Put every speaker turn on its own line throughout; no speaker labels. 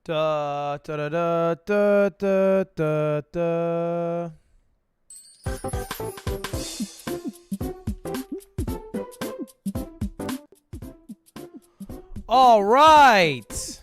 Da, da, da, da, da, da, da, da. All right.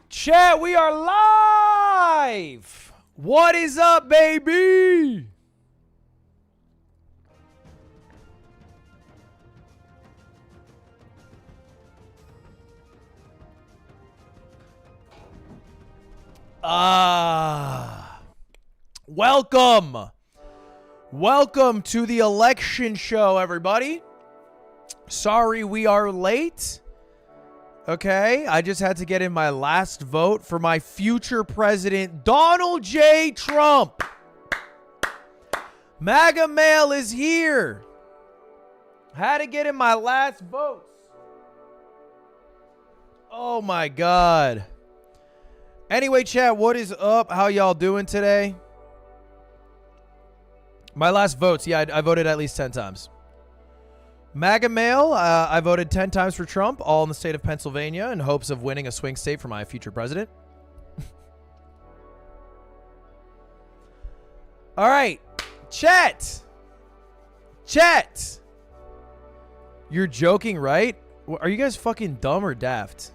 Chat, we are live. What is up, baby? Welcome. Welcome to the election show, everybody. Sorry we are late. Okay, I just had to get in my last vote for my future president, Donald J. Trump. Maga mail is here. Had to get in my last votes. Oh my God. Anyway, chat, what is up? How y'all doing today? My last votes. Yeah, I voted at least 10 times. Maga mail, I voted 10 times for Trump, all in the state of Pennsylvania, in hopes of winning a swing state for my future president. All right, chat. Chat. You're joking, right? Are you guys fucking dumb or daft?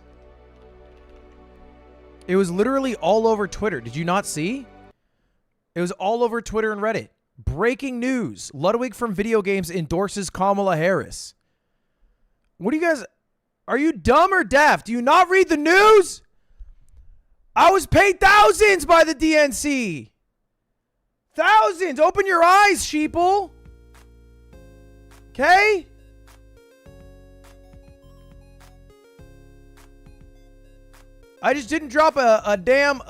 It was literally all over Twitter. Did you not see? It was all over Twitter and Reddit. Breaking news. Ludwig from video games endorses Kamala Harris. What do you guys... Are you dumb or daft? Do you not read the news? I was paid thousands by the DNC. Thousands. Open your eyes, sheeple. Okay? I just didn't drop a damn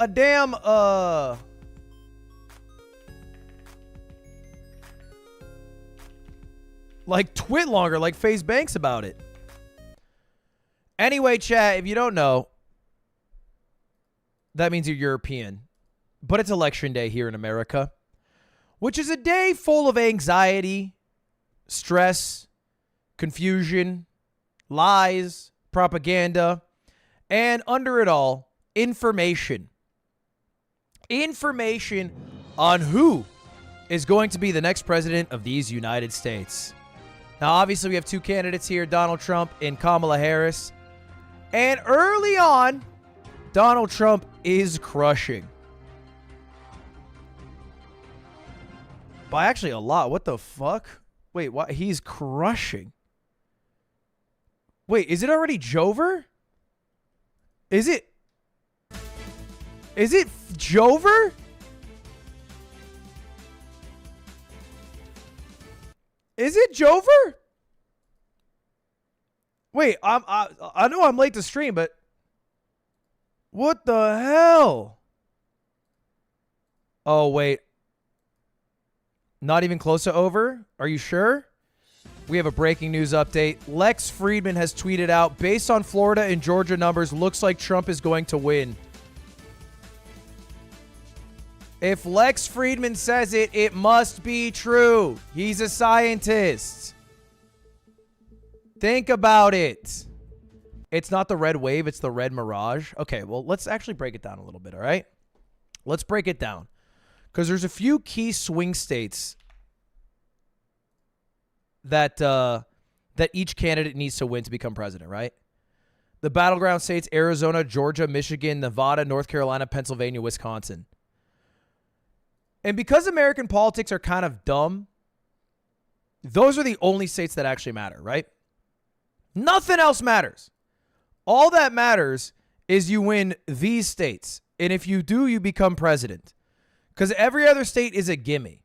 like twit longer, like FaZe Banks about it. Anyway, chat, if you don't know, that means you're European. But it's election day here in America, which is a day full of anxiety, stress, confusion, lies, propaganda, and under it all, information. Information on who is going to be the next president of these United States. Now, obviously, we have two candidates here, Donald Trump and Kamala Harris. And early on, Donald Trump is crushing. By actually a lot. What the fuck? Wait, what? He's crushing. Wait, is it already Jover? Is it Jover? Is it Jover? Wait, I know I'm late to stream, but what the hell? Oh, wait. Not even close to over? Are you sure? We have a breaking news update. Lex Friedman has tweeted out, based on Florida and Georgia numbers, looks like Trump is going to win. If Lex Friedman says it, it must be true. He's a scientist. Think about it. It's not the red wave, it's the red mirage. Okay, well, let's actually break it down a little bit, all right? Let's break it down. Because there's a few key swing states that each candidate needs to win to become president, right? The battleground states, Arizona, Georgia, Michigan, Nevada, North Carolina, Pennsylvania, Wisconsin. And because American politics are kind of dumb, those are the only states that actually matter, right? Nothing else matters. All that matters is you win these states. And if you do, you become president. Because every other state is a gimme.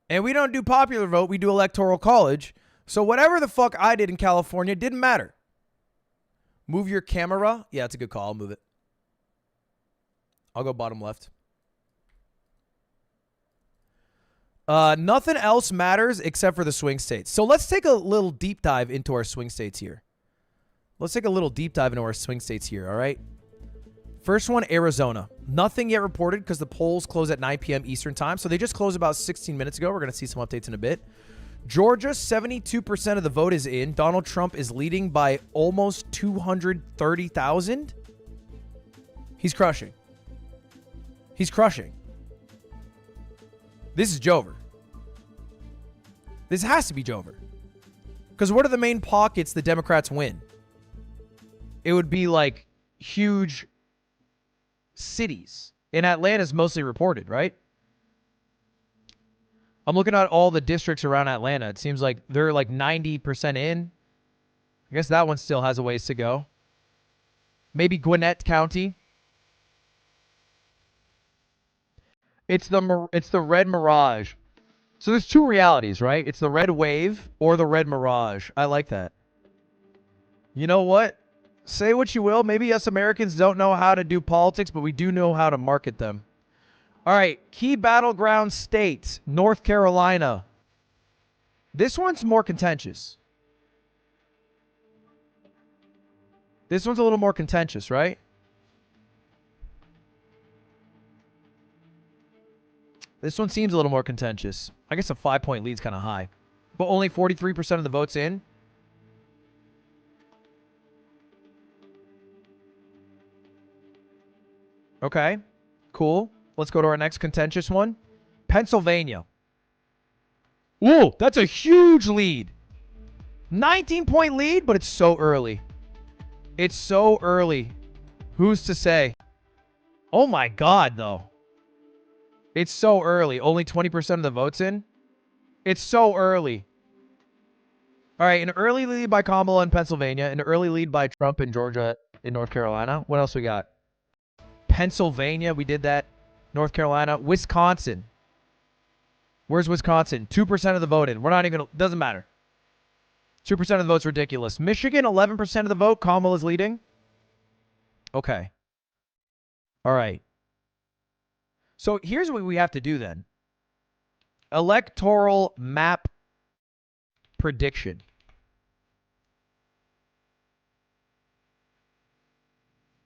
And we don't do popular vote, we do electoral college. So whatever the fuck I did in California didn't matter. Move your camera. Yeah, it's a good call. I'll move it. I'll go bottom left. Nothing else matters except for the swing states. So let's take a little deep dive into our swing states here. Let's take a little deep dive into our swing states here, all right? First one, Arizona. Nothing yet reported because the polls close at 9 p.m. Eastern time. So they just closed about 16 minutes ago. We're going to see some updates in a bit. Georgia, 72% of the vote is in. Donald Trump is leading by almost 230,000. He's crushing. He's crushing. This is Jover. This has to be Jover. Because what are the main pockets the Democrats win? It would be like huge cities. And Atlanta's mostly reported, right? I'm looking at all the districts around Atlanta. It seems like they're like 90% in. I guess that one still has a ways to go. Maybe Gwinnett County. It's the red mirage. So there's two realities, right? It's the red wave or the red mirage. I like that. You know what? Say what you will. Maybe us Americans don't know how to do politics, but we do know how to market them. All right. Key battleground states. North Carolina. This one's more contentious. This one's a little more contentious, right? This one seems a little more contentious. I guess a 5-point lead's kind of high. But only 43% of the votes in. Okay. Cool. Let's go to our next contentious one. Pennsylvania. Ooh, that's a huge lead. 19-point lead, but it's so early. It's so early. Who's to say? Oh my God, though. It's so early. Only 20% of the votes in. It's so early. All right, an early lead by Kamala in Pennsylvania. An early lead by Trump in Georgia in North Carolina. What else we got? Pennsylvania, we did that. North Carolina. Wisconsin. Where's Wisconsin? 2% of the vote in. We're not even... Doesn't matter. 2% of the vote's ridiculous. Michigan, 11% of the vote. Kamala's leading. Okay. All right. So here's what we have to do then. Electoral map prediction.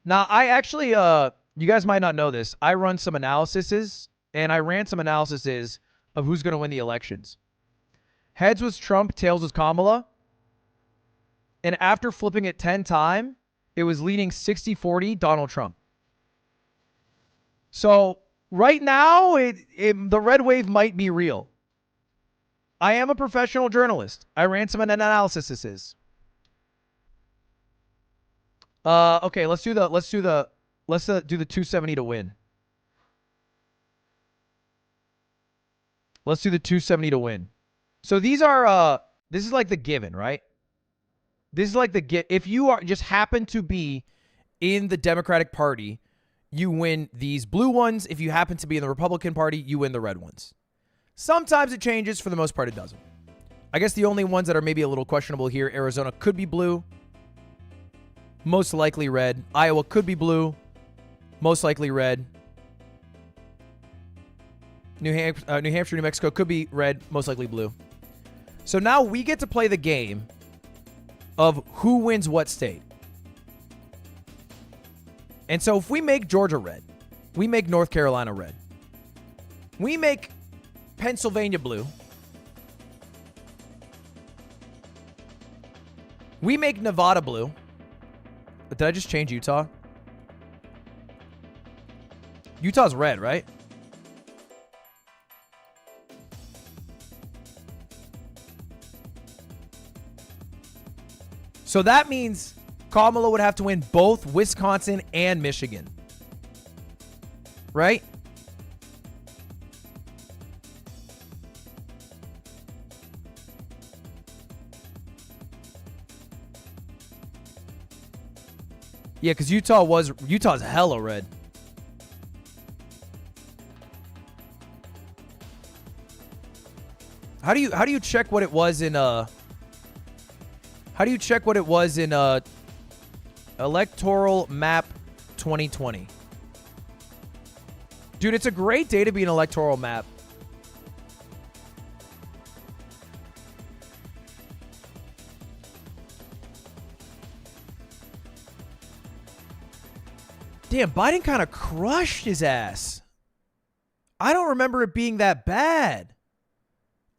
Now, I actually, you guys might not know this. I run some analyses, and I ran some analyses of who's going to win the elections. Heads was Trump, tails was Kamala. And after flipping it 10 times, it was leading 60-40 Donald Trump. So right now, the red wave might be real. I am a professional journalist. I ran some analyses. Okay, let's do the 270 to win. Let's do the 270 to win. So these are this is like the given, right? This is like the if you are just happen to be in the Democratic Party, you win these blue ones. If you happen to be in the Republican Party, you win the red ones. Sometimes it changes. For the most part, it doesn't. I guess the only ones that are maybe a little questionable here, Arizona could be blue. Most likely red. Iowa could be blue. Most likely red. New Hampshire, New Mexico could be red. Most likely blue. So now we get to play the game of who wins what state. And so if we make Georgia red, we make North Carolina red, we make Pennsylvania blue, we make Nevada blue. Did I just change Utah? Utah's red, right? So that means Kamala would have to win both Wisconsin and Michigan. Right? Yeah, because Utah's hella red. How do you check what it was in Electoral Map 2020? Dude, it's a great day to be an electoral map. Damn, Biden kind of crushed his ass. I don't remember it being that bad.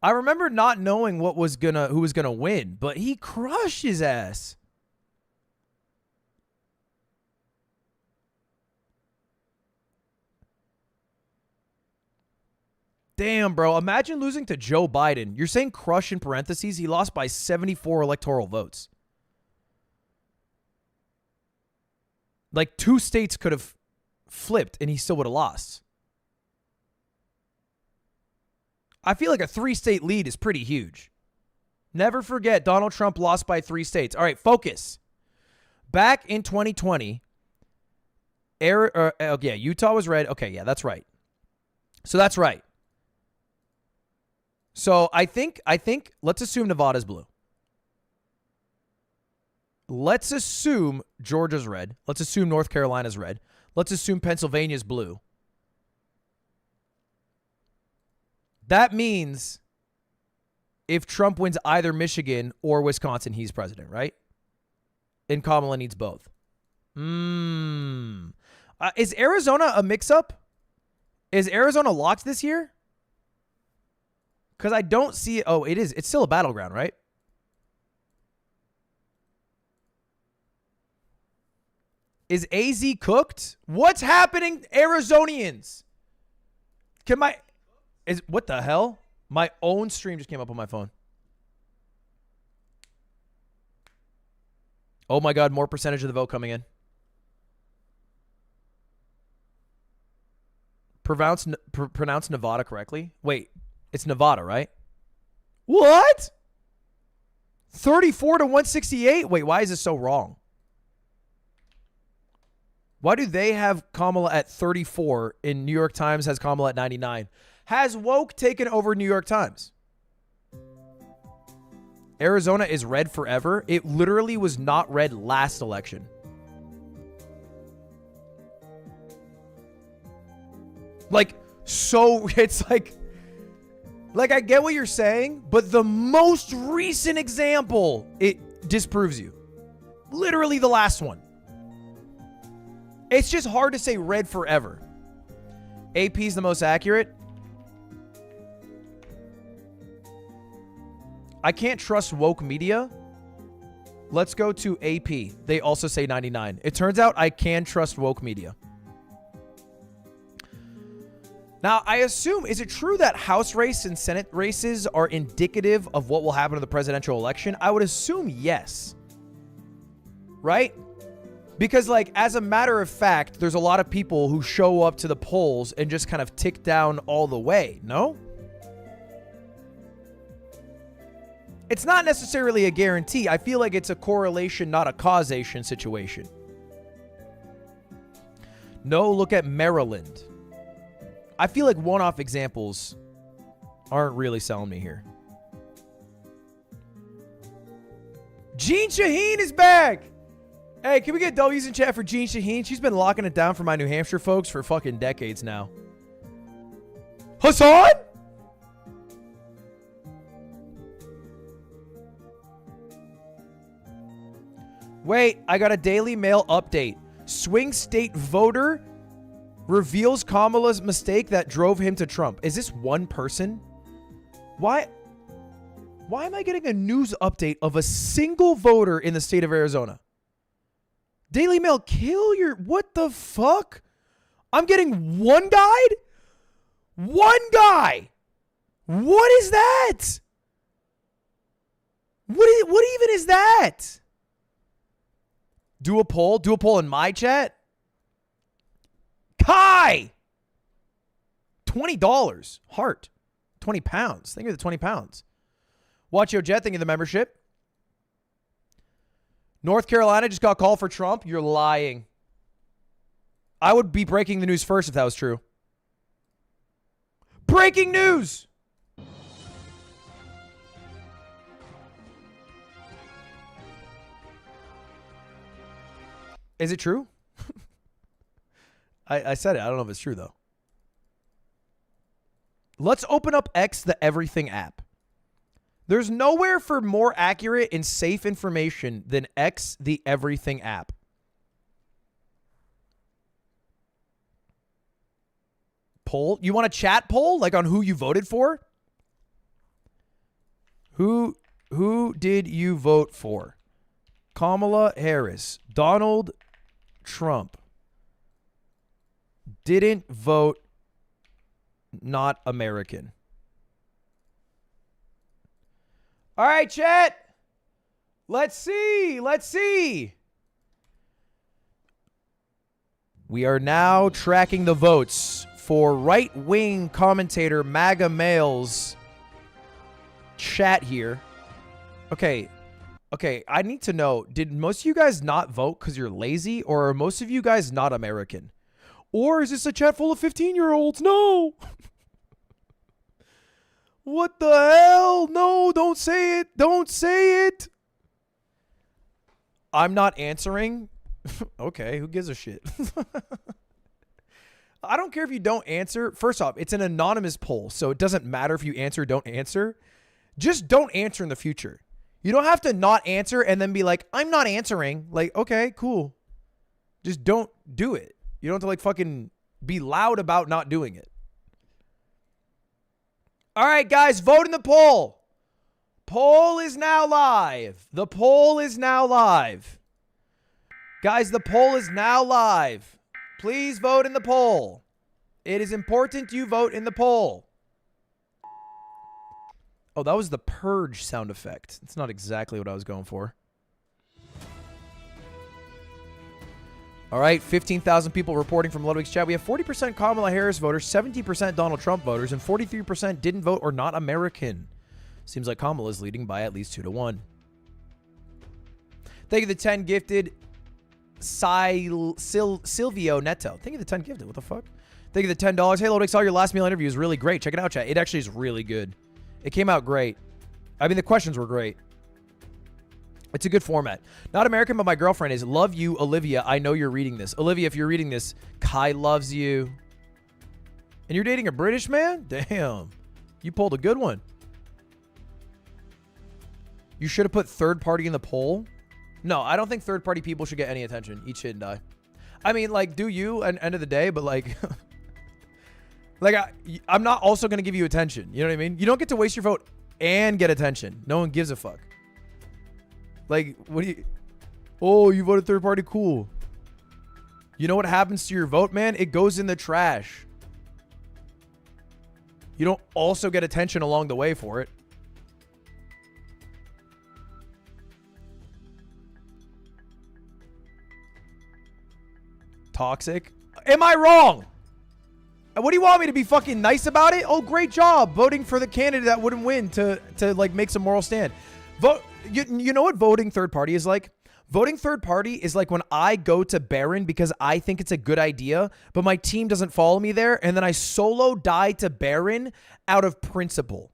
I remember not knowing who was gonna win, but he crushed his ass. Damn, bro. Imagine losing to Joe Biden. You're saying crush in parentheses. He lost by 74 electoral votes. Like 2 states could have flipped and he still would have lost. I feel like a 3-state lead is pretty huge. Never forget Donald Trump lost by 3 states. All right, focus. Back in 2020, Utah was red. Okay, yeah, that's right. So that's right. So I think let's assume Nevada's blue. Let's assume Georgia's red. Let's assume North Carolina's red. Let's assume Pennsylvania's blue. That means if Trump wins either Michigan or Wisconsin, he's president, right? And Kamala needs both. Is Arizona a mix-up? Is Arizona locked this year? Because I don't see it. Oh, it is. It's still a battleground, right? Is AZ cooked? What's happening, Arizonians? What the hell? My own stream just came up on my phone. Oh my God, more percentage of the vote coming in. Pronounce Nevada correctly. Wait, it's Nevada, right? What? 34 to 168? Wait, why is this so wrong? Why do they have Kamala at 34 and New York Times has Kamala at 99? Has woke taken over New York Times? Arizona is red forever. It literally was not red last election. Like, so it's like I get what you're saying, but the most recent example, it disproves you. Literally the last one. It's just hard to say red forever. AP is the most accurate. I can't trust woke media. Let's go to AP. They also say 99. It turns out I can trust woke media. Now, I assume, is it true that House race and Senate races are indicative of what will happen to the presidential election? I would assume yes. Right? Because, like, as a matter of fact, there's a lot of people who show up to the polls and just kind of tick down all the way. No? It's not necessarily a guarantee. I feel like it's a correlation, not a causation situation. No, look at Maryland. I feel like one-off examples aren't really selling me here. Jean Shaheen is back! Hey, can we get W's in chat for Jean Shaheen? She's been locking it down for my New Hampshire folks for fucking decades now. Hassan? Wait, I got a Daily Mail update. Swing state voter reveals Kamala's mistake that drove him to Trump. Is this one person? Why am I getting a news update of a single voter in the state of Arizona? Daily Mail, kill your... What the fuck? I'm getting one guide? One guy! What is that? What even is that? Do a poll? Do a poll in my chat? Kai! $20. Heart. 20 pounds. Think of the 20 pounds. Watch Yo Jet. Think of the membership. North Carolina just got called for Trump. You're lying. I would be breaking the news first if that was true. Breaking news! Is it true? I said it. I don't know if it's true, though. Let's open up X, the Everything app. There's nowhere for more accurate and safe information than X, the Everything app. poll? You want a chat poll, like on who you voted for? Who did you vote for? Kamala Harris, Donald Trump. Didn't vote, not American. All right, chat. Let's see. Let's see. We are now tracking the votes for right-wing commentator Maga Male's chat here. Okay, I need to know, did most of you guys not vote because you're lazy, or are most of you guys not American? Or is this a chat full of 15-year-olds? No! What the hell? No, don't say it. Don't say it. I'm not answering. Okay, who gives a shit? I don't care if you don't answer. First off, it's an anonymous poll, so it doesn't matter if you answer or don't answer. Just don't answer in the future. You don't have to not answer and then be like, I'm not answering. Like, okay, cool. Just don't do it. You don't have to like fucking be loud about not doing it. All right, guys, vote in the poll. Poll is now live. The poll is now live. Guys, the poll is now live. Please vote in the poll. It is important you vote in the poll. Oh, that was the purge sound effect. It's not exactly what I was going for. All right, 15,000 people reporting from Ludwig's chat. We have 40% Kamala Harris voters, 17% Donald Trump voters, and 43% didn't vote or not American. Seems like Kamala is leading by at least 2-1. Thank you to the 10 gifted. Silvio Neto. Thank you for the 10 gifted. What the fuck? Thank you for the $10. Hey, Ludwig, saw your last meal interview. Is really great. Check it out, chat. It actually is really good. It came out great. I mean, the questions were great. It's a good format. Not American, but my girlfriend is. Love you, Olivia. I know you're reading this. Olivia, if you're reading this, Kai loves you. And you're dating a British man? Damn. You pulled a good one. You should have put third party in the poll. No, I don't think third party people should get any attention. Eat shit and die. I mean, like, do you at the end of the day, but like... like, I'm not also going to give you attention. You know what I mean? You don't get to waste your vote and get attention. No one gives a fuck. Like, what do you... Oh, you voted third party? Cool. You know what happens to your vote, man? It goes in the trash. You don't also get attention along the way for it. Toxic? Am I wrong? What do you want me to be fucking nice about it? Oh, great job voting for the candidate that wouldn't win to like make some moral stand. Vote. You know what voting third party is like? Voting third party is like when I go to Barron because I think it's a good idea, but my team doesn't follow me there, and then I solo die to Barron out of principle.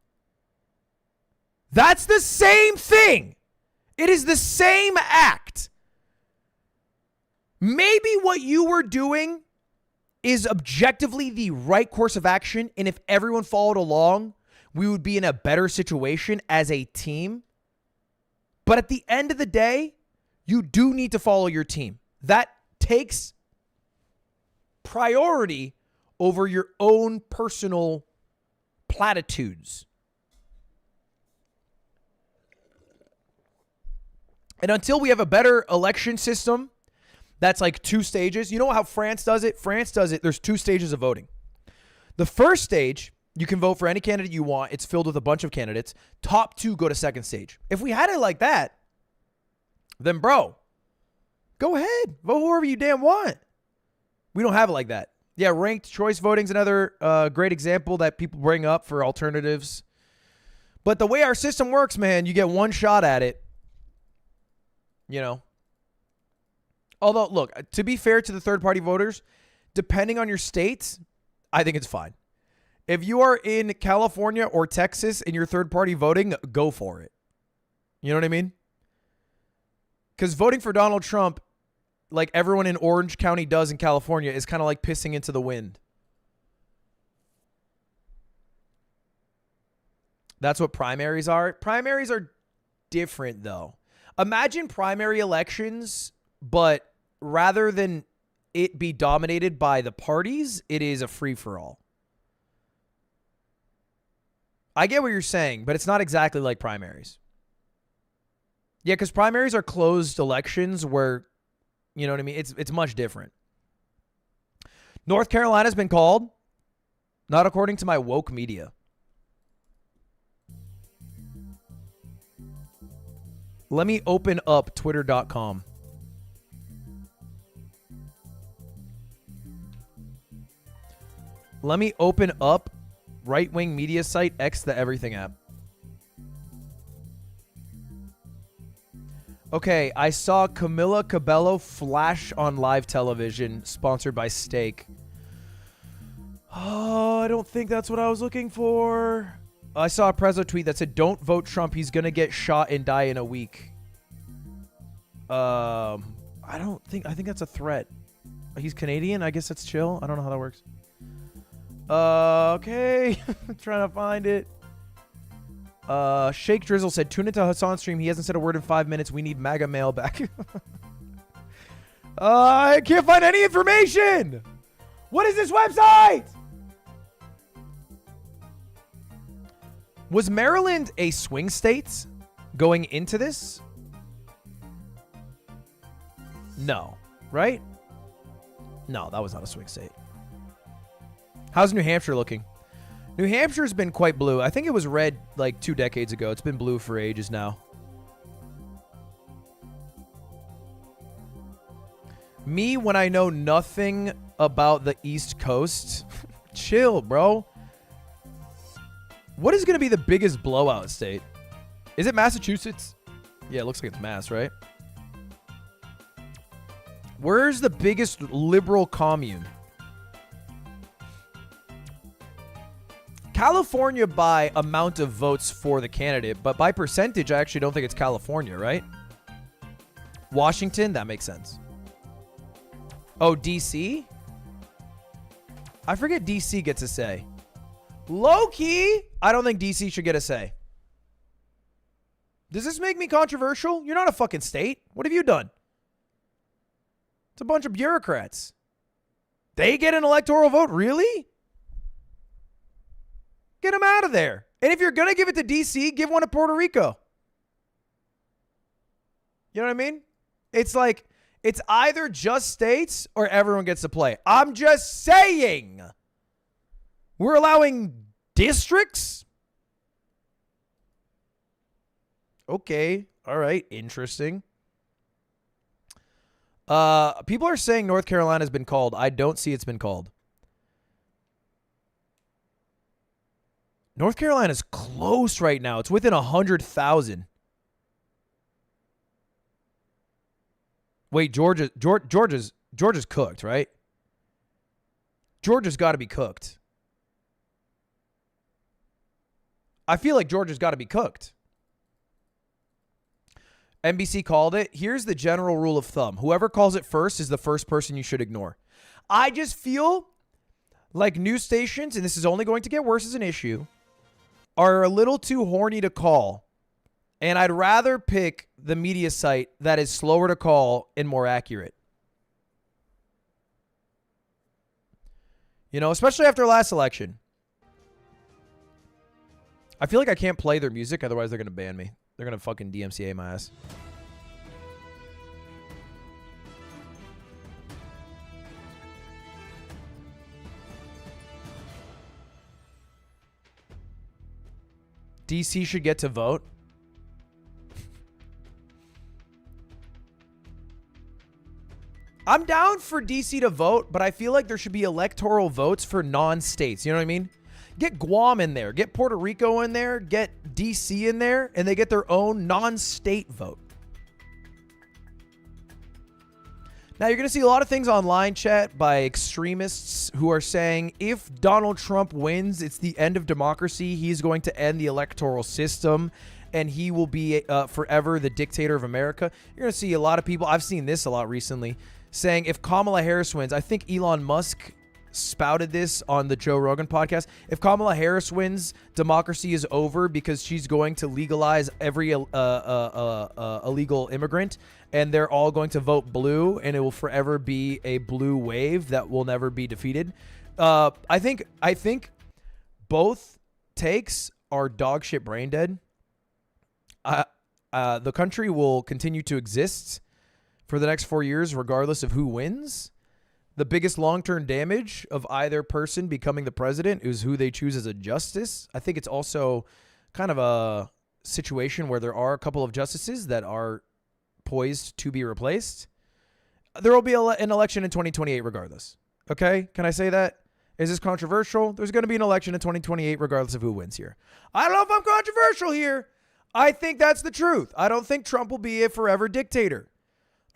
That's the same thing. It is the same act. Maybe what you were doing is objectively the right course of action, and if everyone followed along, we would be in a better situation as a team. But at the end of the day, you do need to follow your team. That takes priority over your own personal platitudes. And until we have a better election system that's like 2 stages, you know how France does it? France does it. There's 2 stages of voting. The first stage, you can vote for any candidate you want. It's filled with a bunch of candidates. Top 2 go to second stage. If we had it like that, then bro, go ahead. Vote whoever you damn want. We don't have it like that. Yeah, ranked choice voting is another great example that people bring up for alternatives. But the way our system works, man, you get one shot at it. You know. Although, look, to be fair to the third-party voters, depending on your state, I think it's fine. If you are in California or Texas and you're third-party voting, go for it. You know what I mean? Because voting for Donald Trump, like everyone in Orange County does in California, is kind of like pissing into the wind. That's what primaries are. Primaries are different, though. Imagine primary elections, but rather than it be dominated by the parties, it is a free-for-all. I get what you're saying, but it's not exactly like primaries. Yeah, because primaries are closed elections where, you know what I mean? It's much different. North Carolina's been called, not according to my woke media. Let me open up twitter.com. Let me open up right-wing media site X the Everything app. Okay, I saw Camila Cabello flash on live television, sponsored by Steak. Oh, I don't think that's what I was looking for. I saw a Prezzo tweet that said, "Don't vote Trump. He's gonna get shot and die in a week." I think that's a threat. He's Canadian. I guess that's chill. I don't know how that works. Okay. Trying to find it. Shake Drizzle said, "Tune into Hassan's stream. He hasn't said a word in 5 minutes. We need Maga mail back." I can't find any information. What is this website? Was Maryland a swing state going into this? No, right? No, that was not a swing state. How's New Hampshire looking? New Hampshire's been quite blue. I think it was red like 2 decades ago. It's been blue for ages now. Me, when I know nothing about the East Coast. Chill, bro. What is going to be the biggest blowout state? Is it Massachusetts? Yeah, it looks like it's Mass, right? Where's the biggest liberal commune? California by amount of votes for the candidate, but by percentage, I actually don't think it's California, right? Washington, that makes sense. Oh, DC? I forget DC gets a say. Low-key, I don't think DC should get a say. Does this make me controversial? You're not a fucking state. What have you done? It's a bunch of bureaucrats. They get an electoral vote? Really? Get them out of there. And if you're going to give it to DC, give one to Puerto Rico. You know what I mean? It's like, it's either just states or everyone gets to play. I'm just saying. We're allowing districts? Okay. All right. Interesting. People are saying North Carolina's been called. I don't see it's been called. North Carolina's close right now. It's within 100,000. Wait, Georgia's cooked, right? Georgia's got to be cooked. I feel like Georgia's got to be cooked. NBC called it. Here's the general rule of thumb. Whoever calls it first is the first person you should ignore. I just feel like news stations, and this is only going to get worse as an issue, are a little too horny to call. And I'd rather pick the media site that is slower to call and more accurate. You know, especially after last election. I feel like I can't play their music, otherwise they're going to ban me. They're going to fucking DMCA my ass. DC should get to vote. I'm down for DC to vote, but I feel like there should be electoral votes for non-states. You know what I mean? Get Guam in there. Get Puerto Rico in there. Get DC in there. And they get their own non-state vote. Now, you're going to see a lot of things online, chat, by extremists who are saying if Donald Trump wins, it's the end of democracy. He's going to end the electoral system, and he will be forever the dictator of America. You're going to see a lot of people, I've seen this a lot recently, saying if Kamala Harris wins, I think Elon Musk spouted this on the Joe Rogan podcast. If Kamala Harris wins, democracy is over because she's going to legalize every illegal immigrant, and they're all going to vote blue, and it will forever be a blue wave that will never be defeated. I think both takes are dog shit brain dead, the country will continue to exist for the next 4 years, regardless of who wins. The biggest long-term damage of either person becoming the president is who they choose as a justice. I think it's also kind of a situation where there are a couple of justices that are poised to be replaced. There will be an election in 2028 regardless. Okay? Can I say that? Is this controversial? There's going to be an election in 2028 regardless of who wins here. I don't know if I'm controversial here. I think that's the truth. I don't think Trump will be a forever dictator.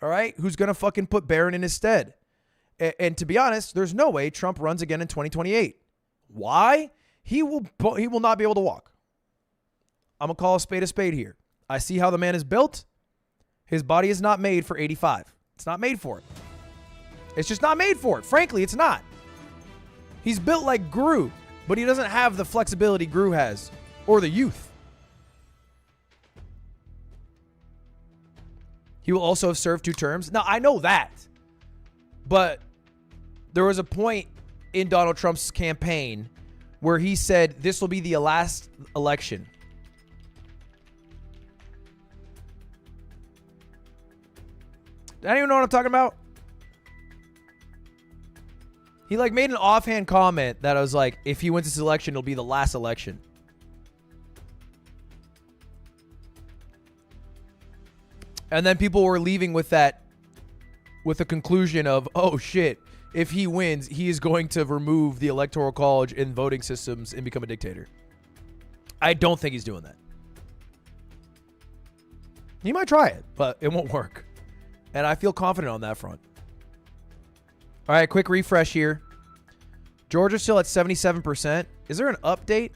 All right? Who's going to fucking put Barron in his stead? And to be honest, there's no way Trump runs again in 2028. Why? He will not be able to walk. I'm going to call a spade here. I see how the man is built. His body is not made for 85. It's not made for it. It's just not made for it. Frankly, it's not. He's built like Gru, but he doesn't have the flexibility Gru has or the youth. He will also have served 2 terms. Now, I know that. But there was a point in Donald Trump's campaign where he said this will be the last election. Anyone know what I'm talking about? He like made an offhand comment that I was like, if he wins this election, it'll be the last election. And then people were leaving with that, with the conclusion of, oh shit, if he wins, he is going to remove the Electoral College and voting systems and become a dictator. I don't think he's doing that. He might try it, but it won't work. And I feel confident on that front. All right, quick refresh here. Georgia's still at 77%. Is there an update?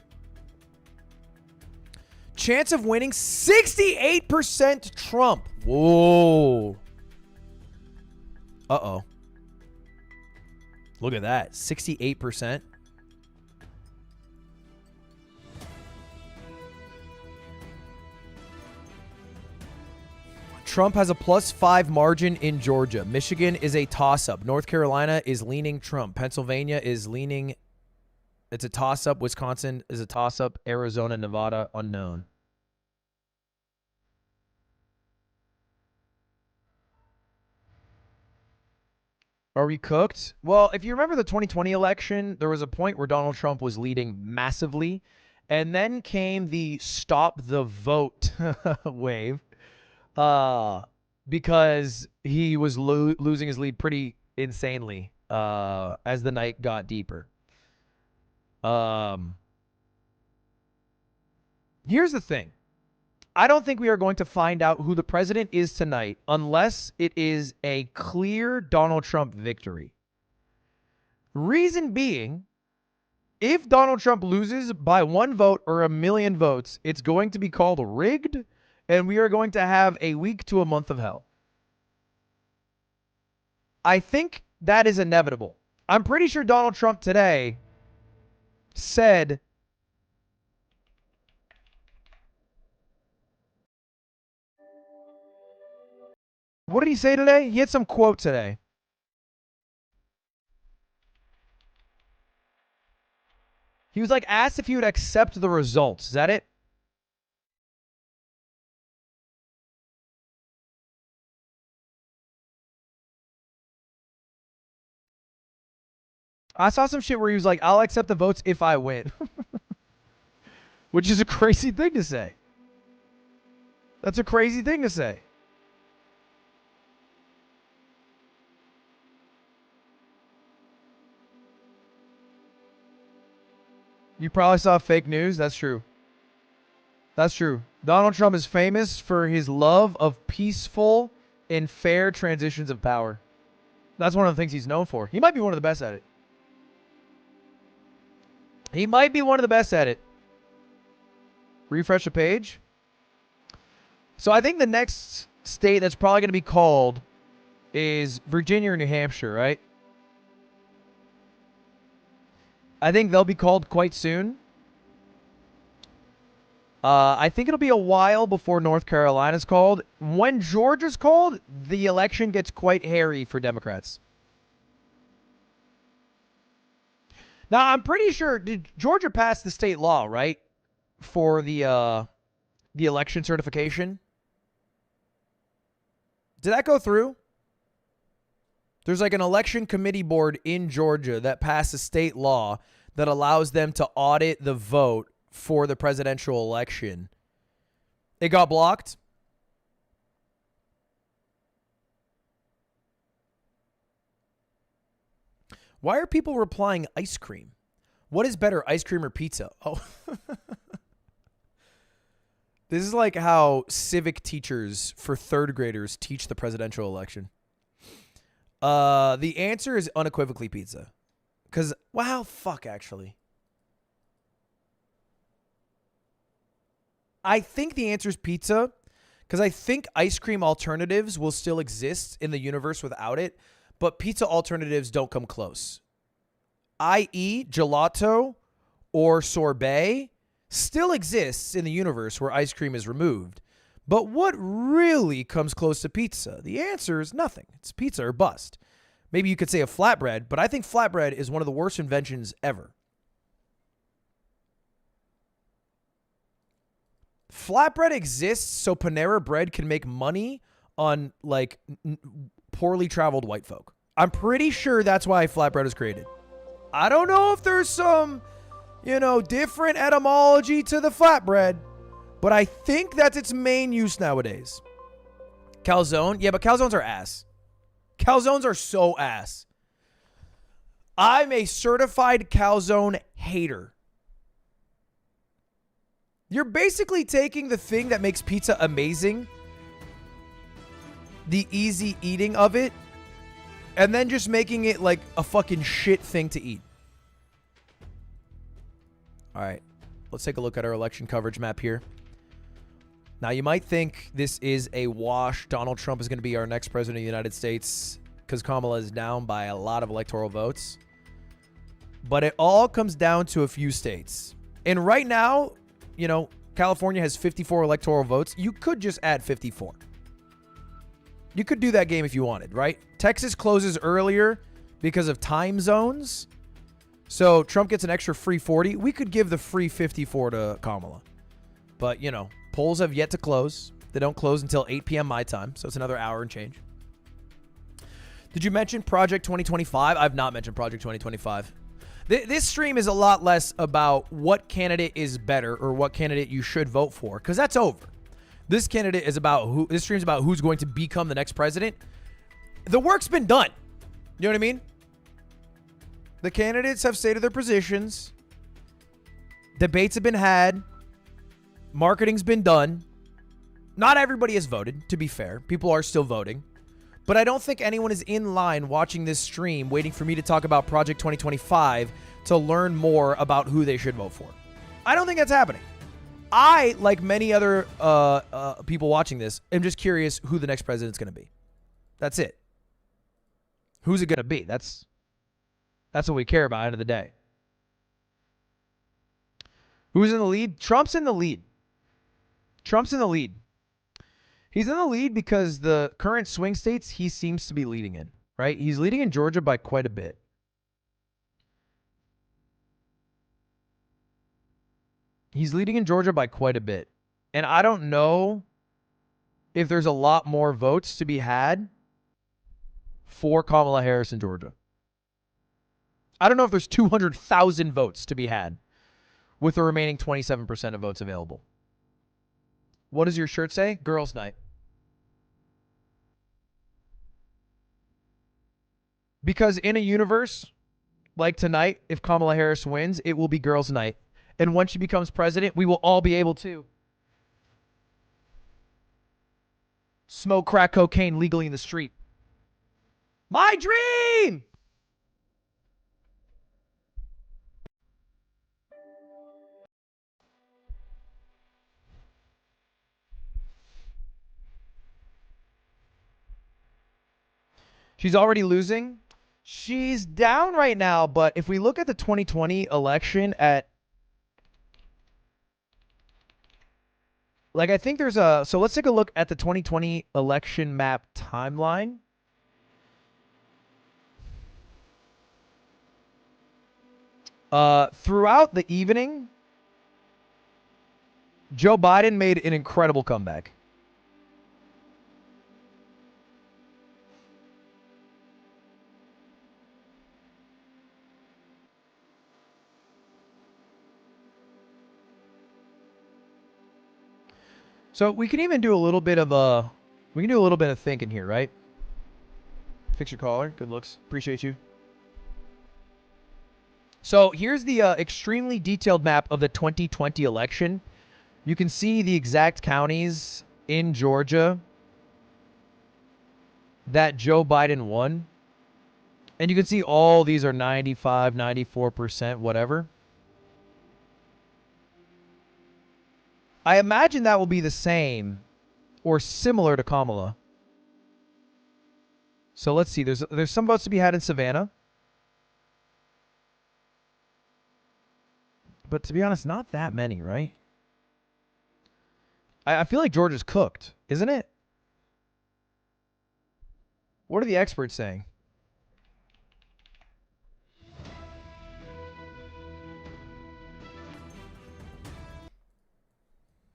Chance of winning, 68% Trump. Whoa. Uh-oh. Look at that. 68%. Trump has a +5 margin in Georgia. Michigan is a toss-up. North Carolina is leaning Trump. Pennsylvania is leaning... It's a toss-up. Wisconsin is a toss-up. Arizona, Nevada, unknown. Are we cooked? Well, if you remember the 2020 election, there was a point where Donald Trump was leading massively. And then came the stop the vote wave. Because he was losing his lead pretty insanely as the night got deeper. Here's the thing. I don't think we are going to find out who the president is tonight unless it is a clear Donald Trump victory. Reason being, if Donald Trump loses by 1 vote or 1 million votes, it's going to be called rigged, and we are going to have a week to a month of hell. I think that is inevitable. I'm pretty sure Donald Trump today said... What did he say today? He had some quote today. He was like asked if he would accept the results. Is that it? I saw some shit where he was like, I'll accept the votes if I win. Which is a crazy thing to say. That's a crazy thing to say. You probably saw fake news. That's true. That's true. Donald Trump is famous for his love of peaceful and fair transitions of power. That's one of the things he's known for. He might be one of the best at it. He might be one of the best at it. Refresh the page. So I think the next state that's probably going to be called is Virginia or New Hampshire, right? I think they'll be called quite soon. I think it'll be a while before North Carolina's called. When Georgia's called, the election gets quite hairy for Democrats. Now, I'm pretty sure, did Georgia pass the state law, right? for the election certification. Did that go through? There's like an election committee board in Georgia that passed a state law that allows them to audit the vote for the presidential election. It got blocked. Why are people replying ice cream? What is better, ice cream or pizza? Oh. This is like how civic teachers for third graders teach the presidential election. The answer is unequivocally pizza. Because, wow, fuck, actually. I think the answer is pizza. Because I think ice cream alternatives will still exist in the universe without it. But pizza alternatives don't come close. I.e., gelato or sorbet still exists in the universe where ice cream is removed. But what really comes close to pizza? The answer is nothing. It's pizza or bust. Maybe you could say a flatbread, but I think flatbread is one of the worst inventions ever. Flatbread exists so Panera Bread can make money on like poorly traveled white folk. I'm pretty sure that's why flatbread was created. I don't know if there's some, different etymology to the flatbread, but I think that's its main use nowadays. Calzone? Yeah, but calzones are ass. Calzones are so ass. I'm a certified calzone hater. You're basically taking the thing that makes pizza amazing, the easy eating of it, and then just making it like a fucking shit thing to eat. All right, let's take a look at our election coverage map here. Now, you might think this is a wash. Donald Trump is going to be our next president of the United States because Kamala is down by a lot of electoral votes. But it all comes down to a few states. And right now, California has 54 electoral votes. You could just add 54. You could do that game if you wanted, right? Texas closes earlier because of time zones. So Trump gets an extra free 40. We could give the free 54 to Kamala. But, polls have yet to close. They don't close until 8 p.m. my time, so it's another hour and change. Did you mention Project 2025? I've not mentioned Project 2025. This stream is a lot less about what candidate is better or what candidate you should vote for, because that's over. This stream is about who's going to become the next president. The work's been done. You know what I mean? The candidates have stated their positions. Debates have been had. Marketing's been done. Not everybody has voted, to be fair. People are still voting. But I don't think anyone is in line watching this stream waiting for me to talk about Project 2025 to learn more about who they should vote for. I don't think that's happening. I, like many other people watching this, am just curious who the next president's going to be. That's it. Who's it going to be? That's what we care about at the end of the day. Who's in the lead? Trump's in the lead. Trump's in the lead. He's in the lead because the current swing states he seems to be leading in, right? He's leading in Georgia by quite a bit. And I don't know if there's a lot more votes to be had for Kamala Harris in Georgia. I don't know if there's 200,000 votes to be had with the remaining 27% of votes available. What does your shirt say? Girls' night. Because in a universe like tonight, if Kamala Harris wins, it will be girls' night. And once she becomes president, we will all be able to smoke crack cocaine legally in the street. My dream! She's already losing. She's down right now, but if we look at the 2020 election I think there's so let's take a look at the 2020 election map timeline. Throughout the evening, Joe Biden made an incredible comeback. So we can even do a little bit of thinking here, right? Fix your collar. Good looks. Appreciate you. So here's the extremely detailed map of the 2020 election. You can see the exact counties in Georgia that Joe Biden won. And you can see all these are 95, 94%, whatever. I imagine that will be the same or similar to Kamala. So let's see. There's some votes to be had in Savannah. But to be honest, not that many, right? I feel like Georgia's cooked, isn't it? What are the experts saying?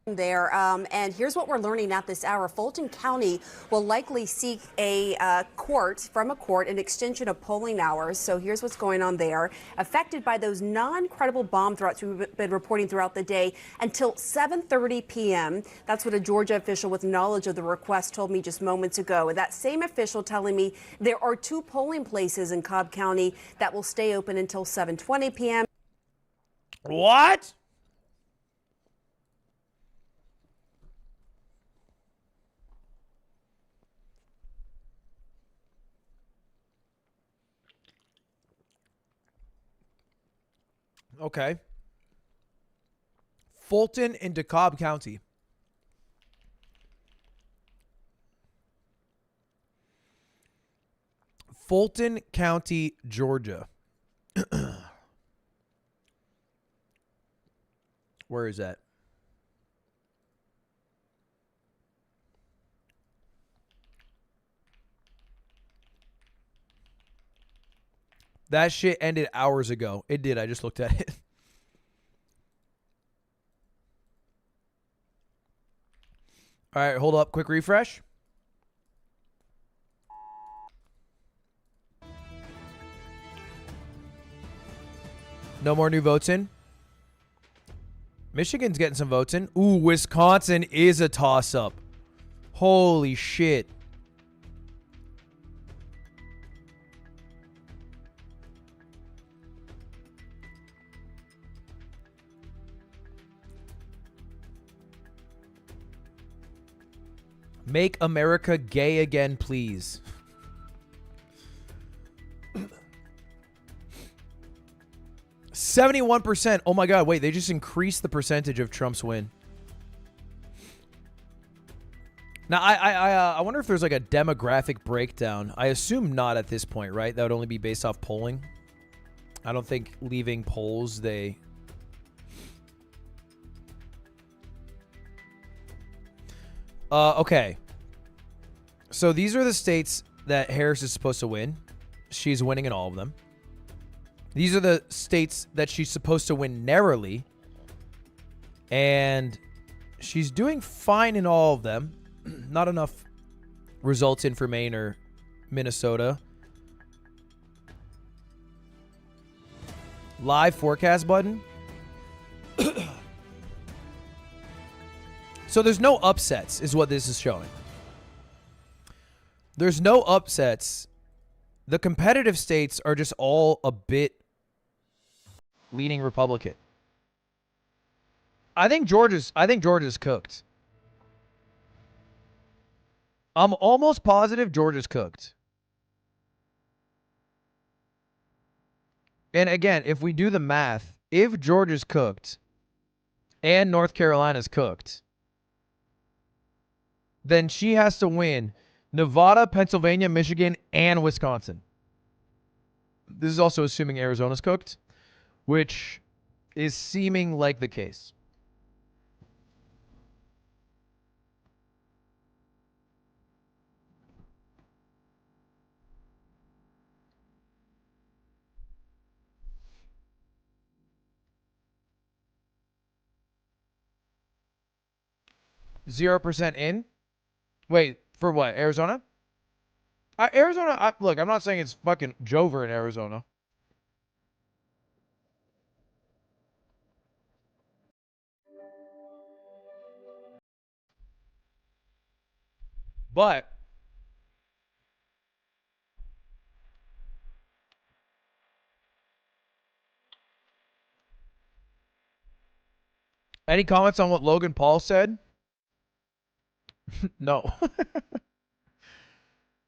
There and here's what we're learning at this hour. Fulton County will likely seek a court an extension of polling hours. So here's what's going on there. Affected by those non-credible bomb threats we've been reporting throughout the day until 7:30 p.m. That's what a Georgia official with knowledge of the request told me just moments ago. And that same official telling me there are 2 polling places in Cobb County that will stay open until 7:20 p.m.
What? Okay. Fulton in DeKalb County. Fulton County, Georgia. Where is that? That shit ended hours ago. It did. I just looked at it. All right, hold up. Quick refresh. No more new votes in. Michigan's getting some votes in. Ooh, Wisconsin is a toss-up. Holy shit. Make America gay again, please. %71%. Oh my God, wait, they just increased the percentage of Trump's win. Now, I wonder if there's like a demographic breakdown. I assume not at this point, right? That would only be based off polling. I don't think leaving polls, they... Okay. So these are the states that Harris is supposed to win. She's winning in all of them. These are the states that she's supposed to win narrowly. And she's doing fine in all of them. Not enough results in for Maine or Minnesota. Live forecast button. So there's no upsets is what this is showing. There's no upsets. The competitive states are just all a bit leaning Republican. I think Georgia's cooked. I'm almost positive Georgia's cooked. And again, if we do the math, if Georgia's cooked and North Carolina's cooked, then she has to win Nevada, Pennsylvania, Michigan, and Wisconsin. This is also assuming Arizona's cooked, which is seeming like the case. 0% in. Wait, for what? Arizona? Arizona, look, I'm not saying it's fucking Jover in Arizona. But any comments on what Logan Paul said? No.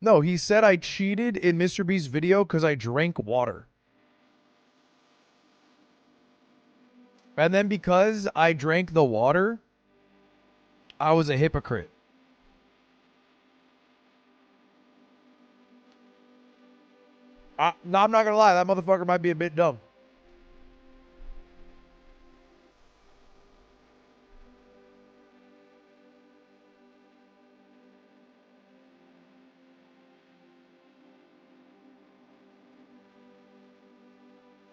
No, he said I cheated in Mr. Beast's video because I drank water. And then because I drank the water, I was a hypocrite. No, I'm not going to lie. That motherfucker might be a bit dumb.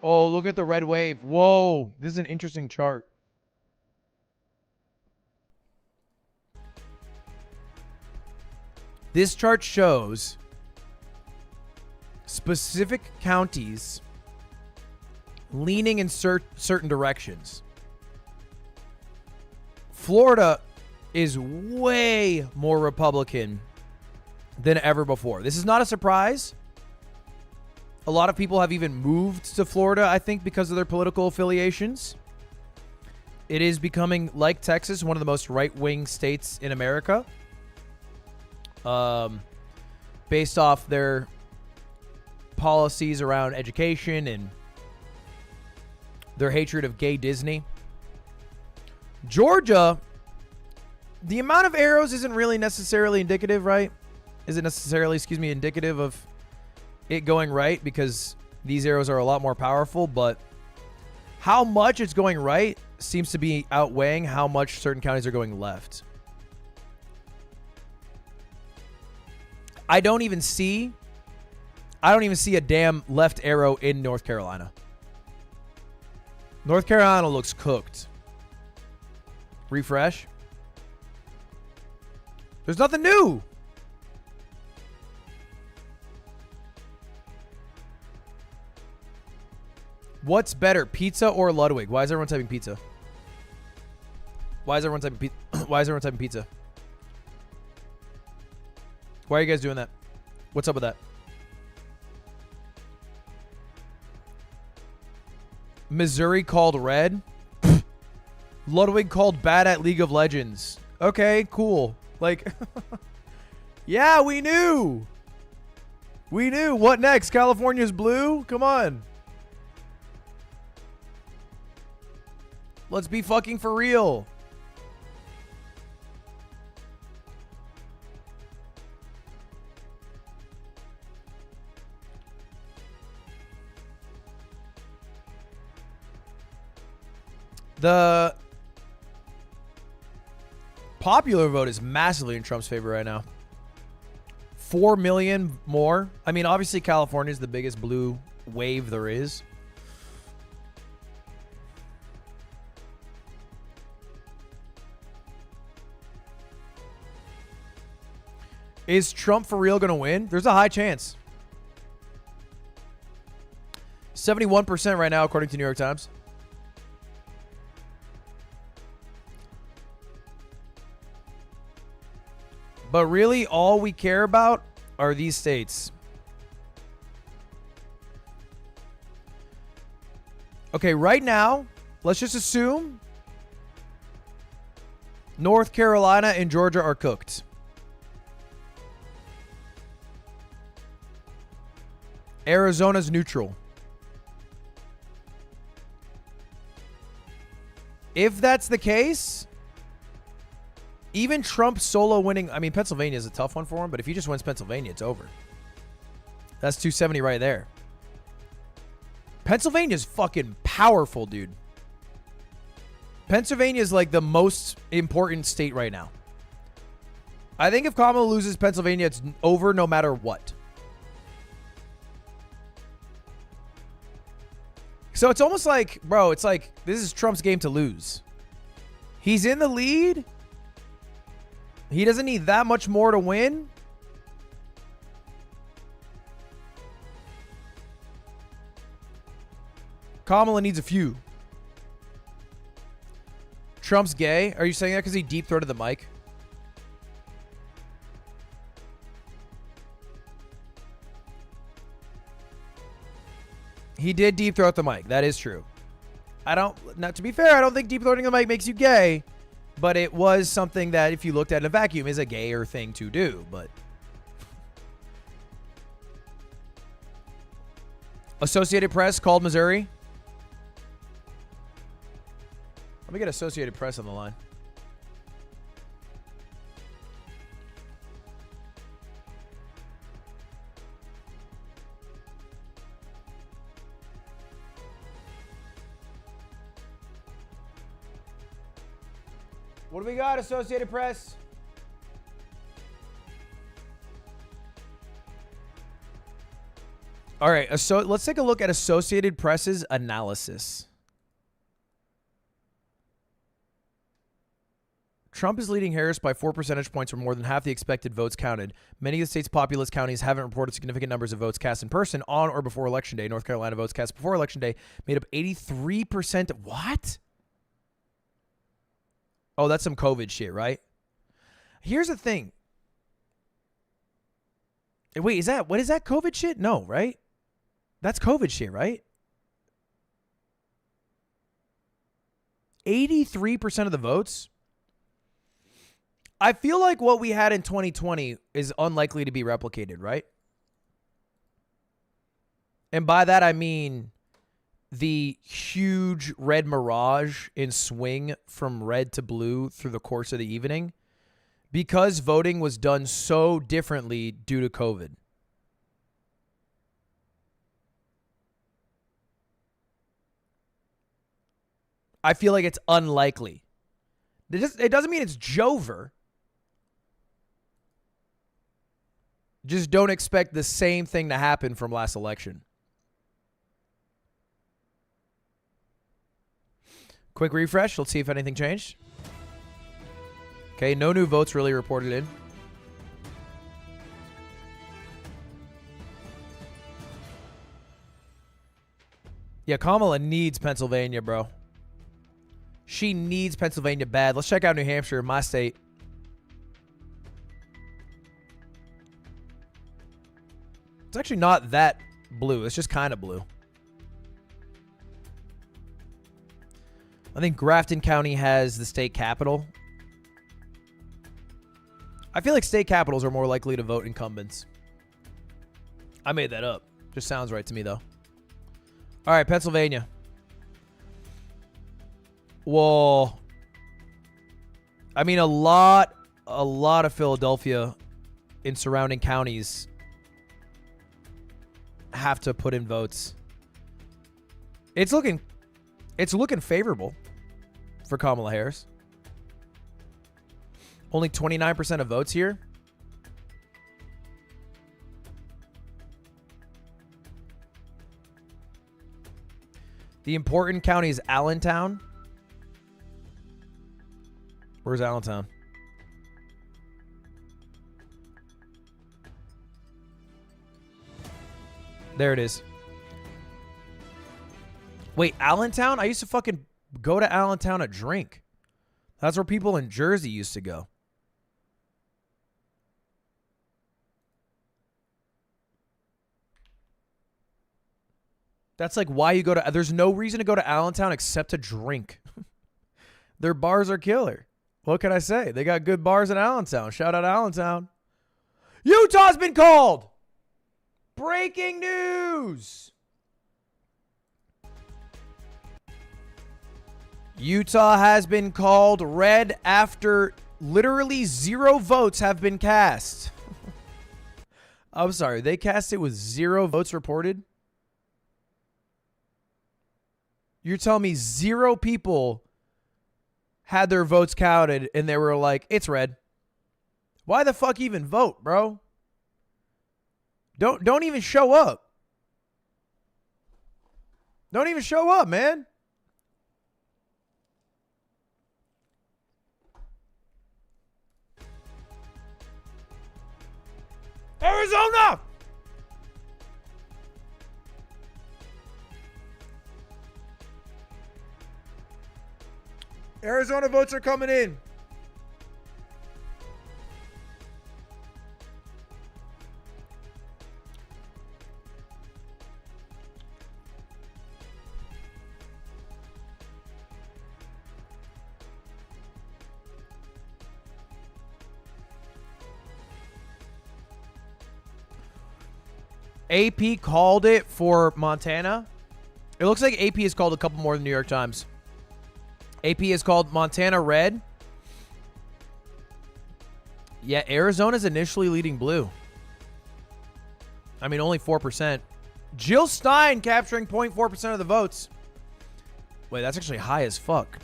Oh, look at the red wave. Whoa, this is an interesting chart. This chart shows specific counties leaning in certain directions. Florida is way more Republican than ever before. This is not a surprise. A lot of people have even moved to Florida, I think, because of their political affiliations. It is becoming, like Texas, one of the most right-wing states in America. Based off their policies around education and their hatred of gay Disney. Georgia, the amount of arrows isn't really necessarily indicative, right? Isn't necessarily, indicative of it going right, because these arrows are a lot more powerful, but how much it's going right seems to be outweighing how much certain counties are going left. I don't even see a damn left arrow in North Carolina. North Carolina looks cooked. Refresh. There's nothing new. What's better, pizza or Ludwig? Why is everyone typing pizza? Why is everyone typing pizza? Why are you guys doing that? What's up with that? Missouri called red. Ludwig called bad at League of Legends. Okay, cool. Like, yeah, we knew. We knew. What next? California's blue? Come on. Let's be fucking for real. The popular vote is massively in Trump's favor right now. 4 million more. I mean, obviously California is the biggest blue wave there is. Is Trump for real going to win? There's a high chance. 71% right now, according to New York Times. But really, all we care about are these states. Okay, right now, let's just assume North Carolina and Georgia are cooked. Arizona's neutral. If that's the case, even Trump solo winning, I mean, Pennsylvania is a tough one for him, but if he just wins Pennsylvania, it's over. That's 270 right there. Pennsylvania's fucking powerful, dude. Pennsylvania is like the most important state right now. I think if Kamala loses Pennsylvania, it's over no matter what. So it's almost like, bro, it's like this is Trump's game to lose. He's in the lead. He doesn't need that much more to win. Kamala needs a few. Trump's gay? Are you saying that because he deep-throated the mic? He did deep-throat the mic. That is true. Now, to be fair, I don't think deep-throating the mic makes you gay, but it was something that, if you looked at in a vacuum, is a gayer thing to do, but... Associated Press called Missouri. Let me get Associated Press on the line. What do we got, Associated Press? All right, let's take a look at Associated Press's analysis. Trump is leading Harris by 4 percentage points, or more than half the expected votes counted. Many of the state's populous counties haven't reported significant numbers of votes cast in person on or before Election Day. North Carolina votes cast before Election Day made up 83%. What? Oh, that's some COVID shit, right? Here's the thing. Wait, what is that COVID shit? No, right? That's COVID shit, right? 83% of the votes? I feel like what we had in 2020 is unlikely to be replicated, right? And by that, I mean the huge red mirage in swing from red to blue through the course of the evening, because voting was done so differently due to COVID. I feel like it's unlikely. It doesn't mean it's Jover. Just don't expect the same thing to happen from last election. Quick refresh. Let's see if anything changed. Okay, no new votes really reported in. Yeah, Kamala needs Pennsylvania, bro. She needs Pennsylvania bad. Let's check out New Hampshire, my state. It's actually not that blue. It's just kind of blue. I think Grafton County has the state capital. I feel like state capitals are more likely to vote incumbents. I made that up. Just sounds right to me, though. All right, Pennsylvania. Well, I mean, a lot of Philadelphia in surrounding counties have to put in votes. It's looking favorable for Kamala Harris. Only 29% of votes here. The important county is Allentown. Where's Allentown? There it is. Wait, Allentown? I used to fucking go to Allentown to drink. That's where people in Jersey used to go. That's like why you go to... There's no reason to go to Allentown except to drink. Their bars are killer. What can I say? They got good bars in Allentown. Shout out Allentown. Utah's been called! Breaking news! Utah has been called red after literally 0 votes have been cast. I'm sorry, they cast it with 0 votes reported? You're telling me 0 people had their votes counted and they were like, it's red. Why the fuck even vote, bro? Don't even show up. Don't even show up, man. Arizona! Arizona votes are coming in. AP called it for Montana. It looks like AP has called a couple more than New York Times. AP has called Montana red. Yeah, Arizona's initially leading blue. I mean, only 4%. Jill Stein capturing 0.4% of the votes. Wait, that's actually high as fuck.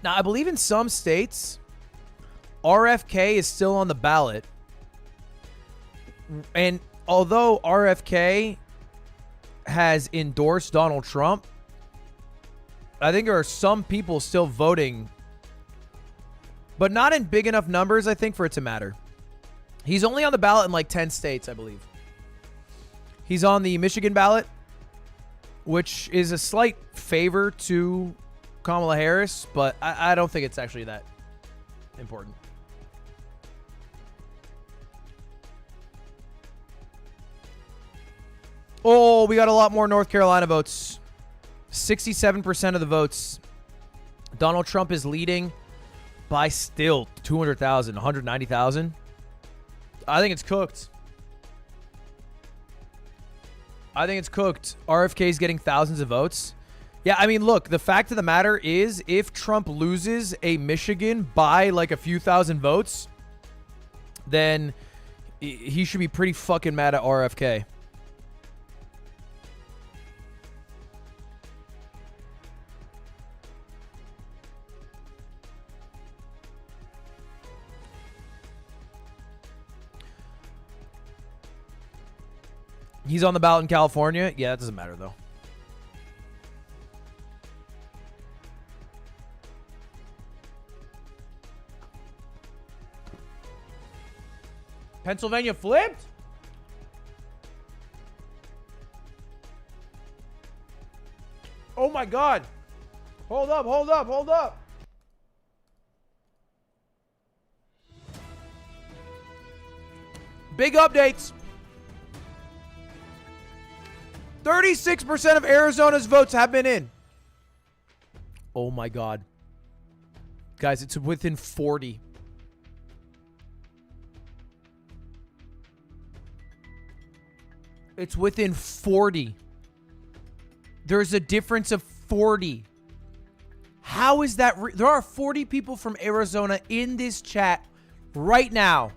Now, I believe in some states, RFK is still on the ballot. And although RFK has endorsed Donald Trump, I think there are some people still voting, but not in big enough numbers, I think, for it to matter. He's only on the ballot in like 10 states, I believe. He's on the Michigan ballot, which is a slight favor to Kamala Harris, but I don't think it's actually that important. Oh, we got a lot more North Carolina votes. 67% of the votes. Donald Trump is leading by still 200,000, 190,000. I think it's cooked. I think it's cooked. RFK is getting thousands of votes. Yeah, I mean, look, the fact of the matter is if Trump loses a Michigan by like a few thousand votes, then he should be pretty fucking mad at RFK. He's on the ballot in California. Yeah, that doesn't matter, though. Pennsylvania flipped? Oh, my God. Hold up, hold up, hold up. Big updates. 36% of Arizona's votes have been in. Oh my God. Guys, it's within 40. It's within 40. There's a difference of 40. How is that? There are 40 people from Arizona in this chat right now.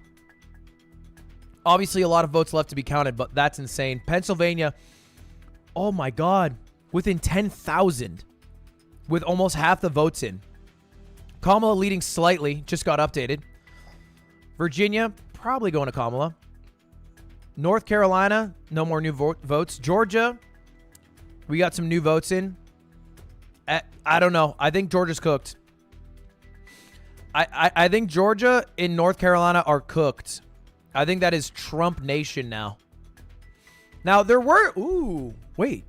Obviously, a lot of votes left to be counted, but that's insane. Pennsylvania... Oh my God. Within 10,000. With almost half the votes in. Kamala leading slightly. Just got updated. Virginia, probably going to Kamala. North Carolina, no more new votes. Georgia, we got some new votes in. I don't know. I think Georgia's cooked. I think Georgia and North Carolina are cooked. I think that is Trump Nation now. Now, there were... Ooh, wait.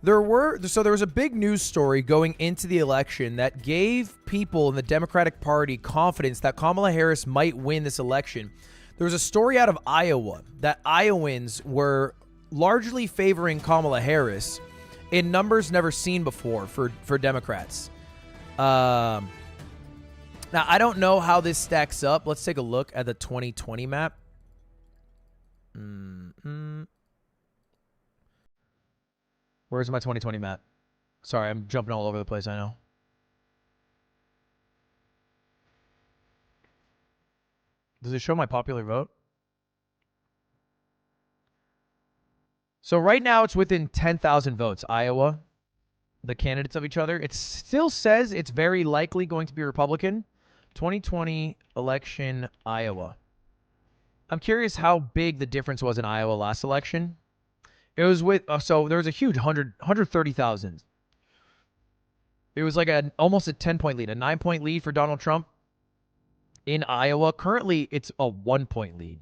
There was a big news story going into the election that gave people in the Democratic Party confidence that Kamala Harris might win this election. There was a story out of Iowa that Iowans were largely favoring Kamala Harris in numbers never seen before for Democrats. Now, I don't know how this stacks up. Let's take a look at the 2020 map. Where's my 2020 map? Sorry, I'm jumping all over the place, I know. Does it show my popular vote? So right now it's within 10,000 votes, Iowa, the candidates of each other. It still says it's very likely going to be Republican. 2020 election, Iowa. I'm curious how big the difference was in Iowa last election. It was with so there was a huge 130,000. It was like almost a 10-point lead, a 9-point lead for Donald Trump in Iowa. Currently, it's a 1-point lead.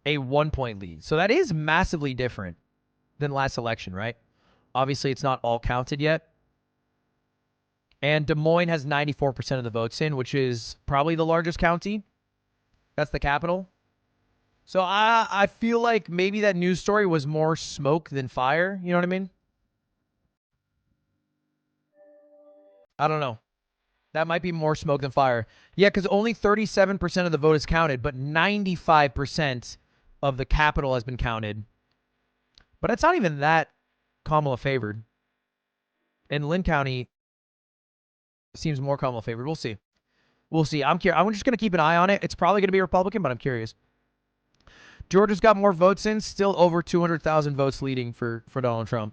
A 1-point lead. So that is massively different than last election, right? Obviously, it's not all counted yet. And Des Moines has 94% of the votes in, which is probably the largest county. That's the capital. So I feel like maybe that news story was more smoke than fire. You know what I mean? I don't know. That might be more smoke than fire. Yeah, because only 37% of the vote is counted, but 95% of the capital has been counted. But it's not even that Kamala favored. And Lynn County seems more Kamala favored. We'll see. We'll see. I'm just going to keep an eye on it. It's probably going to be Republican, but I'm curious. Georgia's got more votes in, still over 200,000 votes leading for Donald Trump.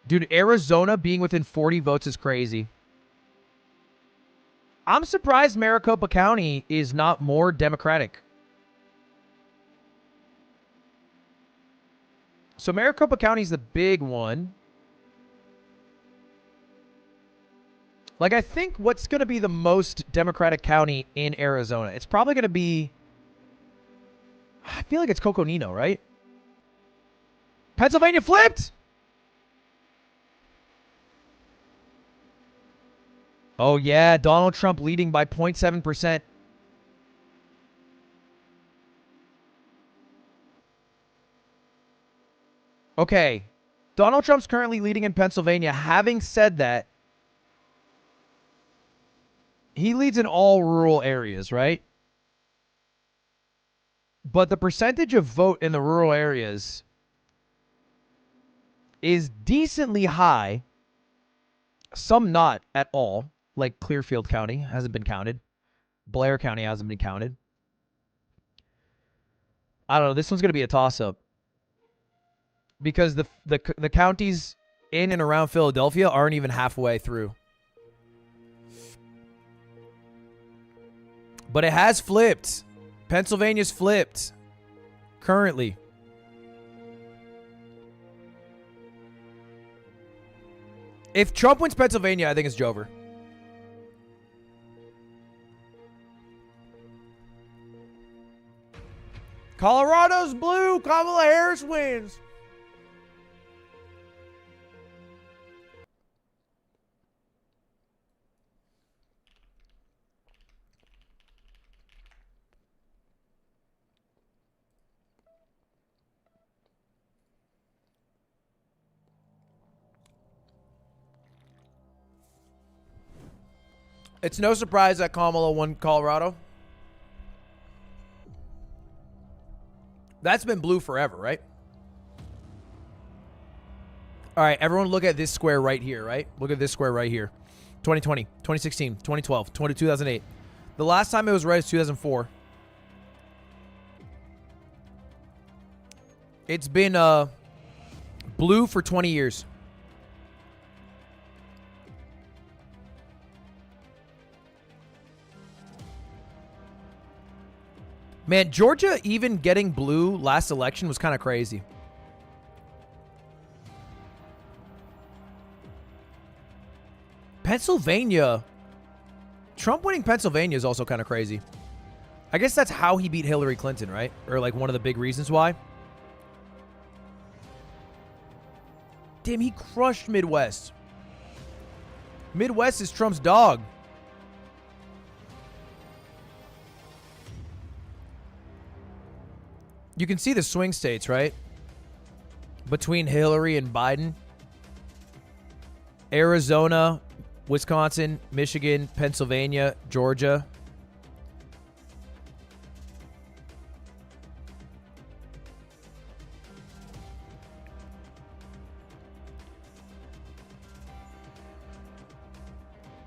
Dude, Arizona being within 40 votes is crazy. I'm surprised Maricopa County is not more Democratic. So Maricopa County is the big one. Like, I think what's going to be the most Democratic county in Arizona? It's probably going to be... I feel like it's Coconino, right? Pennsylvania flipped! Oh, yeah. Donald Trump leading by 0.7%. Okay. Donald Trump's currently leading in Pennsylvania. Having said that, he leads in all rural areas, right? But the percentage of vote in the rural areas is decently high. Some not at all. Like Clearfield County hasn't been counted. Blair County hasn't been counted. I don't know. This one's going to be a toss-up. Because the counties in and around Philadelphia aren't even halfway through. But it has flipped. Pennsylvania's flipped. Currently. If Trump wins Pennsylvania, I think it's Jover. Colorado's blue. Kamala Harris wins. It's no surprise that Kamala won Colorado. That's been blue forever, right? All right, everyone look at this square right here, right? Look at this square right here. 2020, 2016, 2012, 2008. The last time it was red is 2004. It's been blue for 20 years. Man, Georgia even getting blue last election was kind of crazy. Pennsylvania. Trump winning Pennsylvania is also kind of crazy. I guess that's how he beat Hillary Clinton, right? Or like one of the big reasons why. Damn, he crushed Midwest. Midwest is Trump's dog. You can see the swing states, right? Between Hillary and Biden. Arizona, Wisconsin, Michigan, Pennsylvania, Georgia.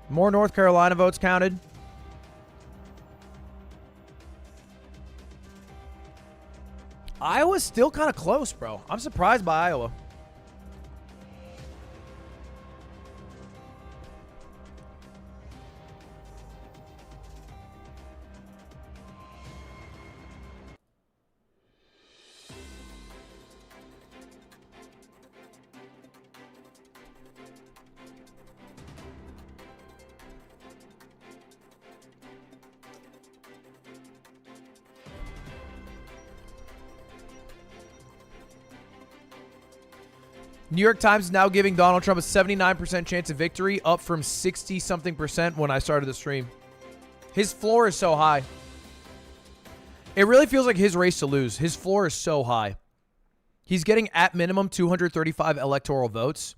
More North Carolina votes counted. Iowa's still kind of close, bro. I'm surprised by Iowa. New York Times is now giving Donald Trump a 79% chance of victory, up from 60-something% when I started the stream. His floor is so high. It really feels like his race to lose. His floor is so high. He's getting, at minimum, 235 electoral votes.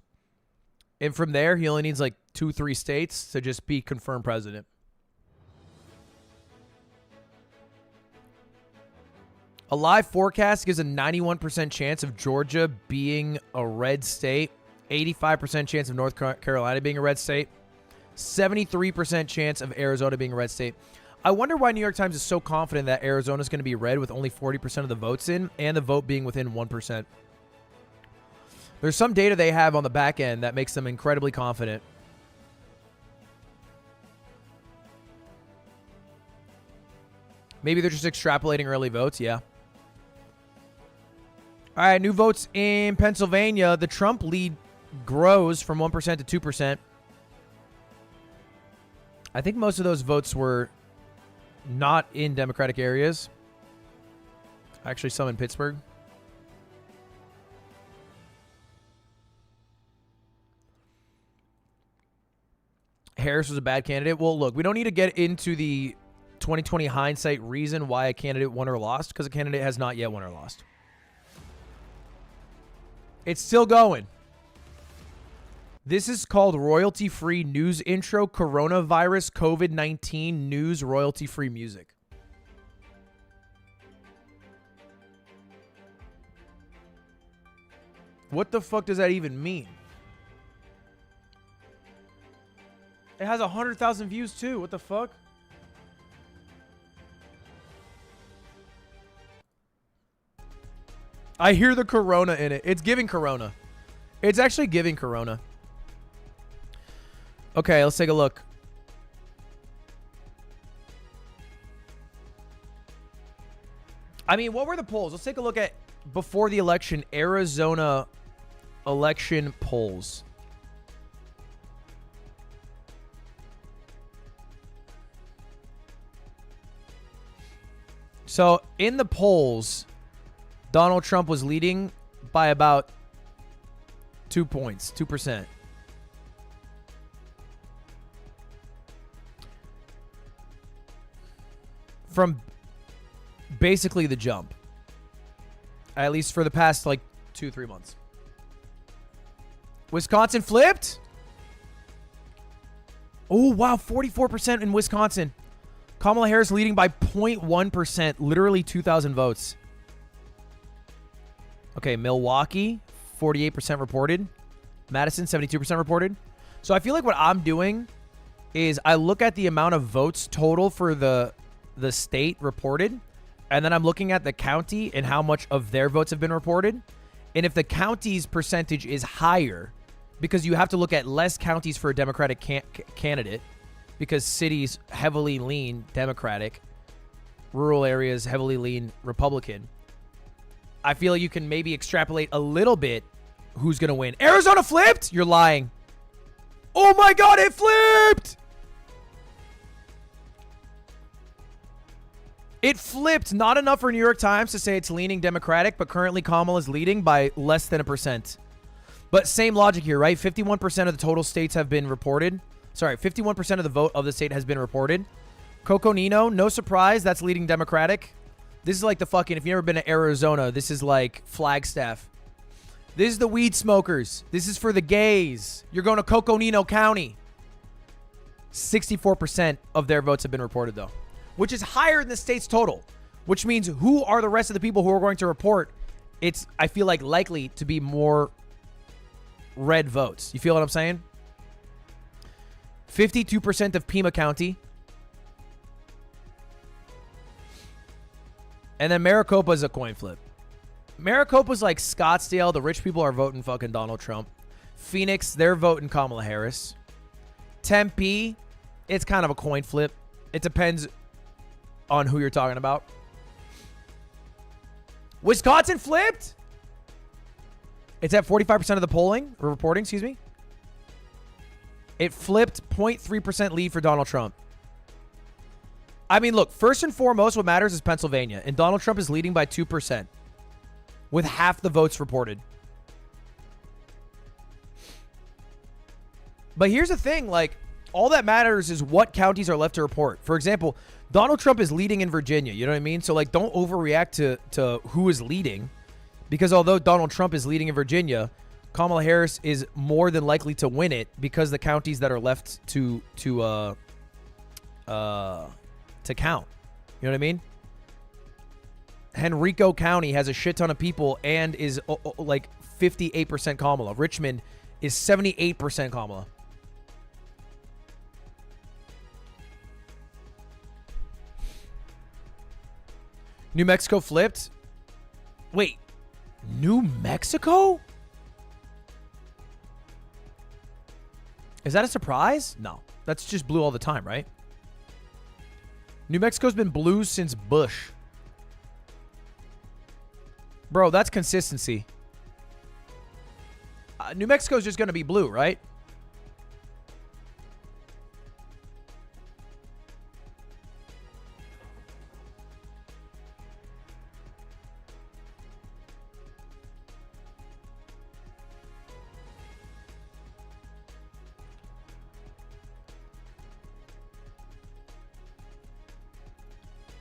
And from there, he only needs like 2-3 states to just be confirmed president. A live forecast gives a 91% chance of Georgia being a red state, 85% chance of North Carolina being a red state, 73% chance of Arizona being a red state. I wonder why New York Times is so confident that Arizona is going to be red with only 40% of the votes in and the vote being within 1%. There's some data they have on the back end that makes them incredibly confident. Maybe they're just extrapolating early votes. Yeah. All right, new votes in Pennsylvania. The Trump lead grows from 1% to 2%. I think most of those votes were not in Democratic areas. Actually, some in Pittsburgh. Harris was a bad candidate. Well, look, we don't need to get into the 2020 hindsight reason why a candidate won or lost, because a candidate has not yet won or lost. It's still going. This is called royalty-free news intro, coronavirus, COVID-19 news, royalty-free music. What the fuck does that even mean? It has 100,000 views too. What the fuck? I hear the corona in it. It's giving corona. It's actually giving corona. Okay, let's take a look. I mean, what were the polls? Let's take a look at before the election, Arizona election polls. So in the polls, Donald Trump was leading by about 2 points, 2%. From basically the jump. At least for the past like 2-3 months. Wisconsin flipped? Oh, wow, 44% in Wisconsin. Kamala Harris leading by 0.1%, literally 2,000 votes. Okay, Milwaukee, 48% reported. Madison, 72% reported. So I feel like what I'm doing is I look at the amount of votes total for the state reported, and then I'm looking at the county and how much of their votes have been reported. And if the county's percentage is higher, because you have to look at less counties for a Democratic candidate, because cities heavily lean Democratic, rural areas heavily lean Republican, I feel like you can maybe extrapolate a little bit who's going to win. Arizona flipped? You're lying. Oh my God, it flipped! It flipped. Not enough for New York Times to say it's leaning Democratic, but currently Kamala is leading by less than 1%. But same logic here, right? 51% of the total states have been reported. Sorry, 51% of the vote of the state has been reported. Coconino, no surprise, that's leading Democratic. This is like the fucking, if you've never been to Arizona, this is like Flagstaff. This is the weed smokers. This is for the gays. You're going to Coconino County. 64% of their votes have been reported, though, which is higher than the state's total, which means who are the rest of the people who are going to report? It's, I feel like, likely to be more red votes. You feel what I'm saying? 52% of Pima County. And then Maricopa is a coin flip. Maricopa's like Scottsdale. The rich people are voting fucking Donald Trump. Phoenix, they're voting Kamala Harris. Tempe, it's kind of a coin flip. It depends on who you're talking about. Wisconsin flipped? It's at 45% of the polling, or reporting, excuse me. It flipped 0.3% lead for Donald Trump. I mean, look, first and foremost, what matters is Pennsylvania. And Donald Trump is leading by 2% with half the votes reported. But here's the thing, like, all that matters is what counties are left to report. For example, Donald Trump is leading in Virginia. You know what I mean? So, like, don't overreact to who is leading. Because although Donald Trump is leading in Virginia, Kamala Harris is more than likely to win it because the counties that are left to count. You know what I mean? Henrico County has a shit ton of people and is like 58% Kamala. Richmond is 78% Kamala. New Mexico flipped. Wait, New Mexico? Is that a surprise? No, that's just blue all the time, right? New Mexico's been blue since Bush. Bro, that's consistency. New Mexico's just going to be blue, right?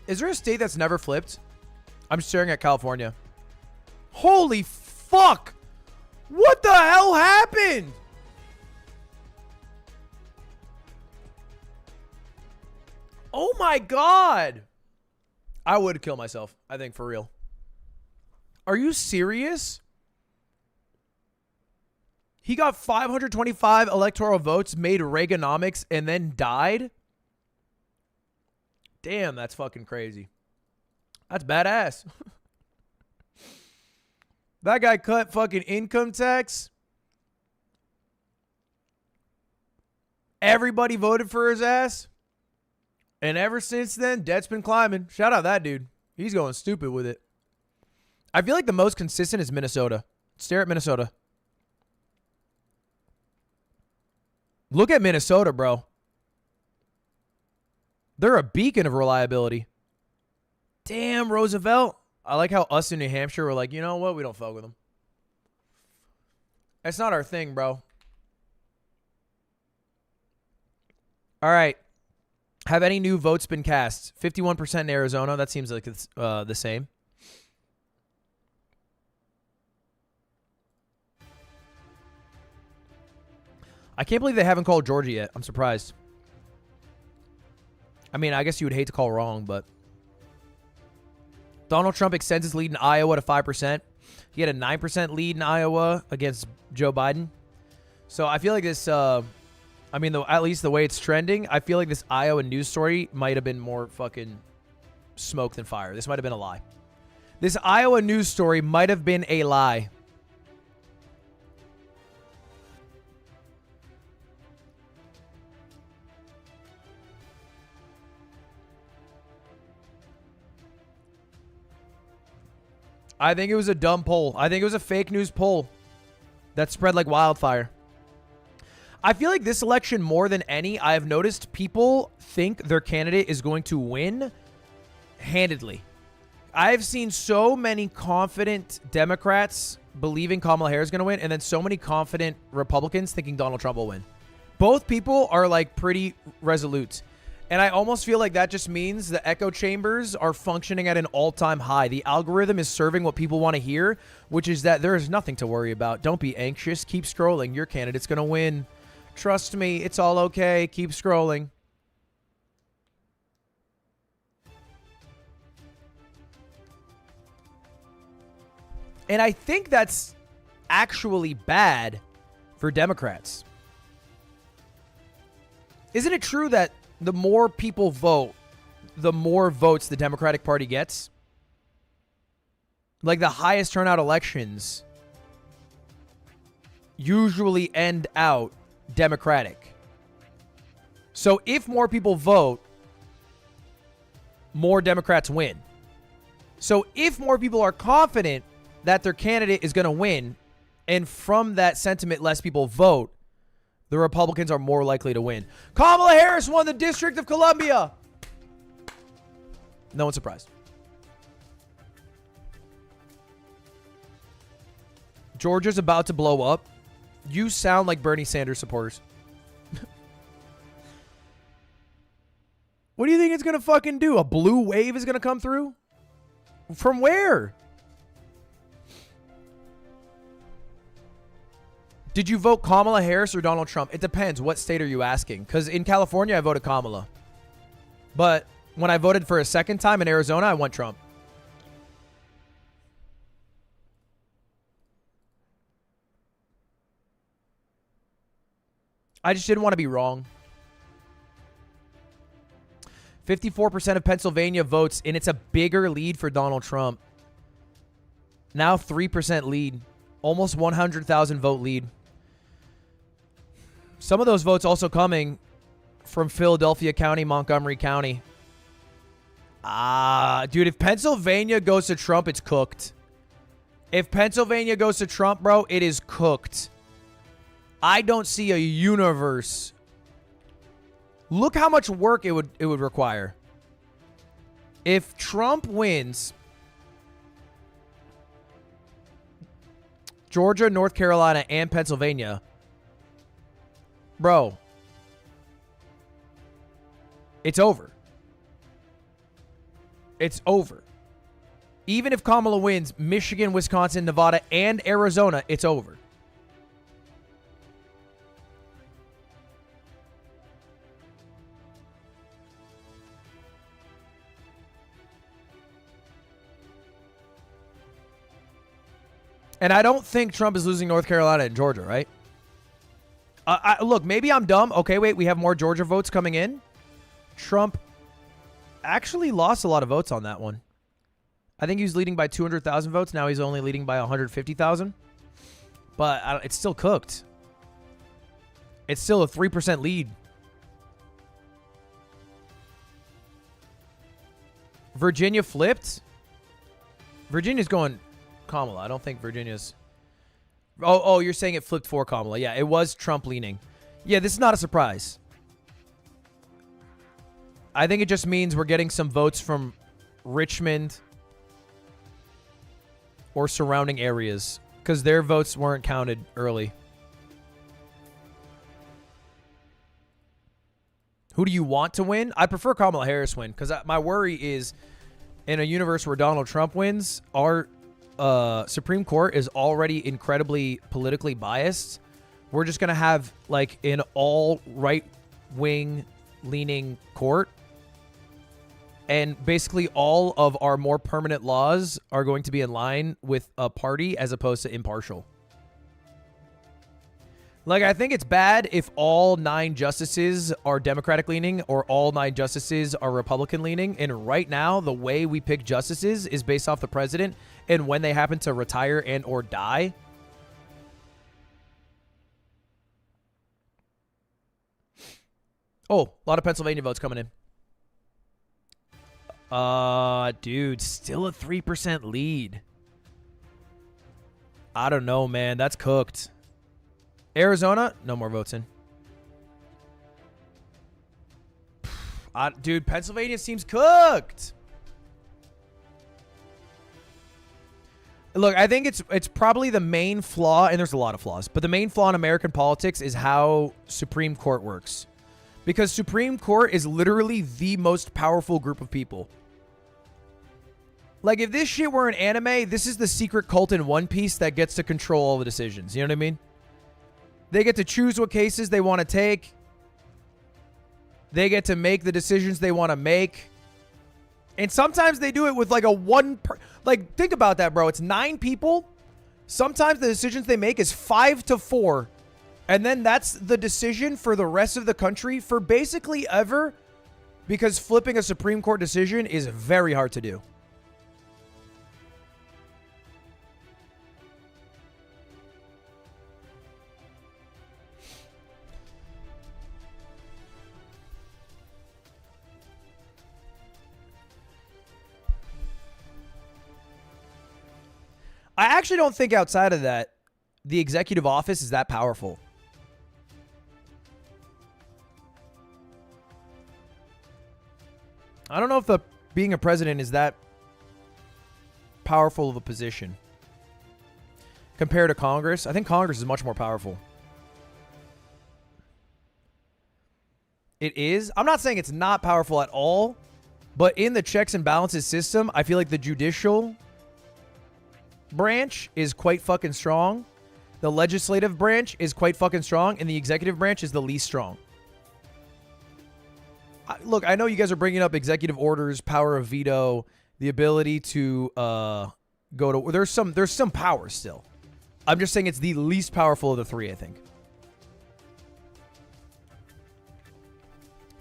Is there a state that's never flipped? I'm staring at California. Holy fuck! What the hell happened? Oh my god! I would kill myself, I think, for real. Are you serious? He got 525 electoral votes, made Reaganomics, and then died? Damn, that's fucking crazy. That's badass. That guy cut fucking income tax. Everybody voted for his ass. And ever since then, debt's been climbing. Shout out that dude. He's going stupid with it. I feel like the most consistent is Minnesota. Stare at Minnesota. Look at Minnesota, bro. They're a beacon of reliability. Damn, Roosevelt. I like how us in New Hampshire were like, you know what? We don't fuck with them. That's not our thing, bro. All right. Have any new votes been cast? 51% in Arizona. That seems like it's the same. I can't believe they haven't called Georgia yet. I'm surprised. I mean, I guess you would hate to call wrong, but Donald Trump extends his lead in Iowa to 5%. He had a 9% lead in Iowa against Joe Biden. So I feel like this, I mean, at least the way it's trending, I feel like this Iowa news story might have been more fucking smoke than fire. This might have been a lie. This Iowa news story might have been a lie. I think it was a dumb poll. I think it was a fake news poll that spread like wildfire. I feel like this election, more than any, I have noticed people think their candidate is going to win handedly. I've seen so many confident Democrats believing Kamala Harris is going to win, and then so many confident Republicans thinking Donald Trump will win. Both people are like pretty resolute. And I almost feel like that just means the echo chambers are functioning at an all-time high. The algorithm is serving what people want to hear, which is that there is nothing to worry about. Don't be anxious. Keep scrolling. Your candidate's going to win. Trust me, it's all okay. Keep scrolling. And I think that's actually bad for Democrats. Isn't it true that the more people vote, the more votes the Democratic Party gets? Like the highest turnout elections usually end out Democratic. So if more people vote, more Democrats win. So if more people are confident that their candidate is going to win, and from that sentiment less people vote, the Republicans are more likely to win. Kamala Harris won the District of Columbia. No one's surprised. Georgia's about to blow up. You sound like Bernie Sanders supporters. What do you think it's going to fucking do? A blue wave is going to come through? From where? Did you vote Kamala Harris or Donald Trump? It depends. What state are you asking? Because in California, I voted Kamala. But when I voted for a second time in Arizona, I went Trump. I just didn't want to be wrong. 54% of Pennsylvania votes, and it's a bigger lead for Donald Trump. Now 3% lead. Almost 100,000 vote lead. Some of those votes also coming from Philadelphia County, Montgomery County. Dude, if Pennsylvania goes to Trump, it's cooked. If Pennsylvania goes to Trump, bro, it is cooked. I don't see a universe. Look how much work it would require. If Trump wins Georgia, North Carolina, and Pennsylvania, bro, it's over. It's over. Even if Kamala wins Michigan, Wisconsin, Nevada, and Arizona, it's over. And I don't think Trump is losing North Carolina and Georgia, right? Look, maybe I'm dumb. Okay, wait, we have more Georgia votes coming in. Trump actually lost a lot of votes on that one. I think he was leading by 200,000 votes. Now he's only leading by 150,000. But it's still cooked. It's still a 3% lead. Virginia flipped. Virginia's going Kamala. I don't think Virginia's... Oh, you're saying it flipped for Kamala. Yeah, it was Trump leaning. Yeah, this is not a surprise. I think it just means we're getting some votes from Richmond or surrounding areas because their votes weren't counted early. Who do you want to win? I prefer Kamala Harris win because my worry is in a universe where Donald Trump wins, our Supreme Court is already incredibly politically biased. We're just going to have like an all right-wing leaning court. And basically all of our more permanent laws are going to be in line with a party as opposed to impartial. Like, I think it's bad if all 9 justices are Democratic leaning or all 9 justices are Republican leaning. And right now, the way we pick justices is based off the president and when they happen to retire and or die. Oh, a lot of Pennsylvania votes coming in. Dude, still a 3% lead. I don't know, man. That's cooked. Arizona, no more votes in. Dude, Pennsylvania seems cooked. Look, I think it's probably the main flaw, and there's a lot of flaws, but the main flaw in American politics is how Supreme Court works. Because Supreme Court is literally the most powerful group of people. Like, if this shit were an anime, this is the secret cult in One Piece that gets to control all the decisions. You know what I mean? They get to choose what cases they want to take. They get to make the decisions they want to make. And sometimes they do it with like a like, think about that, bro. It's 9 people. Sometimes the decisions they make is 5-4. And then that's the decision for the rest of the country for basically ever. Because flipping a Supreme Court decision is very hard to do. I actually don't think outside of that, the executive office is that powerful. I don't know if being a president is that powerful of a position compared to Congress. I think Congress is much more powerful. It is. I'm not saying it's not powerful at all, but in the checks and balances system, I feel like the judicial branch is quite fucking strong. The legislative branch is quite fucking strong, and the executive branch is the least strong. Look, I know you guys are bringing up executive orders, power of veto, the ability to go to... There's some power still. I'm just saying it's the least powerful of the three, I think.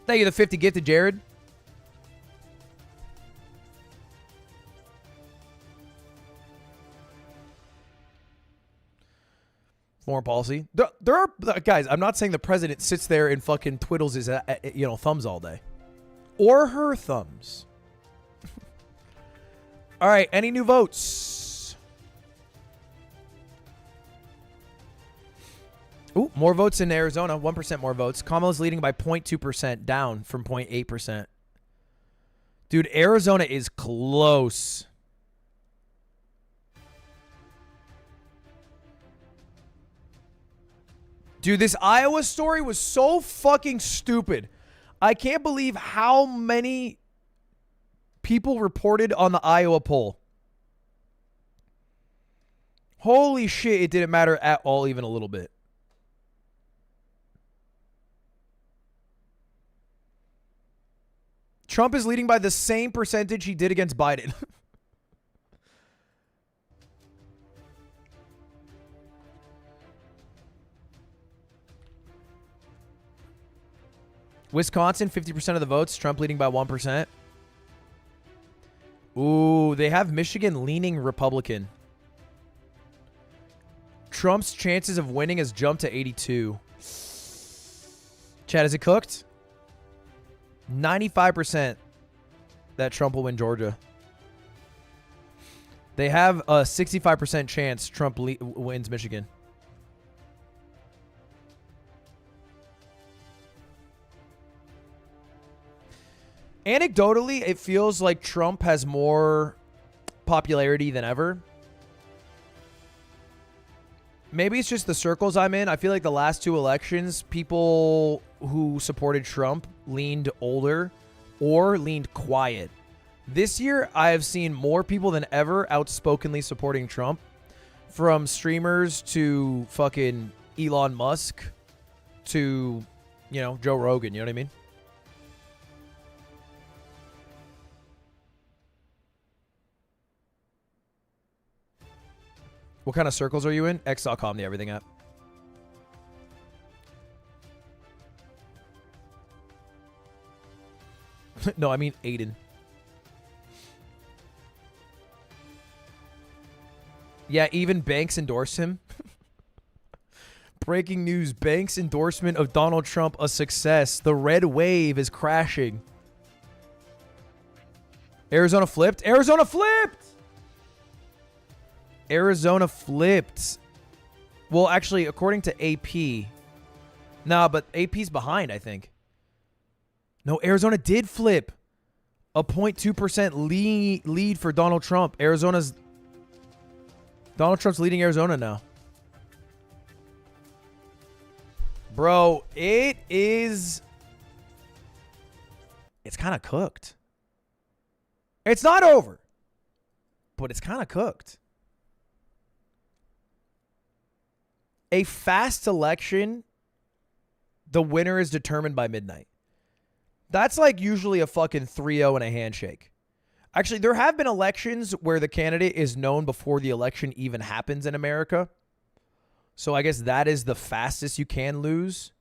Thank you, the 50 gifted, Jared. Foreign policy. There are... Guys, I'm not saying the president sits there and fucking twiddles his thumbs all day. Or her thumbs. All right, any new votes? Ooh, more votes in Arizona. 1% more votes. Kamala's leading by 0.2%, down from 0.8%. Dude, Arizona is close. Dude, this Iowa story was so fucking stupid. I can't believe how many people reported on the Iowa poll. Holy shit, it didn't matter at all, even a little bit. Trump is leading by the same percentage he did against Biden. Wisconsin, 50% of the votes. Trump leading by 1%. Ooh, they have Michigan leaning Republican. Trump's chances of winning has jumped to 82. Chad, is it cooked? 95% that Trump will win Georgia. They have a 65% chance Trump wins Michigan. Anecdotally, it feels like Trump has more popularity than ever. Maybe it's just the circles I'm in. I feel like the last two elections, people who supported Trump leaned older or leaned quiet. This year, I have seen more people than ever outspokenly supporting Trump. From streamers to fucking Elon Musk to, Joe Rogan. You know what I mean? What kind of circles are you in? X.com, the everything app. No, I mean Aiden. Yeah, even Banks endorsed him. Breaking news. Banks' endorsement of Donald Trump a success. The red wave is crashing. Arizona flipped. Arizona flipped! Arizona flipped. Well, actually, according to AP. Nah, but AP's behind, I think. No, Arizona did flip. A 0.2% lead for Donald Trump. Donald Trump's leading Arizona now. Bro, it's kind of cooked. It's not over, but it's kind of cooked. A fast election, the winner is determined by midnight. That's like usually a fucking 3-0 and a handshake. Actually, there have been elections where the candidate is known before the election even happens in America. So I guess that is the fastest you can lose.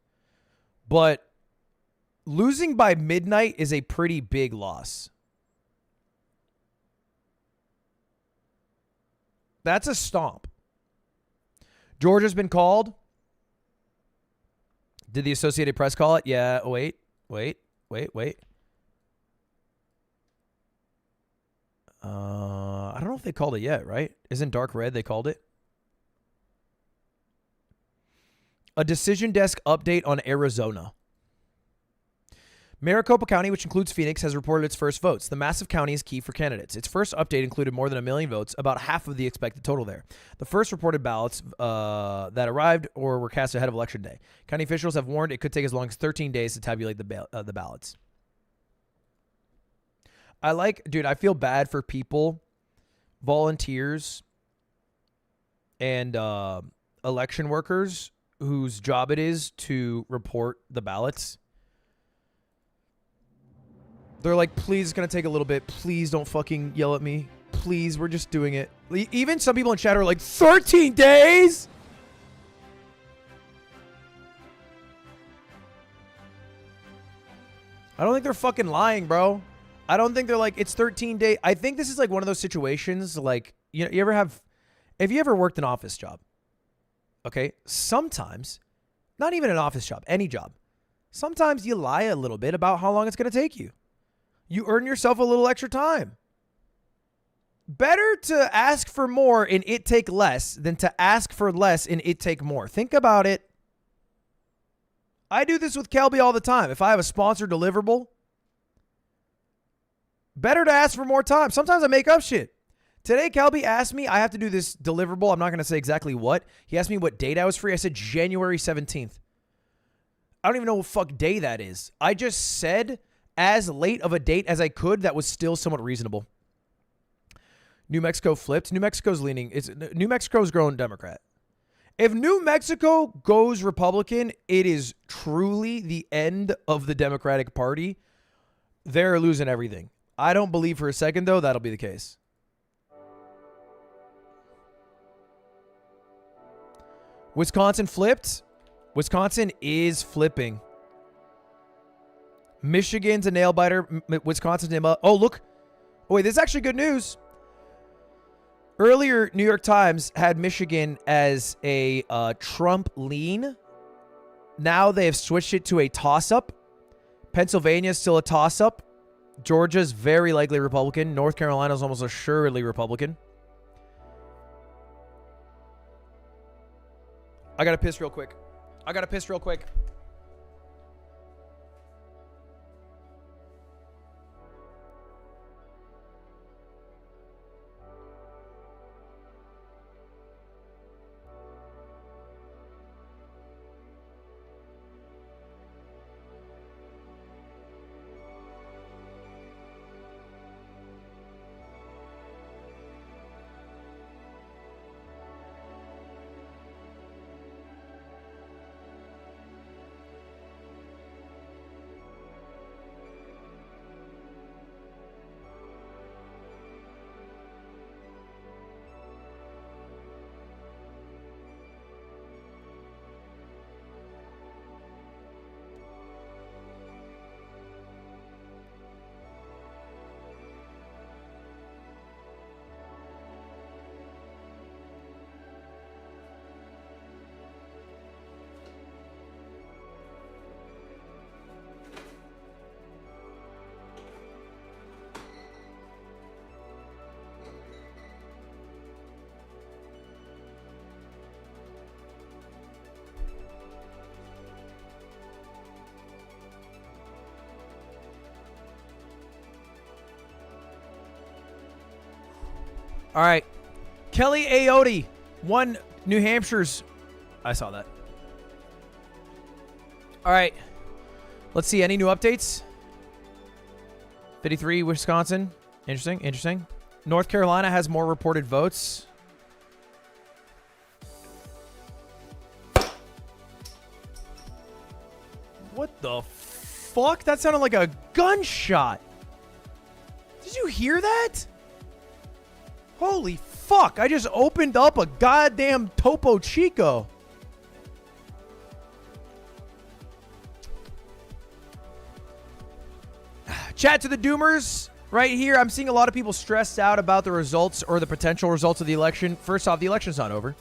But losing by midnight is a pretty big loss. That's a stomp. Georgia's been called. Did the Associated Press call it? Yeah. Wait. I don't know if they called it yet, right? Isn't dark red they called it? A decision desk update on Arizona. Maricopa County, which includes Phoenix, has reported its first votes. The massive county is key for candidates. Its first update included more than 1 million votes, about half of the expected total there. The first reported ballots that arrived or were cast ahead of Election Day. County officials have warned it could take as long as 13 days to tabulate the ballots. Dude, I feel bad for people, volunteers, and election workers whose job it is to report the ballots. They're like, please, it's going to take a little bit. Please don't fucking yell at me. Please, we're just doing it. Even some people in chat are like, 13 days? I don't think they're fucking lying, bro. I don't think they're like, it's 13 days. I think this is like one of those situations, like, you know, if you ever worked an office job, okay, sometimes, not even an office job, any job, sometimes you lie a little bit about how long it's going to take you. You earn yourself a little extra time. Better to ask for more and it take less than to ask for less and it take more. Think about it. I do this with Kelby all the time. If I have a sponsored deliverable, better to ask for more time. Sometimes I make up shit. Today, Kelby asked me, I have to do this deliverable. I'm not going to say exactly what. He asked me what date I was free. I said January 17th. I don't even know what fuck day that is. I just said as late of a date as I could that was still somewhat reasonable. New Mexico flipped. New Mexico's growing Democrat. If New Mexico goes Republican, it is truly the end of the Democratic Party. They're losing everything. I don't believe for a second, though, that'll be the case. Wisconsin flipped. Wisconsin is flipping. Michigan's a nail biter. Wisconsin's a nail biter. Oh, look. Oh, wait, this is actually good news. Earlier, New York Times had Michigan as a Trump lean. Now they have switched it to a toss-up. Pennsylvania is still a toss-up. Georgia's very likely Republican. North Carolina's almost assuredly Republican. I gotta piss real quick. All right. Kelly Ayotte won New Hampshire's. I saw that. All right. Let's see. Any new updates? 53, Wisconsin. Interesting. North Carolina has more reported votes. What the fuck? That sounded like a gunshot. Did you hear that? Holy fuck, I just opened up a goddamn Topo Chico. Chat to the Doomers right here. I'm seeing a lot of people stressed out about the results or the potential results of the election. First off, the election's not over.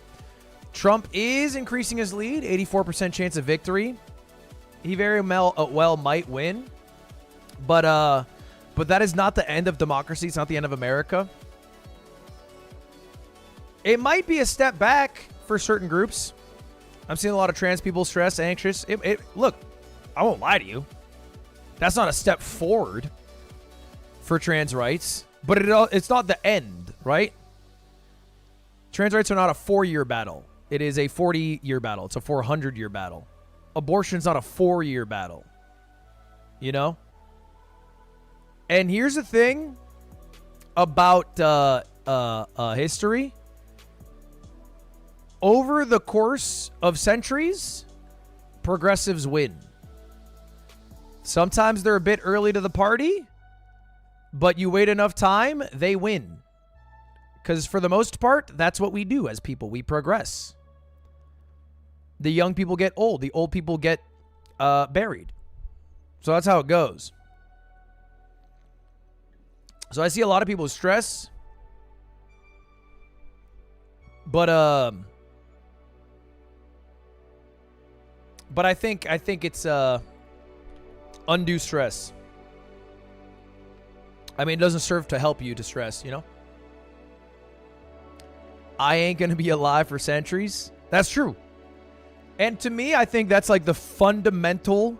Trump is increasing his lead, 84% chance of victory. He very well might win. But that is not the end of democracy. It's not the end of America. It might be a step back for certain groups. I'm seeing a lot of trans people stressed, anxious. Look, I won't lie to you. That's not a step forward for trans rights, but it's not the end, right? Trans rights are not a 4-year battle. It is a 40-year battle. It's a 400-year battle. Abortion's not a 4-year battle. You know? And here's the thing about history. Over the course of centuries, progressives win. Sometimes they're a bit early to the party, but you wait enough time, they win. Because for the most part, that's what we do as people. We progress. The young people get old. The old people get buried. So that's how it goes. So I see a lot of people with stress. But I think it's undue stress. I mean, it doesn't serve to help you to stress, you know? I ain't going to be alive for centuries. That's true. And to me, I think that's like the fundamental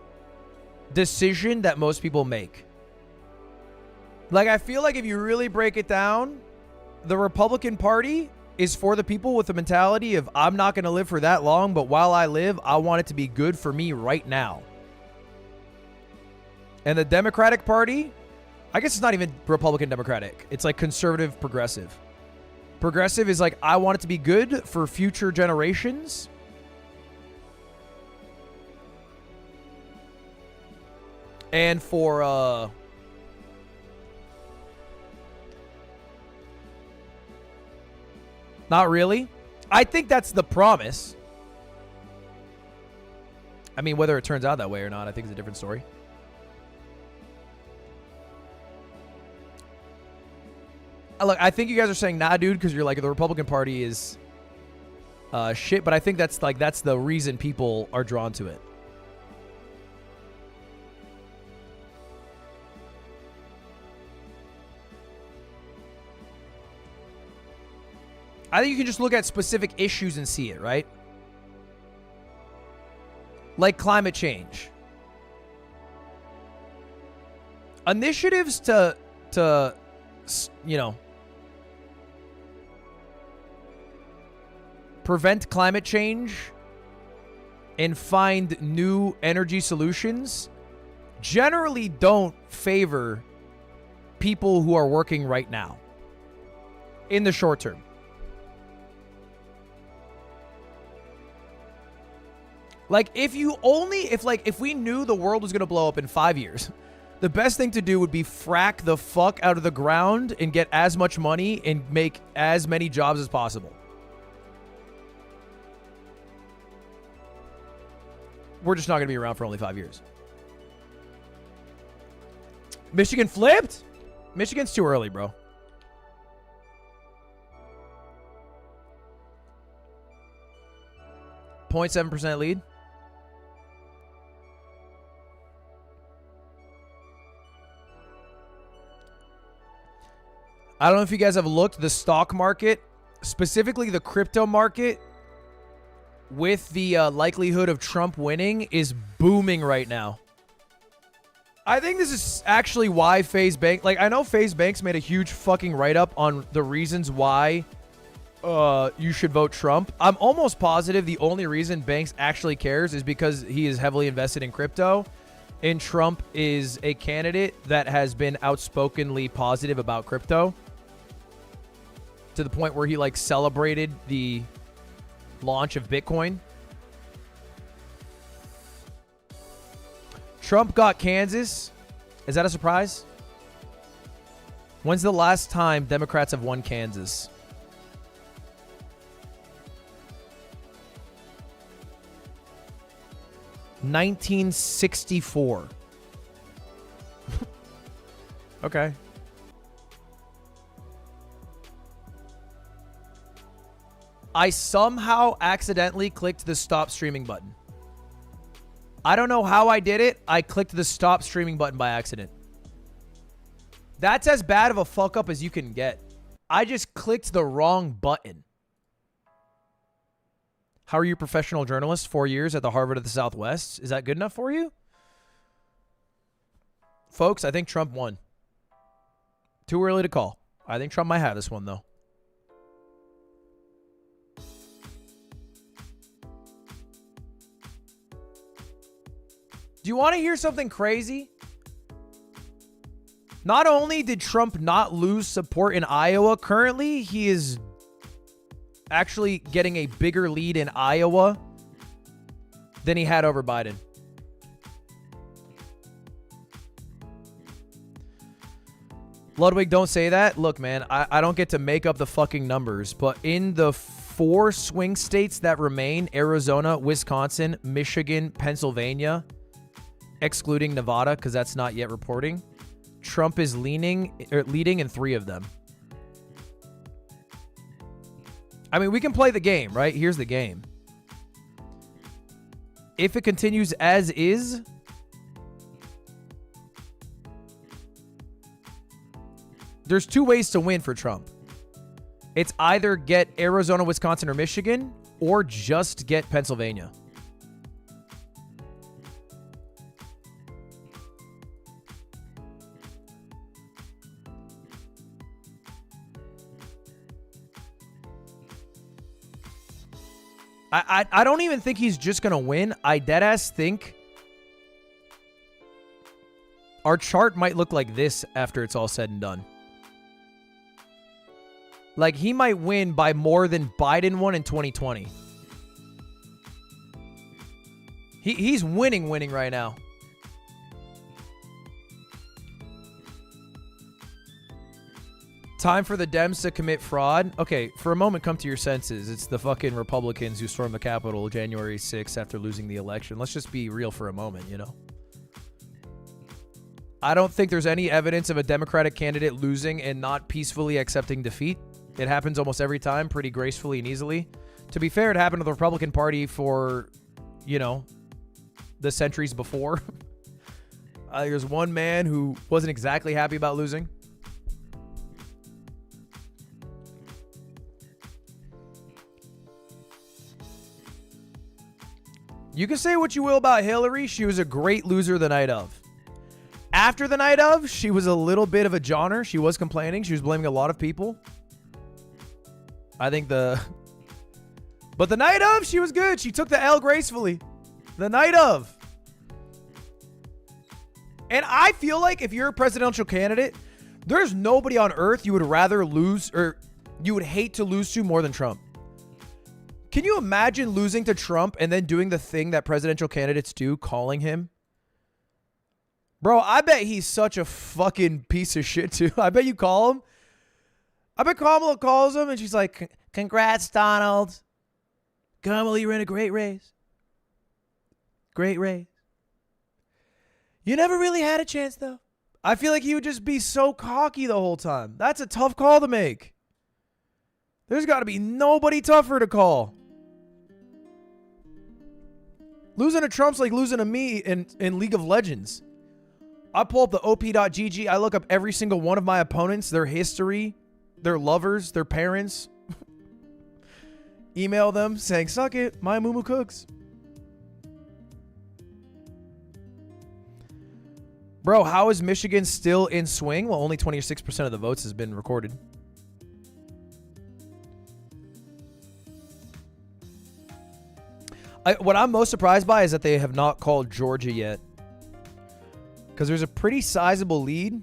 decision that most people make. Like, I feel like if you really break it down, the Republican Party is for the people with the mentality of, I'm not going to live for that long, but while I live, I want it to be good for me right now. And the Democratic Party, I guess it's not even Republican Democratic. It's like conservative progressive. Progressive is like, I want it to be good for future generations. And for, not really. I think that's the promise. I mean, whether it turns out that way or not, I think is a different story. Look, I think you guys are saying, nah, dude, because you're like, the Republican Party is shit, but I think that's the reason people are drawn to it. I think you can just look at specific issues and see it, right? Like climate change. Initiatives to you know, prevent climate change and find new energy solutions generally don't favor people who are working right now in the short term. Like, if we knew the world was going to blow up in 5 years, the best thing to do would be frack the fuck out of the ground and get as much money and make as many jobs as possible. We're just not going to be around for only 5 years. Michigan flipped? Michigan's too early, bro. .7% lead. I don't know if you guys have looked. The stock market, specifically the crypto market, with the likelihood of Trump winning, is booming right now. I think this is actually why FaZe Bank... Like, I know FaZe Banks made a huge fucking write-up on the reasons why you should vote Trump. I'm almost positive the only reason Banks actually cares is because he is heavily invested in crypto, and Trump is a candidate that has been outspokenly positive about crypto to the point where he like celebrated the launch of Bitcoin. Trump got Kansas. Is that a surprise? When's the last time Democrats have won Kansas? $1964. Okay. I somehow accidentally clicked the stop streaming button. I don't know how I did it. I clicked the stop streaming button by accident. That's as bad of a fuck up as you can get. I just clicked the wrong button. How are you, professional journalist? 4 years at the Harvard of the Southwest. Is that good enough for you? Folks, I think Trump won. Too early to call. I think Trump might have this one, though. Do you want to hear something crazy? Not only did Trump not lose support in Iowa, currently he is actually getting a bigger lead in Iowa than he had over Biden. Ludwig, don't say that. Look, man, I don't get to make up the fucking numbers, but in the 4 swing states that remain, Arizona, Wisconsin, Michigan, Pennsylvania, excluding Nevada because that's not yet reporting, Trump is leading in 3 of them. I mean, we can play the game, right? Here's the game. If it continues as is, there's 2 ways to win for Trump. It's either get Arizona, Wisconsin, or Michigan, or just get Pennsylvania. I don't even think he's just going to win. I deadass think our chart might look like this after it's all said and done. Like, he might win by more than Biden won in 2020. He's winning right now. Time for the Dems to commit fraud. Okay, for a moment, come to your senses. It's the fucking Republicans who stormed the Capitol January 6th after losing the election. Let's just be real for a moment, you know? I don't think there's any evidence of a Democratic candidate losing and not peacefully accepting defeat. It happens almost every time, pretty gracefully and easily. To be fair, it happened to the Republican Party for, you know, the centuries before. There's one man who wasn't exactly happy about losing. You can say what you will about Hillary. She was a great loser the night of. After the night of, she was a little bit of a joner. She was complaining. She was blaming a lot of people. I think but the night of, she was good. She took the L gracefully. The night of. And I feel like if you're a presidential candidate, there's nobody on earth you would rather lose or you would hate to lose to more than Trump. Can you imagine losing to Trump and then doing the thing that presidential candidates do, calling him? Bro, I bet he's such a fucking piece of shit, too. I bet you call him. I bet Kamala calls him and she's like, congrats, Donald. Kamala, you ran a great race. Great race. You never really had a chance, though. I feel like he would just be so cocky the whole time. That's a tough call to make. There's got to be nobody tougher to call. Losing to Trump's like losing to me in League of Legends. I pull up the op.gg. I look up every single one of my opponents, their history, their lovers, their parents. Email them saying, suck it, my moo cooks. Bro, how is Michigan still in swing? Well, only 26% of the votes has been recorded. What I'm most surprised by is that they have not called Georgia yet. Because there's a pretty sizable lead.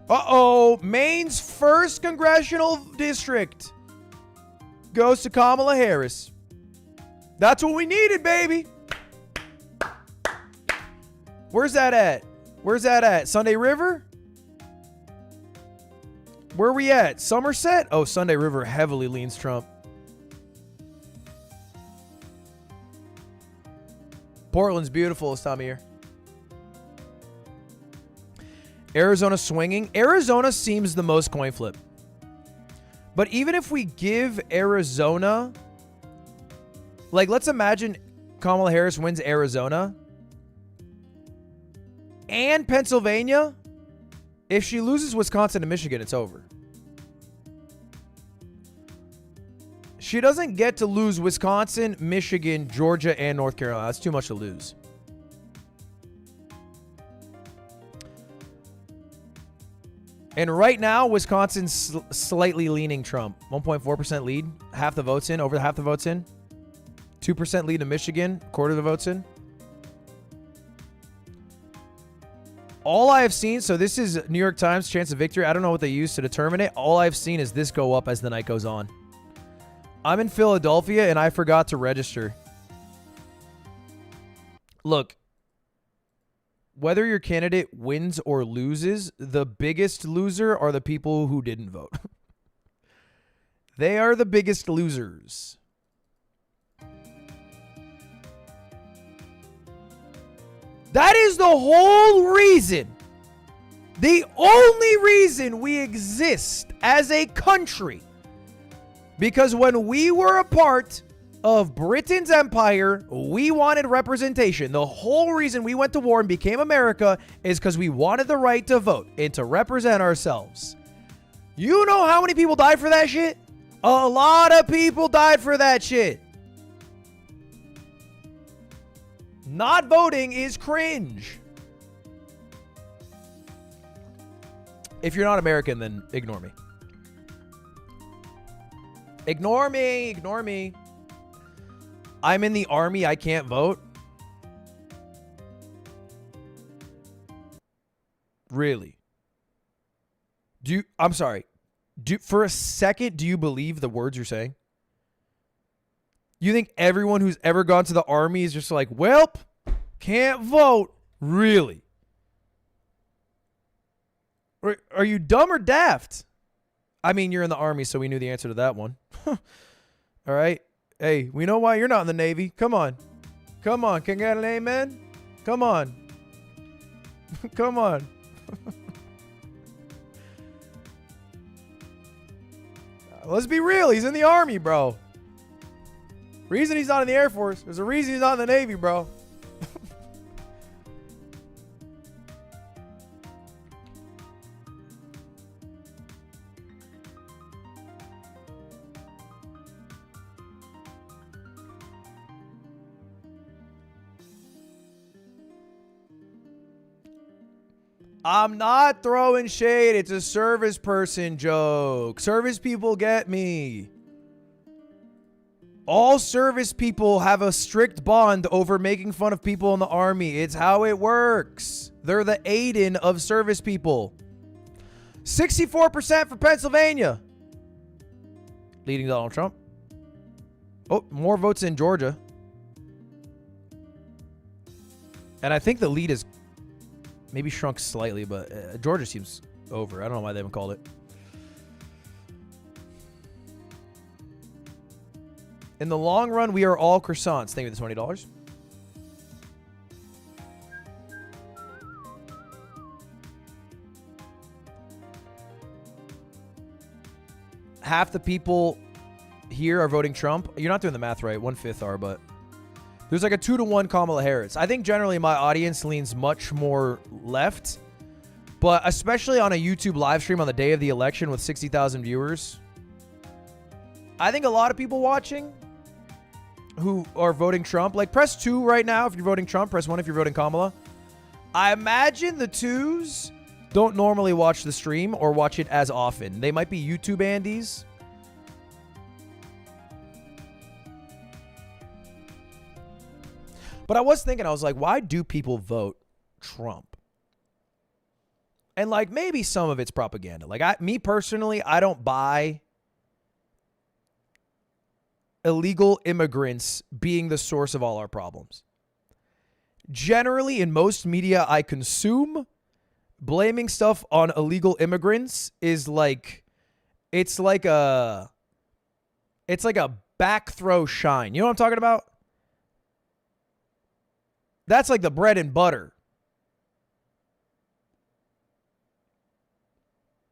Uh-oh. Maine's first congressional district goes to Kamala Harris. That's what we needed, baby. Where's that at? Where's that at? Sunday River? Where are we at? Somerset? Oh, Sunday River heavily leans Trump. Portland's beautiful this time of year. Arizona swinging. Arizona seems the most coin flip. But even if we give Arizona, like, let's imagine Kamala Harris wins Arizona and Pennsylvania. If she loses Wisconsin and Michigan, it's over. She doesn't get to lose Wisconsin, Michigan, Georgia, and North Carolina. That's too much to lose. And right now, Wisconsin's slightly leaning Trump. 1.4% lead. Half the votes in. Over half the votes in. 2% lead in Michigan. Quarter of the votes in. All I have seen, so this is New York Times chance of victory. I don't know what they use to determine it. All I've seen is this go up as the night goes on. I'm in Philadelphia and I forgot to register. Look, whether your candidate wins or loses, the biggest loser are the people who didn't vote. They are the biggest losers. That is the whole reason, the only reason we exist as a country. Because when we were a part of Britain's empire, we wanted representation. The whole reason we went to war and became America is because we wanted the right to vote and to represent ourselves. You know how many people died for that shit? A lot of people died for that shit. Not voting is cringe. If you're not American, then ignore me. Ignore me. Ignore me. I'm in the army. I can't vote. Really? I'm sorry. For a second, do you believe the words you're saying? You think everyone who's ever gone to the army is just like, welp, can't vote? Really? Are you dumb or daft? I mean, you're in the army, so we knew the answer to that one. All right. Hey, we know why you're not in the Navy. Come on. Come on. Can I get an amen? Come on. Come on. Let's be real. He's in the army, bro. Reason he's not in the Air Force. There's a reason he's not in the Navy, bro. I'm not throwing shade. It's a service person joke. Service people get me. All service people have a strict bond over making fun of people in the army. It's how it works. They're the Aiden of service people. 64% for Pennsylvania. Leading Donald Trump. Oh, more votes in Georgia. And I think the lead is maybe shrunk slightly, but Georgia seems over. I don't know why they haven't called it. In the long run, we are all croissants. Thank you for the $20. Half the people here are voting Trump. You're not doing the math right. 1/5 are, but there's like a 2-to-1 Kamala Harris. I think generally my audience leans much more left, but especially on a YouTube live stream on the day of the election with 60,000 viewers, I think a lot of people watching who are voting Trump, like press 2 right now if you're voting Trump, press 1 if you're voting Kamala. I imagine the 2s don't normally watch the stream or watch it as often. They might be YouTube Andes. But I was thinking, I was like, why do people vote Trump? And like maybe some of it's propaganda. Like me personally, I don't buy illegal immigrants being the source of all our problems. Generally, in most media I consume, blaming stuff on illegal immigrants is like, it's like a back throw shine. You know what I'm talking about? That's like the bread and butter.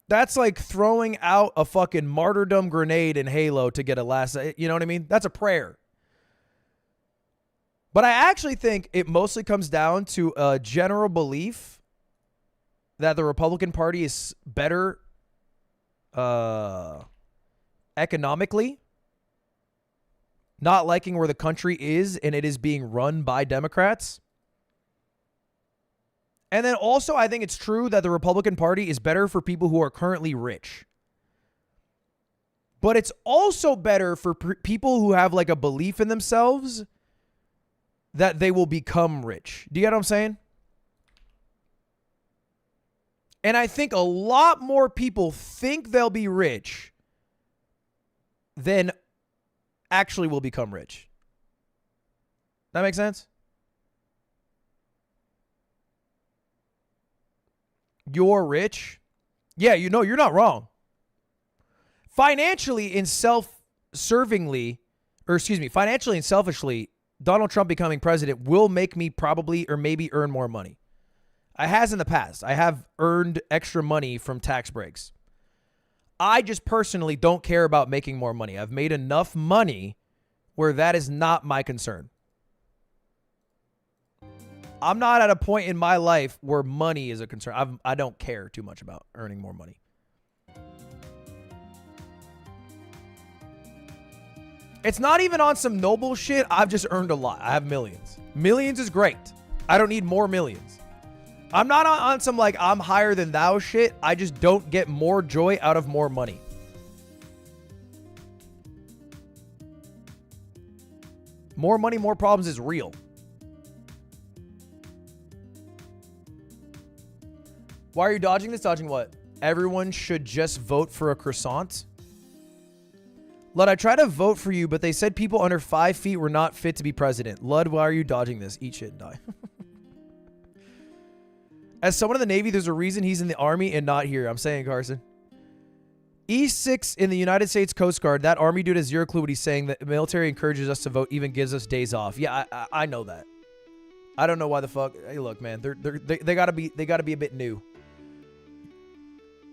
That's like throwing out a fucking martyrdom grenade in Halo to get a last, you know what I mean? That's a prayer. But I actually think it mostly comes down to a general belief that the Republican Party is better economically, not liking where the country is and it is being run by Democrats. And then also, I think it's true that the Republican Party is better for people who are currently rich. But it's also better for people who have like a belief in themselves that they will become rich. Do you get what I'm saying? And I think a lot more people think they'll be rich than actually will become rich. That makes sense? You're rich? Yeah, you know, you're not wrong. Financially and selfishly, Donald Trump becoming president will make me probably or maybe earn more money. I has in the past. I have earned extra money from tax breaks. I just personally don't care about making more money. I've made enough money where that is not my concern. I'm not at a point in my life where money is a concern. I don't care too much about earning more money. It's not even on some noble shit. I've just earned a lot. I have millions. Millions is great. I don't need more millions. I'm not on some like I'm higher than thou shit. I just don't get more joy out of more money. More money, more problems is real. Why are you dodging this? Dodging what? Everyone should just vote for a croissant? Lud, I tried to vote for you, but they said people under 5 feet were not fit to be president. Lud, why are you dodging this? Eat shit and die. As someone in the Navy, there's a reason he's in the Army and not here. I'm saying, Carson. E6 in the United States Coast Guard. That Army dude has zero clue what he's saying. The military encourages us to vote, even gives us days off. Yeah, I know that. I don't know why the fuck. Hey, look, man, they gotta be a bit new.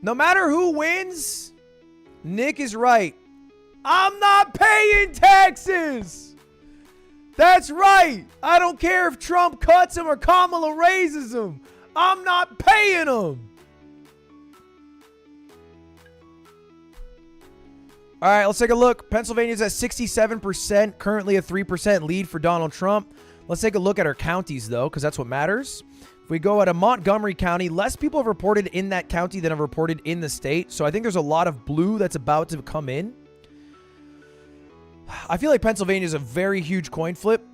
No matter who wins, Nick is right. I'm not paying taxes. That's right. I don't care if Trump cuts them or Kamala raises them. I'm not paying them. All right, let's take a look. Pennsylvania's at 67%, currently a 3% lead for Donald Trump. Let's take a look at our counties, though, because that's what matters. If we go at a Montgomery County, less people have reported in that county than have reported in the state. So I think there's a lot of blue that's about to come in. I feel like Pennsylvania is a very huge coin flip.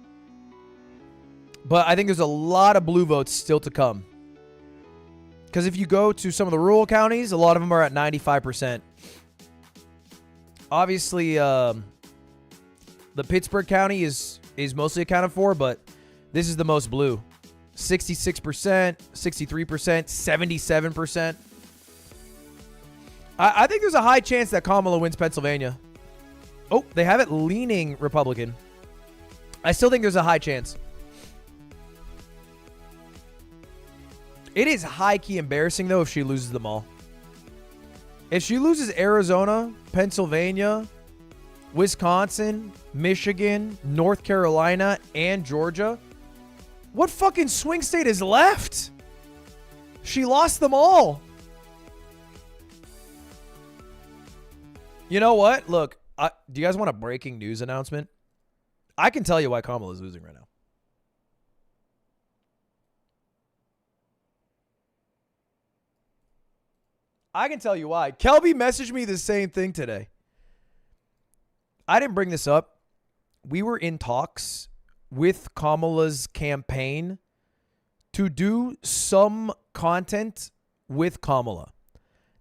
But I think there's a lot of blue votes still to come. Because if you go to some of the rural counties, a lot of them are at 95%. Obviously, the Pittsburgh County is mostly accounted for, but this is the most blue. 66%, 63%, 77%. I think there's a high chance that Kamala wins Pennsylvania. Oh, they have it leaning Republican. I still think there's a high chance. It is high-key embarrassing, though, if she loses them all. If she loses Arizona, Pennsylvania, Wisconsin, Michigan, North Carolina, and Georgia, what fucking swing state is left? She lost them all. You know what? Look, do you guys want a breaking news announcement? I can tell you why Kamala is losing right now. I can tell you why. Kelby messaged me the same thing today. I didn't bring this up. We were in talks with Kamala's campaign to do some content with Kamala.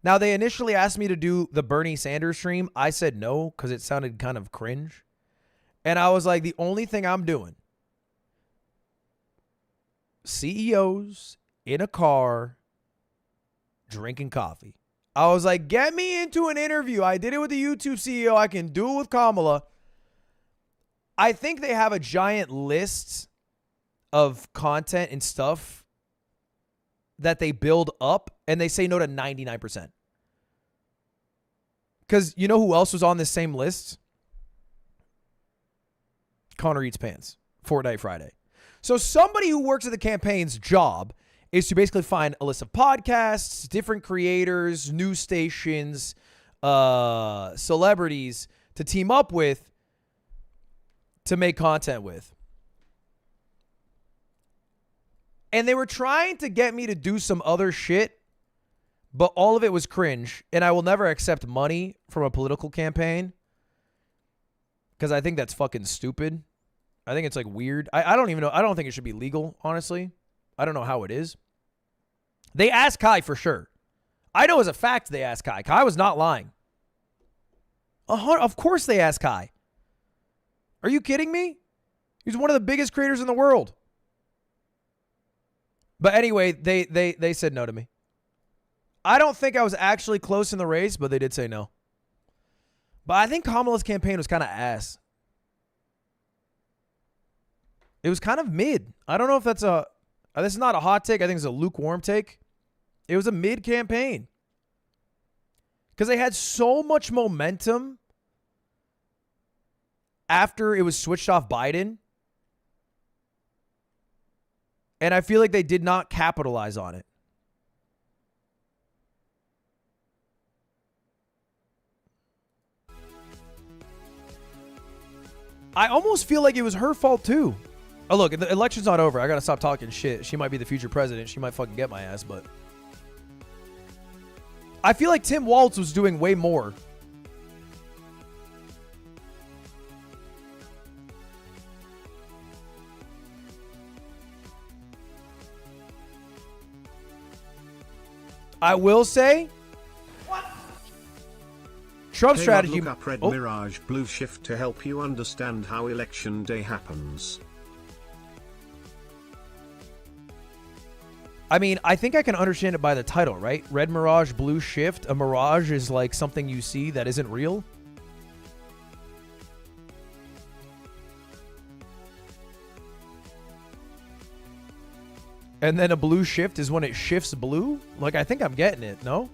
Now, they initially asked me to do the Bernie Sanders stream. I said no because it sounded kind of cringe. And I was like, the only thing I'm doing, CEOs in a car drinking coffee. I was like, get me into an interview. I did it with the YouTube CEO. I can do it with Kamala. I think they have a giant list of content and stuff that they build up, and they say no to 99%. Because you know who else was on this same list? Connor Eats Pants, Fortnite Friday. So somebody who works at the campaign's job is to basically find a list of podcasts, different creators, news stations, celebrities to team up with to make content with. And they were trying to get me to do some other shit, but all of it was cringe. And I will never accept money from a political campaign because I think that's fucking stupid. I think it's like weird. I don't even know. I don't think it should be legal, honestly. I don't know how it is. They asked Kai for sure. I know as a fact they asked Kai. Kai was not lying. Of course they asked Kai. Are you kidding me? He's one of the biggest creators in the world. But anyway, they said no to me. I don't think I was actually close in the race, but they did say no. But I think Kamala's campaign was kind of ass. It was kind of mid. I don't know if that's a... This is not a hot take. I think it's a lukewarm take. It was a mid campaign. Because they had so much momentum after it was switched off Biden. And I feel like they did not capitalize on it. I almost feel like it was her fault too. Oh, look, the election's not over. I got to stop talking shit. She might be the future president. She might fucking get my ass, but I feel like Tim Walz was doing way more. I will say, Trump's strategy.
Look up Red Mirage Blue Shift to help you understand how election day happens.
I mean, I think I can understand it by the title, right? Red Mirage Blue Shift. A mirage is like something you see that isn't real. And then a blue shift is when it shifts blue? Like, I think I'm getting it, no?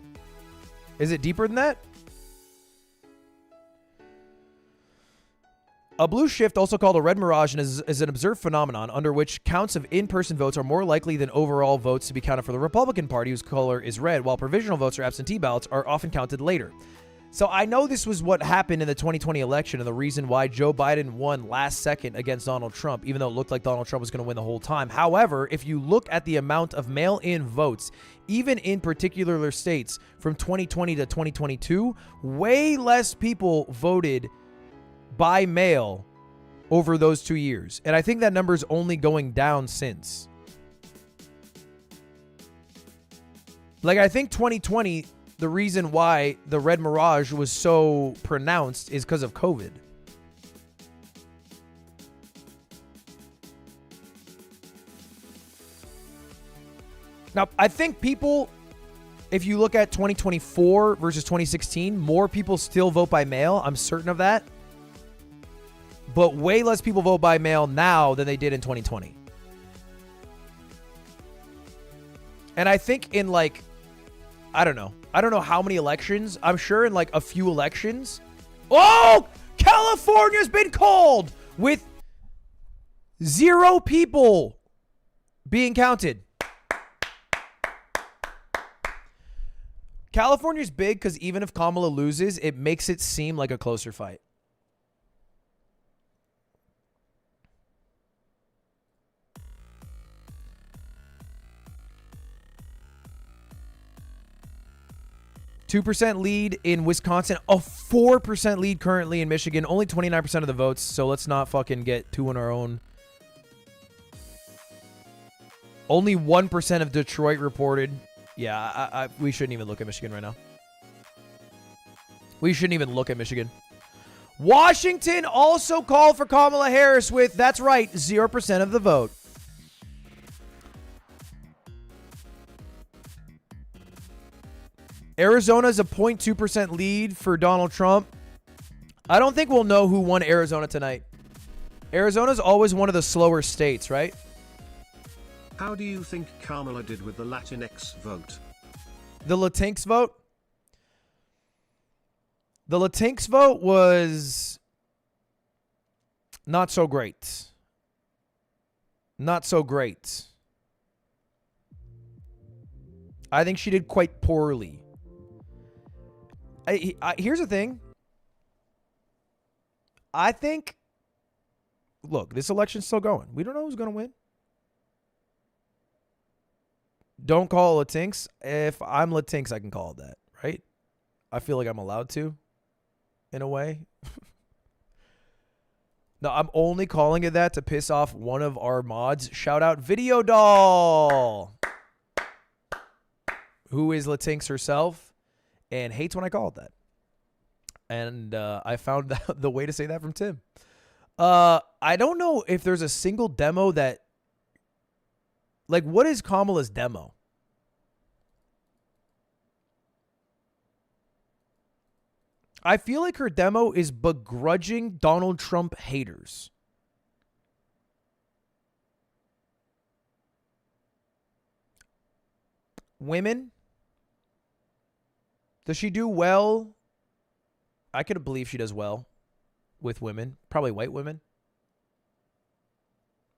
Is it deeper than that? A blue shift, also called a red mirage, is an observed phenomenon under which counts of in-person votes are more likely than overall votes to be counted for the Republican Party, whose color is red, while provisional votes or absentee ballots are often counted later. So I know this was what happened in the 2020 election and the reason why Joe Biden won last second against Donald Trump, even though it looked like Donald Trump was going to win the whole time. However, if you look at the amount of mail-in votes, even in particular states from 2020 to 2022, way less people voted by mail over those 2 years. And I think that number is only going down since. Like, I think 2020... the reason why the red mirage was so pronounced is because of COVID. Now, I think people, if you look at 2024 versus 2016, more people still vote by mail. I'm certain of that. But way less people vote by mail now than they did in 2020. And I think in like, I don't know how many elections. I'm sure in like a few elections. Oh, California's been called with 0 people being counted. California's big because even if Kamala loses, it makes it seem like a closer fight. %2 lead in Wisconsin, a 4% lead currently in Michigan, only 29% of the votes, so let's not fucking get too in our own. Only 1% of Detroit reported. Yeah, we shouldn't even look at Michigan right now. We shouldn't even look at Michigan. Washington also called for Kamala Harris with, that's right, 0% of the vote. Arizona's a 0.2% lead for Donald Trump. I don't think we'll know who won Arizona tonight. Arizona's always one of the slower states, right?
How do you think Kamala did with the Latinx vote?
The Latinx vote? The Latinx vote was not so great. Not so great. I think she did quite poorly. Here's the thing. I think, look, this election's still going. We don't know who's going to win. Don't call it Latinx. If I'm Latinx, I can call it that, right? I feel like I'm allowed to, in a way. No, I'm only calling it that to piss off one of our mods. Shout out Video Doll, who is Latinx herself and hates when I call it that. And I found the way to say that from Tim. I don't know if there's a single demo that, like, what is Kamala's demo? I feel like her demo is begrudging Donald Trump haters. Women? Does she do well? I could believe she does well with women. Probably white women.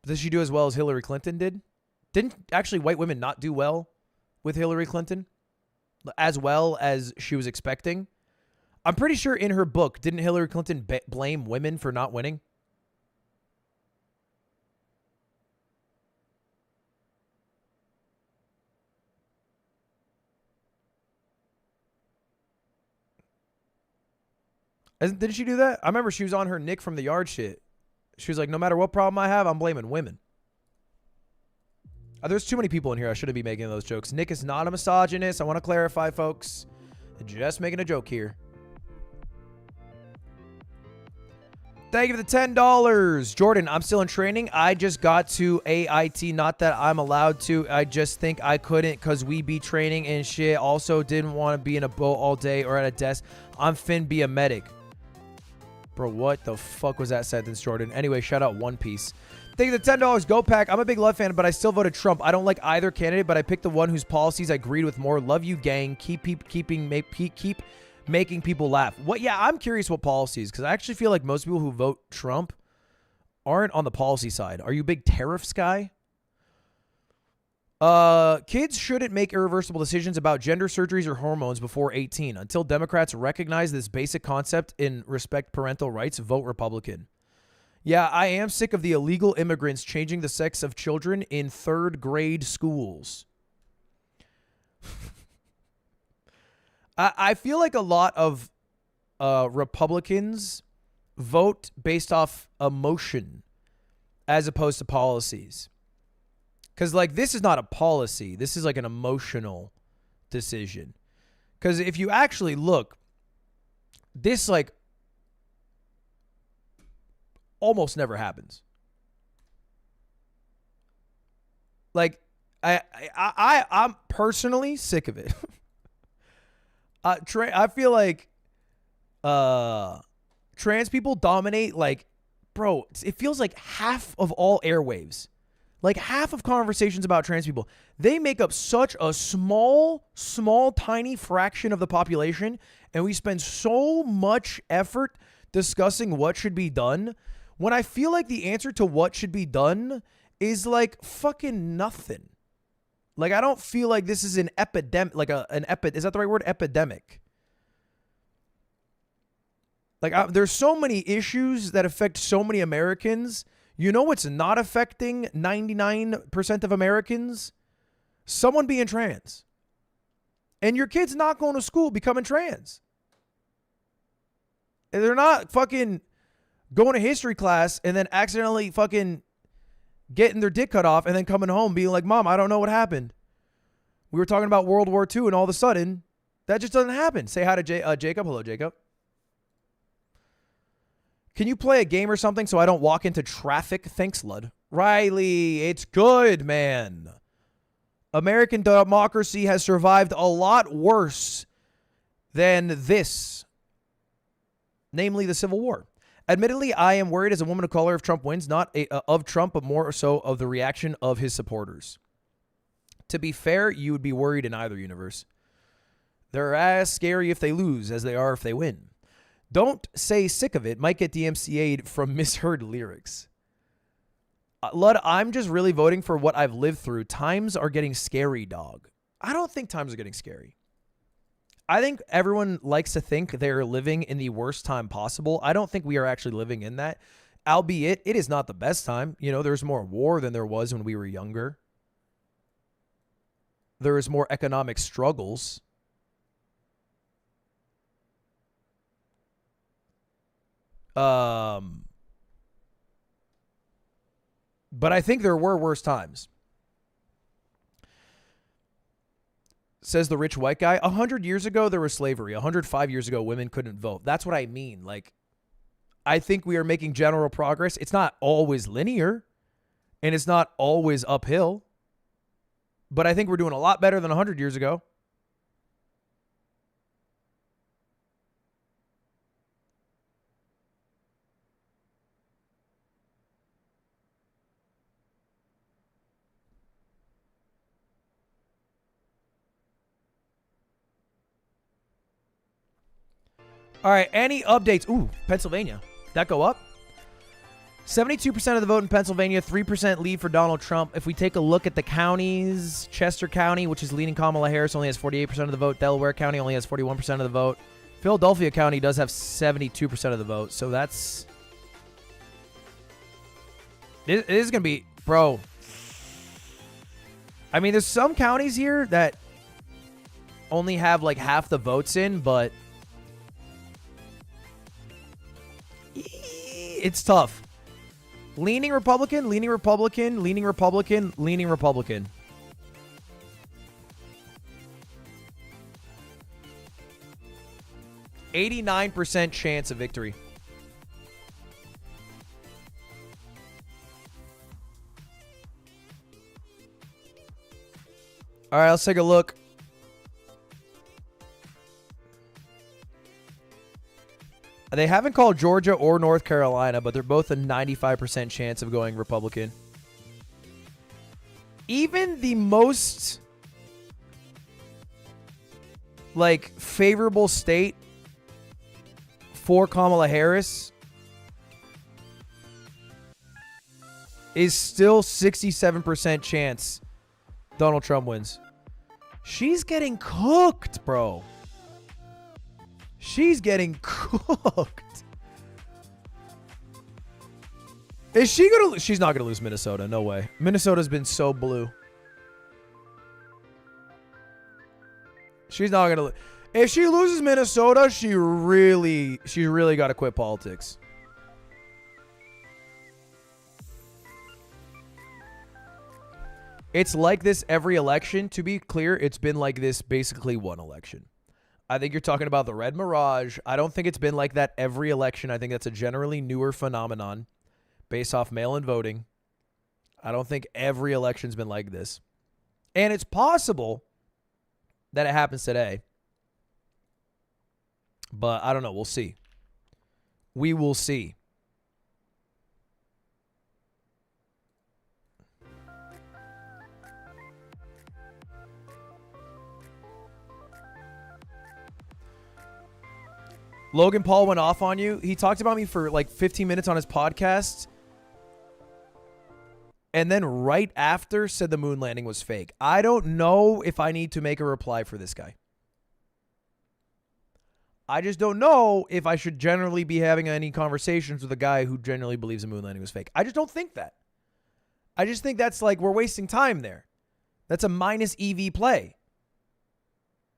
Does she do as well as Hillary Clinton did? Didn't actually white women not do well with Hillary Clinton? As well as she was expecting? I'm pretty sure in her book, didn't Hillary Clinton blame women for not winning? Didn't she do that? I remember she was on her Nick from the Yard shit. She was like, no matter what problem I have, I'm blaming women. There's too many people in here. I shouldn't be making those jokes. Nick is not a misogynist. I want to clarify, folks. Just making a joke here. Thank you for the $10. Jordan, I'm still in training. I just got to AIT. Not that I'm allowed to. I just think I couldn't because we be training and shit. Also didn't want to be in a boat all day or at a desk. I'm fin be a medic. Bro, what the fuck was that sentence, Jordan? Anyway, shout out One Piece. Thank you for the $10. Go Pack. I'm a big Love fan, but I still voted Trump. I don't like either candidate, but I picked the one whose policies I agreed with more. Love you, gang. Keep making people laugh. What? Yeah, I'm curious what policies, because I actually feel like most people who vote Trump aren't on the policy side. Are you a big tariffs guy? Kids shouldn't make irreversible decisions about gender surgeries or hormones before 18. Until Democrats recognize this basic concept and respect parental rights, vote Republican. Yeah, I am sick of the illegal immigrants changing the sex of children in third grade schools. I feel like a lot of Republicans vote based off emotion as opposed to policies. Because, like, this is not a policy. This is like an emotional decision. Because if you actually look, this, like, almost never happens. Like, I'm personally sick of it. I feel like trans people dominate, like, bro, it feels like half of all airwaves. Like half of conversations about trans people, they make up such a small, tiny fraction of the population, and we spend so much effort discussing what should be done, when I feel like the answer to what should be done is like fucking nothing. Like, I don't feel like this is an epidemic, like is that the right word? Epidemic. Like, there's so many issues that affect so many Americans. You know what's not affecting 99% of Americans? Someone being trans. And your kid's not going to school becoming trans. And they're not fucking going to history class and then accidentally fucking getting their dick cut off and then coming home being like, Mom, I don't know what happened. We were talking about World War II and all of a sudden, that just doesn't happen. Say hi to Jacob. Hello, Jacob. Can you play a game or something so I don't walk into traffic? Thanks, Lud. Riley, it's good, man. American democracy has survived a lot worse than this, namely the Civil War. Admittedly, I am worried as a woman of color if Trump wins, not of Trump, but more so of the reaction of his supporters. To be fair, you would be worried in either universe. They're as scary if they lose as they are if they win. Don't say sick of it. Might get DMCA'd from misheard lyrics. Lud, I'm just really voting for what I've lived through. Times are getting scary, dog. I don't think times are getting scary. I think everyone likes to think they're living in the worst time possible. I don't think we are actually living in that. Albeit, it is not the best time. You know, there's more war than there was when we were younger. there is more economic struggles. But I think there were worse times. Says the rich white guy. 100 years ago, there was slavery. 105 years ago, women couldn't vote. That's what I mean. Like, I think we are making general progress. It's not always linear, and it's not always uphill. But I think we're doing a lot better than 100 years ago. All right, any updates? Ooh, Pennsylvania. That go up? 72% of the vote in Pennsylvania, 3% lead for Donald Trump. If we take a look at the counties, Chester County, which is leading Kamala Harris, only has 48% of the vote. Delaware County only has 41% of the vote. Philadelphia County does have 72% of the vote. So that's... It is going to be... Bro. I mean, there's some counties here that only have like half the votes in, but... It's tough. Leaning Republican, leaning Republican, leaning Republican, leaning Republican. %89 chance of victory. All right, let's take a look. They haven't called Georgia or North Carolina, but they're both a 95% chance of going Republican. Even the most, like, favorable state for Kamala Harris is still 67% chance Donald Trump wins. She's getting cooked, bro. She's getting cooked. Is she gonna? She's not gonna lose Minnesota. No way. Minnesota's been so blue. She's not gonna. If she loses Minnesota, she's really got to quit politics. It's like this every election. To be clear, it's been like this basically one election. I think you're talking about the red mirage. I don't think it's been like that every election. I think that's a generally newer phenomenon based off mail-in voting. I don't think every election's been like this. And it's possible that it happens today. But I don't know. We'll see. We will see. Logan Paul went off on you. He talked about me for like 15 minutes on his podcast. And then right after said the moon landing was fake. I don't know if I need to make a reply for this guy. I just don't know if I should generally be having any conversations with a guy who generally believes the moon landing was fake. I just don't think that. I just think that's like we're wasting time there. That's a minus EV play.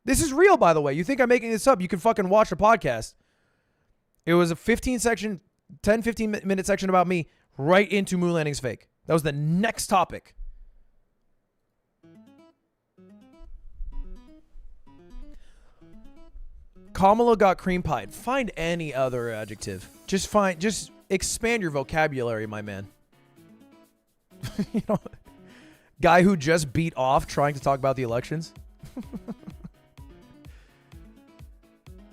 This is real, by the way. You think I'm making this up? You can fucking watch the podcast. It was a 15 minute section about me right into moon landing's fake. That was the next topic. Kamala got cream pied. Find any other adjective. Just expand your vocabulary, my man. You know, guy who just beat off trying to talk about the elections.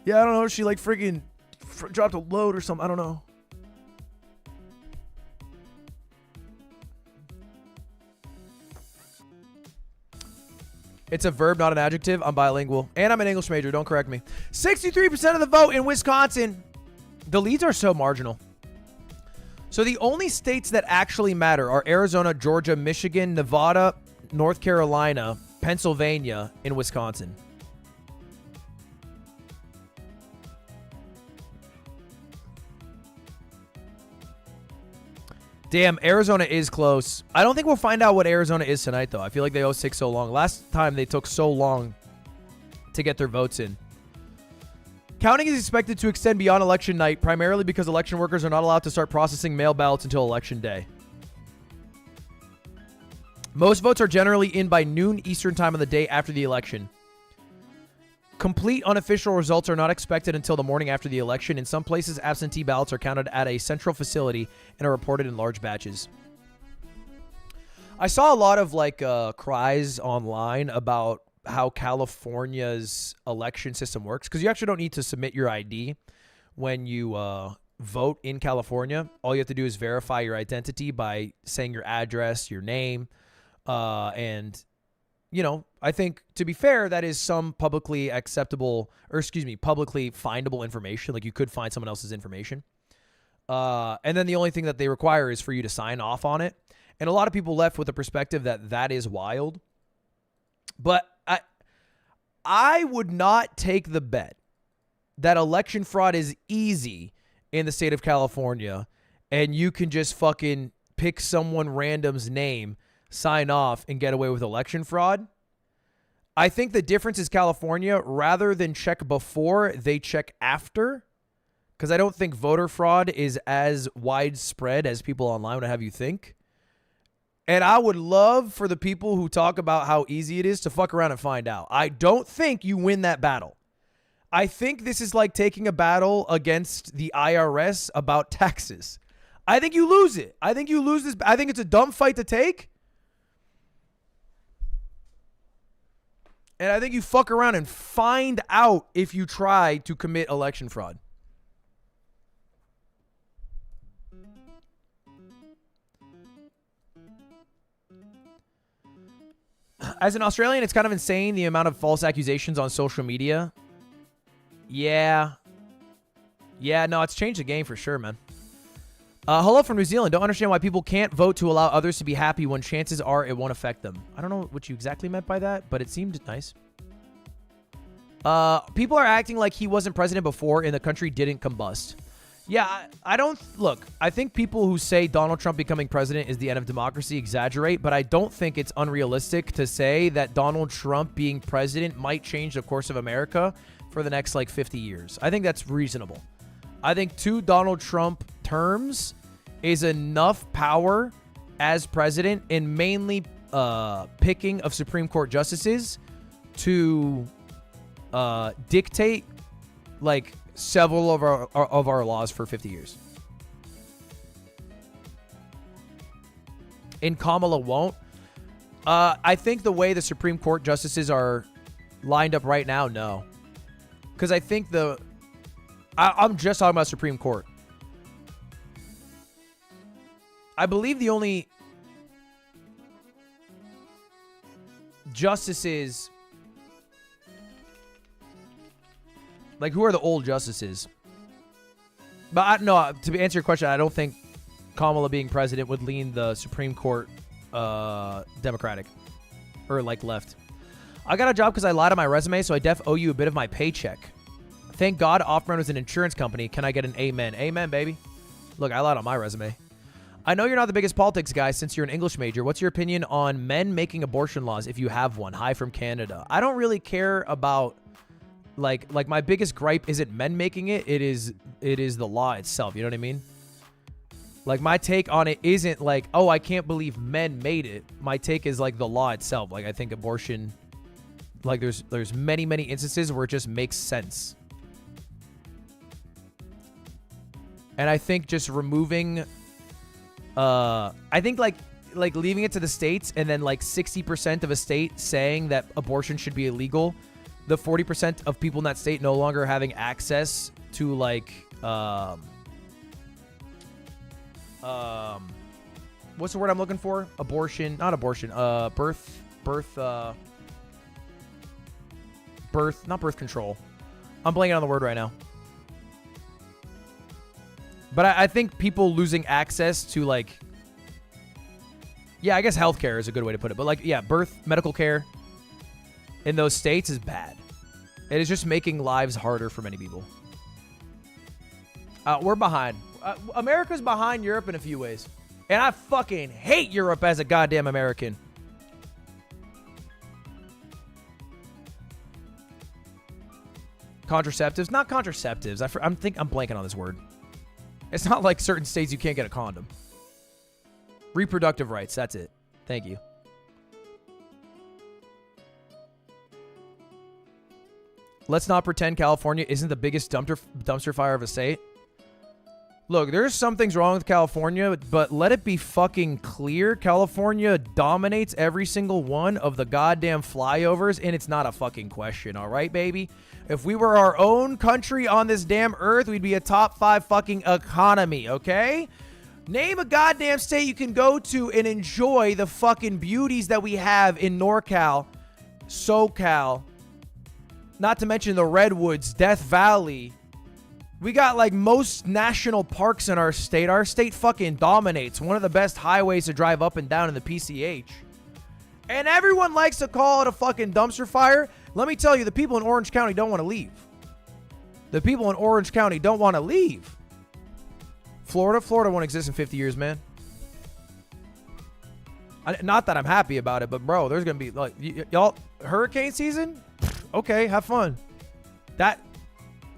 Yeah, I don't know. She like freaking dropped a load or something. I don't know. It's a verb, not an adjective. I'm bilingual. And I'm an English major. Don't correct me. 63% of the vote in Wisconsin. The leads are so marginal. So the only states that actually matter are Arizona, Georgia, Michigan, Nevada, North Carolina, Pennsylvania, and Wisconsin. Damn, Arizona is close. I don't think we'll find out what Arizona is tonight, though. I feel like they always take so long. Last time they took so long to get their votes in. Counting is expected to extend beyond election night, primarily because election workers are not allowed to start processing mail ballots until election day. Most votes are generally in by noon Eastern time on the day after the election. Complete unofficial results are not expected until the morning after the election. In some places, absentee ballots are counted at a central facility and are reported in large batches. I saw a lot of cries online about how California's election system works, because you actually don't need to submit your ID when you vote in California. All you have to do is verify your identity by saying your address, your name, and I think, to be fair, that is some publicly acceptable, publicly findable information. Like, you could find someone else's information. And then the only thing that they require is for you to sign off on it. And a lot of people left with the perspective that that is wild. But I would not take the bet that election fraud is easy in the state of California, and you can just fucking pick someone random's name, sign off, and get away with election fraud. I think the difference is California, rather than check before, they check after. Because I don't think voter fraud is as widespread as people online would have you think. And I would love for the people who talk about how easy it is to fuck around and find out. I don't think you win that battle. I think this is like taking a battle against the IRS about taxes. I think you lose it. I think you lose this. I think it's a dumb fight to take. And I think you fuck around and find out if you try to commit election fraud. As an Australian, it's kind of insane the amount of false accusations on social media. Yeah. Yeah, no, it's changed the game for sure, man. Hello from New Zealand. Don't understand why people can't vote to allow others to be happy when chances are it won't affect them. I don't know what you exactly meant by that, but it seemed nice. People are acting like he wasn't president before and the country didn't combust. Yeah, I don't... Look, I think people who say Donald Trump becoming president is the end of democracy exaggerate, but I don't think it's unrealistic to say that Donald Trump being president might change the course of America for the next, 50 years. I think that's reasonable. I think 2 Donald Trump terms is enough power as president in mainly picking of Supreme Court justices to dictate, several of our laws for 50 years. And Kamala won't. I think the way the Supreme Court justices are lined up right now, no. Because I think I'm just talking about Supreme Court. I believe the only justices... who are the old justices? But no, to answer your question, I don't think Kamala being president would lean the Supreme Court Democratic or left. I got a job because I lied on my resume, so I owe you a bit of my paycheck. Thank God Offbrand was an insurance company. Can I get an amen? Amen, baby. Look, I lied on my resume. I know you're not the biggest politics guy since you're an English major. What's your opinion on men making abortion laws if you have one? Hi from Canada. I don't really care about... my biggest gripe isn't men making it. It is the law itself. You know what I mean? My take on it isn't oh, I can't believe men made it. My take is the law itself. I think abortion, there's many instances where it just makes sense. And I think just removing, I think leaving it to the states and then 60% of a state saying that abortion should be illegal. The 40% of people in that state no longer having access to what's the word I'm looking for? Abortion, not abortion. Not birth control. I'm blanking on the word right now. But I think people losing access to yeah, I guess healthcare is a good way to put it. But birth, medical care in those states is bad. It is just making lives harder for many people. We're behind. America's behind Europe in a few ways. And I fucking hate Europe as a goddamn American. Contraceptives? Not contraceptives. I'm blanking on this word. It's not like certain states you can't get a condom. Reproductive rights. That's it. Thank you. Let's not pretend California isn't the biggest dumpster fire of a state. Look, there's some things wrong with California, but let it be fucking clear. California dominates every single one of the goddamn flyovers, and it's not a fucking question, all right, baby? If we were our own country on this damn earth, we'd be a top 5 fucking economy, okay? Name a goddamn state you can go to and enjoy the fucking beauties that we have in NorCal, SoCal, not to mention the Redwoods, Death Valley. We got like most national parks in our state. Our state fucking dominates. One of the best highways to drive up and down in the PCH. And everyone likes to call it a fucking dumpster fire. Let me tell you, the people in Orange County don't want to leave. The people in Orange County don't want to leave. Florida won't exist in 50 years, man. Not that I'm happy about it, but bro, there's going to be like, y'all, hurricane season? Okay, have fun.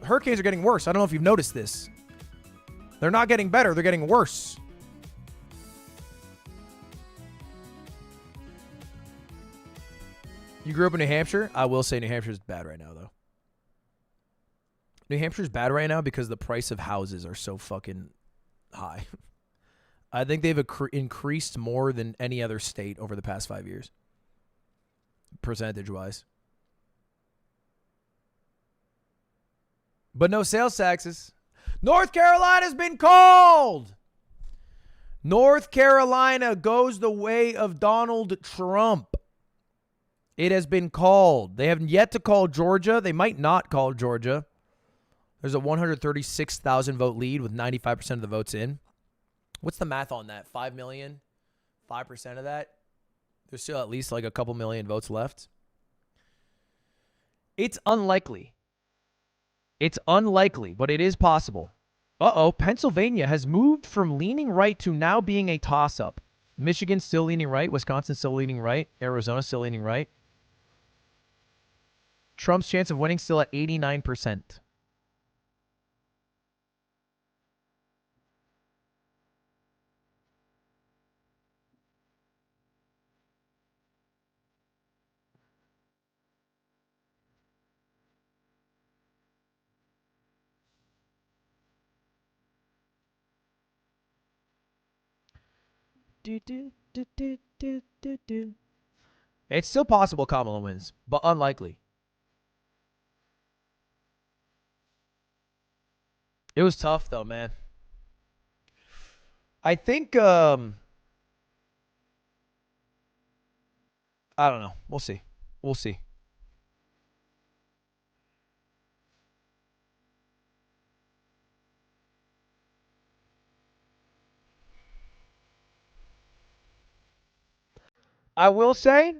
Hurricanes are getting worse. I don't know if you've noticed this. They're not getting better. They're getting worse. You grew up in New Hampshire? I will say New Hampshire's bad right now, though. New Hampshire's bad right now because the price of houses are so fucking high. I think they've increased more than any other state over the past 5 years. Percentage-wise. But no sales taxes. North Carolina's been called. North Carolina goes the way of Donald Trump. It has been called. They haven't yet to call Georgia. They might not call Georgia. There's a 136,000 vote lead with 95% of the votes in. What's the math on that? 5 million? 5% of that? There's still at least like a couple million votes left. It's unlikely. It's unlikely, but it is possible. Pennsylvania has moved from leaning right to now being a toss-up. Michigan's still leaning right. Wisconsin's still leaning right. Arizona's still leaning right. Trump's chance of winning still at 89%. It's still possible Kamala wins, but unlikely. It was tough though, man. I think I don't know. We'll see. We'll see. I will say,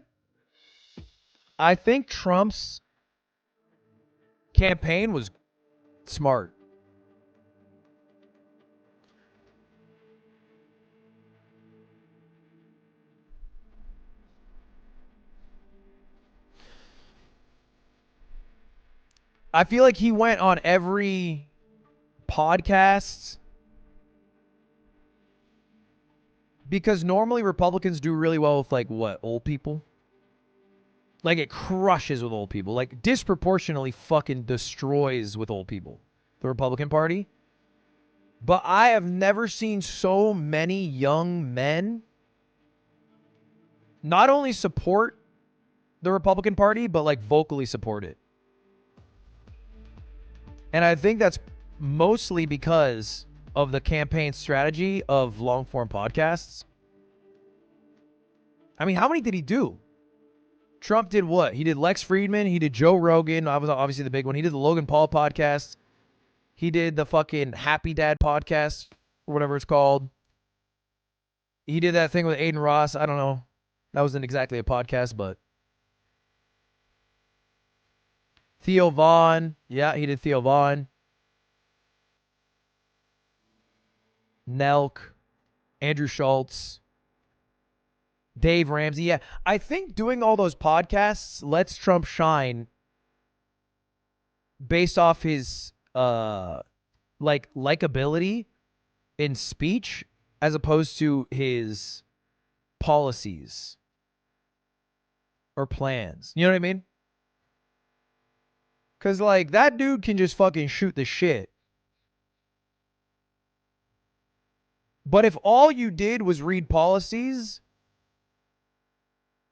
I think Trump's campaign was smart. I feel like he went on every podcast because normally Republicans do really well with like what, old people? Like it crushes with old people. Like disproportionately fucking destroys with old people. The Republican Party. But I have never seen so many young men not only support the Republican Party, but like vocally support it. And I think that's mostly because of the campaign strategy of long-form podcasts. I mean, how many did he do? Trump did what? He did Lex Friedman. He did Joe Rogan. I was obviously the big one. He did the Logan Paul podcast. He did the fucking Happy Dad podcast, or whatever it's called. He did that thing with Aiden Ross. I don't know. That wasn't exactly a podcast, but Theo Vaughn. Yeah, he did Theo Vaughn. Nelk. Andrew Schultz, Dave Ramsey. Yeah, I think doing all those podcasts lets Trump shine based off his likability in speech as opposed to his policies or plans. You know what I mean? Because, like, that dude can just fucking shoot the shit. But if all you did was read policies,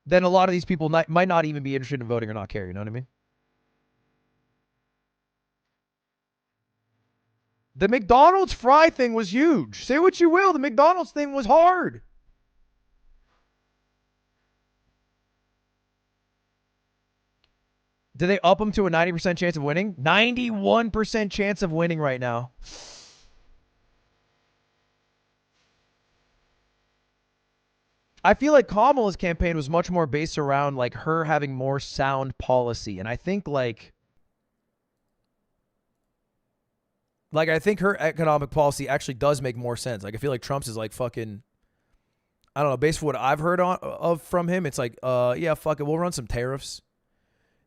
then a lot of these people might not even be interested in voting or not care. You know what I mean? The McDonald's fry thing was huge. Say what you will. The McDonald's thing was hard. Did they up them to a 90% chance of winning? 91% chance of winning right now. I feel like Kamala's campaign was much more based around like her having more sound policy. And I think I think her economic policy actually does make more sense. Like, I feel like Trump's is like fucking, I don't know, based on what I've heard of from him, it's like, yeah, fuck it, we'll run some tariffs.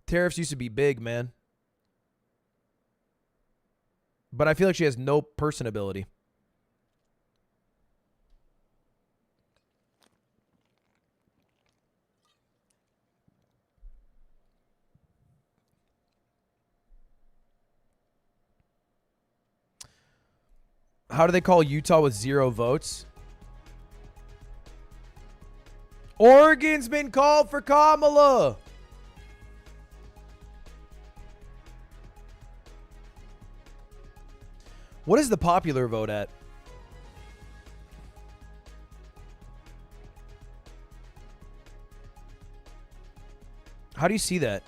Tariffs used to be big, man. But I feel like she has no personability. How do they call Utah with 0 votes? Oregon's been called for Kamala. What is the popular vote at? How do you see that?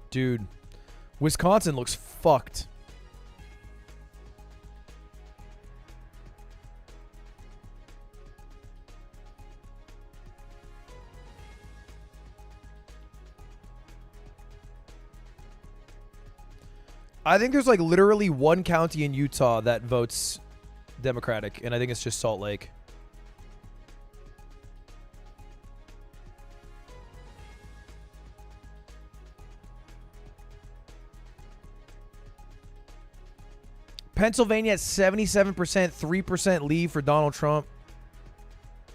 Dude, Wisconsin looks fucked. I think there's like literally one county in Utah that votes Democratic, and I think it's just Salt Lake. Pennsylvania at 77%, 3% lead for Donald Trump.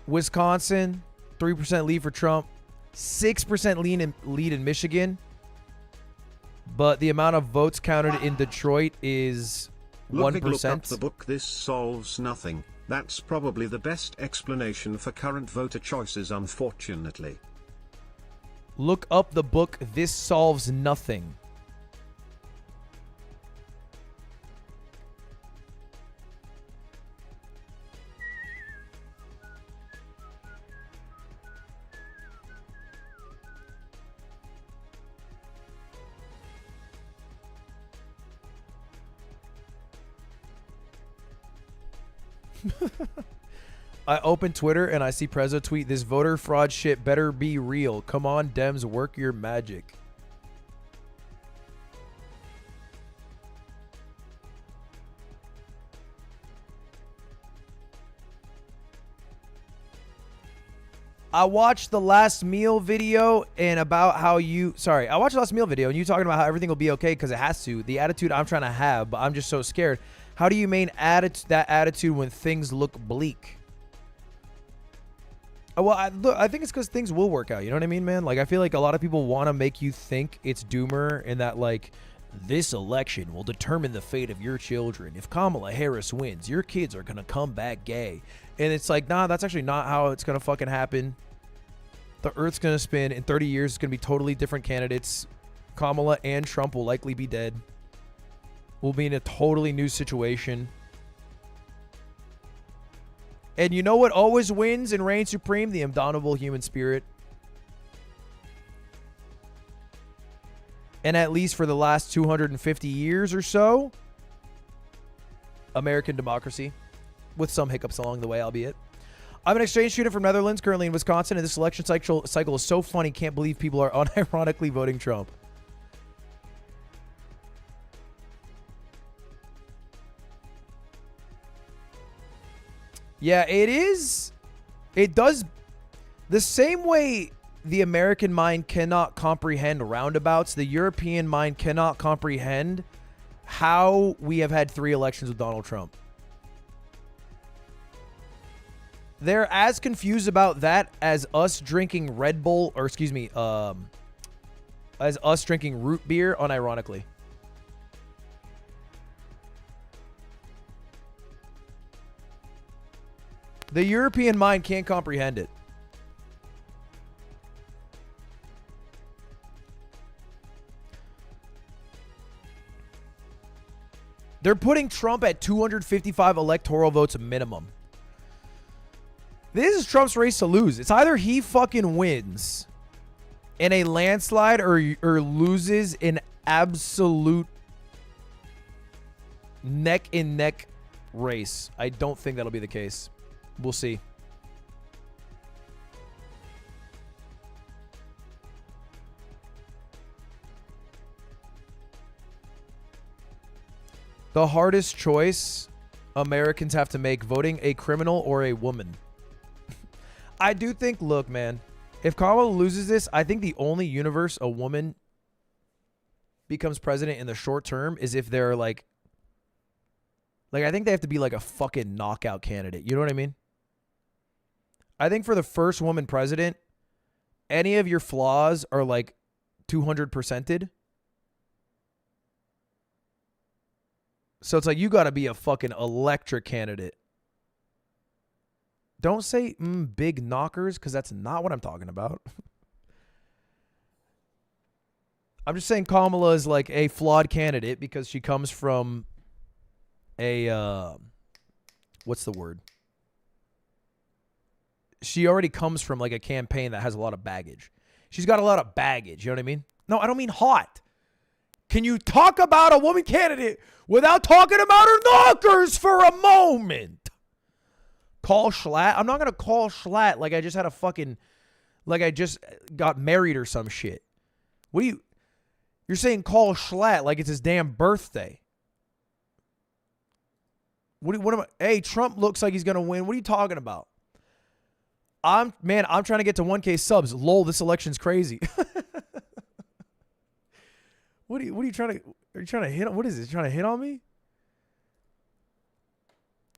Wisconsin, 3% lead for Trump. 6% lead in Michigan. But the amount of votes counted in Detroit is 1%.
Ludwig, look up the book This Solves Nothing. That's probably the best explanation for current voter choices, unfortunately.
Look up the book This Solves Nothing. I open Twitter and I see Prezzo tweet, "This voter fraud shit better be real. Come on, Dems, work your magic." I watched the last meal video and about how you... Sorry, I watched the last meal video and you talking about how everything will be okay because it has to. The attitude I'm trying to have, but I'm just so scared. How do you maintain that attitude when things look bleak? Well, I think it's because things will work out. You know what I mean, man? Like, I feel like a lot of people want to make you think it's doomer and that, like, this election will determine the fate of your children. If Kamala Harris wins, your kids are going to come back gay. And it's like, nah, that's actually not how it's going to fucking happen. The earth's going to spin. In 30 years, it's going to be totally different candidates. Kamala and Trump will likely be dead. We'll be in a totally new situation. And you know what always wins and reigns supreme? The indomitable human spirit. And at least for the last 250 years or so, American democracy. With some hiccups along the way, albeit. I'm an exchange student from Netherlands, currently in Wisconsin, and this election cycle is so funny. Can't believe people are unironically voting Trump. Yeah, it is. It does. The same way the American mind cannot comprehend roundabouts, the European mind cannot comprehend how we have had 3 elections with Donald Trump. They're as confused about that as us drinking Red Bull, or excuse me, as us drinking root beer, unironically. The European mind can't comprehend it. They're putting Trump at 255 electoral votes minimum. This is Trump's race to lose. It's either he fucking wins in a landslide or loses in absolute neck-and-neck race. I don't think that'll be the case. We'll see. The hardest choice Americans have to make, voting a criminal or a woman. I do think, look, man, if Kamala loses this, I think the only universe a woman becomes president in the short term is if they're like I think they have to be like a fucking knockout candidate. You know what I mean? I think for the first woman president, any of your flaws are like 200%ed. So it's like you got to be a fucking electric candidate. Don't say big knockers, because that's not what I'm talking about. I'm just saying Kamala is like a flawed candidate because she comes from a what's the word? She already comes from like a campaign that has a lot of baggage. She's got a lot of baggage. You know what I mean? No, I don't mean hot. Can you talk about a woman candidate without talking about her knockers for a moment? Call Schlatt? I'm not going to call Schlatt like I just had a fucking, like I just got married or some shit. What do you, you're saying call Schlatt like it's his damn birthday. What am I, hey, Trump looks like he's going to win. What are you talking about? I'm trying to get to 1K subs. Lol, this election's crazy. What are you trying to hit on? What is it? Trying to hit on me?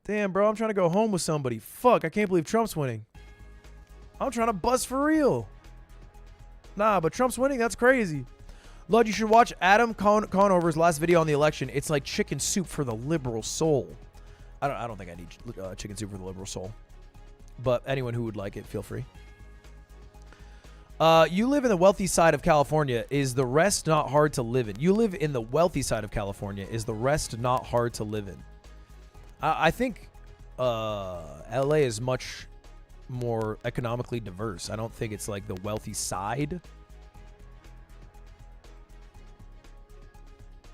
Damn, bro, I'm trying to go home with somebody. Fuck, I can't believe Trump's winning. I'm trying to bust for real. Nah, but Trump's winning. That's crazy. Lud, you should watch Adam Conover's last video on the election. It's like chicken soup for the liberal soul. I don't think I need chicken soup for the liberal soul. But anyone who would like it, feel free. You live in the wealthy side of California. Is the rest not hard to live in? You live in the wealthy side of California. Is the rest not hard to live in? I think LA is much more economically diverse. I don't think it's like the wealthy side.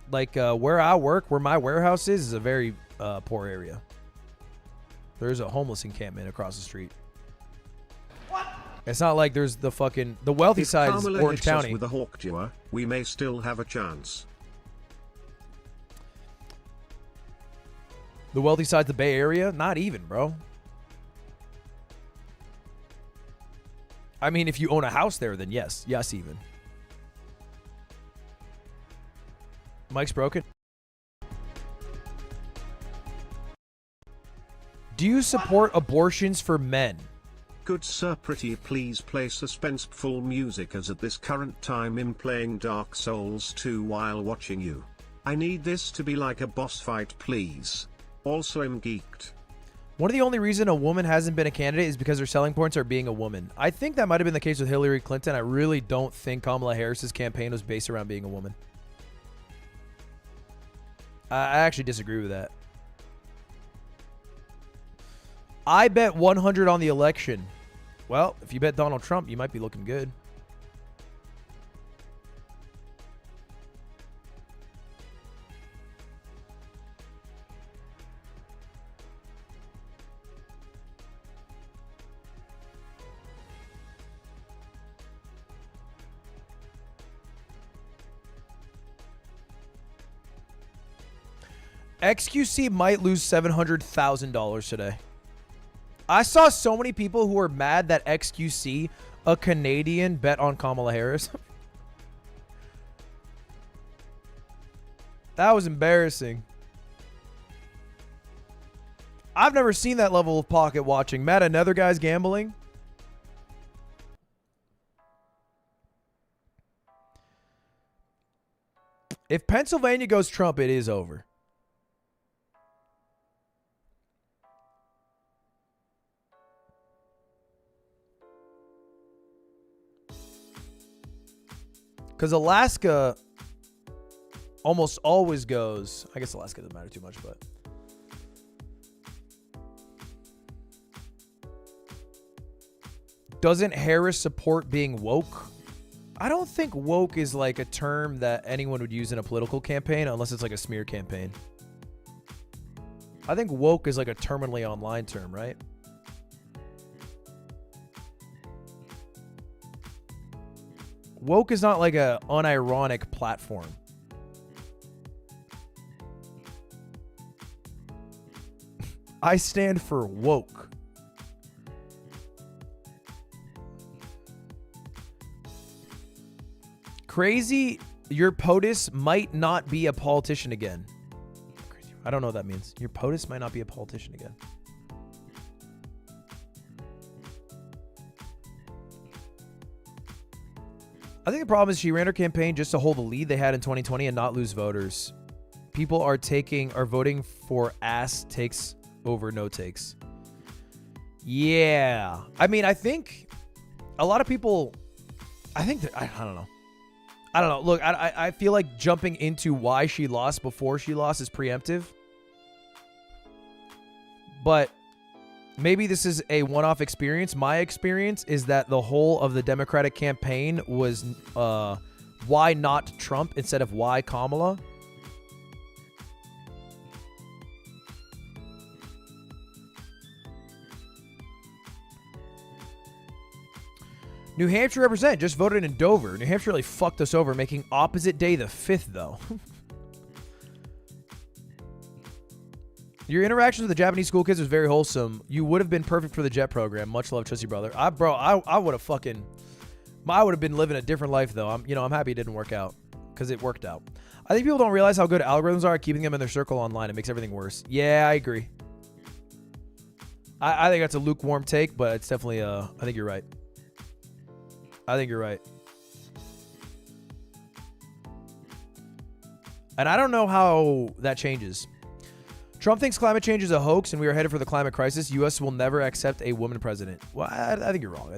Like where I work, where my warehouse is a very poor area. There's a homeless encampment across the street. What? It's not like there's the wealthy side is Orange County.
With a hawk jaw, we may still have a chance.
The wealthy side's the Bay Area? Not even, bro. I mean, if you own a house there, then yes. Yes, even. Mike's broken. Do you support abortions for men?
Good sir, pretty please play suspenseful music as at this current time in playing Dark Souls 2 while watching you. I need this to be like a boss fight, please. Also, I'm geeked.
One of the only reason a woman hasn't been a candidate is because her selling points are being a woman. I think that might have been the case with Hillary Clinton. I really don't think Kamala Harris's campaign was based around being a woman. I actually disagree with that. I bet 100 on the election. Well, if you bet Donald Trump, you might be looking good. XQC might lose $700,000 today. I saw so many people who were mad that XQC, a Canadian, bet on Kamala Harris. That was embarrassing. I've never seen that level of pocket watching. Matt, another guy's gambling. If Pennsylvania goes Trump, it is over. Because Alaska almost always goes. I guess Alaska doesn't matter too much, but. Doesn't Harris support being woke? I don't think woke is like a term that anyone would use in a political campaign unless it's like a smear campaign. I think woke is like a terminally online term, right? Woke is not like a unironic platform. I stand for woke. Crazy, your POTUS might not be a politician again. I don't know what that means. Your POTUS might not be a politician again. I think the problem is she ran her campaign just to hold the lead they had in 2020 and not lose voters. People are voting for ass takes over no takes. Yeah. I mean, I think a lot of people, I don't know. I don't know. Look, I feel like jumping into why she lost before she lost is preemptive. But maybe this is a one-off experience. My experience is that the whole of the Democratic campaign was why not Trump instead of why Kamala. New Hampshire represent just voted in Dover. New Hampshire really fucked us over, making opposite day the 5th, though. Your interactions with the Japanese school kids was very wholesome. You would have been perfect for the JET program. Much love, Trusty brother. I would have been living a different life, though. I'm happy it didn't work out because it worked out. I think people don't realize how good algorithms are at keeping them in their circle online. It makes everything worse. Yeah, I agree. I think that's a lukewarm take, but it's definitely I think you're right. I think you're right. And I don't know how that changes. Trump thinks climate change is a hoax and we are headed for the climate crisis. U.S. will never accept a woman president. Well, I think you're wrong.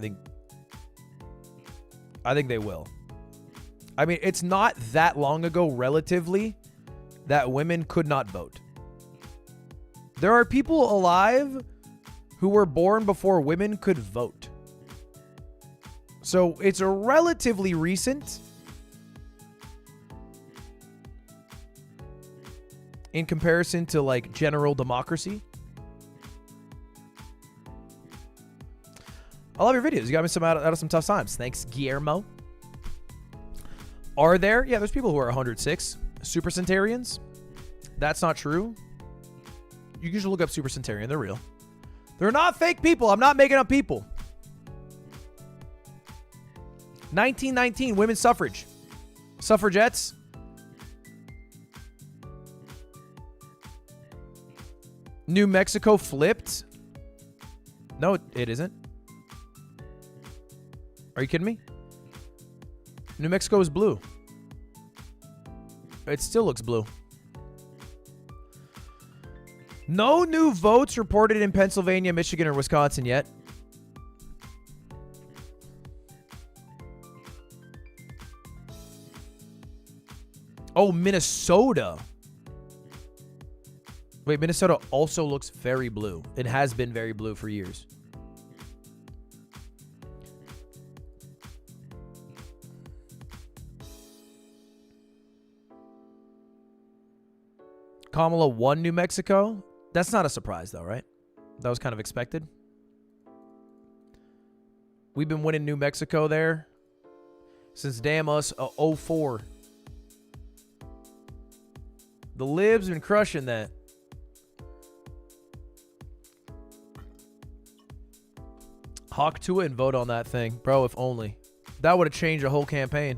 I think they will. I mean, it's not that long ago, relatively, that women could not vote. There are people alive who were born before women could vote. So it's a relatively recent in comparison to like general democracy. I love your videos. You got me out of some tough times. Thanks, Guillermo. Are there? Yeah, there's people who are 106 super centarians. That's not true. You can just look up super centarian. They're real. They're not fake people. I'm not making up people. 1919, women's suffrage. Suffragettes. New Mexico flipped. No, it isn't. Are you kidding me? New Mexico is blue. It still looks blue. No new votes reported in Pennsylvania, Michigan, or Wisconsin yet. Oh, Minnesota. Wait, Minnesota also looks very blue. It has been very blue for years. Kamala won New Mexico. That's not a surprise, though, right? That was kind of expected. We've been winning New Mexico there since damn us 04. The libs been crushing that. Hawk to it and vote on that thing. Bro, if only. That would have changed the whole campaign.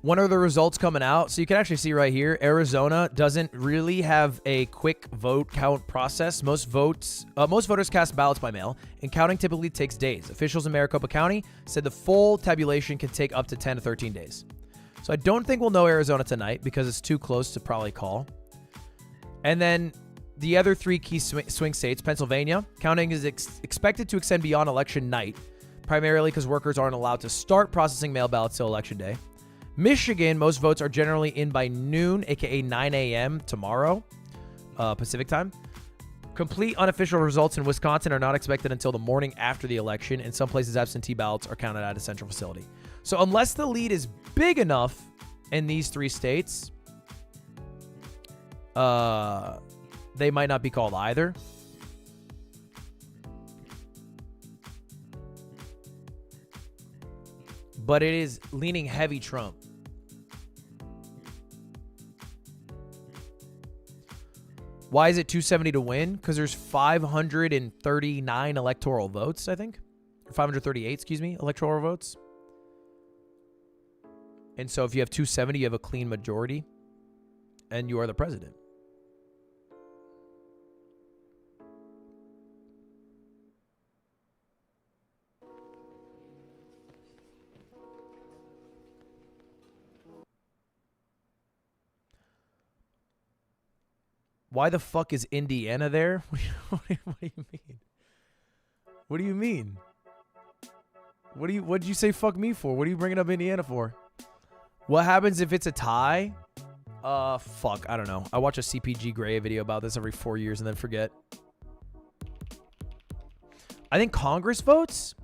When are the results coming out? So you can actually see right here, Arizona doesn't really have a quick vote count process. Most voters cast ballots by mail, and counting typically takes days. Officials in Maricopa County said the full tabulation can take up to 10 to 13 days. So I don't think we'll know Arizona tonight because it's too close to probably call. And then the other three key swing states, Pennsylvania, counting is expected to extend beyond election night, primarily because workers aren't allowed to start processing mail ballots till election day. Michigan, most votes are generally in by noon, aka 9 a.m. tomorrow, Pacific time. Complete unofficial results in Wisconsin are not expected until the morning after the election, and some places absentee ballots are counted at a central facility. So unless the lead is big enough in these three states, they might not be called either. But it is leaning heavy Trump. Why is it 270 to win? Because there's 539 electoral votes, I think. Or 538, excuse me, electoral votes. And so if you have 270, you have a clean majority. And you are the president. Why the fuck is Indiana there? What do you mean? What do you mean? What did you say fuck me for? What are you bringing up Indiana for? What happens if it's a tie? Fuck, I don't know. I watch a CPG Gray video about this every 4 years and then forget. I think Congress votes?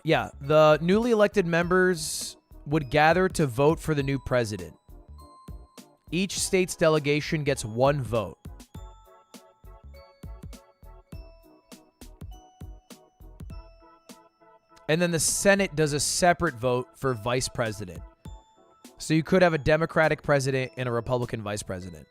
Yeah, the newly elected members would gather to vote for the new president. Each state's delegation gets one vote. And then the Senate does a separate vote for vice president. So you could have a Democratic president and a Republican vice president.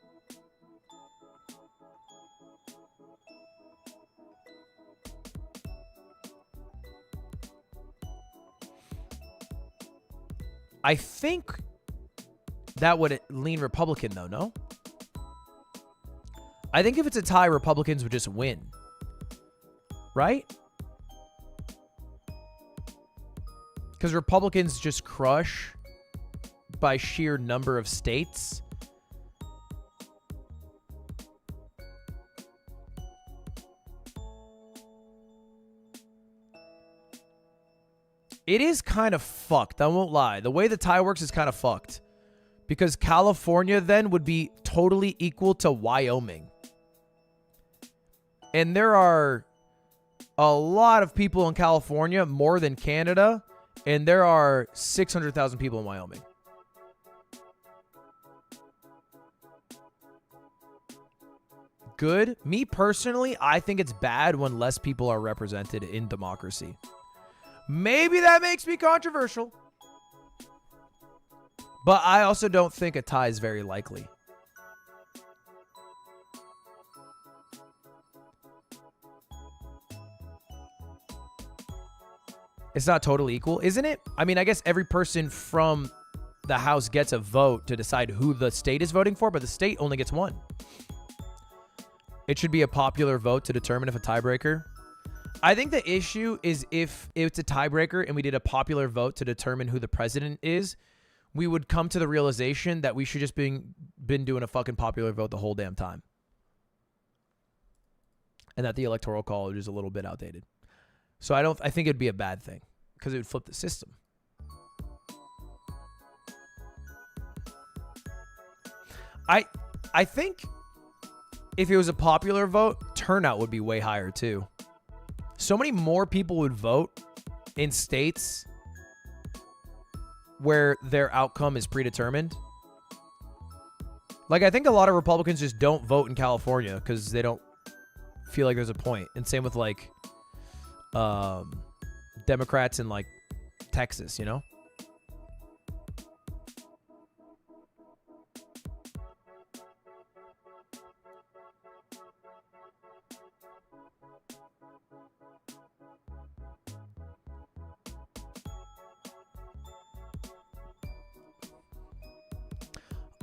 I think that would lean Republican, though, no? I think if it's a tie, Republicans would just win. Right? Because Republicans just crush by sheer number of states. It is kind of fucked, I won't lie. The way the tie works is kind of fucked. Because California then would be totally equal to Wyoming. And there are a lot of people in California, more than Canada. And there are 600,000 people in Wyoming. Good. Me personally, I think it's bad when less people are represented in democracy. Maybe that makes me controversial. But I also don't think a tie is very likely. It's not totally equal, isn't it? I mean, I guess every person from the House gets a vote to decide who the state is voting for, but the state only gets one. It should be a popular vote to determine if a tiebreaker. I think the issue is if it's a tiebreaker and we did a popular vote to determine who the president is, we would come to the realization that we should just been doing a fucking popular vote the whole damn time. And that the Electoral College is a little bit outdated. So I think it'd be a bad thing because it would flip the system. I think if it was a popular vote, turnout would be way higher too. So many more people would vote in states where their outcome is predetermined. Like, I think a lot of Republicans just don't vote in California because they don't feel like there's a point. And same with, like, Democrats in, like, Texas, you know?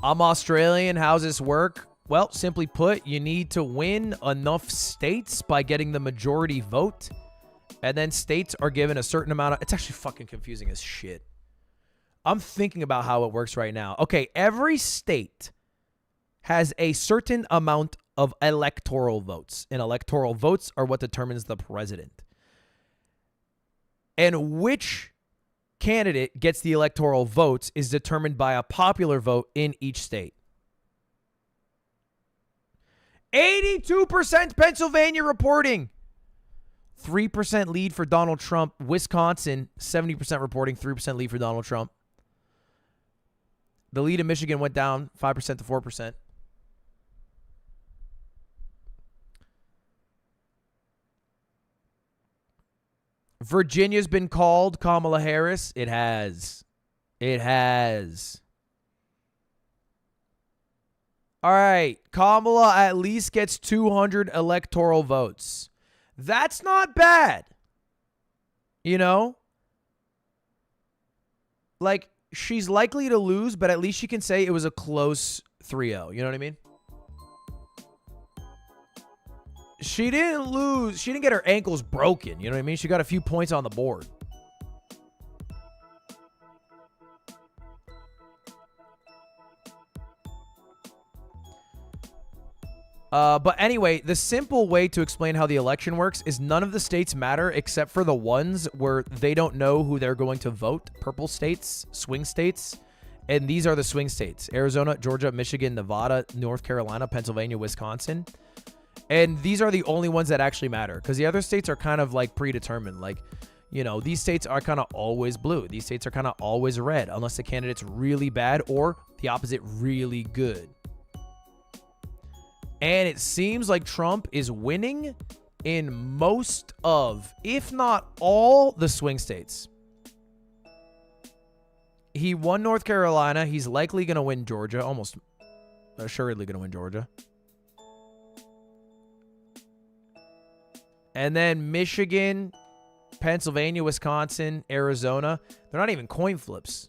I'm Australian. How's this work? Well, simply put, you need to win enough states by getting the majority vote. And then states are given a certain amount of... It's actually fucking confusing as shit. I'm thinking about how it works right now. Okay, every state has a certain amount of electoral votes. And electoral votes are what determines the president. And which candidate gets the electoral votes is determined by a popular vote in each state. 82% Pennsylvania reporting. 3% lead for Donald Trump. Wisconsin, 70% reporting, 3% lead for Donald Trump. The lead in Michigan went down 5% to 4%. Virginia's been called Kamala Harris. It has. It has. All right. Kamala at least gets 200 electoral votes. That's not bad. You know? Like, she's likely to lose, but at least she can say it was a close 3-0. You know what I mean? She didn't lose. She didn't get her ankles broken. You know what I mean? She got a few points on the board. But anyway, the simple way to explain how the election works is none of the states matter except for the ones where they don't know who they're going to vote. Purple states, swing states. And these are the swing states: Arizona, Georgia, Michigan, Nevada, North Carolina, Pennsylvania, Wisconsin. And these are the only ones that actually matter because the other states are kind of like predetermined. Like, you know, these states are kind of always blue. These states are kind of always red unless the candidate's really bad or the opposite, really good. And it seems like Trump is winning in most of, if not all, the swing states. He won North Carolina. He's likely going to win Georgia, almost assuredly going to win Georgia. And then Michigan, Pennsylvania, Wisconsin, Arizona. They're not even coin flips.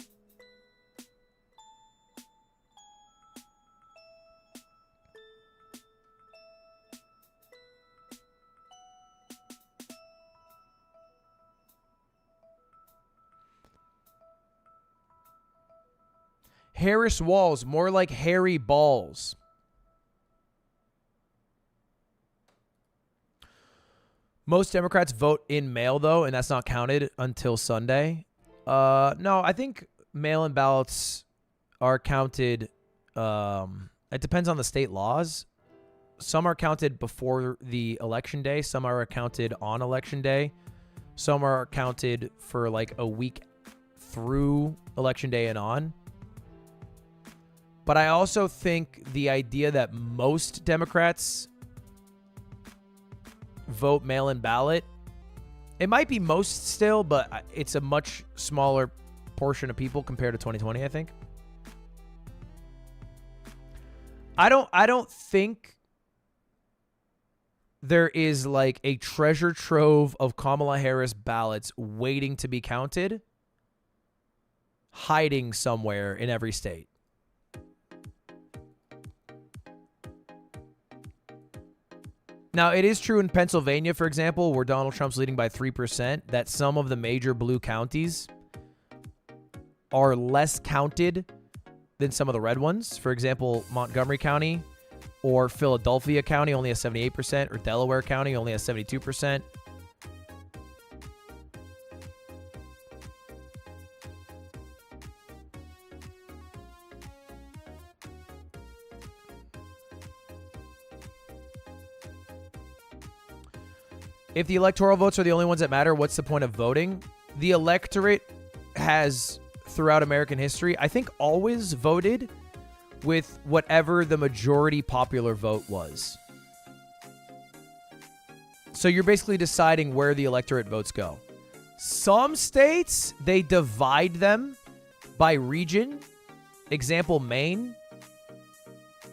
Harris Walls, more like Harry Balls. Most Democrats vote in mail, though, and that's not counted until Sunday. No, I think mail-in ballots are counted. It depends on the state laws. Some are counted before the election day. Some are counted on election day. Some are counted for like a week through election day and on. But I also think the idea that most Democrats vote mail-in ballot, it might be most still, but it's a much smaller portion of people compared to 2020, I think. I don't think there is like a treasure trove of Kamala Harris ballots waiting to be counted, hiding somewhere in every state. Now, it is true in Pennsylvania, for example, where Donald Trump's leading by 3%, that some of the major blue counties are less counted than some of the red ones. For example, Montgomery County or Philadelphia County only has 78%, or Delaware County only has 72%. If the electoral votes are the only ones that matter, what's the point of voting? The electorate has, throughout American history, I think always voted with whatever the majority popular vote was. So you're basically deciding where the electorate votes go. Some states, they divide them by region. Example, Maine.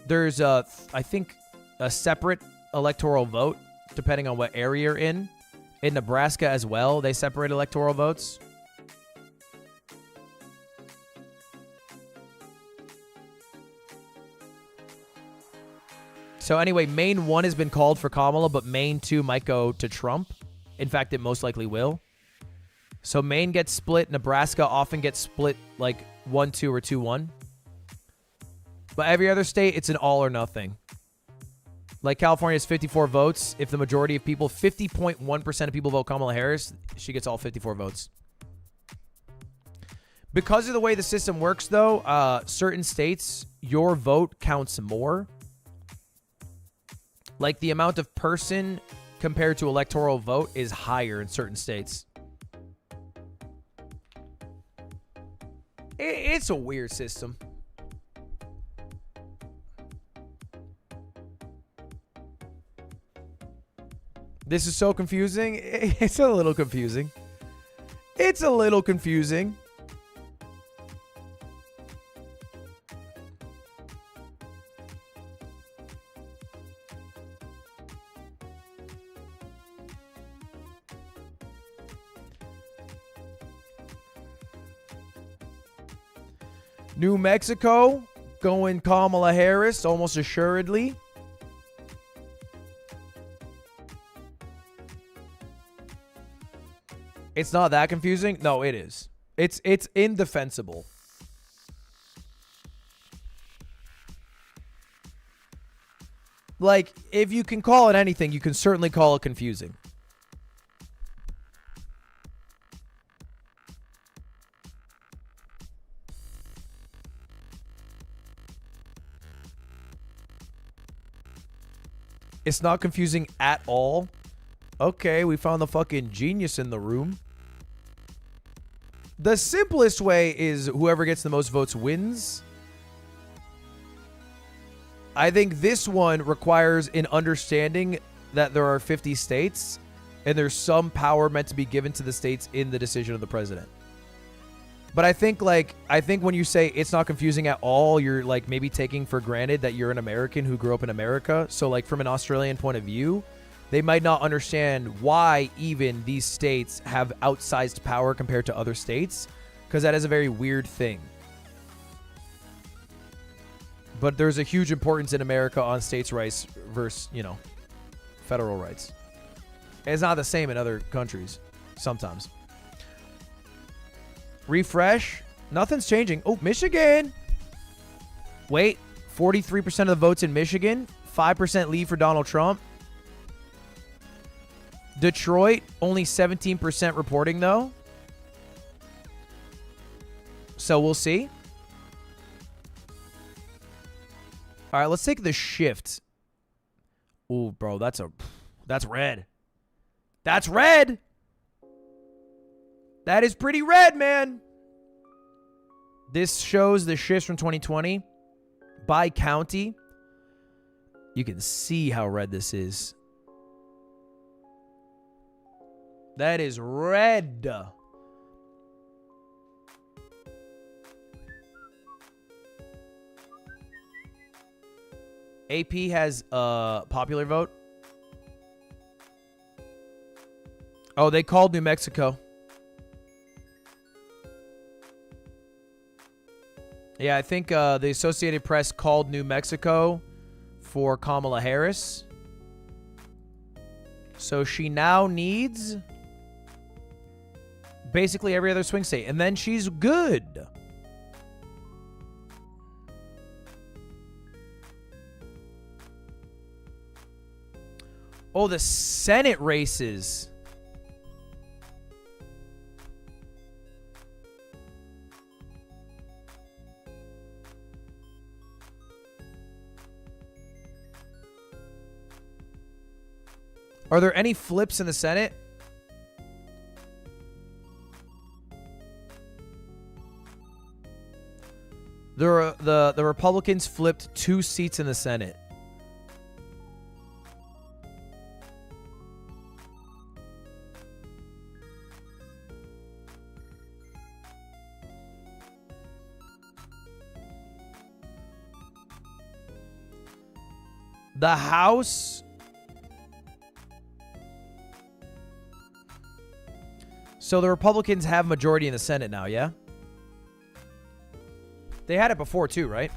There's I think a separate electoral vote depending on what area you're in. In Nebraska as well, they separate electoral votes. So anyway, Maine 1 has been called for Kamala, but Maine 2 might go to Trump. In fact, it most likely will. So Maine gets split. Nebraska often gets split like 1-2 or 2-1. But every other state, it's an all or nothing. Like California has 54 votes. If the majority of people, 50.1% of people vote Kamala Harris, she gets all 54 votes. Because of the way the system works, though, certain states, your vote counts more. Like the amount of person compared to electoral vote is higher in certain states. It's a weird system. This is so confusing. It's a little confusing. It's a little confusing. New Mexico going Kamala Harris almost assuredly. It's not that confusing. No, it is. It's indefensible. Like, if you can call it anything, you can certainly call it confusing. It's not confusing at all. Okay, we found the fucking genius in the room. The simplest way is whoever gets the most votes wins. I think this one requires an understanding that there are 50 states and there's some power meant to be given to the states in the decision of the president. But I think when you say it's not confusing at all, you're like maybe taking for granted that you're an American who grew up in America. So like from an Australian point of view, they might not understand why even these states have outsized power compared to other states, because that is a very weird thing. But there's a huge importance in America on states' rights versus, federal rights. It's not the same in other countries sometimes. Refresh. Nothing's changing. Oh, Michigan. Wait, 43% of the votes in Michigan. 5% lead for Donald Trump. Detroit, only 17% reporting, though. So we'll see. All right, let's take the shift. Ooh, bro, that's red. That's red. That is pretty red, man. This shows the shifts from 2020 by county. You can see how red this is. That is red. AP has a popular vote. Oh, they called New Mexico. Yeah, I think the Associated Press called New Mexico for Kamala Harris. So she now needs basically every other swing state. And then she's good. Oh, the Senate races. Are there any flips in the Senate? The Republicans flipped 2 seats in the Senate. The House. So the Republicans have majority in the Senate now, yeah? They had it before too, right?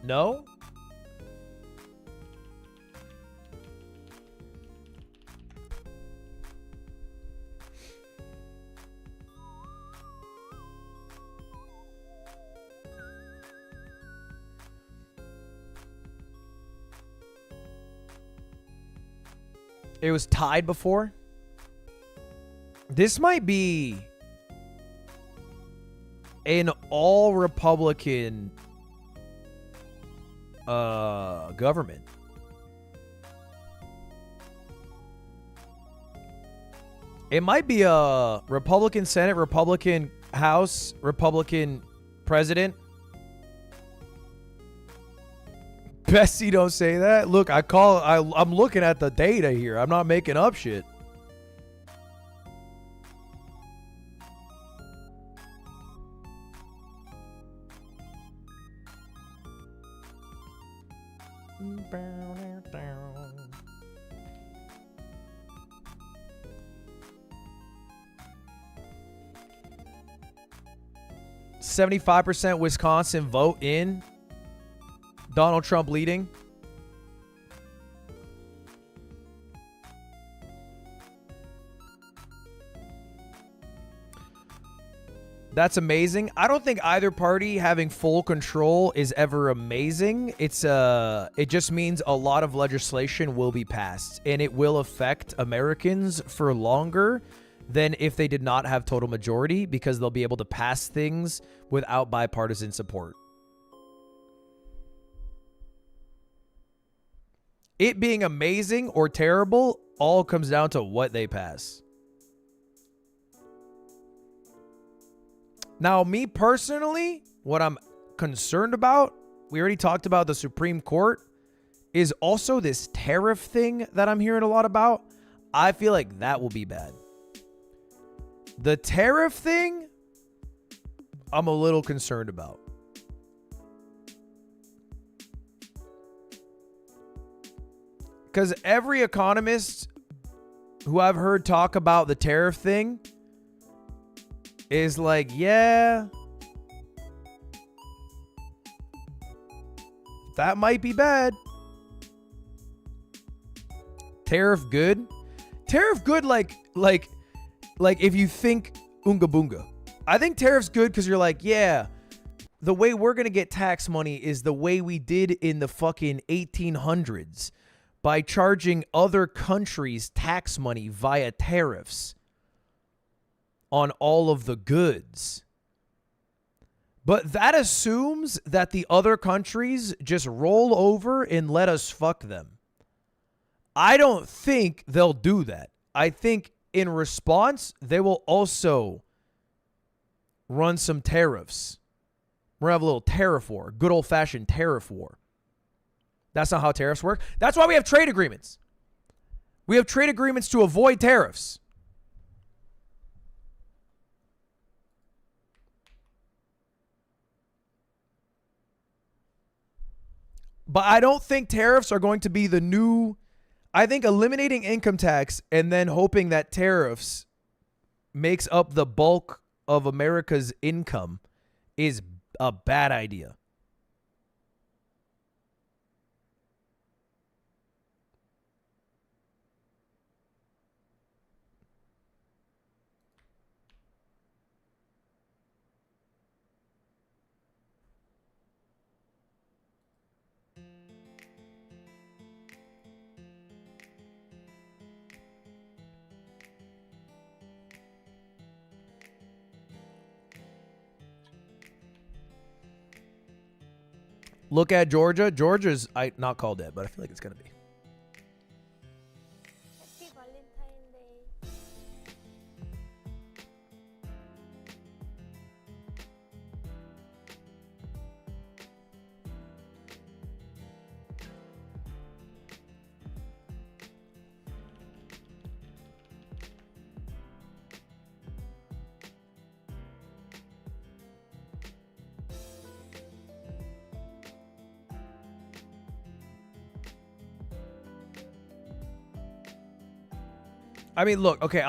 No? It was tied before. This might be an all Republican government. It might be a Republican Senate, Republican House, Republican president. Bessie, don't say that. Look, I'm looking at the data here. I'm not making up shit. %75% Wisconsin vote in. Donald Trump leading. That's amazing. I don't think either party having full control is ever amazing. It just means a lot of legislation will be passed, and it will affect Americans for longer than if they did not have total majority, because they'll be able to pass things without bipartisan support. It being amazing or terrible all comes down to what they pass. Now, me personally, what I'm concerned about, we already talked about the Supreme Court, is also this tariff thing that I'm hearing a lot about. I feel like that will be bad. The tariff thing, I'm a little concerned about. Because every economist who I've heard talk about the tariff thing is like, yeah, that might be bad. Tariff good? Tariff good like if you think Oonga Boonga. I think tariff's good because you're like, yeah, the way we're going to get tax money is the way we did in the fucking 1800s. By charging other countries tax money via tariffs on all of the goods. But that assumes that the other countries just roll over and let us fuck them. I don't think they'll do that. I think in response, they will also run some tariffs. We're going to have a little tariff war, good old-fashioned tariff war. That's not how tariffs work. That's why we have trade agreements. We have trade agreements to avoid tariffs. But I don't think tariffs are going to be the new... I think eliminating income tax and then hoping that tariffs makes up the bulk of America's income is a bad idea. Look at Georgia. Georgia's not called it, but I feel like it's going to be.
Happy Valentine's Day.
I mean, look, okay,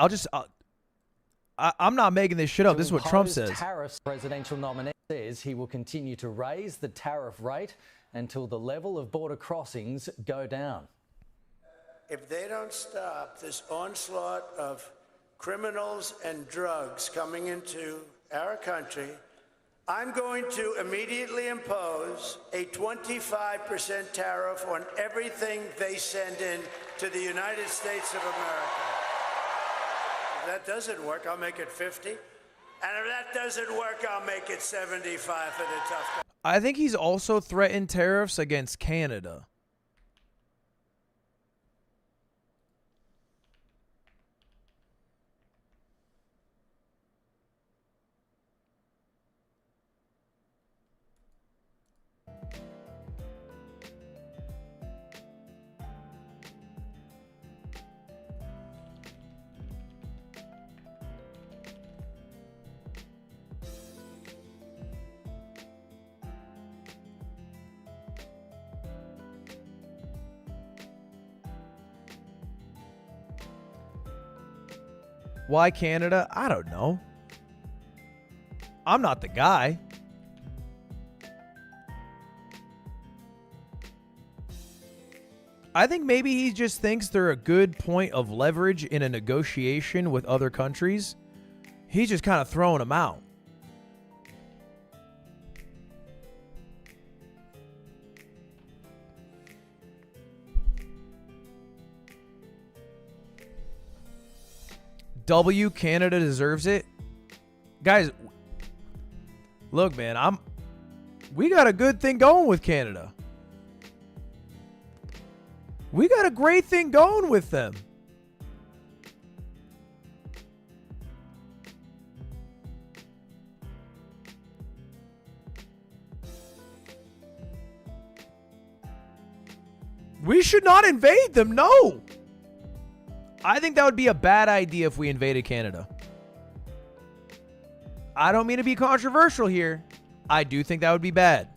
I'm not making this shit up. This is what Trump says.
Tariffs. Presidential nominee says he will continue to raise the tariff rate until the level of border crossings go down.
If they don't stop this onslaught of criminals and drugs coming into our country, I'm going to immediately impose a 25% tariff on everything they send in to the United States of America. If that doesn't work, I'll make it 50. And if that doesn't work, I'll make it 75 for the tough guys.
I think he's also threatened tariffs against Canada. Why Canada? I don't know. I'm not the guy. I think maybe he just thinks they're a good point of leverage in a negotiation with other countries. He's just kind of throwing them out. Canada deserves it. Guys, look, man, we got a good thing going with Canada. We got a great thing going with them. We should not invade them, no. I think that would be a bad idea if we invaded Canada. I don't mean to be controversial here. I do think that would be bad.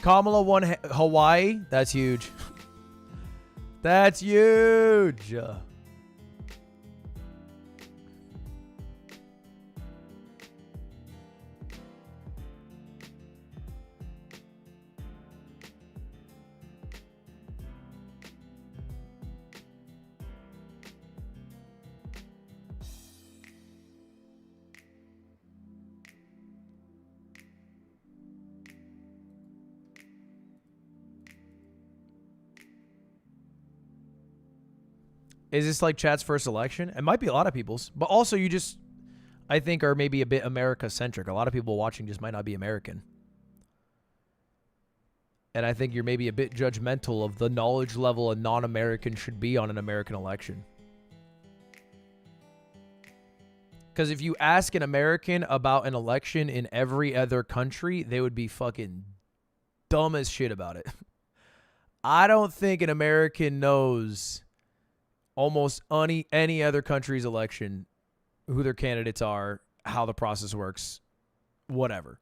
Kamala won Hawaii. That's huge. That's huge. Is this like chat's first election? It might be a lot of people's, but also you just, I think, are maybe a bit America-centric. A lot of people watching just might not be American. And I think you're maybe a bit judgmental of the knowledge level a non-American should be on an American election. Because if you ask an American about an election in every other country, they would be fucking dumb as shit about it. I don't think an American knows almost any other country's election, who their candidates are, how the process works, whatever.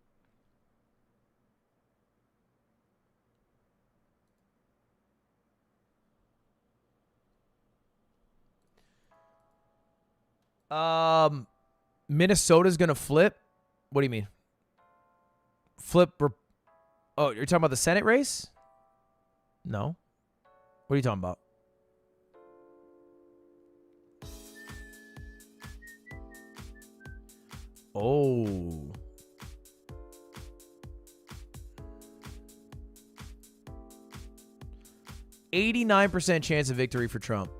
Minnesota's going to flip. What do you mean? Oh, you're talking about the Senate race? No. What are you talking about? Oh. %89 chance of victory for Trump.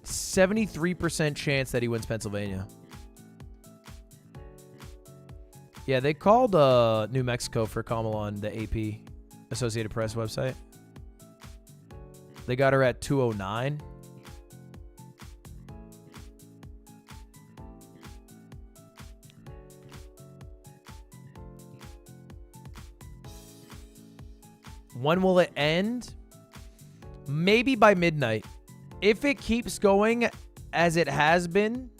%73 chance that he wins Pennsylvania. Yeah, they called New Mexico for Kamala on the AP, Associated Press website. They got her at 209. When will it end? Maybe by midnight. If it keeps going as it has been,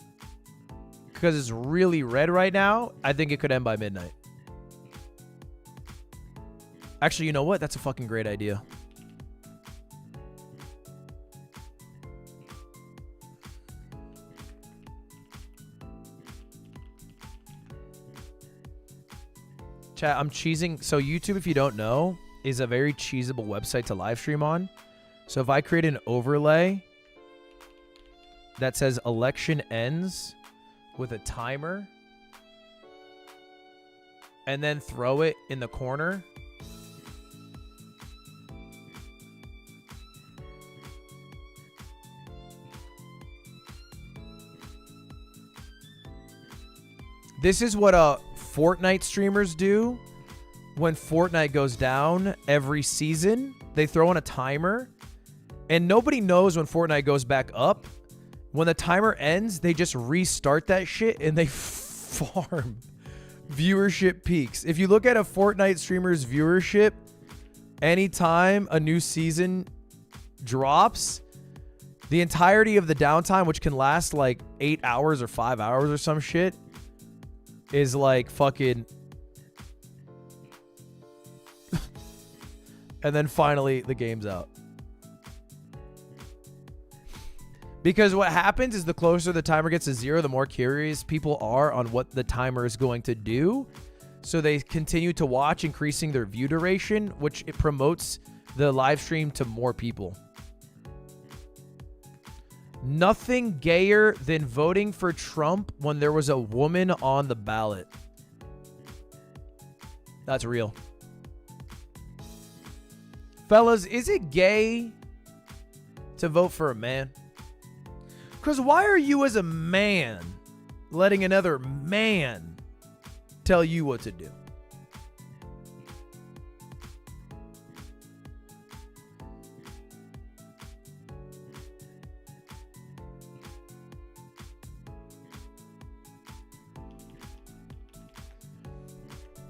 because it's really red right now, I think it could end by midnight. Actually, you know what? That's a fucking great idea. Chat, I'm cheesing. So YouTube, if you don't know, is a very cheesable website to live stream on. So if I create an overlay that says election ends with a timer and then throw it in the corner, this is what Fortnite streamers do when Fortnite goes down every season. They throw in a timer, and nobody knows when Fortnite goes back up. When the timer ends, they just restart that shit, and they farm viewership peaks. If you look at a Fortnite streamer's viewership, anytime a new season drops, the entirety of the downtime, which can last like 8 hours or 5 hours or some shit, is like fucking... and then finally the game's out. Because what happens is the closer the timer gets to zero, the more curious people are on what the timer is going to do. So they continue to watch, increasing their view duration, which it promotes the live stream to more people. Nothing gayer than voting for Trump when there was a woman on the ballot. That's real. Fellas, is it gay to vote for a man? Because why are you as a man letting another man tell you what to do?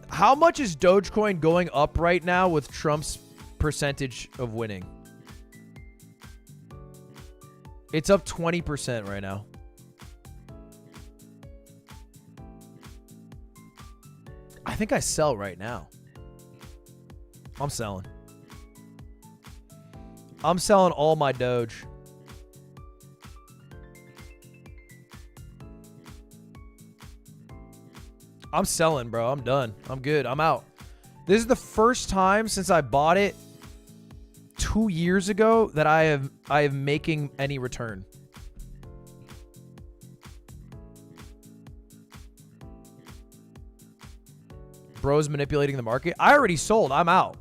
How much is Dogecoin going up right now with Trump's percentage of winning? It's up 20% right now. I think I sell right now. I'm selling. I'm selling all my Doge. I'm selling, bro. I'm done. I'm good. I'm out. This is the first time since I bought it 2 years ago that I am making any return. Bro's manipulating the market. I already sold. I'm out.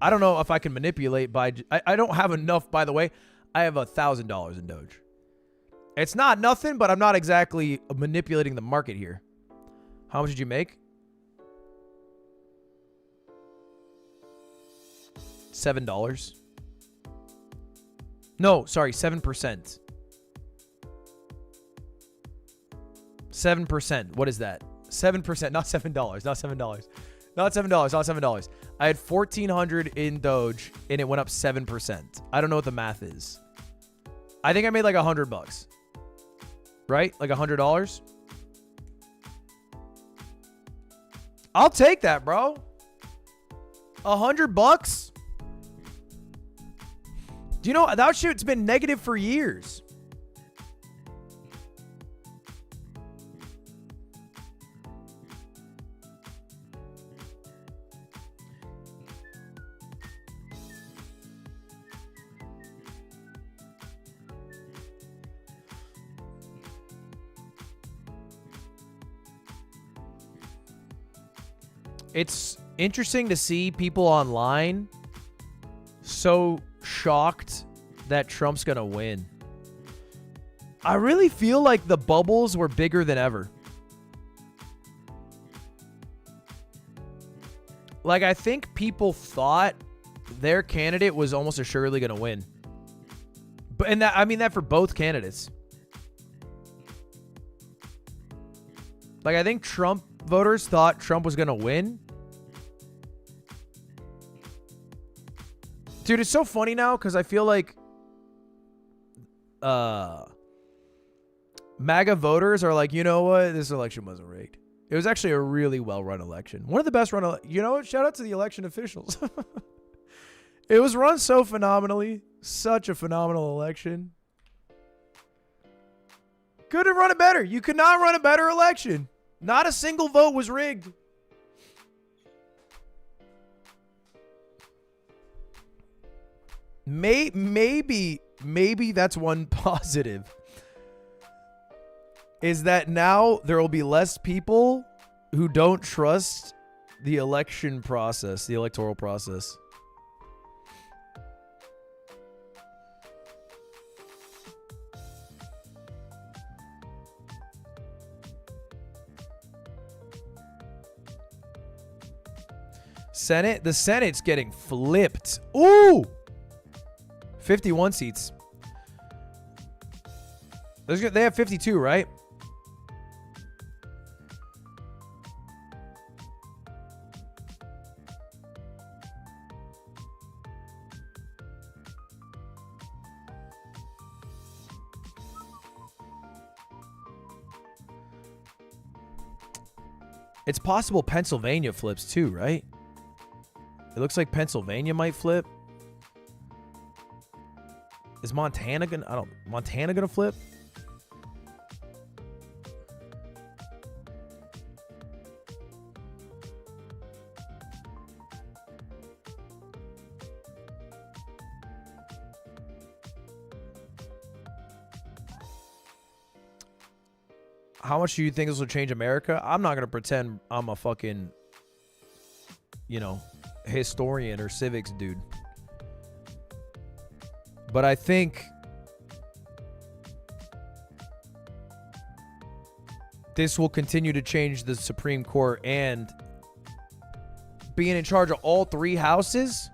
I don't know if I can manipulate by... I don't have enough, by the way. I have $1,000 in Doge. It's not nothing, but I'm not exactly manipulating the market here. How much did you make? $7. No, sorry, 7%. 7%. What is that? 7%, not $7. Not $7. Not $7. Not $7. I had 1,400 in Doge, and it went up 7%. I don't know what the math is. I think I made like $100. Right? Like $100? I'll take that, bro. $100? Do you know that shit's been negative for years? It's interesting to see people online so shocked that Trump's gonna win. I really feel like the bubbles were bigger than ever. Like, I think people thought their candidate was almost assuredly gonna win. But and that, I mean that for both candidates. Like, I think Trump voters thought Trump was gonna win. Dude, it's so funny now because I feel like MAGA voters are like, you know what? This election wasn't rigged. It was actually a really well-run election. One of the best run. You know what? Shout out to the election officials. It was run so phenomenally. Such a phenomenal election. Couldn't run it better. You could not run a better election. Not a single vote was rigged. Maybe that's one positive. Is that now there will be less people who don't trust the election process, the electoral process. Senate, the Senate's getting flipped. Ooh! 51 seats. They have 52, right? It's possible Pennsylvania flips too, right? It looks like Pennsylvania might flip. Is Montana gonna flip? How much do you think this will change America? I'm not gonna pretend I'm a fucking, historian or civics dude. But I think this will continue to change the Supreme Court, and being in charge of all three houses,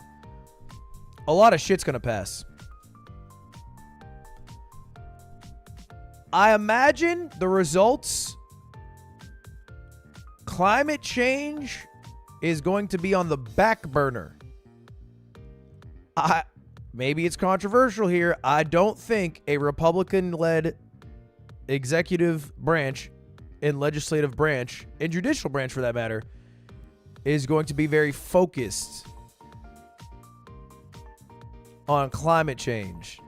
a lot of shit's gonna pass. I imagine the results, climate change is going to be on the back burner. Maybe it's controversial here. I don't think a Republican-led executive branch and legislative branch and judicial branch, for that matter, is going to be very focused on climate change.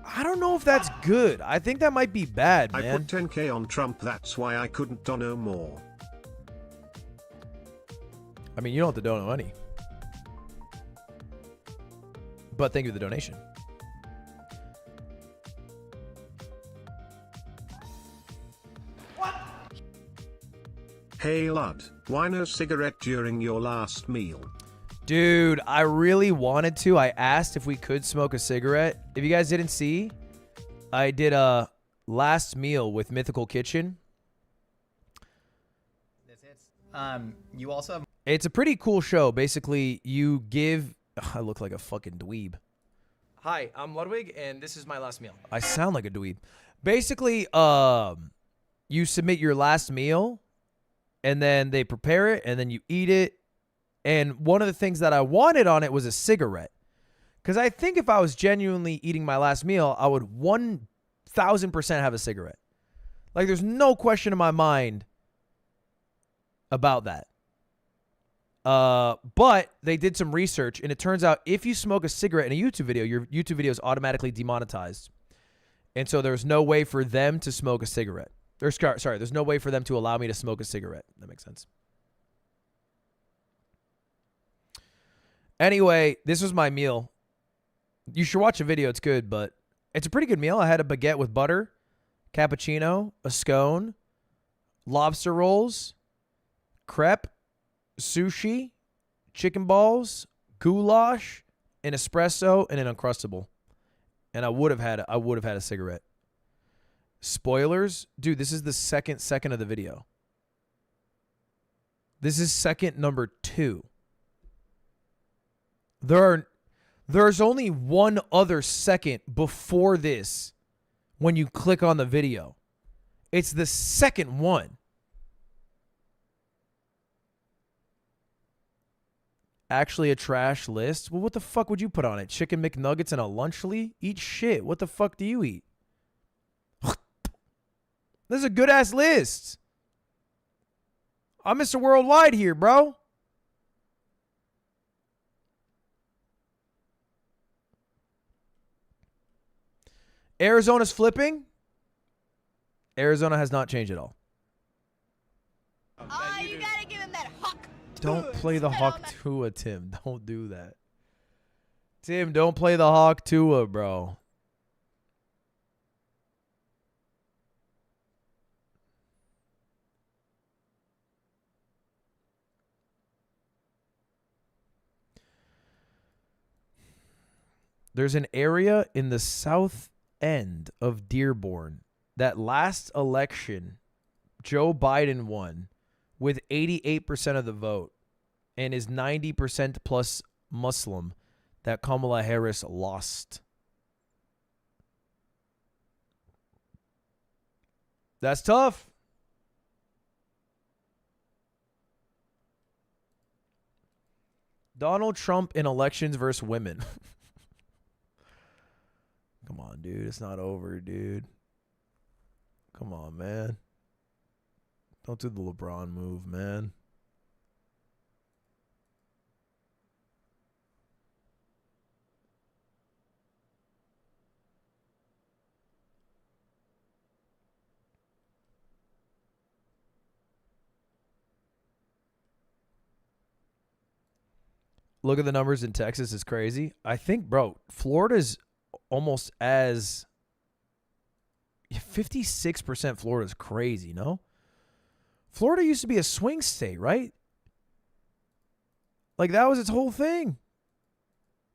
I don't know if that's good. I think that might be bad, man.
I put 10K on Trump, that's why I couldn't dono more.
I mean, you don't have to donate money. But thank you for the donation.
Hey Lud, why no cigarette during your last meal?
Dude, I really wanted to. I asked if we could smoke a cigarette. If you guys didn't see, I did a last meal with Mythical Kitchen.
You also have...
It's a pretty cool show. Basically, you give... I look like a fucking dweeb. Hi, I'm Ludwig, and this is my last meal. I sound like a dweeb. Basically, you submit your last meal, and then they prepare it, and then you eat it. And one of the things that I wanted on it was a cigarette. Because I think if I was genuinely eating my last meal, I would 1,000% have a cigarette. Like, there's no question in my mind about that. But they did some research, and it turns out if you smoke a cigarette in a YouTube video, your YouTube video is automatically demonetized. And so there's no way for them to smoke a cigarette. There's no way for them to allow me to smoke a cigarette. That makes sense. Anyway, this was my meal. You should watch the video. It's good, but it's a pretty good meal. I had a baguette with butter, cappuccino, a scone, lobster rolls, crepe, sushi, chicken balls, goulash, an espresso, and an Uncrustable. And I would have had a cigarette. Spoilers, dude. This is the second of the video. This is second number 2. There's only one other second before this when you click on the video. It's the second one. Actually a trash list? Well, what the fuck would you put on it? Chicken McNuggets and a Lunchly? Eat shit. What the fuck do you eat? This is a good-ass list. I'm Mr. Worldwide here, bro. Arizona's flipping. Arizona has not changed at all.
Oh, you gotta give him that hawk.
Don't play the Hawk Tua, Tim. Don't do that. Tim, don't play the Hawk Tua, bro. There's an area in the south end of Dearborn that last election Joe Biden won with 88% of the vote and is 90% plus Muslim that Kamala Harris lost. That's tough. Donald Trump in elections versus women. Come on, dude. It's not over, dude. Come on, man. Don't do the LeBron move, man. Look at the numbers in Texas. It's crazy. I think, bro, Florida's almost as 56%. Florida's crazy, no? Florida used to be a swing state, right? Like, that was its whole thing.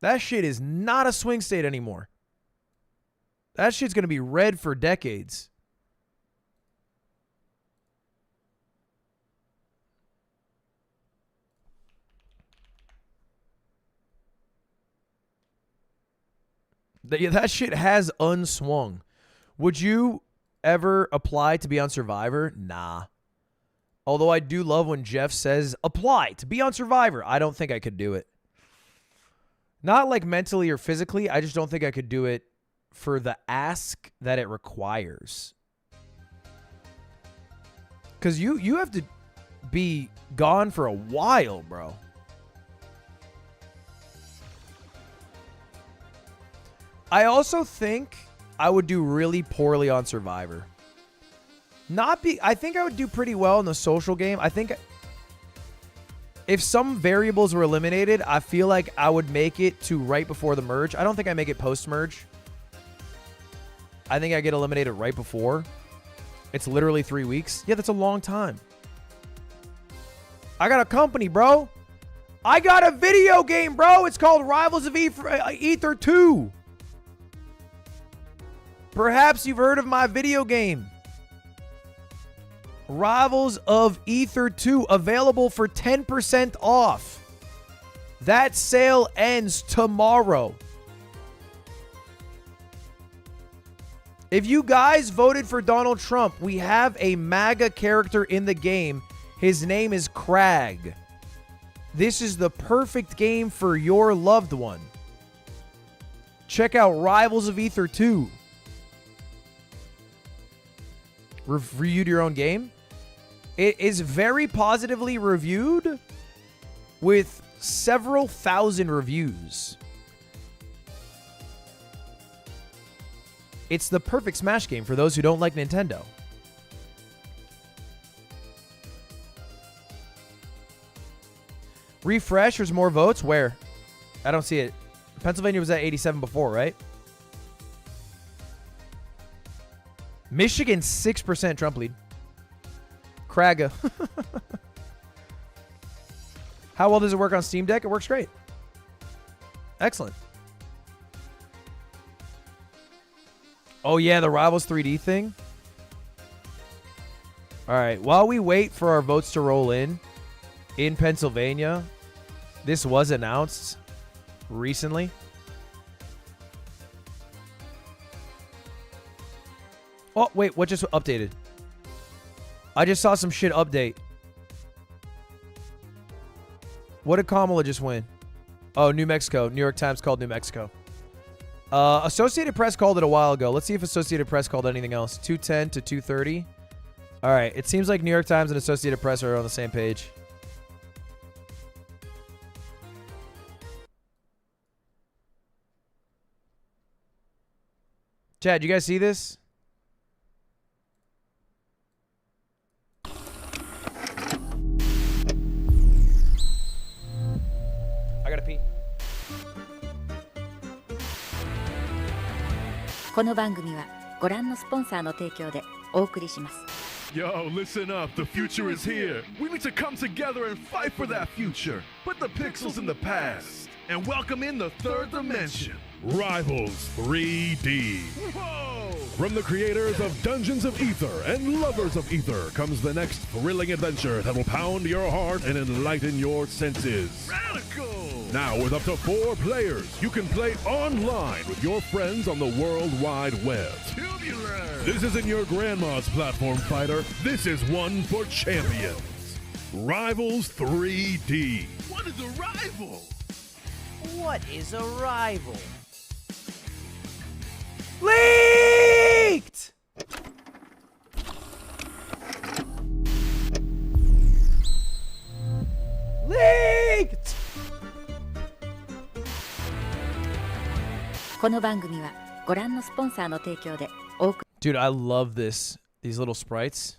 That shit is not a swing state anymore. That shit's going to be red for decades. That shit has unswung. Would you ever apply to be on Survivor? Nah. Although I do love when Jeff says, apply to be on Survivor. I don't think I could do it. Not like mentally or physically. I just don't think I could do it for the ask that it requires. Because you have to be gone for a while, bro. I also think I would do really poorly on Survivor. I think I would do pretty well in the social game. I think if some variables were eliminated, I feel like I would make it to right before the merge. I don't think I make it post-merge. I think I get eliminated right before. It's literally 3 weeks. Yeah, that's a long time. I got a company, bro. I got a video game, bro. It's called Rivals of Ether 2. Perhaps you've heard of my video game. Rivals of Ether 2, available for 10% off. That sale ends tomorrow. If you guys voted for Donald Trump, we have a Maga character in the game. His name is Crag. This is the perfect game for your loved one. Check out Rivals of Ether 2. reviewed your own game. It is very positively reviewed with several thousand reviews. It's the perfect Smash game for those who don't like Nintendo. Refresh, there's more votes. Where? I don't see it. Pennsylvania was at 87 before, right? Michigan, 6% Trump lead. Kraga. How well does it work on Steam Deck? It works great. Excellent. Oh, yeah, the Rivals 3D thing. All right, while we wait for our votes to roll in Pennsylvania, this was announced recently. Oh, wait, what just updated? I just saw some shit update. What did Kamala just win? Oh, New Mexico. New York Times called New Mexico. Associated Press called it a while ago. Let's see if Associated Press called anything else. 210 to 230. All right. It seems like New York Times and Associated Press are on the same page. Chad, you guys see this? I gotta pee.
この番組はご覧のスポンサーの提供でお送りします。
Yo, listen up. The future is here. We need to come together and fight for that future. Put the pixels in the past and welcome in the third dimension. Rivals 3D. Whoa! From the creators of Dungeons of Ether and Lovers of Ether comes the next thrilling adventure that will pound your heart and enlighten your senses. Radical! Now, with up to 4 players, you can play online with your friends on the World Wide Web. Tubular! This isn't your grandma's platform fighter. This is one for champions. Rivals 3D. What is a rival?
What is a rival? Leaked! Leaked!
この番組はご覧のスポンサーの提供でお送り。
Dude, I love this. These little sprites.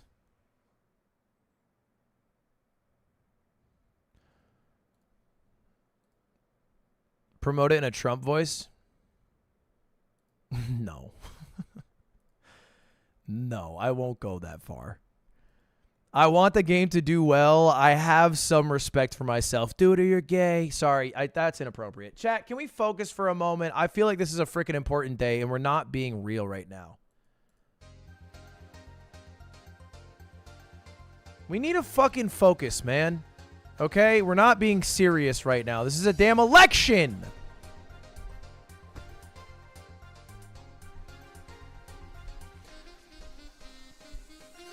Promote it in a Trump voice? No. No, I won't go that far. I want the game to do well. I have some respect for myself. Dude, you're gay. Sorry, that's inappropriate. Chat, can we focus for a moment? I feel like this is a freaking important day, and we're not being real right now. We need to fucking focus, man. Okay? We're not being serious right now. This is a damn election.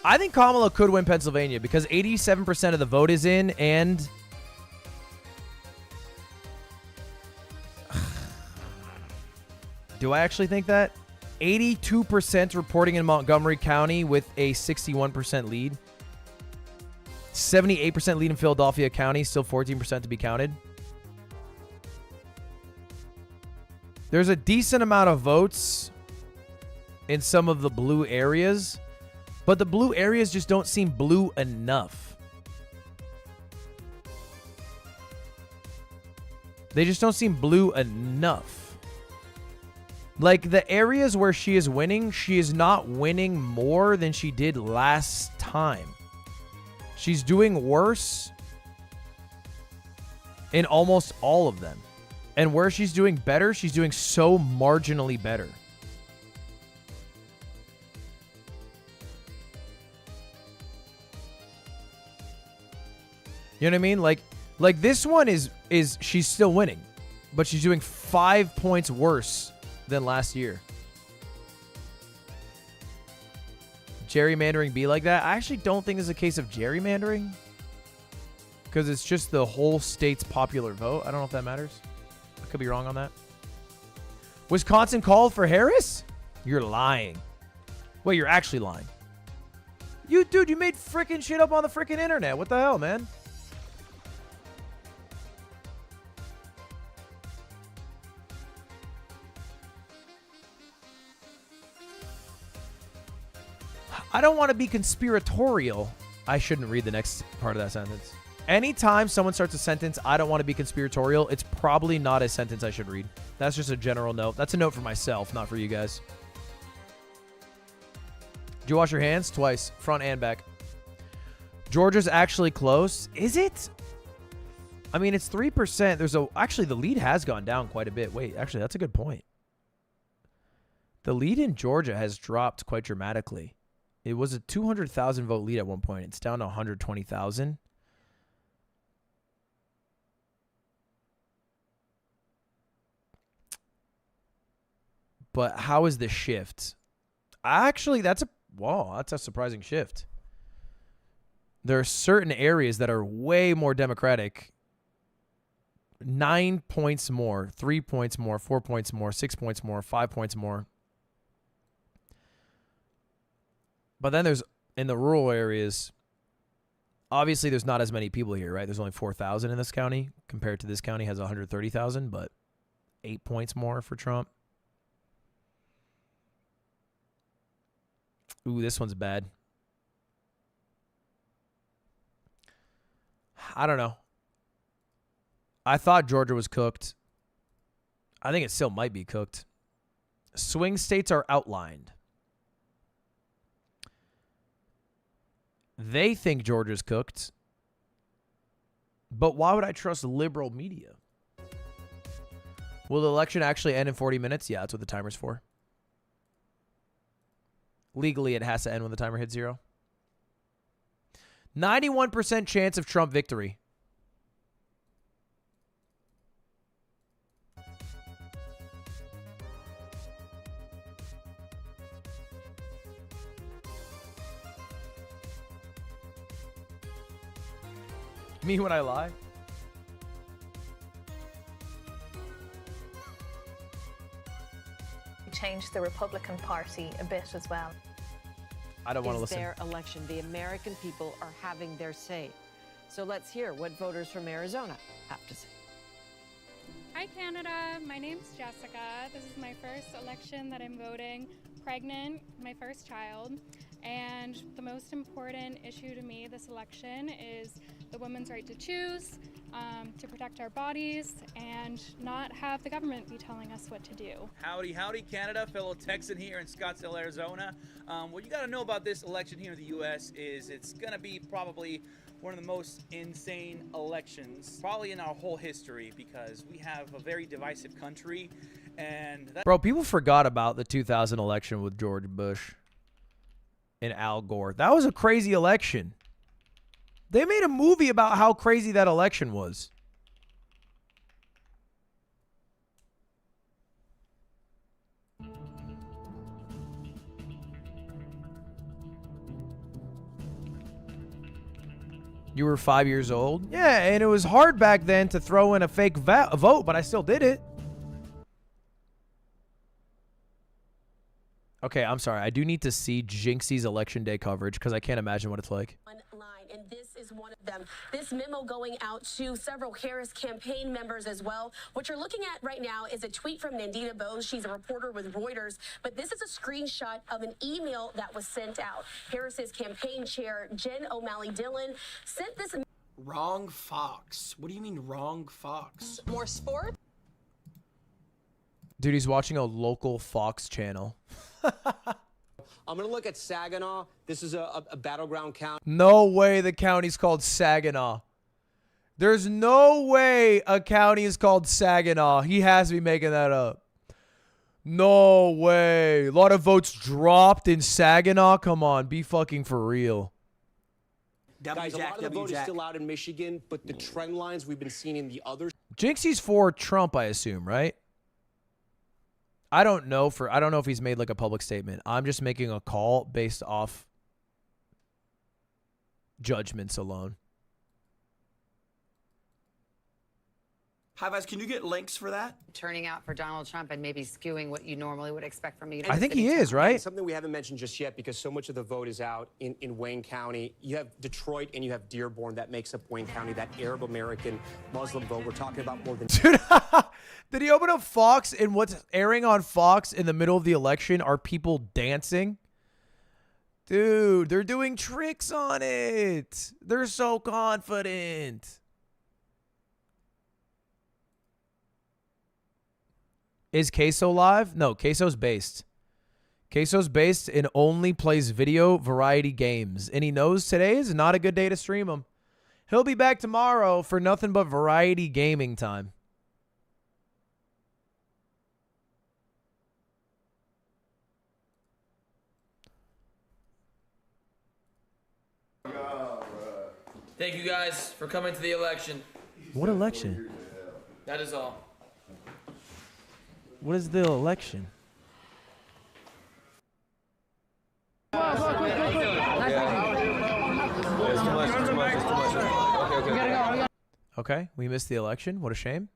I think Kamala could win Pennsylvania because 87% of the vote is in, and do I actually think that? 82% reporting in Montgomery County with a 61% lead. 78% lead in Philadelphia County, still 14% to be counted. There's a decent amount of votes in some of the blue areas, but the blue areas just don't seem blue enough. They just don't seem blue enough. Like, the areas where she is winning, she is not winning more than she did last time. She's doing worse in almost all of them. And where she's doing better, she's doing so marginally better. You know what I mean? Like this one is she's still winning, but she's doing 5 points worse than last year. Gerrymandering be like that? I actually don't think it's a case of gerrymandering, because it's just the whole state's popular vote. I don't know if that matters. I could be wrong on that. Wisconsin called for Harris? You're lying. Wait, you're actually lying. Dude, you made freaking shit up on the freaking internet. What the hell, man? I don't want to be conspiratorial. I shouldn't read the next part of that sentence. Anytime someone starts a sentence, I don't want to be conspiratorial, it's probably not a sentence I should read. That's just a general note. That's a note for myself, not for you guys. Did you wash your hands? Twice. Front and back. Georgia's actually close. Is it? I mean, it's 3%. Actually, the lead has gone down quite a bit. Wait, actually, that's a good point. The lead in Georgia has dropped quite dramatically. It was a 200,000 vote lead at one point. It's down to 120,000. But how is the shift? Actually, that's a surprising shift. There are certain areas that are way more Democratic. 9 points more, 3 points more, 4 points more, 6 points more, 5 points more. But then there's, in the rural areas, obviously there's not as many people here, right? There's only 4,000 in this county compared to this county has 130,000, but 8 points more for Trump. Ooh, this one's bad. I don't know. I thought Georgia was cooked. I think it still might be cooked. Swing states are outlined. They think Georgia's cooked. But why would I trust liberal media? Will the election actually end in 40 minutes? Yeah, that's what the timer's for. Legally, it has to end when the timer hits 0. 91% chance of Trump victory. Me when I lie?
Change the Republican Party a bit as well.
I don't want to listen.
Their election. The American people are having their say. So let's hear what voters from Arizona have to say.
Hi, Canada. My name's Jessica. This is my first election that I'm voting. Pregnant, my first child. And the most important issue to me this election is the woman's right to choose, to protect our bodies, and not have the government be telling us what to do.
Howdy, howdy, Canada. Fellow Texan here in Scottsdale, Arizona. What you got to know about this election here in the U.S. is it's going to be probably one of the most insane elections probably in our whole history because we have a very divisive country. And
Bro, people forgot about the 2000 election with George Bush and Al Gore. That was a crazy election. They made a movie about how crazy that election was. You were 5 years old? Yeah, and it was hard back then to throw in a fake vote, but I still did it. Okay, I'm sorry. I do need to see Jinxie's election day coverage because I can't imagine what it's like.
And this is one of them. This memo going out to several Harris campaign members as well. What you're looking at right now is a tweet from Nandita Bose. She's a reporter with Reuters, but this is a screenshot of an email that was sent out. Harris's campaign chair, Jen O'Malley Dillon, sent this.
Wrong Fox. What do you mean wrong Fox?
More sport?
Dude, he's watching a local Fox channel.
I'm going to look at Saginaw. This is a battleground county.
No way the county's called Saginaw. There's no way a county is called Saginaw. He has to be making that up. No way. A lot of votes dropped in Saginaw. Come on, be fucking for real.
Guys, a lot of the vote is still out in Michigan, but the trend lines we've been seeing in the other...
Jinxie's for Trump, I assume, right? I don't know if he's made like a public statement. I'm just making a call based off judgments alone.
Hi-Vaz, can you get links for that?
Turning out for Donald Trump and maybe skewing what you normally would expect from me.
I think he is, right?
Something we haven't mentioned just yet, because so much of the vote is out in Wayne County. You have Detroit and you have Dearborn. That makes up Wayne County, that Arab American Muslim vote. We're talking about more than...
Dude, did he open up Fox, and what's airing on Fox in the middle of the election are people dancing? Dude, they're doing tricks on it. They're so confident. Is Queso live? No, Queso's based. Queso's based and only plays video variety games. And he knows today is not a good day to stream them. He'll be back tomorrow for nothing but variety gaming time.
Thank you guys for coming to the election.
What election?
That is all.
What is the election? Okay, we missed the election. What a shame.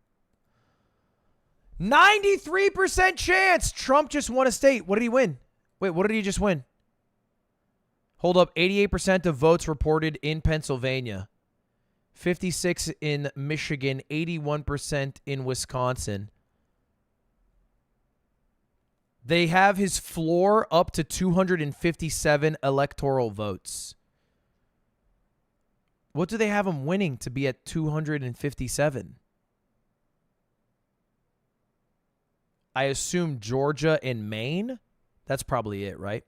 93% chance Trump just won a state. What did he win? Wait, what did he just win? Hold up, 88% of votes reported in Pennsylvania. 56 in Michigan, 81% in Wisconsin. They have his floor up to 257 electoral votes. What do they have him winning to be at 257? I assume Georgia and Maine. That's probably it, right?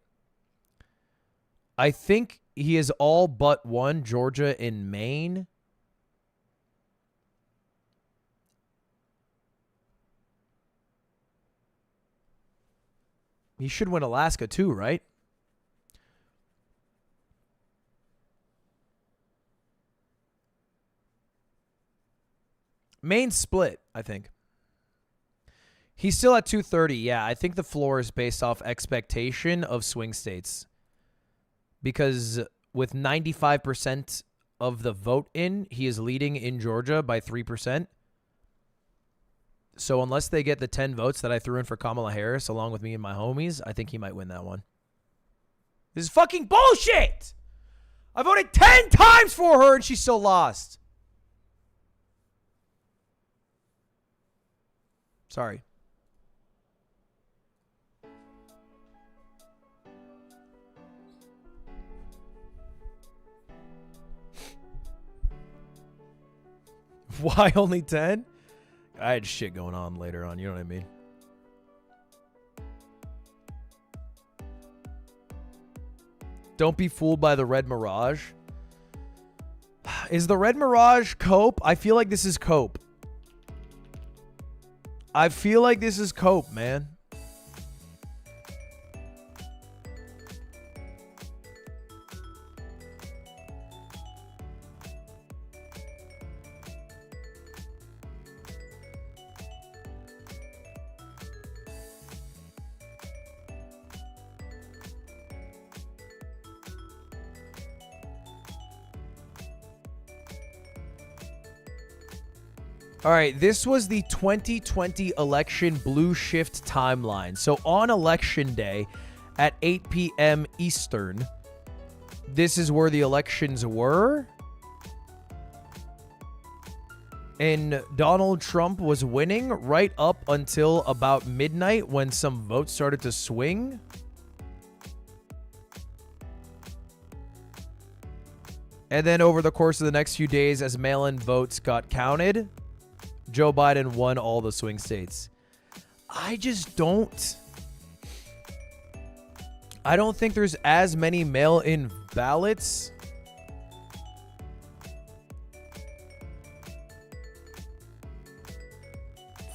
I think he is all but one Georgia and Maine. He should win Alaska too, right? Maine split, I think. He's still at 230. Yeah, I think the floor is based off expectation of swing states. Because with 95% of the vote in, he is leading in Georgia by 3%. So unless they get the 10 votes that I threw in for Kamala Harris along with me and my homies, I think he might win that one. This is fucking bullshit! I voted 10 times for her and she still lost. Sorry. Why only 10? I had shit going on later on, you know what I mean? Don't be fooled by the red mirage. Is the red mirage cope? I feel like this is cope. I feel like this is cope, man. All right, this was the 2020 election blue shift timeline. So on election day at 8 p.m. Eastern, this is where the elections were. And Donald Trump was winning right up until about midnight when some votes started to swing. And then over the course of the next few days, as mail-in votes got counted, Joe Biden won all the swing states. I don't think there's as many mail-in ballots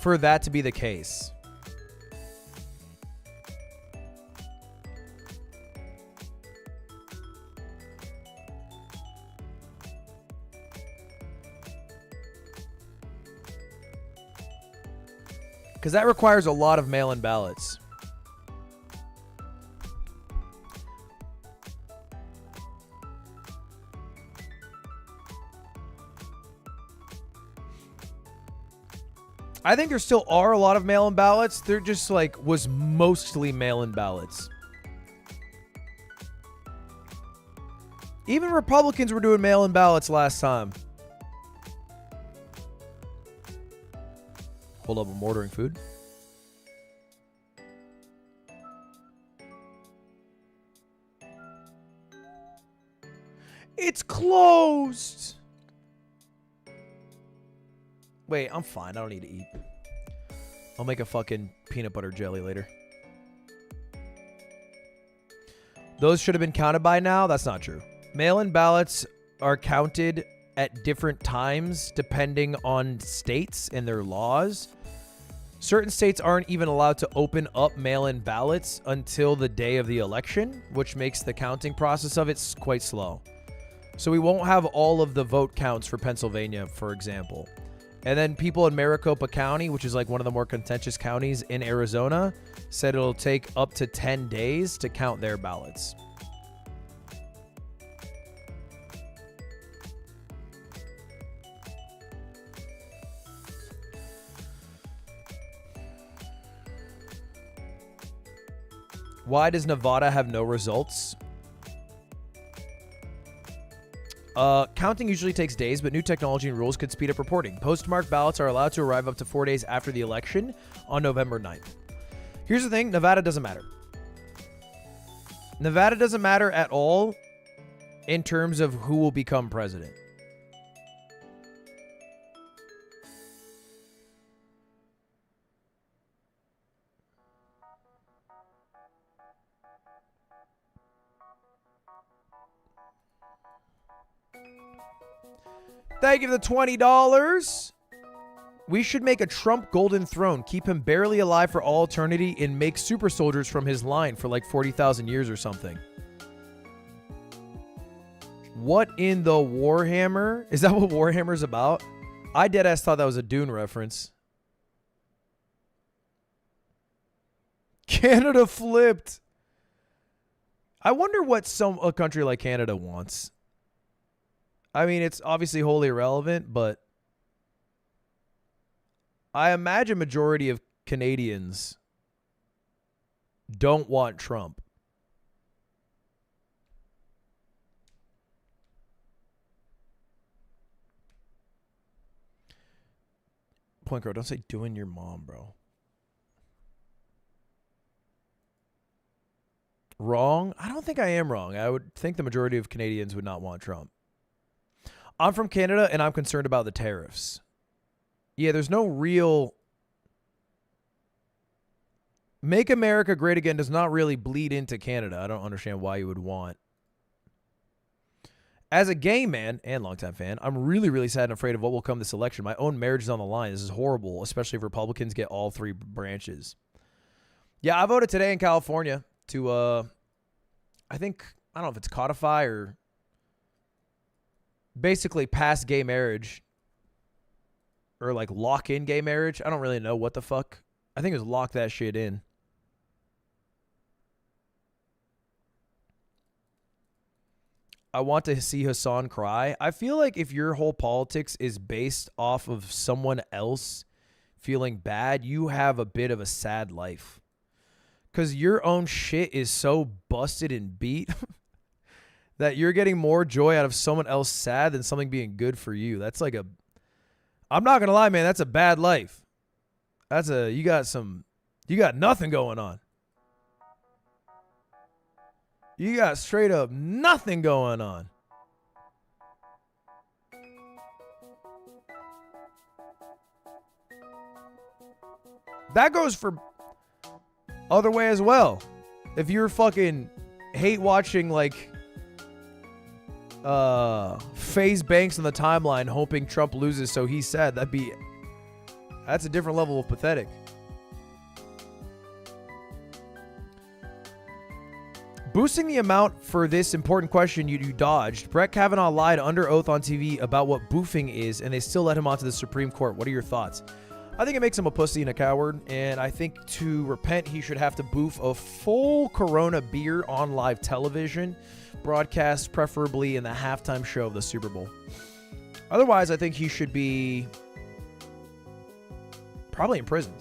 for that to be the case. Because that requires a lot of mail-in ballots. I think there still are a lot of mail-in ballots. They're just like was mostly mail-in ballots. Even Republicans were doing mail-in ballots last time. Hold up, I'm ordering food. It's closed. Wait, I'm fine. I don't need to eat. I'll make a fucking peanut butter jelly later. Those should have been counted by now. That's not true. Mail-in ballots are counted at different times depending on states and their laws. Certain states aren't even allowed to open up mail-in ballots until the day of the election, which makes the counting process of it quite slow. So we won't have all of the vote counts for Pennsylvania, for example. And then people in Maricopa County, which is like one of the more contentious counties in Arizona, said it'll take up to 10 days to count their ballots. Why does Nevada have no results? Counting usually takes days, but new technology and rules could speed up reporting. Postmarked ballots are allowed to arrive up to 4 days after the election on November 9th. Here's the thing, Nevada doesn't matter. Nevada doesn't matter at all in terms of who will become president. Thank you for the $20. We should make a Trump golden throne, keep him barely alive for all eternity, and make super soldiers from his line for like 40,000 years or something. What in the Warhammer? Is that what Warhammer's about? I deadass thought that was a Dune reference. Canada flipped. I wonder what a country like Canada wants. I mean, it's obviously wholly irrelevant, but I imagine majority of Canadians don't want Trump. Point Crow, don't say doing your mom, bro. Wrong? I don't think I am wrong. I would think the majority of Canadians would not want Trump. I'm from Canada, and I'm concerned about the tariffs. Yeah, there's no real... Make America Great Again does not really bleed into Canada. I don't understand why you would want... As a gay man and longtime fan, I'm really, really sad and afraid of what will come this election. My own marriage is on the line. This is horrible, especially if Republicans get all three branches. Yeah, I voted today in California to, I don't know if it's codify or... basically pass gay marriage or like lock in gay marriage. I don't really know what the fuck. I think it was lock that shit in. I want to see Hassan cry. I feel like if your whole politics is based off of someone else feeling bad, you have a bit of a sad life. Because your own shit is so busted and beat that you're getting more joy out of someone else sad than something being good for you. That's like a... I'm not going to lie, man. That's a bad life. That's a... You got nothing going on. You got straight up nothing going on. That goes for other way as well. If you're fucking hate watching like FaZe Banks on the timeline hoping Trump loses so he's sad, that's a different level of pathetic. Boosting the amount for this important question you dodged. Brett Kavanaugh lied under oath on TV about what boofing is, and they still let him onto the Supreme Court. What are your thoughts? I think it makes him a pussy and a coward, and I think to repent, he should have to boof a full Corona beer on live television, broadcast preferably in the halftime show of the Super Bowl. Otherwise, I think he should be Probably imprisoned.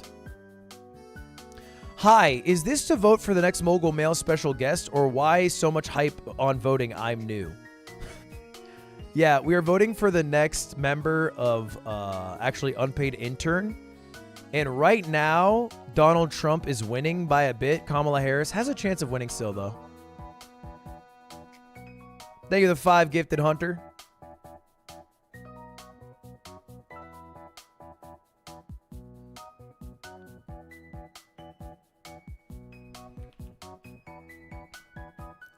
Hi, is this to vote for the next Mogul Mail special guest, or why so much hype on voting? I'm new. Yeah, we are voting for the next member of actually unpaid intern. And right now, Donald Trump is winning by a bit. Kamala Harris has a chance of winning still, though. Thank you, the 5 gifted hunter.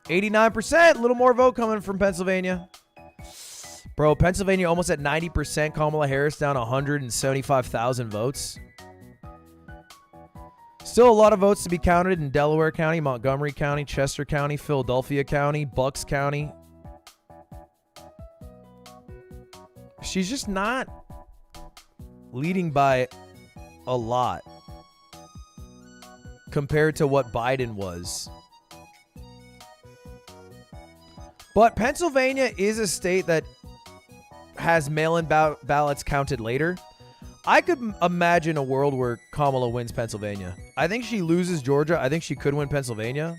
%, a little more vote coming from Pennsylvania. Bro, Pennsylvania almost at 90%. Kamala Harris down 175,000 votes. Still a lot of votes to be counted in Delaware County, Montgomery County, Chester County, Philadelphia County, Bucks County. She's just not leading by a lot compared to what Biden was. But Pennsylvania is a state that has mail-in ballots counted later. I could imagine a world where Kamala wins Pennsylvania. I think she loses Georgia. I think she could win Pennsylvania.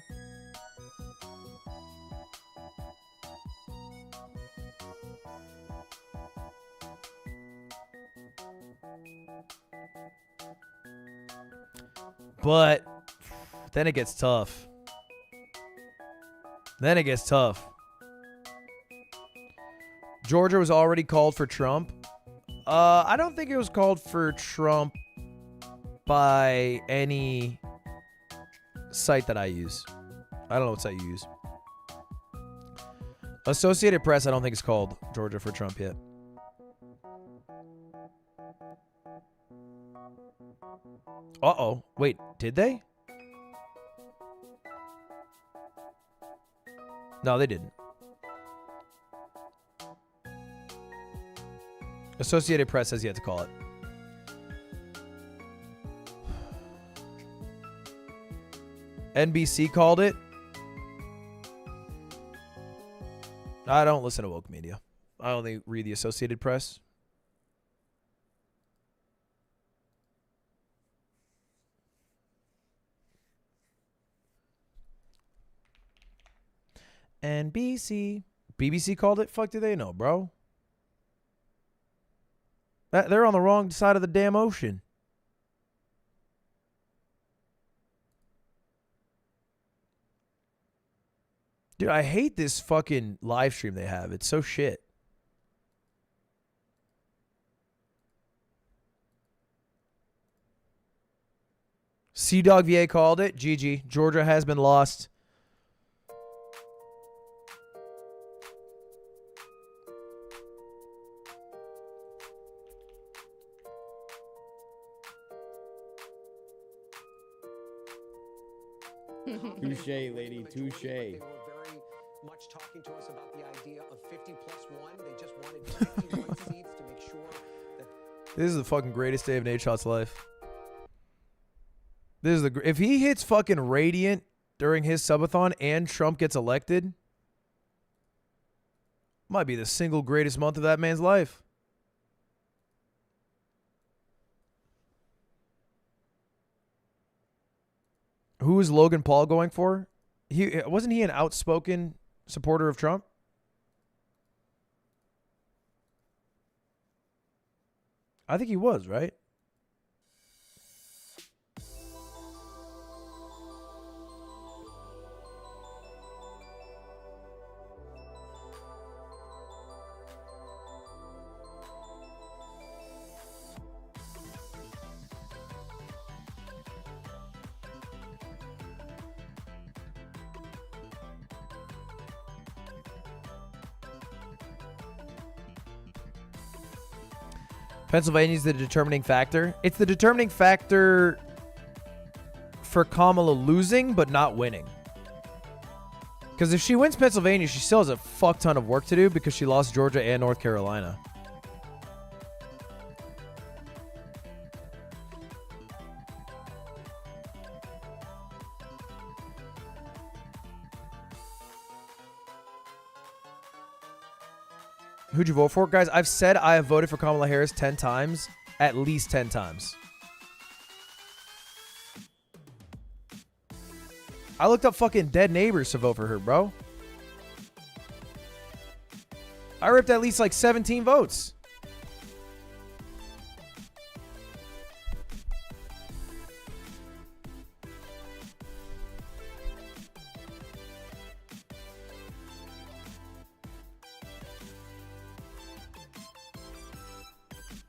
But then it gets tough. Georgia was already called for Trump. I don't think it was called for Trump by any site that I use. I don't know what site you use. Associated Press, I don't think it's called Georgia for Trump yet. Uh-oh. Wait, did they? No, they didn't. Associated Press has yet to call it. NBC called it. I don't listen to woke media. I only read the Associated Press. NBC. BBC called it? Fuck do they know, bro? They're on the wrong side of the damn ocean. Dude, I hate this fucking live stream they have. It's so shit. Sea-Dog VA called it. GG. Georgia has been lost.
Touche, lady, touche.
They were very much talking to us about the idea of 50 plus 1. They just wanted 51 seats to make sure that...
This is the fucking greatest day of Nate Shot's life. This is the... If he hits fucking Radiant during his subathon and Trump gets elected, might be the single greatest month of that man's life. Who is Logan Paul going for? Wasn't he an outspoken supporter of Trump? I think he was, right? Pennsylvania is the determining factor. It's the determining factor for Kamala losing, but not winning. Because if she wins Pennsylvania, she still has a fuck ton of work to do because she lost Georgia and North Carolina. Who'd you vote for? Guys, I've said I have voted for Kamala Harris 10 times. At least 10 times. I looked up fucking dead neighbors to vote for her, bro. I ripped at least like 17 votes.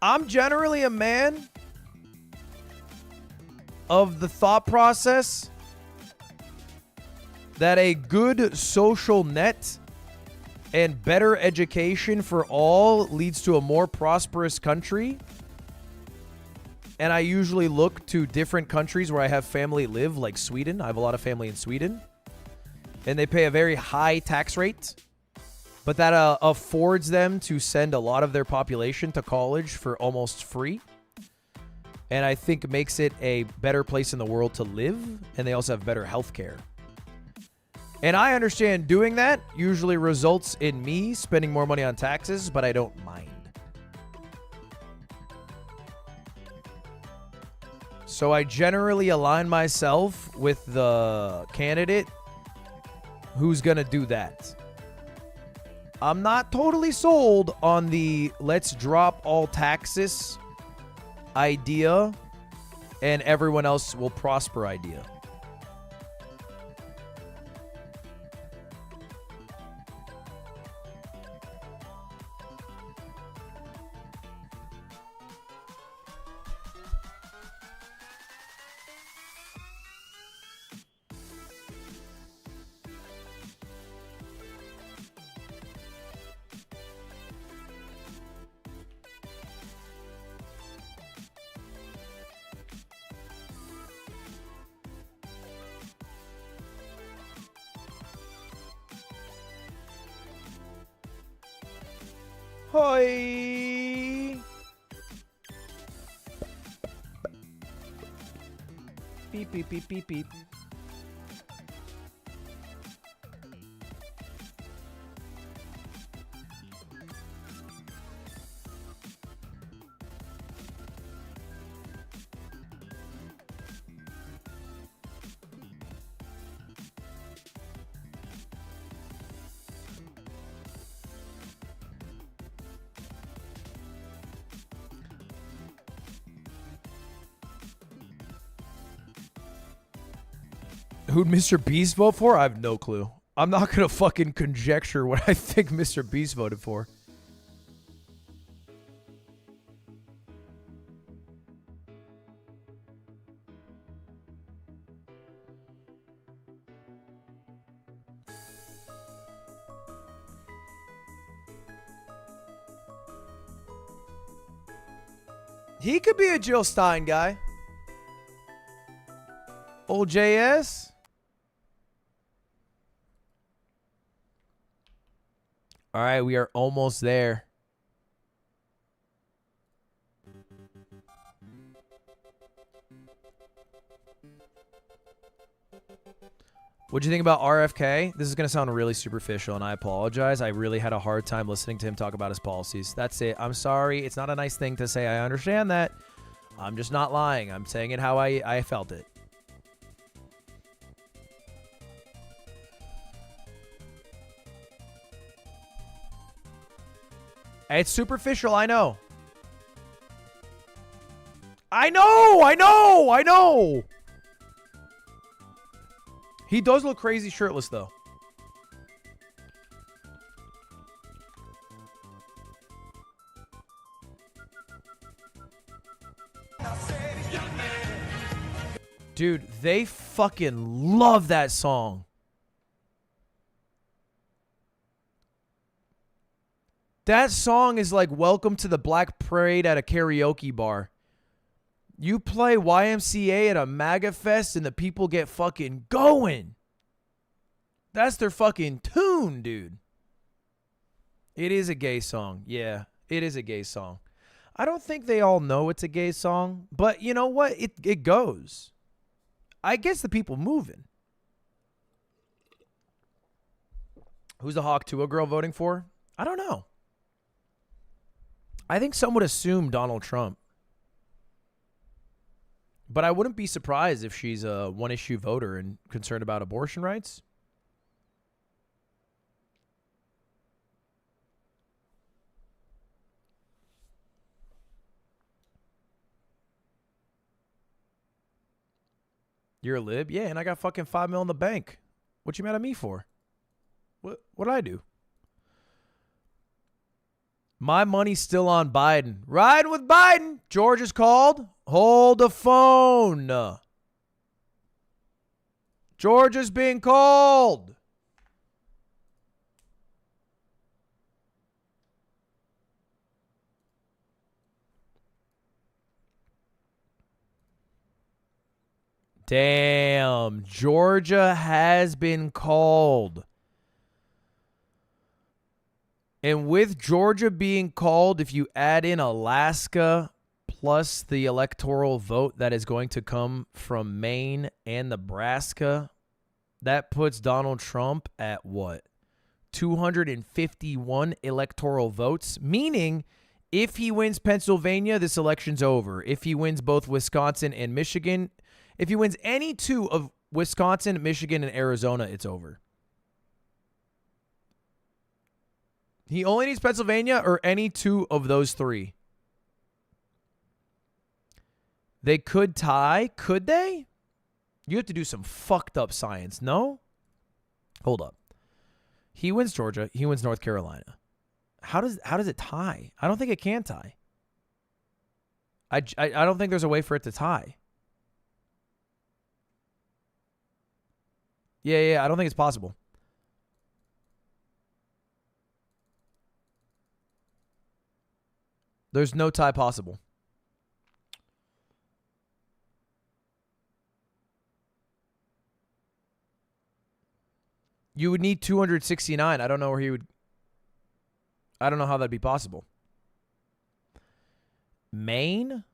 I'm generally a man of the thought process that a good social net and better education for all leads to a more prosperous country. And I usually look to different countries where I have family live, like Sweden. I have a lot of family in Sweden. And they pay a very high tax rate. But that affords them to send a lot of their population to college for almost free. And I think makes it a better place in the world to live. And they also have better health care. And I understand doing that usually results in me spending more money on taxes, but I don't mind. So I generally align myself with the candidate who's going to do that. I'm not totally sold on the let's drop all taxes idea and everyone else will prosper idea. Hoi! Beep, beep, beep, beep, beep. Who'd Mr. Beast vote for? I have no clue. I'm not going to fucking conjecture what I think Mr. Beast voted for. He could be a Jill Stein guy. Old JS. All right, we are almost there. What'd you think about RFK? This is going to sound really superficial, and I apologize. I really had a hard time listening to him talk about his policies. That's it. I'm sorry. It's not a nice thing to say. I understand that. I'm just not lying. I'm saying it how I felt it. It's superficial, I know. I know! He does look crazy shirtless, though. Dude, they fucking love that song. That song is like Welcome to the Black Parade at a karaoke bar. You play YMCA at a Maga fest and the people get fucking going. That's their fucking tune, dude. It is a gay song. Yeah, it is a gay song. I don't think they all know it's a gay song, but you know what? It goes. I guess the people moving. Who's the Hawk Tua girl voting for? I don't know. I think some would assume Donald Trump. But I wouldn't be surprised if she's a one-issue voter and concerned about abortion rights. You're a lib? Yeah, and I got fucking $5 million in the bank. What you mad at me for? What did I do? My money's still on Biden. Riding with Biden. George is called. Hold the phone. George is being called. Damn. Georgia has been called. And with Georgia being called, if you add in Alaska plus the electoral vote that is going to come from Maine and Nebraska, that puts Donald Trump at what? 251 electoral votes, meaning if he wins Pennsylvania, this election's over. If he wins both Wisconsin and Michigan, if he wins any two of Wisconsin, Michigan, and Arizona, it's over. He only needs Pennsylvania or any two of those three. They could tie. Could they? You have to do some fucked up science. No? Hold up. He wins Georgia. He wins North Carolina. How does it tie? I don't think it can tie. I don't think there's a way for it to tie. Yeah, I don't think it's possible. There's no tie possible. You would need 269. I don't know where he would. I don't know how that'd be possible. Maine?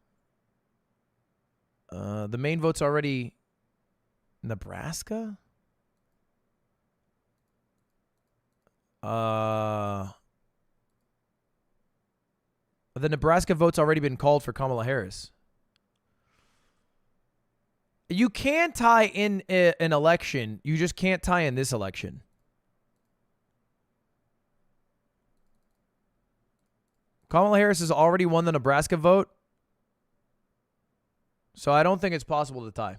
The Maine vote's already Nebraska? The Nebraska vote's already been called for Kamala Harris. You can tie in an election. You just can't tie in this election. Kamala Harris has already won the Nebraska vote. So I don't think it's possible to tie.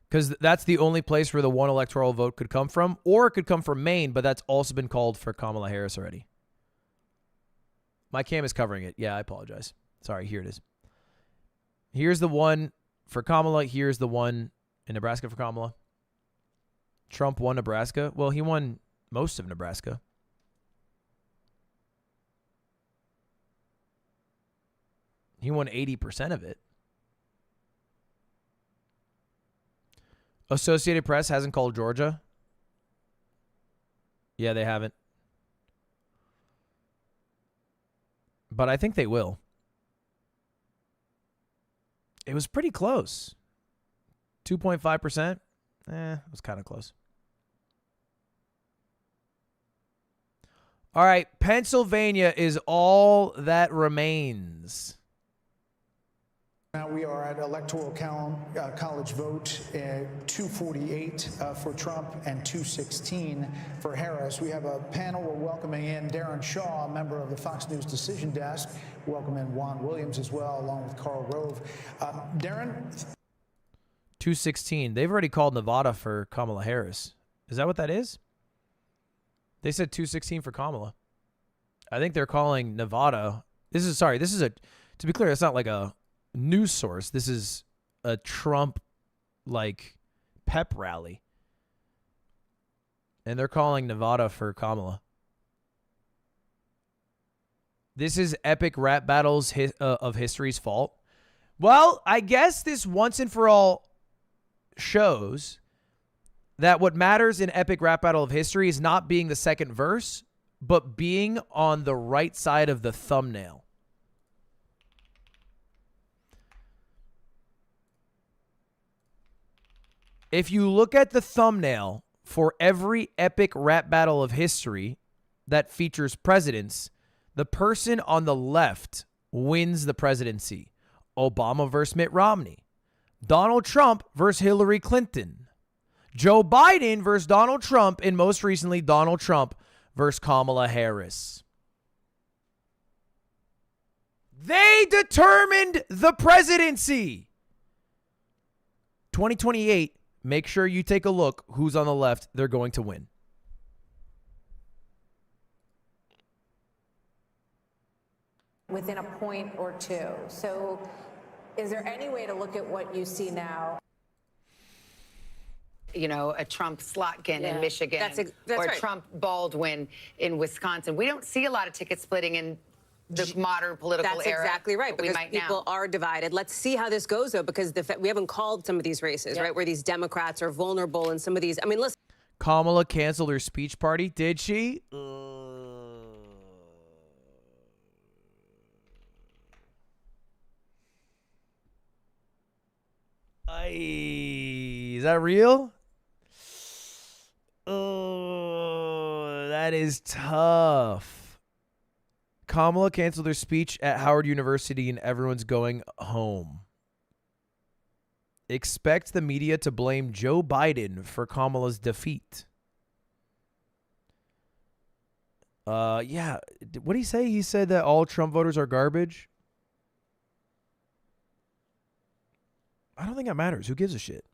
Because that's the only place where the one electoral vote could come from. Or it could come from Maine, but that's also been called for Kamala Harris already. My cam is covering it. Yeah, I apologize. Sorry, here it is. Here's the one for Kamala. Here's the one in Nebraska for Kamala. Trump won Nebraska. Well, he won most of Nebraska. He won 80% of it. Associated Press hasn't called Georgia. Yeah, they haven't. But I think they will. It was pretty close. 2.5%. It was kind of close. All right. Pennsylvania is all that remains.
Now we are at Electoral College vote, 248 for Trump and 216 for Harris. We have a panel. We're welcoming in Darren Shaw, a member of the Fox News Decision Desk. Welcome in Juan Williams as well, along with Karl Rove. Darren?
216. They've already called Nevada for Kamala Harris. Is that what that is? They said 216 for Kamala. I think they're calling Nevada. This is to be clear, it's not like a news source. This is a Trump pep rally. And they're calling Nevada for Kamala. This is epic rap battles of history's fault. Well, I guess this once and for all shows that what matters in epic rap battle of history is not being the second verse, but being on the right side of the thumbnail. If you look at the thumbnail for every epic rap battle of history that features presidents, the person on the left wins the presidency. Obama versus Mitt Romney. Donald Trump versus Hillary Clinton. Joe Biden versus Donald Trump. And most recently, Donald Trump versus Kamala Harris. They determined the presidency. 2028, make sure you take a look who's on the left. They're going to win.
Within a point or two. So is there any way to look at what you see now?
You know, a Trump Slotkin in Michigan
That's
or
right.
Trump Baldwin in Wisconsin. We don't see a lot of ticket splitting in the modern political
That's
era.
exactly right,
but we
because
might
people
now.
are divided. Let's see how this goes, though, because we haven't called some of these races, right, where these Democrats are vulnerable and some of these. I mean, listen.
Kamala canceled her speech party. Did she? Is that real? Oh, that is tough. Kamala canceled her speech at Howard University and everyone's going home. Expect the media to blame Joe Biden for Kamala's defeat. Yeah. What did he say? He said that all Trump voters are garbage. I don't think that matters. Who gives a shit?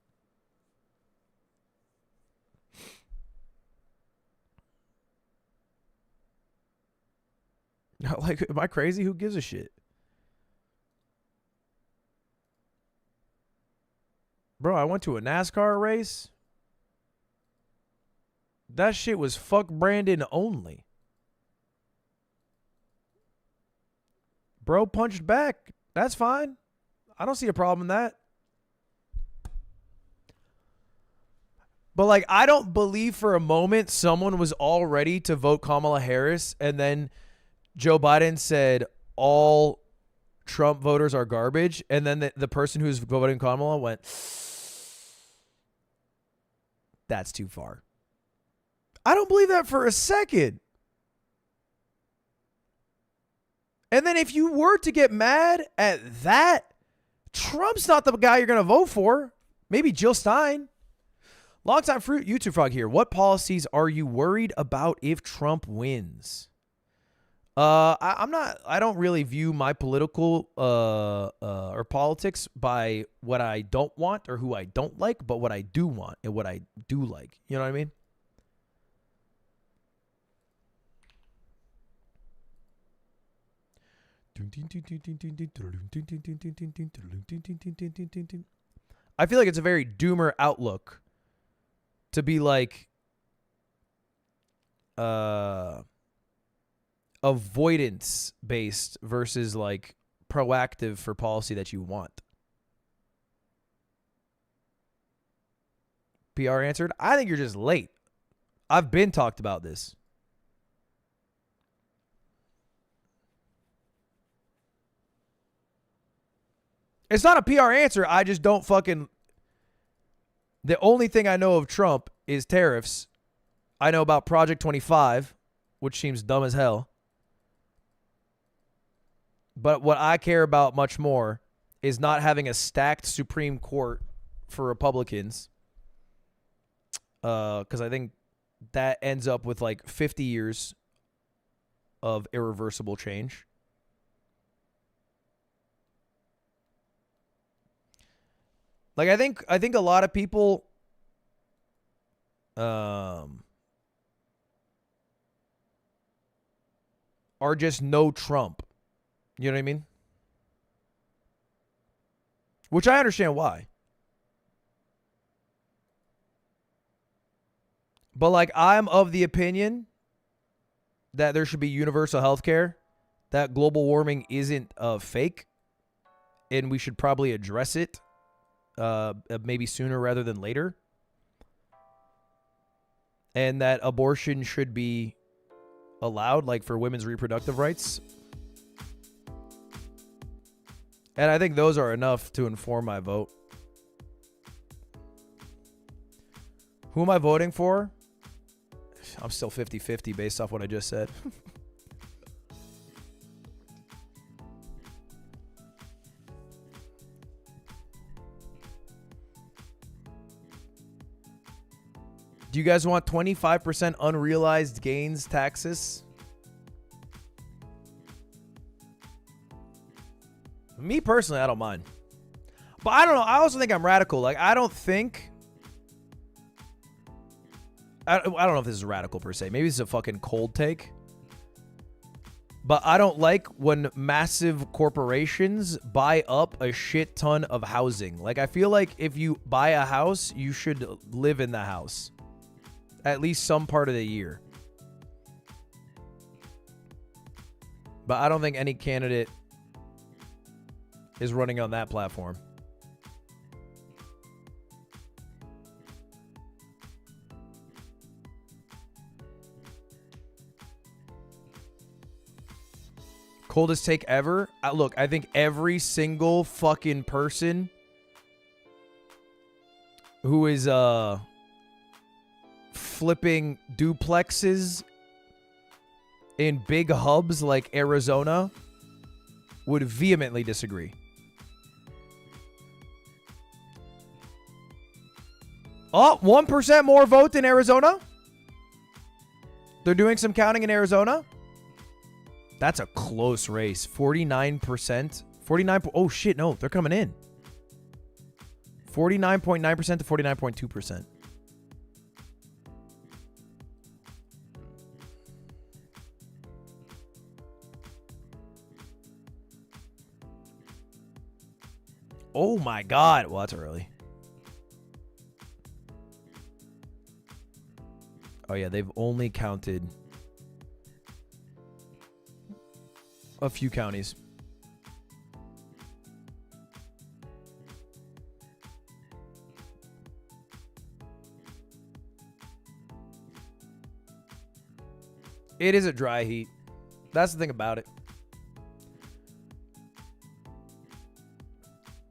Like, am I crazy? Who gives a shit? Bro, I went to a NASCAR race. That shit was fuck Brandon only. Bro punched back. That's fine. I don't see a problem in that. But, like, I don't believe for a moment someone was all ready to vote Kamala Harris and then Joe Biden said all Trump voters are garbage. And then the person who's voting Kamala went, that's too far. I don't believe that for a second. And then if you were to get mad at that, Trump's not the guy you're going to vote for. Maybe Jill Stein. Longtime fruit YouTube frog here. What policies are you worried about if Trump wins? I don't really view my political or politics by what I don't want or who I don't like, but what I do want and what I do like. You know what I mean? I feel like it's a very doomer outlook to be like avoidance based versus like proactive for policy that you want. PR answered, I think you're just late. I've been talked about this. It's not a PR answer. I just don't fucking... The only thing I know of Trump is tariffs. I know about Project 25, which seems dumb as hell. But what I care about much more is not having a stacked Supreme Court for Republicans. Because I think that ends up with like 50 years of irreversible change. Like, I think a lot of people are just no Trump. You know what I mean? Which I understand why. But, like, I'm of the opinion that there should be universal health care, that global warming isn't fake, and we should probably address it. Maybe sooner rather than later. And that abortion should be allowed, like for women's reproductive rights. And I think those are enough to inform my vote. Who am I voting for? I'm still 50-50 based off what I just said. Do you guys want 25% unrealized gains taxes? Me personally, I don't mind. But I don't know. I also think I'm radical. Like, I don't think... I don't know if this is radical per se. Maybe this is a fucking cold take. But I don't like when massive corporations buy up a shit ton of housing. Like, I feel like if you buy a house, you should live in the house. At least some part of the year. But I don't think any candidate is running on that platform. Coldest take ever? Look, I think every single fucking person who is flipping duplexes in big hubs like Arizona would vehemently disagree. Oh, 1% more vote in Arizona? They're doing some counting in Arizona? That's a close race. 49%. 49. Oh, shit. No, they're coming in. 49.9% to 49.2%. Oh, my God. Well, that's early. Oh, yeah. They've only counted a few counties. It is a dry heat. That's the thing about it.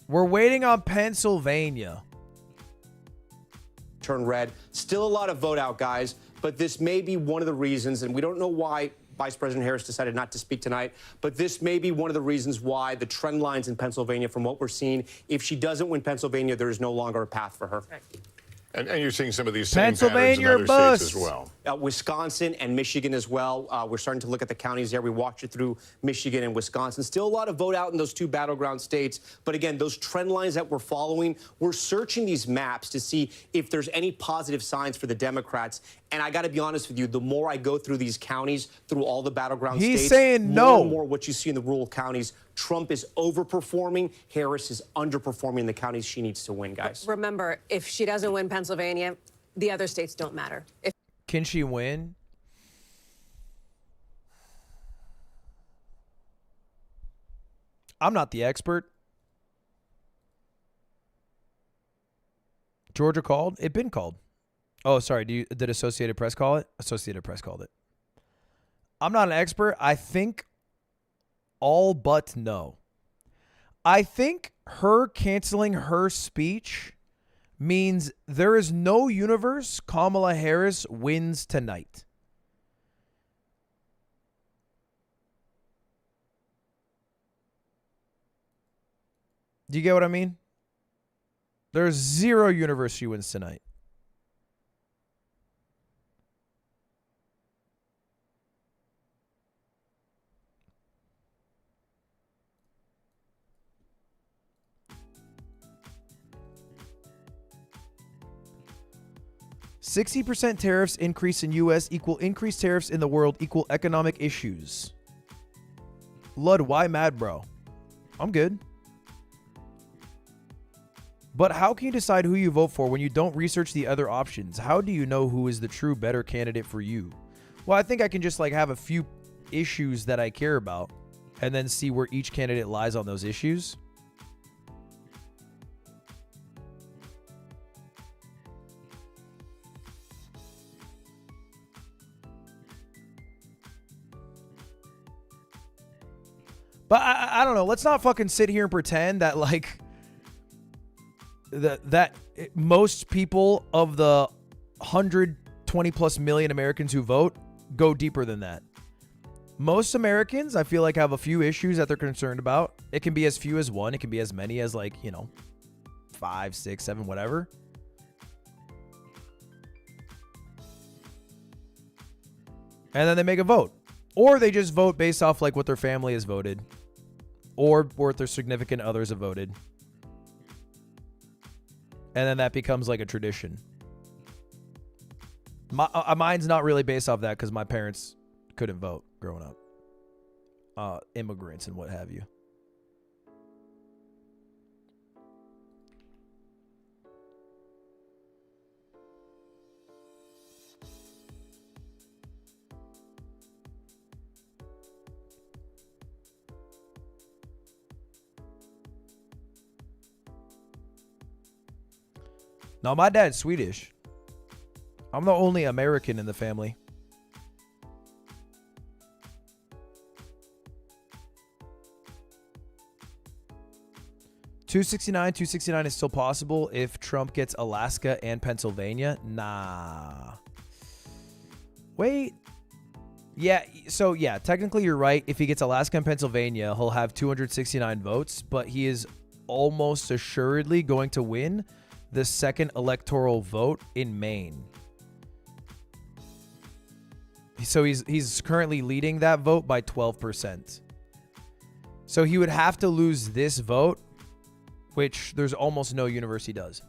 We're waiting on Pennsylvania.
Turn red. Still a lot of vote out, guys, but this may be one of the reasons, and we don't know why Vice President Harris decided not to speak tonight, but this may be one of the reasons why the trend lines in Pennsylvania, from what we're seeing, if she doesn't win Pennsylvania, there is no longer a path for her.
Right. And you're seeing some of these same patterns in other states as well.
Wisconsin and Michigan as well. We're starting to look at the counties there. We walked you through Michigan and Wisconsin. Still a lot of vote out in those two battleground states. But again, those trend lines that we're following, we're searching these maps to see if there's any positive signs for the Democrats. And I got to be honest with you, the more I go through these counties, through all the battleground states,
he's saying no.
More and more what you see in the rural counties, Trump is overperforming. Harris is underperforming in the counties she needs to win, guys.
Remember, if she doesn't win Pennsylvania, the other states don't matter.
Can she win? I'm not the expert. Georgia called? It been called. Oh, sorry. Did Associated Press call it? Associated Press called it. I'm not an expert. I think all but no. I think her canceling her speech means there is no universe Kamala Harris wins tonight. Do you get what I mean? There's zero universe she wins tonight. %60 tariffs increase in U.S. equal increased tariffs in the world equal economic issues. Lud, why mad, bro? I'm good. But how can you decide who you vote for when you don't research the other options? How do you know who is the true better candidate for you? Well, I think I can just like have a few issues that I care about and then see where each candidate lies on those issues. But I don't know. Let's not fucking sit here and pretend that like that most people of the 120 plus million Americans who vote go deeper than that. Most Americans, I feel like, have a few issues that they're concerned about. It can be as few as one. It can be as many as 5, 6, 7, whatever. And then they make a vote. Or they just vote based off like what their family has voted. Or what their significant others have voted. And then that becomes like a tradition. Mine's not really based off that because my parents couldn't vote growing up. Immigrants and what have you. No, my dad's Swedish. I'm the only American in the family. $269 is still possible if Trump gets Alaska and Pennsylvania. Nah. Wait. Yeah, so yeah, technically you're right. If he gets Alaska and Pennsylvania, he'll have 269 votes, but he is almost assuredly going to win the second electoral vote in Maine. So he's currently leading that vote by 12%. So he would have to lose this vote, which there's almost no university does.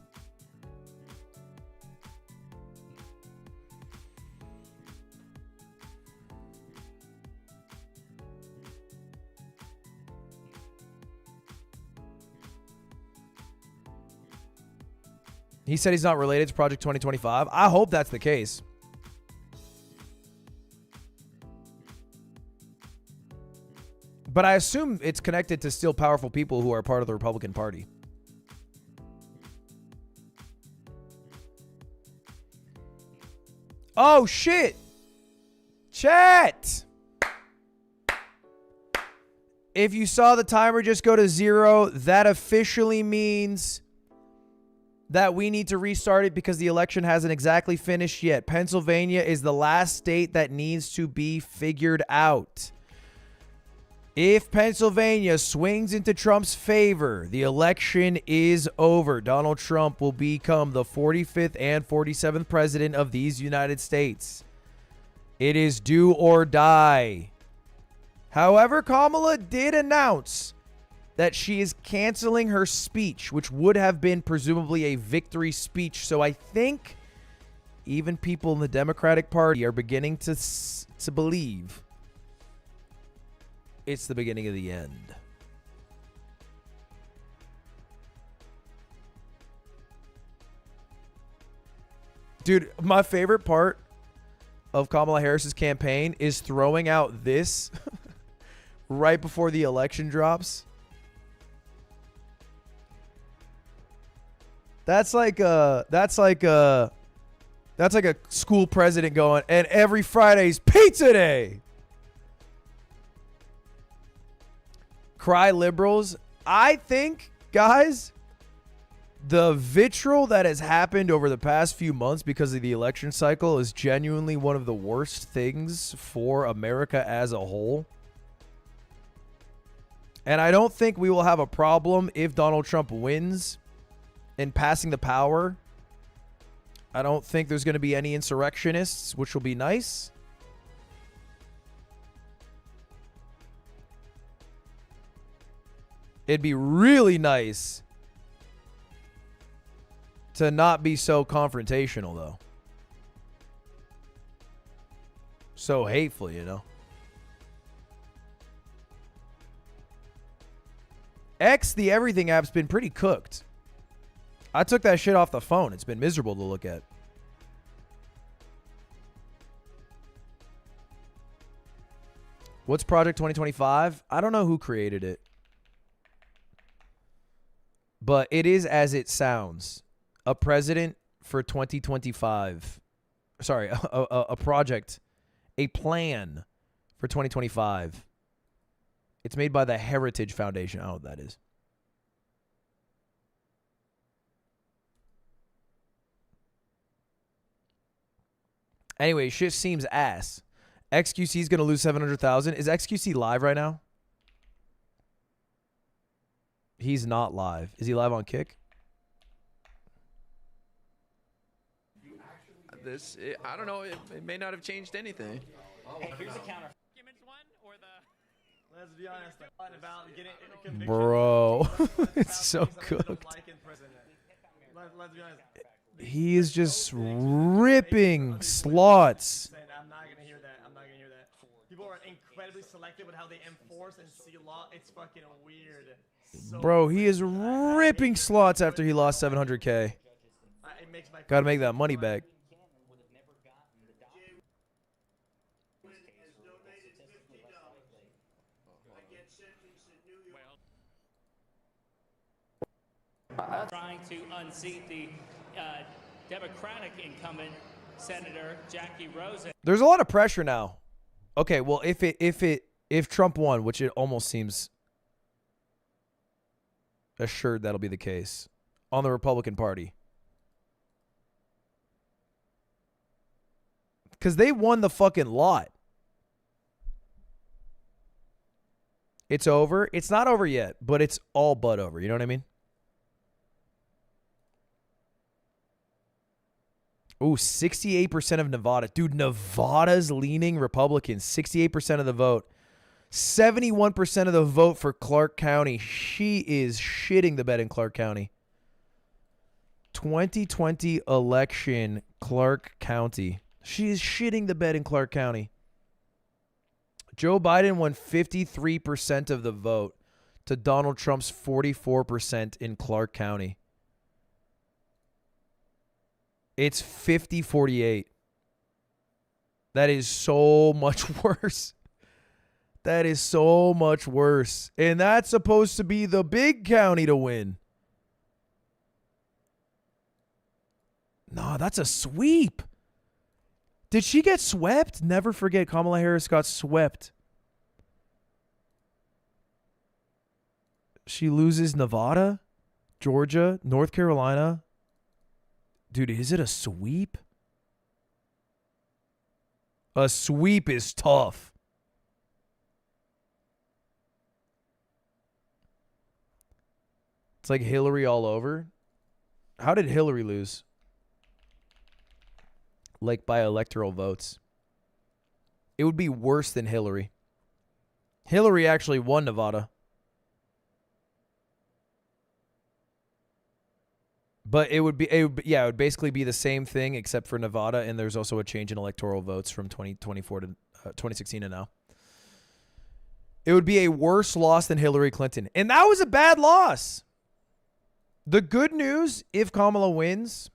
He said he's not related to Project 2025. I hope that's the case. But I assume it's connected to still powerful people who are part of the Republican Party. Oh, shit. Chat. If you saw the timer just go to 0, that officially means that we need to restart it because the election hasn't exactly finished yet. Pennsylvania is the last state that needs to be figured out. If Pennsylvania swings into Trump's favor, the election is over. Donald Trump will become the 45th and 47th president of these United States. It is do or die. However, Kamala did announce that she is canceling her speech, which would have been presumably a victory speech. So I think even people in the Democratic Party are beginning to believe it's the beginning of the end. Dude, my favorite part of Kamala Harris's campaign is throwing out this right before the election drops. That's like a school president going, and every Friday's pizza day. Cry liberals. I think, guys, the vitriol that has happened over the past few months because of the election cycle is genuinely one of the worst things for America as a whole. And I don't think we will have a problem if Donald Trump wins in passing the power. I don't think there's going to be any insurrectionists, which will be nice. It'd be really nice to not be so confrontational, though. So hateful, you know. X, the everything app's been pretty cooked. I took that shit off the phone. It's been miserable to look at. What's Project 2025? I don't know who created it. But it is as it sounds. A president for 2025. Sorry, a project. A plan for 2025. It's made by the Heritage Foundation. I don't know what that is. Anyway, shit seems ass. XQC is going to lose 700,000. Is XQC live right now? He's not live. Is he live on Kick?
I don't know. It may not have changed anything. Hey, here's a counter.
Let's be honest. About getting
Bro, it's so cooked.
Let's be honest.
He is just ripping slots.
I'm not gonna hear that. I'm not gonna hear that. People are incredibly selective with how they enforce and see law. It's fucking weird.
Bro, he is ripping slots after he lost 700K. Gotta make that money back.
Trying to unseat the Democratic incumbent Senator Jackie Rosen.
There's a lot of pressure now. Okay, well, if Trump won, which it almost seems assured that'll be the case on the Republican Party, because they won the fucking lot. It's over. It's not over yet, but it's all but over. You know what I mean? Ooh, 68% of Nevada. Dude, Nevada's leaning Republican. 68% of the vote. 71% of the vote for Clark County. She is shitting the bed in Clark County. 2020 election, Clark County. She is shitting the bed in Clark County. Joe Biden won 53% of the vote to Donald Trump's 44% in Clark County. It's 50-48. That is so much worse. That is so much worse. And that's supposed to be the big county to win. No, that's a sweep. Did she get swept? Never forget, Kamala Harris got swept. She loses Nevada, Georgia, North Carolina. Dude, is it a sweep? A sweep is tough. It's like Hillary all over. How did Hillary lose? Like by electoral votes. It would be worse than Hillary. Hillary actually won Nevada. But it would basically be the same thing except for Nevada, and there's also a change in electoral votes from 2024 to 2016 to now. It would be a worse loss than Hillary Clinton, and that was a bad loss. The good news, if Kamala wins,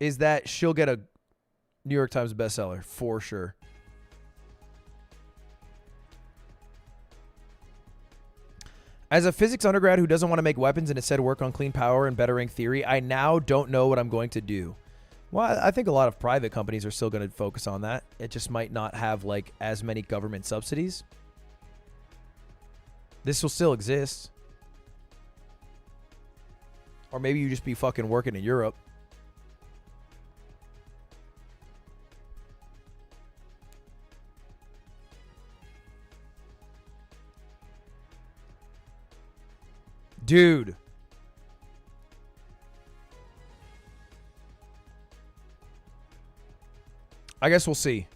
is that she'll get a New York Times bestseller for sure. As a physics undergrad who doesn't want to make weapons and instead work on clean power and bettering theory, I now don't know what I'm going to do. Well, I think a lot of private companies are still going to focus on that. It just might not have like as many government subsidies. This will still exist. Or maybe you just be fucking working in Europe. Dude. I guess we'll see.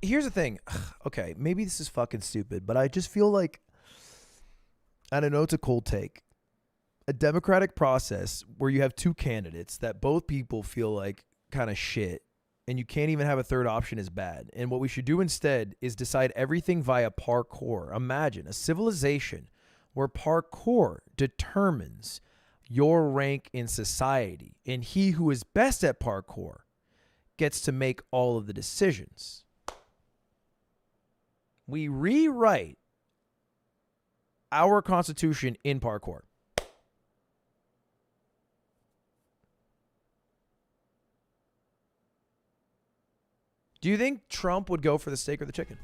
Here's the thing. Okay, maybe this is fucking stupid, but I just feel like, I don't know, it's a cold take. A democratic process where you have two candidates that both people feel like kind of shit, and you can't even have a third option is bad. And what we should do instead is decide everything via parkour. Imagine a civilization where parkour determines your rank in society, and he who is best at parkour gets to make all of the decisions. We rewrite our Constitution in parkour. Do you think Trump would go for the steak or the chicken?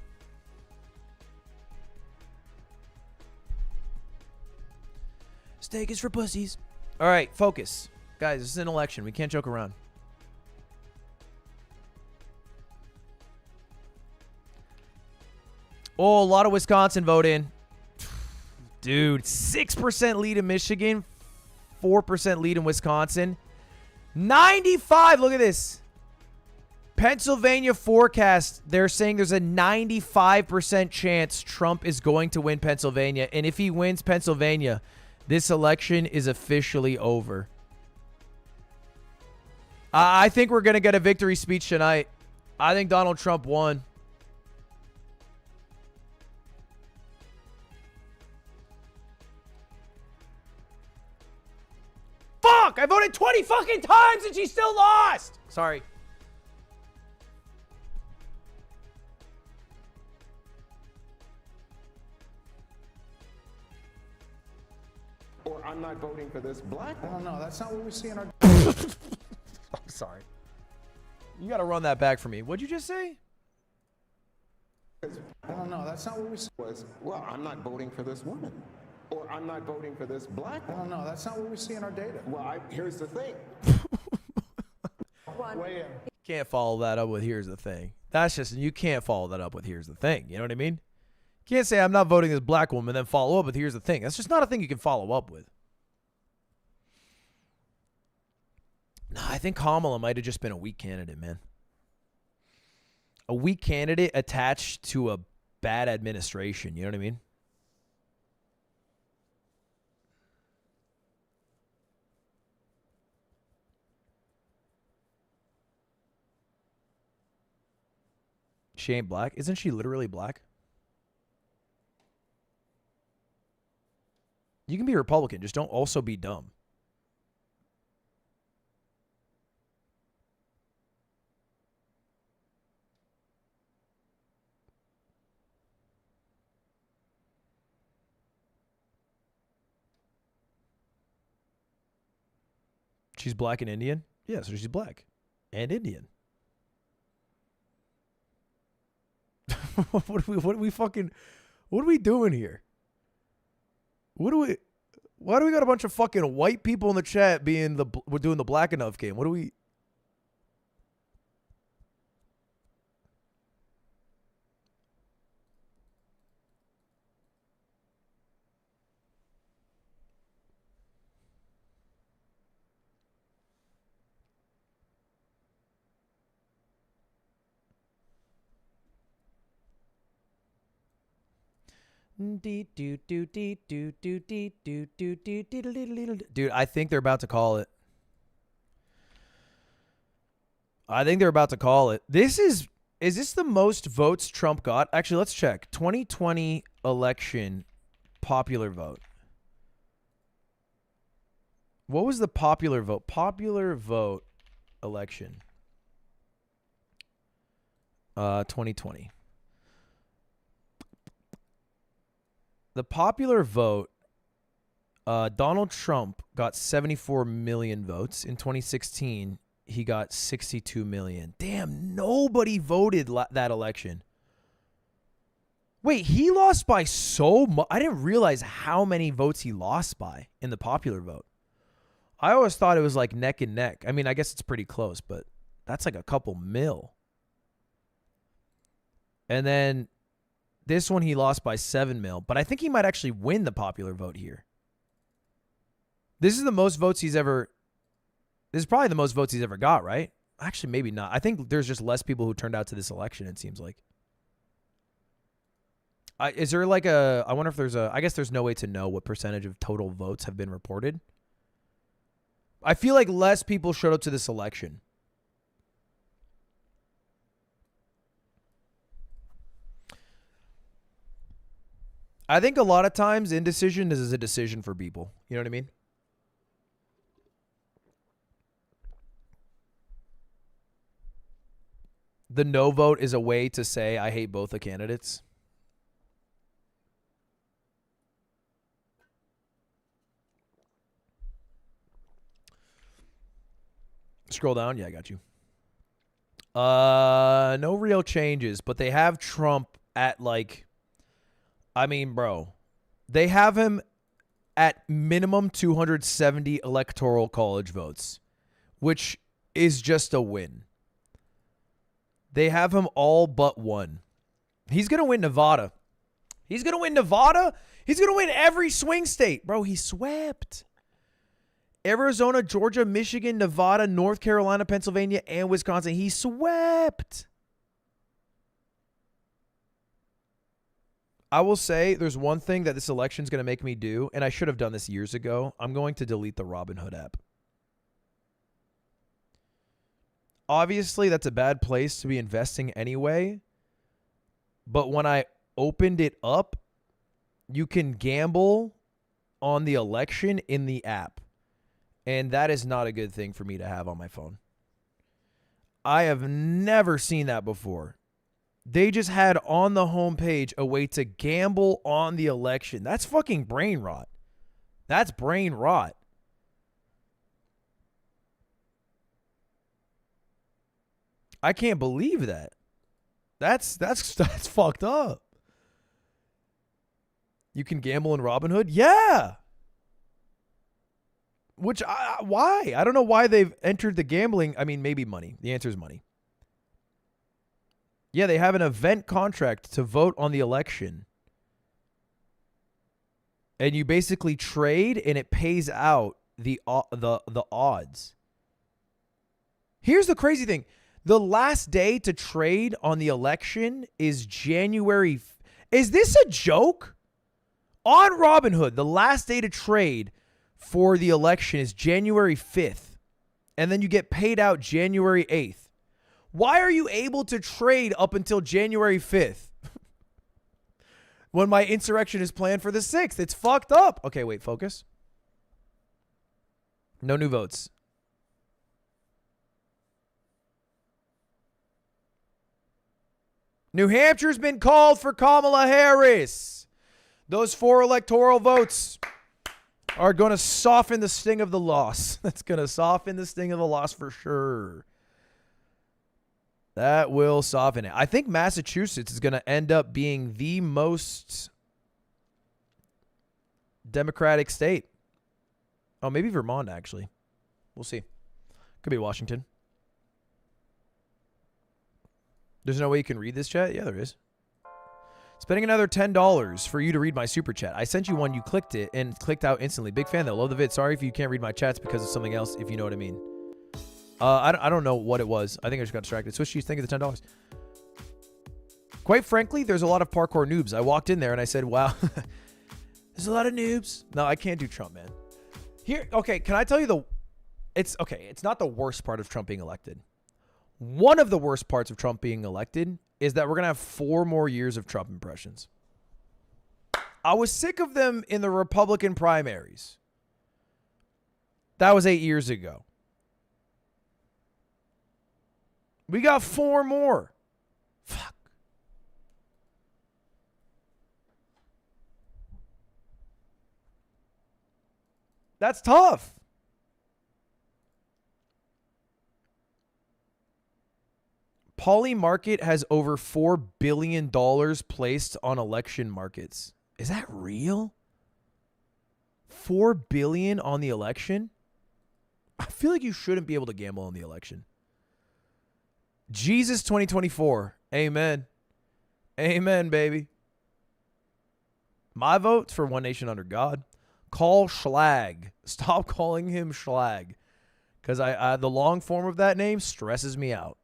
Steak is for pussies. All right, focus. Guys, this is an election. We can't joke around. Oh, a lot of Wisconsin vote in. Dude, 6% lead in Michigan. 94% lead in Wisconsin. 95. Look at this. Pennsylvania forecast. They're saying there's a 95% chance Trump is going to win Pennsylvania. And if he wins Pennsylvania, this election is officially over. I think we're going to get a victory speech tonight. I think Donald Trump won. Fuck! I voted 20 fucking times and she still lost! Sorry.
Or I'm not voting for this black one.
No, that's not what we see in our...
I'm sorry. You got to run that back for me. What'd you just say?
No, that's not what we see.
Well, I'm not voting for this woman. Or I'm not voting for this black one.
No, that's not what we see in our data.
Well, here's the thing.
Weigh in.
Can't follow that up with here's the thing. That's just, you can't follow that up with here's the thing. You know what I mean? You can't say I'm not voting this black woman, then follow up with here's the thing. That's just not a thing you can follow up with. No, I think Kamala might have just been a weak candidate, man. A weak candidate attached to a bad administration. You know what I mean? She ain't black. Isn't she literally black? You can be a Republican. Just don't also be dumb. She's black and Indian? Yeah, so she's black and Indian. What are we doing here? Why do we got a bunch of fucking white people in the chat we're doing the black enough game? What do we... Dude, I think they're about to call it. Is this the most votes Trump got? Actually, let's check. 2020 election popular vote. What was the popular vote? Popular vote election. 2020. The popular vote, Donald Trump got 74 million votes. In 2016, he got 62 million. Damn, nobody voted that election. Wait, he lost by so much. I didn't realize how many votes he lost by in the popular vote. I always thought it was like neck and neck. I mean, I guess it's pretty close, but that's like a couple mil. And then this one he lost by 7 mil, but I think he might actually win the popular vote here. This is the most votes he's ever... This is probably the most votes he's ever got, right? Actually, maybe not. I think there's just less people who turned out to this election, it seems like. Is there like a... I wonder if there's a... I guess there's no way to know what percentage of total votes have been reported. I feel like less people showed up to this election. I think a lot of times indecision is a decision for people. You know what I mean? The no vote is a way to say I hate both the candidates. Scroll down. Yeah, I got you. No real changes, but they have Trump at like... I mean, bro, they have him at minimum 270 electoral college votes, which is just a win. They have him all but one. He's going to win Nevada. He's going to win Nevada. He's going to win every swing state. Bro, he swept. Arizona, Georgia, Michigan, Nevada, North Carolina, Pennsylvania, and Wisconsin. He swept. I will say there's one thing that this election is going to make me do, and I should have done this years ago. I'm going to delete the Robinhood app. Obviously, that's a bad place to be investing anyway. But when I opened it up, you can gamble on the election in the app. And that is not a good thing for me to have on my phone. I have never seen that before. They just had on the homepage a way to gamble on the election. That's fucking brain rot. That's brain rot. I can't believe that. That's fucked up. You can gamble in Robinhood? Yeah. Which, why? I don't know why they've entered the gambling. I mean, maybe money. The answer is money. Yeah, they have an event contract to vote on the election. And you basically trade and it pays out the odds. Here's the crazy thing. The last day to trade on the election is January. Is this a joke? On Robinhood, the last day to trade for the election is January 5th. And then you get paid out January 8th. Why are you able to trade up until January 5th? When my insurrection is planned for the 6th. It's fucked up. Okay, wait, focus. No new votes. New Hampshire's been called for Kamala Harris. Those 4 electoral votes are going to soften the sting of the loss. That's going to soften the sting of the loss for sure. That will soften it. I think Massachusetts is going to end up being the most Democratic state. Oh, maybe Vermont, actually. We'll see. Could be Washington. There's no way you can read this chat? Yeah, there is. Spending another $10 for you to read my super chat. I sent you one, you clicked it, and clicked out instantly. Big fan, though. Love the vid. Sorry if you can't read my chats because of something else, if you know what I mean. I don't know what it was. I think I just got distracted. Swish cheese, thank you for the $10. Quite frankly, there's a lot of parkour noobs. I walked in there and I said, wow, there's a lot of noobs. No, I can't do Trump, man. Here, okay, can I tell you it's not the worst part of Trump being elected. One of the worst parts of Trump being elected is that we're going to have 4 more years of Trump impressions. I was sick of them in the Republican primaries. That was 8 years ago. We got 4 more. Fuck. That's tough. Poly Market has over $4 billion placed on election markets. Is that real? $4 billion on the election? I feel like you shouldn't be able to gamble on the election. Jesus 2024. Amen. Amen, baby. My vote's for One Nation Under God. Call Schlag. Stop calling him Schlag. Because the long form of that name stresses me out.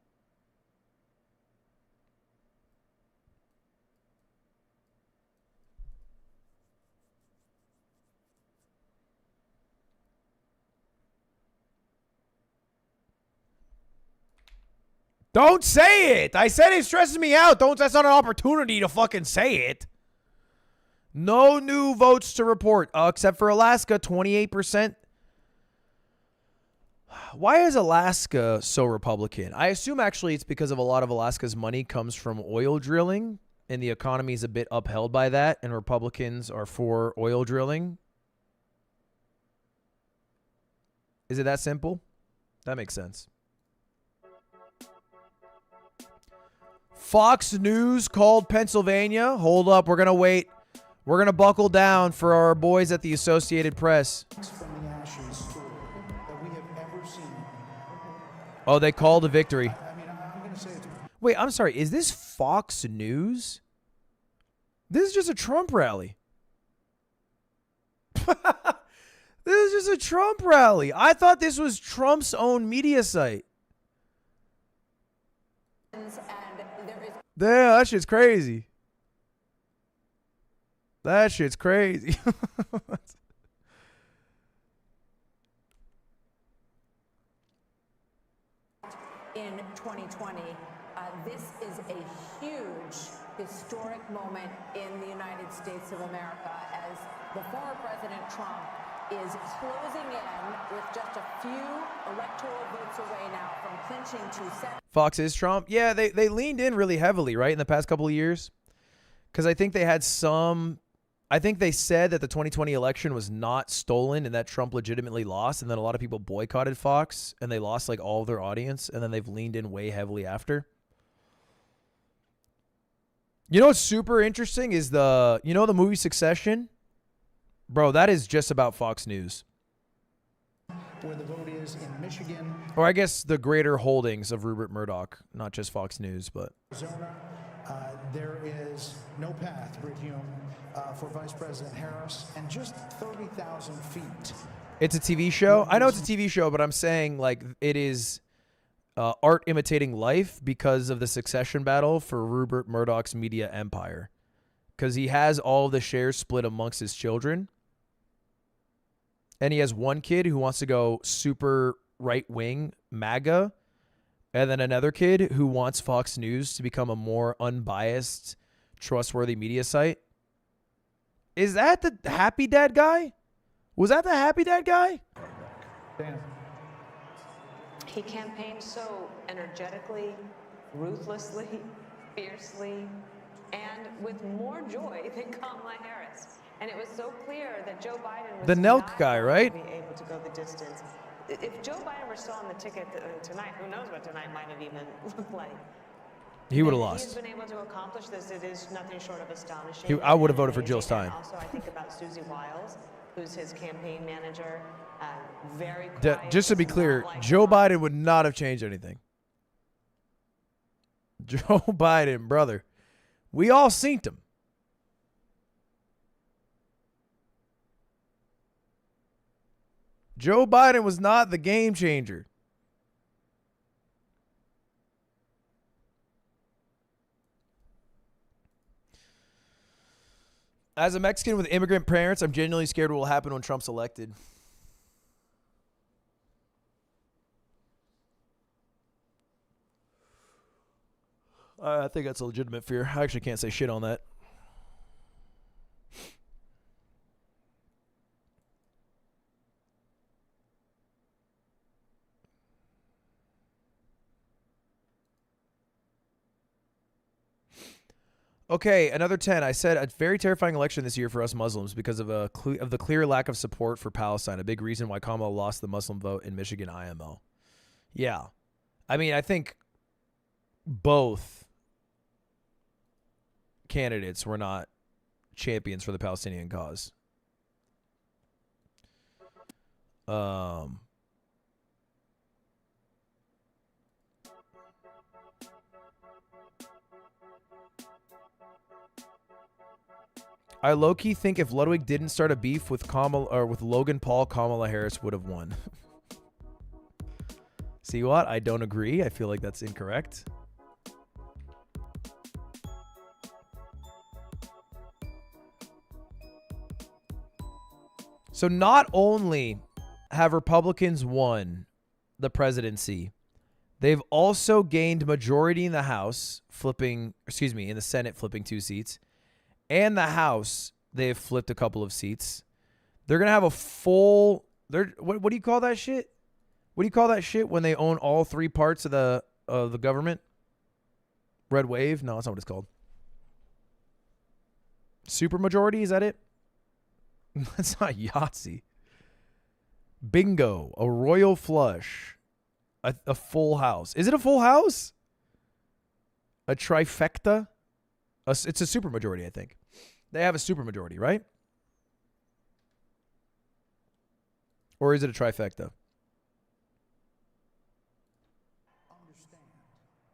Don't say it. I said it stresses me out. That's not an opportunity to fucking say it. No new votes to report, except for Alaska, 28%. Why is Alaska so Republican? I assume actually it's because of a lot of Alaska's money comes from oil drilling, and the economy is a bit upheld by that, and Republicans are for oil drilling. Is it that simple? That makes sense. Fox News called Pennsylvania. Hold up, we're going to wait. We're going to buckle down for our boys at the Associated Press. Oh, they called a victory. Wait, I'm sorry. Is this Fox News? This is just a Trump rally. This is just a Trump rally. I thought this was Trump's own media site. Damn, that shit's crazy. That shit's crazy.
In 2020, this is a huge historic moment in the United States of America as the former President Trump is closing in with just a few electoral votes away now from clinching to set.
Fox is Trump. Yeah, they leaned in really heavily, right, in the past couple of years. Because I think they had some... I think they said that the 2020 election was not stolen and that Trump legitimately lost. And then a lot of people boycotted Fox and they lost like all of their audience. And then they've leaned in way heavily after. You know what's super interesting is the movie Succession? Bro, that is just about Fox News.
Where the vote is in Michigan.
Or I guess the greater holdings of Rupert Murdoch, not just Fox News, but...
Arizona, there is no path resumed for Vice President Harris and just 30,000 feet.
It's a TV show? I know it's a TV show, but I'm saying like it is art imitating life because of the succession battle for Rupert Murdoch's media empire. Because he has all of the shares split amongst his children. And he has one kid who wants to go super right-wing MAGA. And then another kid who wants Fox News to become a more unbiased, trustworthy media site. Is that the Happy Dad guy? Was that the Happy Dad guy?
Dan.
He campaigned so energetically, ruthlessly, fiercely, and with more joy than Kamala Harris. And it was so clear that Joe Biden was
the Nelk guy, right?
Be able to go the distance. If Joe Biden were still on the ticket tonight, who knows what tonight might have even looked like.
He would have lost.
He's been able to accomplish this. It is nothing short of astonishing.
I would have voted for Jill Stein.
Also, I think about Susie Wiles, who's his campaign manager. Very quiet.
Just to be clear, Joe Biden would not have changed anything. Joe Biden, brother. We all seen him. Joe Biden was not the game changer. As a Mexican with immigrant parents, I'm genuinely scared what will happen when Trump's elected. I think that's a legitimate fear. I actually can't say shit on that. Okay, another 10. I said a very terrifying election this year for us Muslims because of the clear lack of support for Palestine. A big reason why Kamala lost the Muslim vote in Michigan IMO. Yeah. I mean, I think both candidates were not champions for the Palestinian cause. I low-key think if Ludwig didn't start a beef with Logan Paul, Kamala Harris would have won. See what? I don't agree. I feel like that's incorrect. So not only have Republicans won the presidency, they've also gained majority in the House, in the Senate, flipping 2 seats. And the House, they've flipped a couple of seats. They're going to have a full... What do you call that shit? What do you call that shit when they own all 3 parts of the government? Red wave? No, that's not what it's called. Supermajority? Is that it? That's not Yahtzee. Bingo. A royal flush. A full house. Is it a full house? A trifecta? It's a supermajority, I think. They have a supermajority, right? Or is it a trifecta?
Understand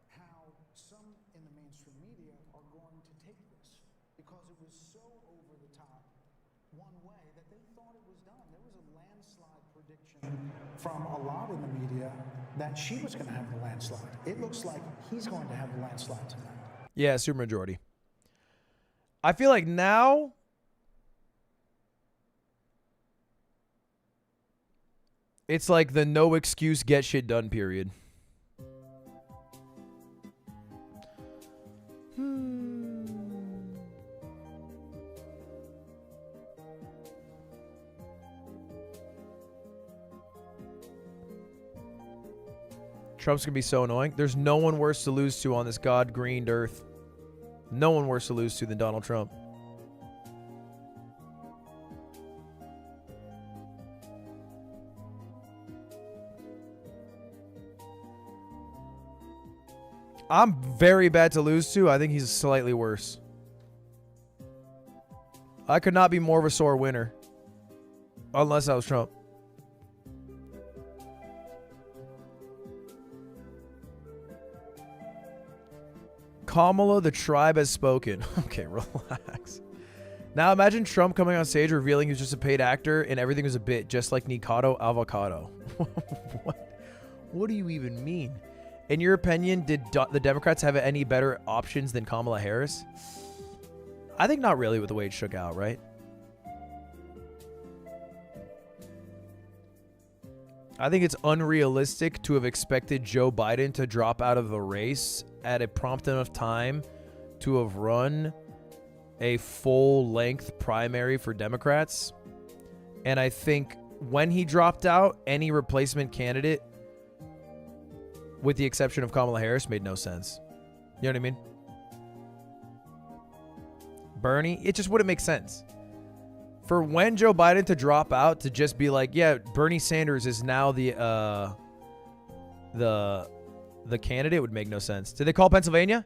how some in the mainstream media are going to take this because it was so over the top one way that they thought it was done. There was a landslide prediction from a lot in the media that she was going to have the landslide. It looks like he's going to have the landslide tonight.
Yeah, supermajority. I feel like now it's like the no excuse get shit done period. Trump's going to be so annoying. There's no one worse to lose to on this God-greened earth. No one worse to lose to than Donald Trump. I'm very bad to lose to. I think he's slightly worse. I could not be more of a sore winner. Unless I was Trump. Kamala, the tribe has spoken. Okay, relax. Now imagine Trump coming on stage revealing he was just a paid actor and everything was a bit, just like Nikado Avocado. What do you even mean? In your opinion, did the Democrats have any better options than Kamala Harris? I think not really with the way it shook out, right? I think it's unrealistic to have expected Joe Biden to drop out of the race at a prompt enough time to have run a full-length primary for Democrats. And I think when he dropped out, any replacement candidate, with the exception of Kamala Harris, made no sense. You know what I mean? Bernie, it just wouldn't make sense. For when Joe Biden to drop out to just be like, yeah, Bernie Sanders is now the candidate would make no sense. Did they call Pennsylvania?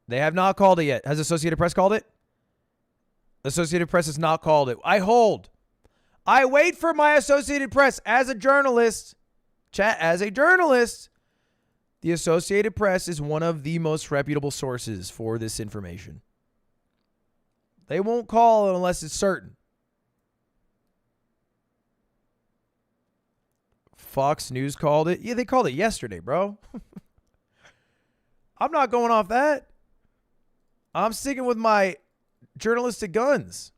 They have not called it yet. Has Associated Press called it? Associated Press has not called it. I hold. I wait for my Associated Press as a journalist. Chat, as a journalist, the Associated Press is one of the most reputable sources for this information. They won't call it unless it's certain. Fox News called it. Yeah, they called it yesterday, bro. I'm not going off that. I'm sticking with my journalistic guns.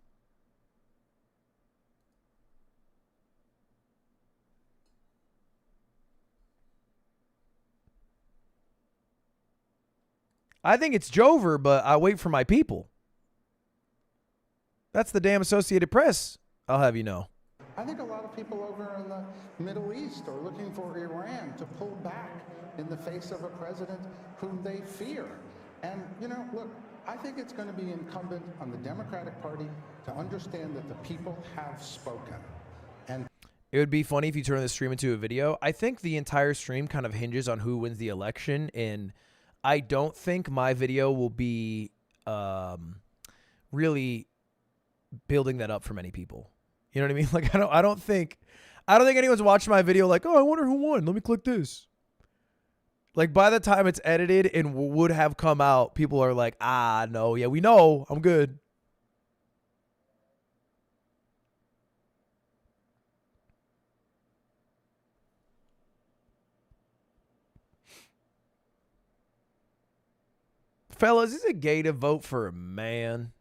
I think it's Jover, but I wait for my people. That's the damn Associated Press, I'll have you know.
I think a lot of people over in the Middle East are looking for Iran to pull back in the face of a president whom they fear. And, you know, look, I think it's going to be incumbent on the Democratic Party to understand that the people have spoken. And
it would be funny if you turn this stream into a video. I think the entire stream kind of hinges on who wins the election, and I don't think my video will be really building that up for many people. You know what I mean? Like I don't think anyone's watching my video like, oh, I wonder who won. Let me click this. Like by the time it's edited and would have come out, people are like, no, yeah, we know. I'm good. Fellas, is it gay to vote for a man?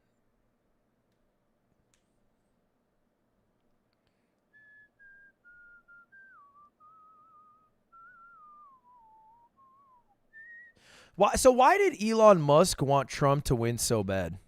Why did Elon Musk want Trump to win so bad?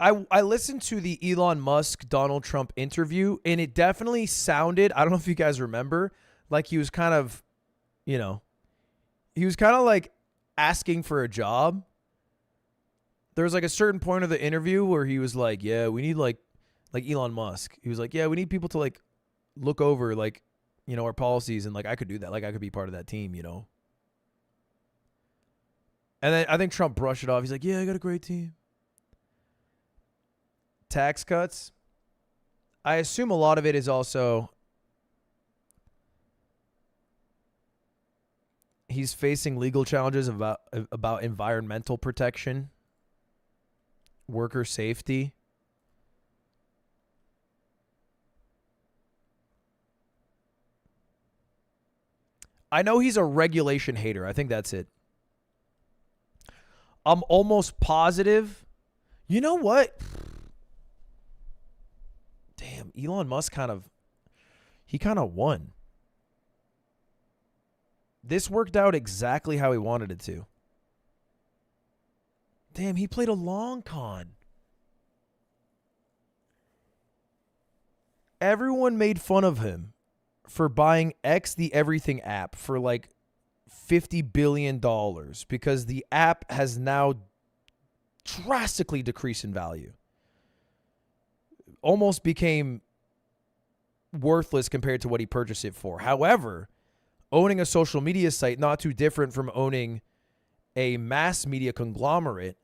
I listened to the Elon Musk Donald Trump interview, and it definitely sounded, I don't know if you guys remember, like he was kind of, he was kind of like asking for a job. There was like a certain point of the interview where he was like, yeah, we need like Elon Musk. He was like, yeah, we need people to like look over like you know, our policies, and like I could do that. Like I could be part of that team, you know. And then I think Trump brushed it off. He's like, yeah, I got a great team. Tax cuts. I assume a lot of it is also he's facing legal challenges about environmental protection, worker safety. I know he's a regulation hater. I think that's it. I'm almost positive. You know what? Damn, Elon Musk kind of won. This worked out exactly how he wanted it to. Damn, he played a long con. Everyone made fun of him for buying X the Everything app for like $50 billion because the app has now drastically decreased in value. Almost became worthless compared to what he purchased it for. However, owning a social media site, not too different from owning a mass media conglomerate,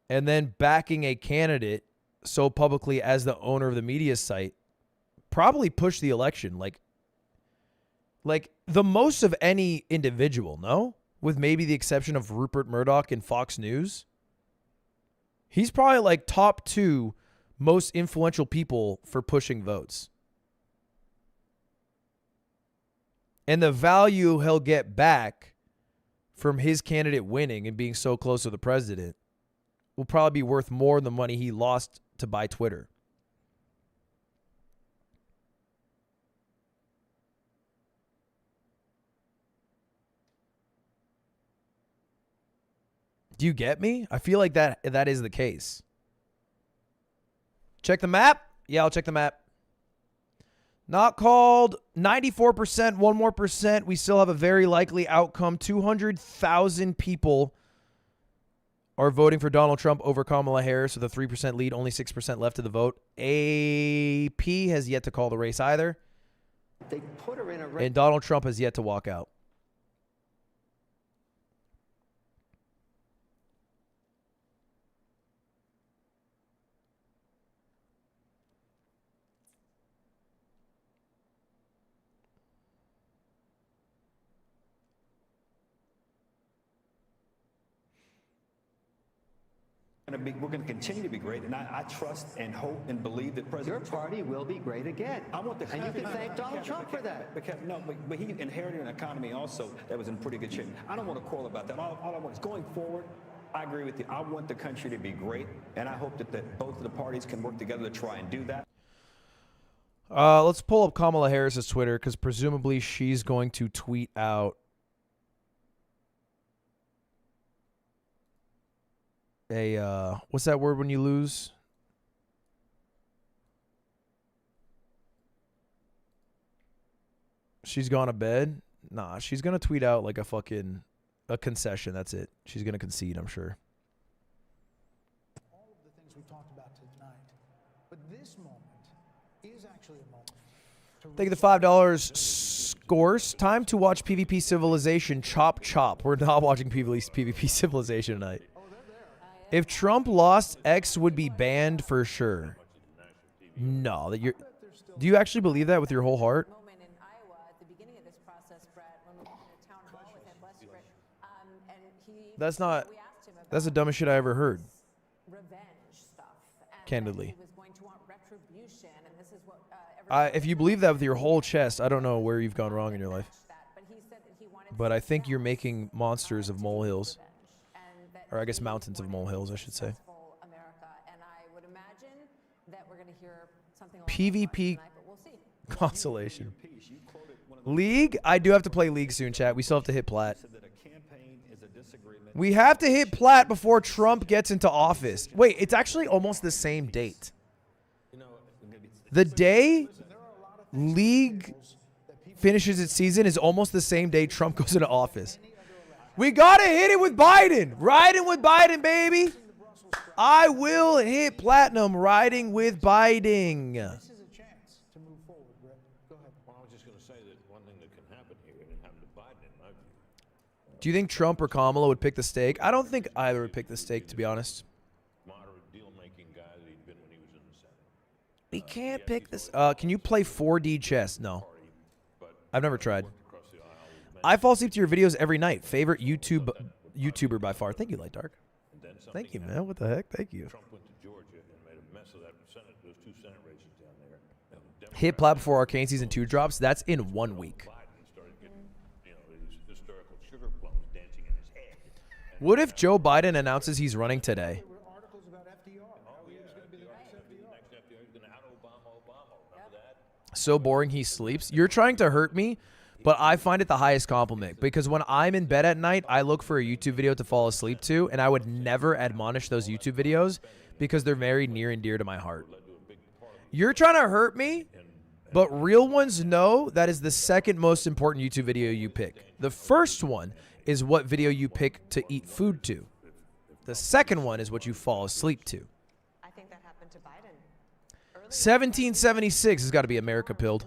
and then backing a candidate so publicly as the owner of the media site, probably pushed the election like the most of any individual, no? With maybe the exception of Rupert Murdoch and Fox News. He's probably like top 2 most influential people for pushing votes. And the value he'll get back from his candidate winning and being so close to the president will probably be worth more than the money he lost to buy Twitter. Do you get me? I feel like that is the case. Check the map? Yeah, I'll check the map. Not called. 94%, one more percent. We still have a very likely outcome. 200,000 people are voting for Donald Trump over Kamala Harris with a 3% lead. Only 6% left of the vote. AP has yet to call the race either.
They put her in a race.
And Donald Trump has yet to walk out.
We're going to continue to be great, and I trust and hope and believe that President Your party will be great again. I want the and you can thank Donald Trump for that. But he inherited an economy also that was in pretty good shape. I don't want to quarrel about that. All I want is going forward. I agree with you. I want the country to be great, and I hope that both of the parties can work together to try and do that.
Let's pull up Kamala Harris's Twitter because presumably she's going to tweet out what's that word when you lose? She's gone to bed? Nah, she's going to tweet out like a concession. That's it. She's going to concede, I'm sure.
All of the things we talked about tonight. But this moment is actually a moment.
Thank you the $5 scores. Time to watch PvP Civilization chop chop. We're not watching PvP Civilization tonight. If Trump lost, X would be banned for sure. No, do you actually believe that with your whole heart? That's the dumbest shit I ever heard. Candidly. If you believe that with your whole chest, I don't know where you've gone wrong in your life. But I think you're making monsters of molehills. Or I guess mountains of molehills, I should say. PvP consolation. League? I do have to play League soon, chat. We still have to hit plat. We have to hit plat before Trump gets into office. Wait, it's actually almost the same date. The day League finishes its season is almost the same day Trump goes into office. We got to hit it with Biden. Riding with Biden, baby. I will hit platinum riding with Biden.
This is a chance to move forward, Rick. Go ahead.
Well, I was just going to
Do you think Trump or Kamala would pick the steak? I don't think either would pick the steak, to be honest. We can't pick this. Can you play 4D chess? No. I've never tried. I fall asleep to your videos every night. Favorite YouTuber by far. Thank you, Light Dark. Thank you, man. What the heck? Thank you. Hit plat before Arcane Season 2 drops. That's in 1 week. What if Joe Biden announces he's running today? So boring he sleeps. You're trying to hurt me, but I find it the highest compliment because when I'm in bed at night, I look for a YouTube video to fall asleep to, and I would never admonish those YouTube videos because they're very near and dear to my heart. You're trying to hurt me, but real ones know that is the second most important YouTube video you pick. The first one is what video you pick to eat food to. The second one is what you fall asleep to.
I think that happened to Biden.
1776 has got to be America pilled.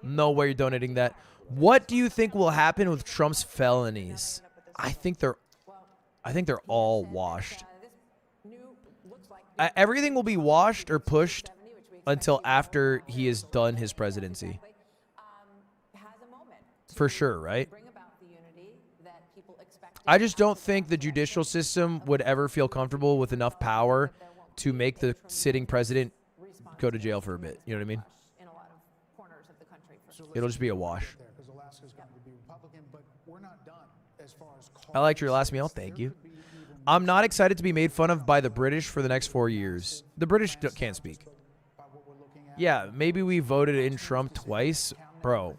No way you're donating that. What do you think will happen with Trump's felonies? I think they're all washed. Everything will be washed or pushed until after he has done his presidency. For sure, right? I just don't think the judicial system would ever feel comfortable with enough power to make the sitting president go to jail for a bit. You know what I mean? It'll just be a wash. I liked your last meal. Thank you. I'm not excited to be made fun of by the British for the next 4 years. The British can't speak. Yeah, maybe we voted in Trump twice. Bro.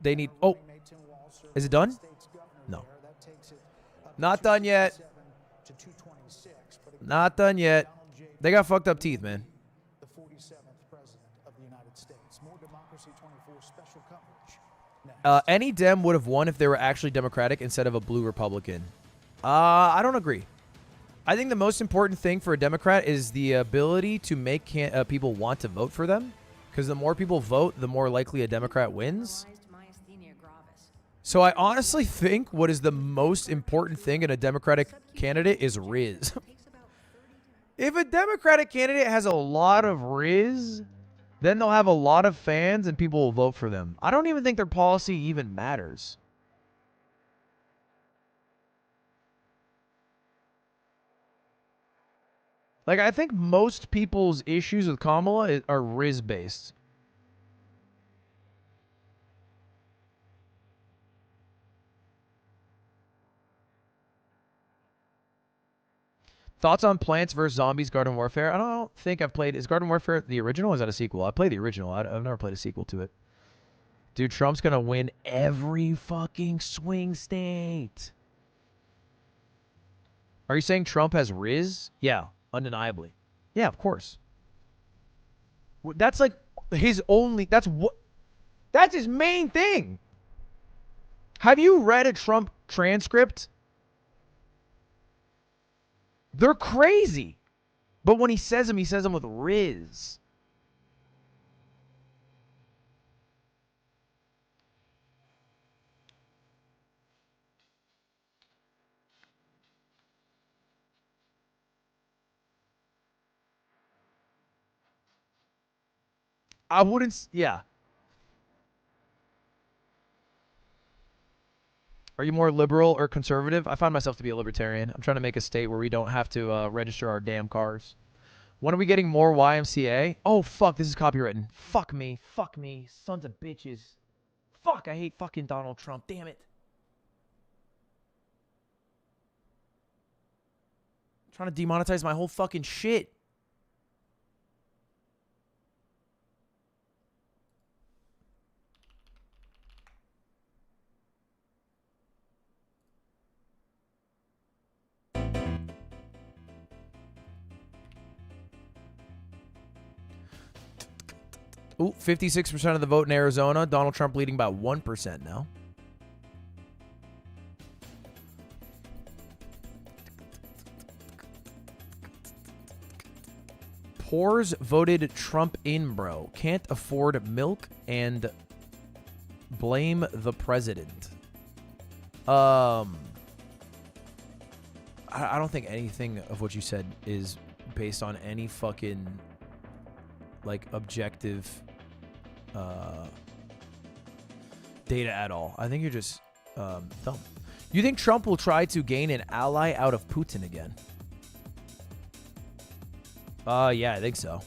They need... Oh. Is it done? No. Not done yet. Not done yet. They got fucked up teeth, man. Any Dem would have won if they were actually Democratic instead of a blue Republican. I don't agree. I think the most important thing for a Democrat is the ability to make people want to vote for them. Because the more people vote, the more likely a Democrat wins. So I honestly think what is the most important thing in a Democratic candidate is Riz. If a Democratic candidate has a lot of Riz, then they'll have a lot of fans and people will vote for them. I don't even think their policy even matters. Like, I think most people's issues with Kamala are Riz-based. Thoughts on Plants vs. Zombies Garden Warfare? I don't think I've played... Is Garden Warfare the original or is that a sequel? I played the original. I've never played a sequel to it. Dude, Trump's going to win every fucking swing state. Are you saying Trump has Riz? Yeah, undeniably. Yeah, of course. That's like his only... That's his main thing. Have you read a Trump transcript? They're crazy. But when he says them with Riz. I wouldn't... Yeah. Are you more liberal or conservative? I find myself to be a libertarian. I'm trying to make a state where we don't have to register our damn cars. When are we getting more YMCA? Oh, fuck. This is copywritten. Fuck me. Fuck me. Sons of bitches. Fuck. I hate fucking Donald Trump. Damn it. I'm trying to demonetize my whole fucking shit. Ooh, 56% of the vote in Arizona. Donald Trump leading by 1% now. Poors voted Trump in, bro. Can't afford milk and Blame the president. I don't think anything of what you said is based on any fucking like objective data at all. I think you're just dumb. You think Trump will try to gain an ally out of Putin again? Yeah, I think so.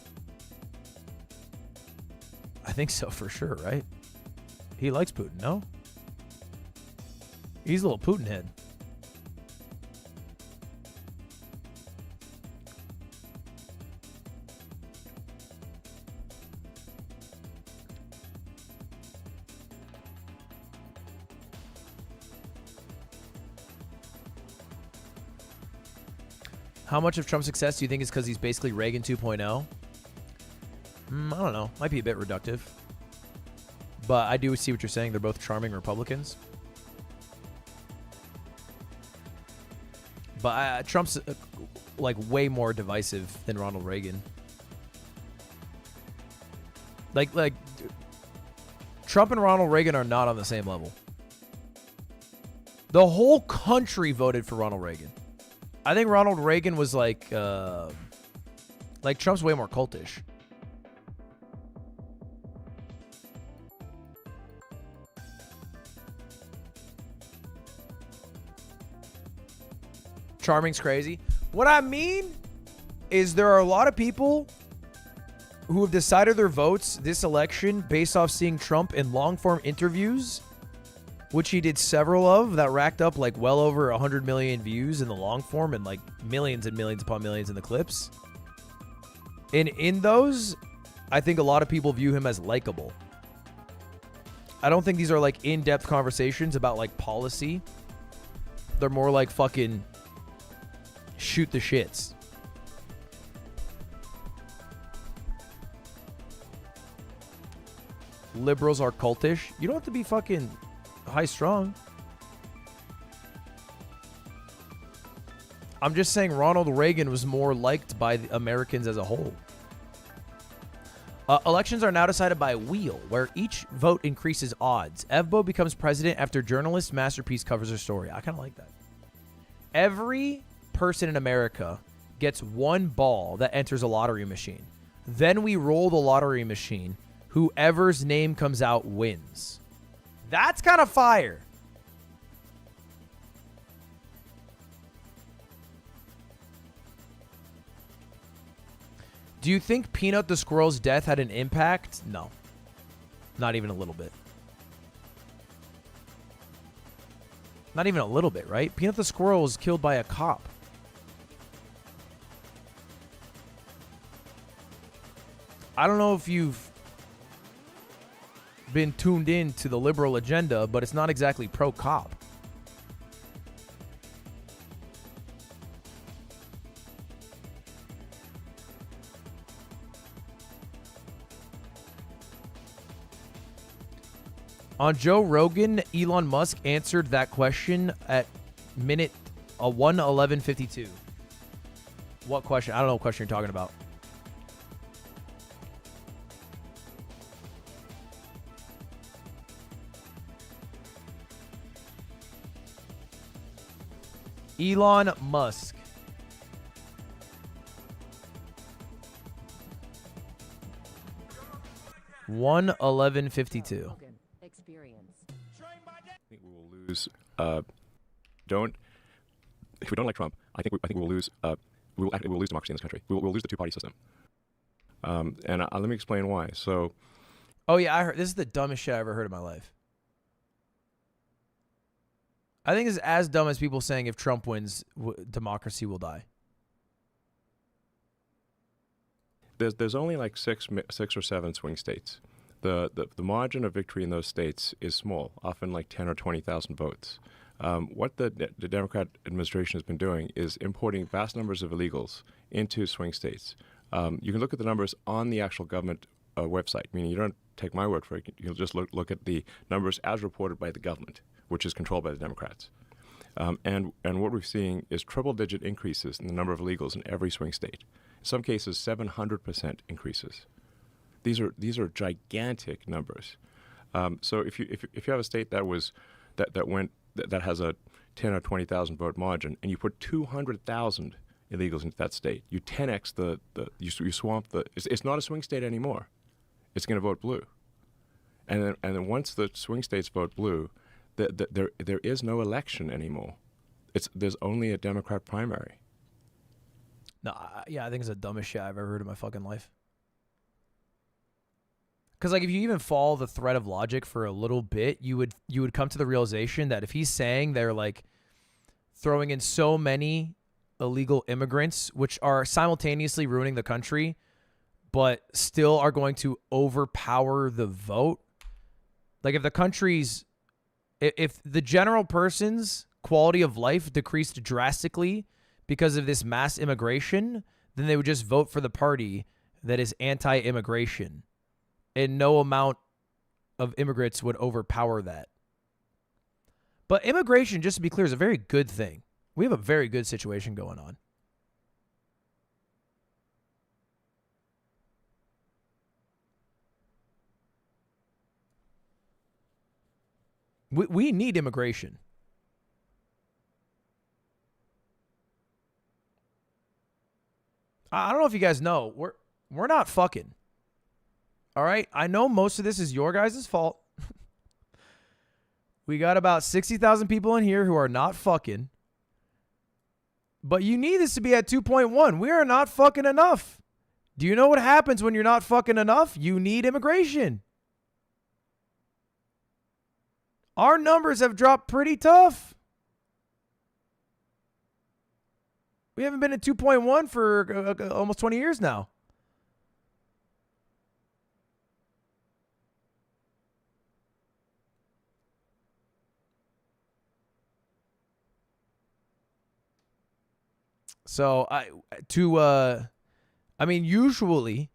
I think so for sure, right? He likes Putin, no? He's a little Putin head. How much of Trump's success do you think is because he's basically Reagan 2.0? I don't know. Might be a bit reductive. But I do see what you're saying. They're both charming Republicans. But Trump's like way more divisive than Ronald Reagan. Like Trump and Ronald Reagan are not on the same level. The whole country voted for Ronald Reagan. I think Ronald Reagan was like Trump's way more cultish. Charming's crazy. What I mean is there are a lot of people who have decided their votes this election based off seeing Trump in long-form interviews, which he did several of, that racked up like well over 100 million views in the long form and like millions and millions upon millions in the clips. And in those, I think a lot of people view him as likable. I don't think these are like in-depth conversations about like policy. They're more like fucking shoot the shits. Liberals are cultish. You don't have to be fucking high strung. I'm just saying Ronald Reagan was more liked by the Americans as a whole. Elections are now decided by wheel, where each vote increases odds. Evbo becomes president after journalist Masterpiece covers her story. I kind of like that. Every person in America gets one ball that enters a lottery machine. Then we roll the lottery machine. Whoever's name comes out wins. That's kind of fire. Do you think Peanut the Squirrel's death had an impact? No. Not even a little bit. Not even a little bit, right? Peanut the Squirrel was killed by a cop. I don't know if you've been tuned in to the liberal agenda, but it's not exactly pro-cop. On Joe Rogan, Elon Musk answered that question at minute 1:11:52. What question? I don't know what question you're talking about. Elon Musk. $1:11:52.
I think we will lose. If we don't like Trump, I think we will lose. We will lose democracy in this country. We'll lose the two-party system. And let me explain why. So,
oh yeah, I heard this is the dumbest shit I ever heard in my life. I think it's as dumb as people saying if Trump wins, democracy will die.
There's only like six or seven swing states. The margin of victory in those states is small, often like 10 or 20,000 votes. What the Democrat administration has been doing is importing vast numbers of illegals into swing states. You can look at the numbers on the actual government website, meaning you don't take my word for it. You'll just look at the numbers as reported by the government, which is controlled by the Democrats. And what we're seeing is triple-digit increases in the number of illegals in every swing state. In some cases, 700% increases. These are gigantic numbers. So if you have a state that has a 10 or 20,000 vote margin, and you put 200,000 illegals into that state, you 10x you swamp the. It's not a swing state anymore. It's going to vote blue, and then once the swing states vote blue, there is no election anymore. There's only a Democrat primary.
No, yeah, I think it's the dumbest shit I've ever heard in my fucking life. Because like if you even follow the thread of logic for a little bit, you would come to the realization that if he's saying they're like throwing in so many illegal immigrants, which are simultaneously ruining the country, but still are going to overpower the vote. Like if the general person's quality of life decreased drastically because of this mass immigration, then they would just vote for the party that is anti-immigration. And no amount of immigrants would overpower that. But immigration, just to be clear, is a very good thing. We have a very good situation going on. We need immigration. I don't know if you guys know, we're not fucking. All right? I know most of this is your guys' fault. We got about 60,000 people in here who are not fucking. But you need this to be at 2.1. We are not fucking enough. Do you know what happens when you're not fucking enough? You need immigration. Our numbers have dropped pretty tough. We haven't been at 2.1 for almost 20 years now. So usually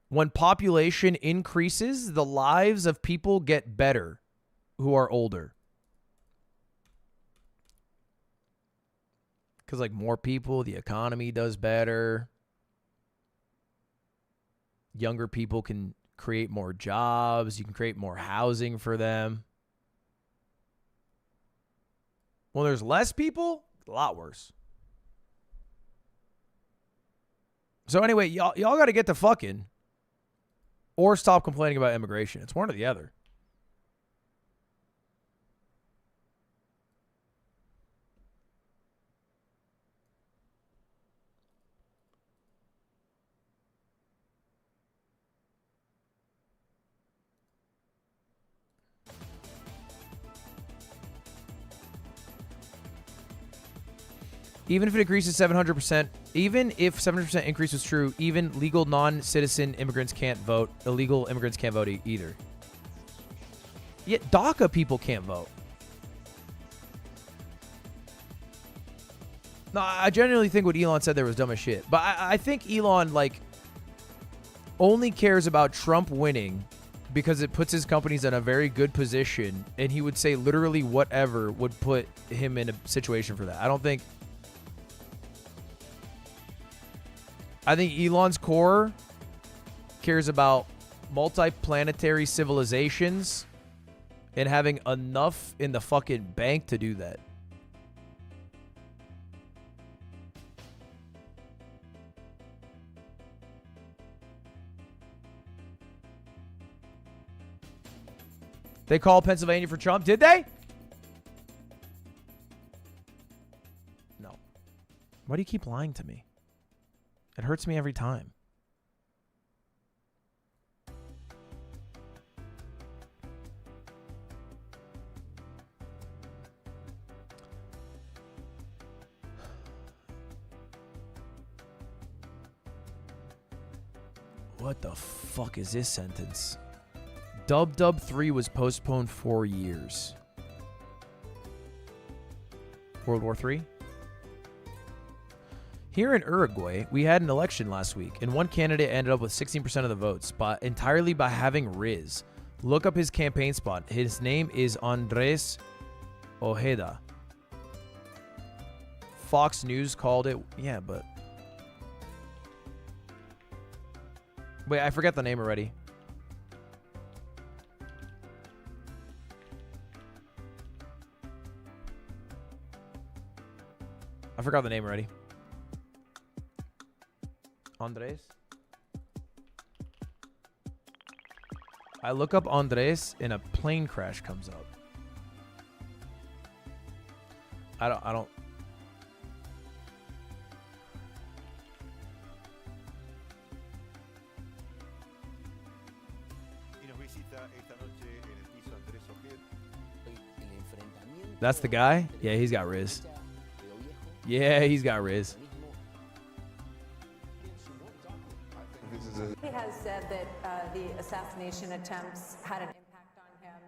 when population increases, the lives of people get better who are older. Because like more people, the economy does better. Younger people can create more jobs. You can create more housing for them. When there's less people, a lot worse. So anyway, y'all got to get to fucking or stop complaining about immigration. It's one or the other. Even if it increases 700%, even if 700% increase was true, even legal non-citizen immigrants can't vote. Illegal immigrants can't vote either. Yet DACA people can't vote. No, I genuinely think what Elon said there was dumb as shit. But I think Elon, like, only cares about Trump winning because it puts his companies in a very good position, and he would say literally whatever would put him in a situation for that. I think Elon's core cares about multi-planetary civilizations and having enough in the fucking bank to do that. They called Pennsylvania for Trump, did they? No. Why do you keep lying to me? It hurts me every time. What the fuck is this sentence? Dub 3 was postponed 4 years. World War III? Here in Uruguay, we had an election last week, and one candidate ended up with 16% of the votes, entirely by having Riz. Look up his campaign spot. His name is Andres Ojeda. Fox News called it. Yeah, but... Wait, I forget the name already. forgot the name already. Andres. I look up Andres and a plane crash comes up. I don't. That's the guy? Yeah, he's got Riz. Yeah, he's got Riz.
He has said that the assassination attempts had an impact on him.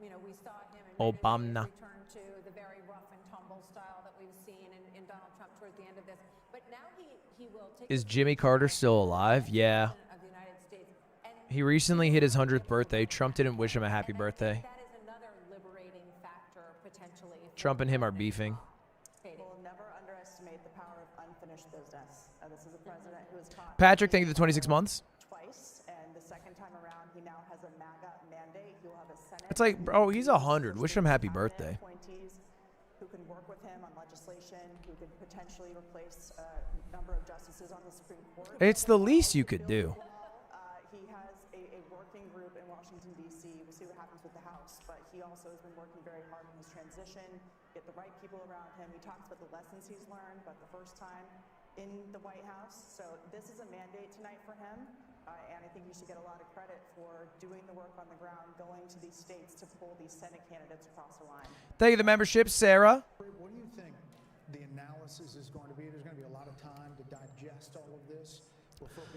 You know, we saw him in
Obama.
return to the very rough and tumble style that we've seen in Donald Trump towards the end of this. But now he will take.
Is Jimmy Carter still alive? Yeah. He recently hit his 100th birthday. Trump didn't wish him a happy birthday.
That is another liberating factor potentially.
Trump and him are beefing.
We'll never underestimate the power of unfinished business. This is a president who has taught
Patrick, thank you for the 26 months.
twice, and the second time around, he now has a Maga mandate. He'll have a Senate.
It's like, bro, he's 100. Wish him happy birthday.
Appointees who can work with him on legislation, who could potentially replace a number of justices on the Supreme Court.
It's the least you could do.
He has a working group in Washington, D.C. We'll see what happens with the House, but he also has been working very hard on his transition, get the right people around him. He talks about the lessons he's learned, but the first time in the White House. So this is a mandate tonight for him, and I think he should get a lot of credit for doing the work on the ground, going to these states to pull these Senate candidates across the line.
Thank you for the membership, Sarah.
What do you think the analysis is going to be? There's going to be a lot of time to digest all of this.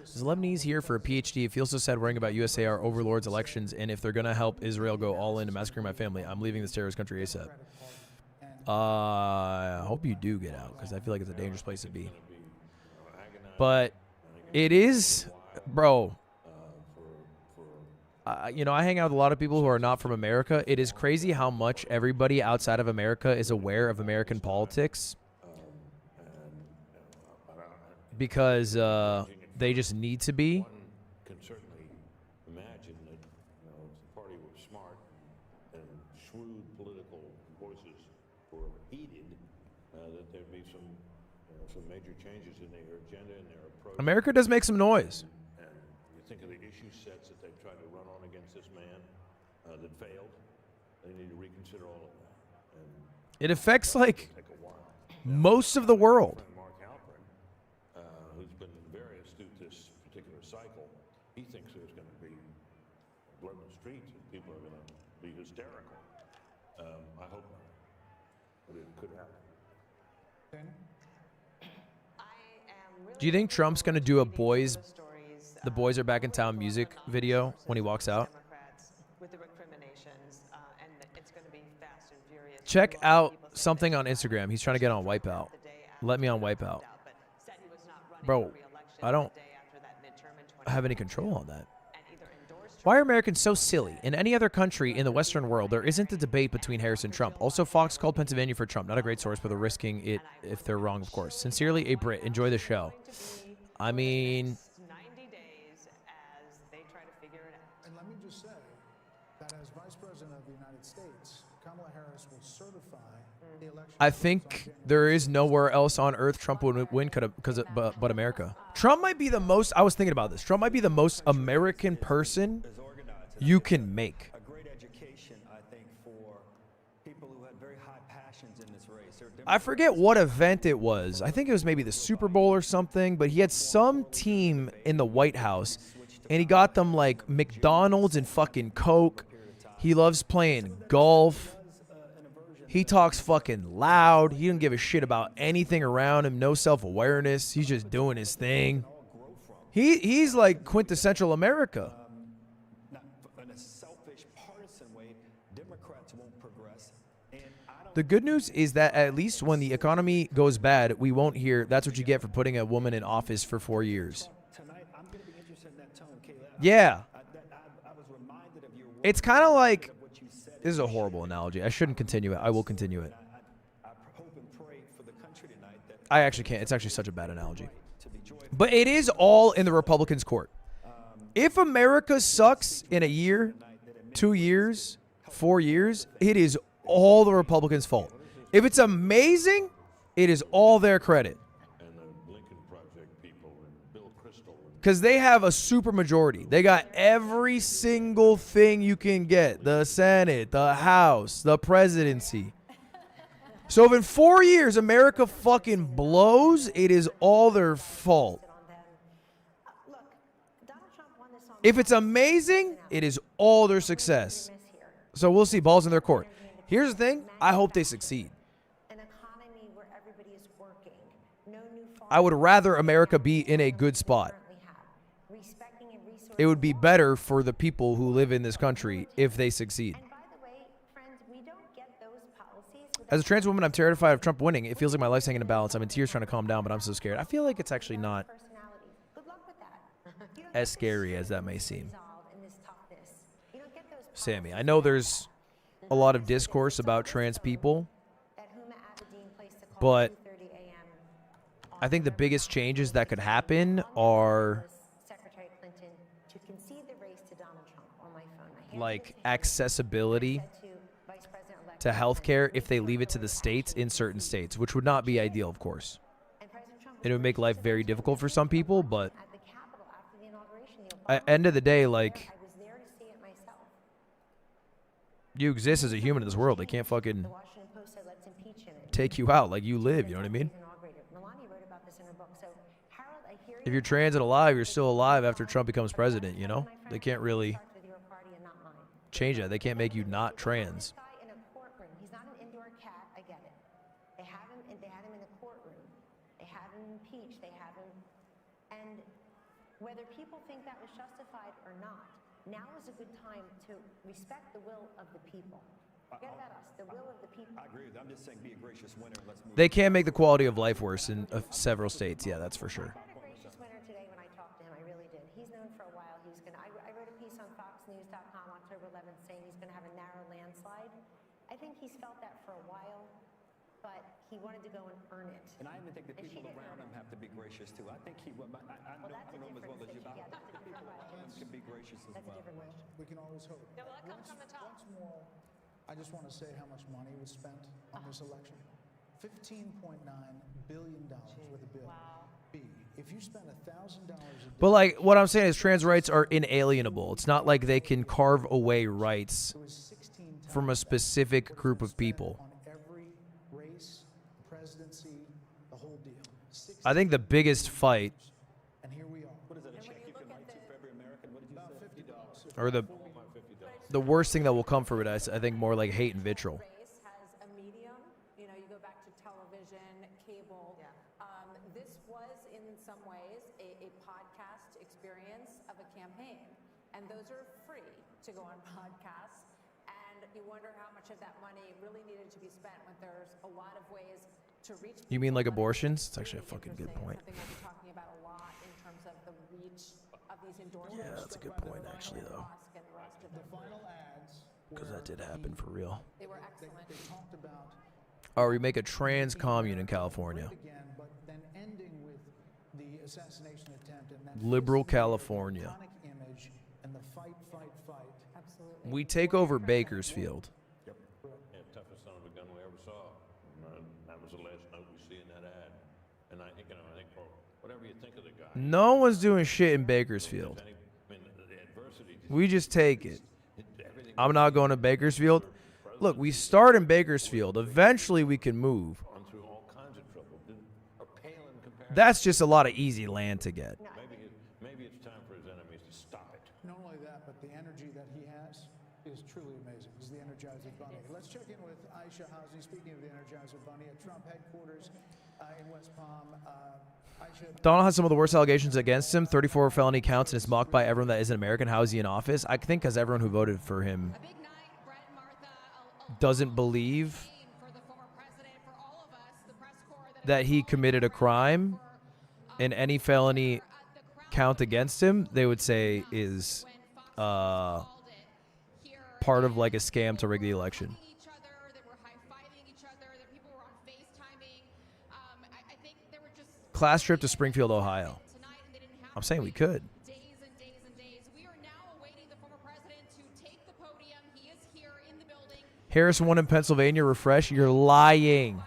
Is Lebanese here for a PhD? It feels so sad worrying about USAR overlords elections, and if they're going to help Israel go all in to massacring my family, I'm leaving this terrorist country ASAP. I hope you do get out, because I feel like it's a dangerous place to be. But it is, bro. You know, I hang out with a lot of people who are not from America. It is crazy how much everybody outside of America is aware of American politics. Because they just need to be.
One can certainly imagine that if the party was smart and shrewd political voices were heeded, that there'd be some major changes in their agenda and their approach.
America does make some noise.
And you think of the issue sets that they've tried to run on against this man that failed. They need to reconsider all of that. And
it affects like most of the world.
Who's been very astute this particular cycle, he thinks there's going to be blood in the streets and people are going to be hysterical. I hope not, but it could happen.
Do you think Trump's going to do a The Boys Are Back in Town music video when he walks out? Check out something on Instagram. He's trying to get on Wipeout. Let me on Wipeout. Bro, I don't have any control on that. Why are Americans so silly? In any other country in the Western world, there isn't a debate between Harris and Trump. Also, Fox called Pennsylvania for Trump. Not a great source, but they're risking it if they're wrong, of course. Sincerely, a Brit. Enjoy the show. I mean...
And let me just say that as Vice President of the United States, Kamala Harris will certify the election.
I think there is nowhere else on earth Trump would win but America. Trump might be the most, I was thinking about this, Trump might be the most American person you can make.
A great education, I think, for people who had very high passions in this race.
I forget what event it was. I think it was maybe the Super Bowl or something, but he had some team in the White House, and he got them like McDonald's and fucking Coke. He loves playing golf. He talks fucking loud. He doesn't give a shit about anything around him. No self-awareness. He's just doing his thing. He's like quintessential America.
Not in a selfish, partisan way, Democrats won't progress.
The good news is that at least when the economy goes bad, we won't hear, that's what you get for putting a woman in office for 4 years.
Tonight, I'm going to be interested in that tone, Kayla.
Yeah.
I was reminded of your work.
It's kind of like, this is a horrible analogy. I shouldn't continue it. I will continue it.
I hope and pray for the country tonight that
I actually can't. It's actually such a bad analogy. But it is all in the Republicans' court. If America sucks in a year, 2 years, 4 years, it is all the Republicans' fault. If it's amazing, It is all their credit.
And the Lincoln Project people and Bill Kristol.
Because they have a super majority. They got every single thing you can get. The Senate, the House, the presidency. So if in 4 years America fucking blows, it is all their fault. If it's amazing, it is all their success. So we'll see. Balls in their court. Here's the thing. I hope they succeed. I would rather America be in a good spot. It would be better for the people who live in this country if they succeed. As a trans woman, I'm terrified of Trump winning. It feels like my life's hanging in balance. I'm in tears trying to calm down, but I'm so scared. I feel like it's actually not as scary as that may seem. Sammy, I know there's a lot of discourse about trans people, but I think the biggest changes that could happen are like accessibility to healthcare if they leave it to the states in certain states, which would not be ideal, of course. It would make life very difficult for some people, but at the end of the day, like, you exist as a human in this world. They can't fucking take you out. Like, you live, you know what I mean? If you're trans and alive, you're still alive after Trump becomes president, you know? They can't really change that. They can't make you not trans.
Whether people think that was justified or not, now is a good time to respect the will of the people. Forget about us, the will of the people.
I agree with that. I'm just saying be a gracious winner and let's move.
They can make the quality of life worse in several states. Yeah, that's for sure.
I got a gracious winner today when I talked to him. I really did. He's known for a while. He's gonna. I wrote a piece on FoxNews.com October 11th saying he's going to have a narrow landslide. I think he's felt that for a while, but he wanted to go and earn it.
And I even think the people around him have to be gracious too. I think he. I don't know him as well as you, but I think the people around him can be gracious as well.
That's a different question. We can always hope.
Yeah, well, that comes from the top.
Once more, I just want to say how much money was spent on this election. $15.9 billion with a bill. Wow. If you spend $1,000 a day.
But like what I'm saying is trans rights are inalienable. It's not like they can carve away rights from a specific group of people.
On every race, presidency, the whole deal.
I think the biggest fight
And here we are.
What is that, a check you can write to for every American? What did you say? $50.
or the worst thing that will come from it, I think more like hate and vitriol.
Race has a medium. You know, you go back to television, cable. This was, in some ways, a podcast experience of a campaign. And those are free to go on podcasts. And you wonder how much of that money really needed to be spent when there's a lot of ways to reach people.
You mean like abortions? It's actually a fucking good point.
Something we'll be talking about a lot in terms of the reach of these endorsements.
Yeah, that's a good point, actually, though.
The final ads.
Because that did happen for real.
They were excellent.
They talked about.
Or we make a trans commune in California.
Again, but then ending with the assassination attempt and that
Liberal California.
iconic image and the fight.
Absolutely.
We take over Bakersfield.
Yep. Yeah, toughest son of a gun we ever saw. That was the last note we see in that ad. And I think, for whatever you think of the guy.
No one's doing shit in Bakersfield. We just take it. I'm not going to Bakersfield. Look, we start in Bakersfield. Eventually we can move. That's just a lot of easy land to get.
Maybe it's time for his enemies to stop it.
Not only that, but the energy that he has is truly amazing. He's the Energizer Bunny. Let's check in with Aisha Housey. Speaking of the Energizer Bunny, at Trump headquarters in West Palm.
Donald has some of the worst allegations against him, 34 felony counts, and is mocked by everyone that isn't American. How is he in office? I think because everyone who voted for him doesn't believe that he committed a crime, and any felony count against him, they would say is part of like a scam to rig the election. Class trip to Springfield, Ohio. I'm saying we could. Harris won in Pennsylvania. Refresh. You're lying.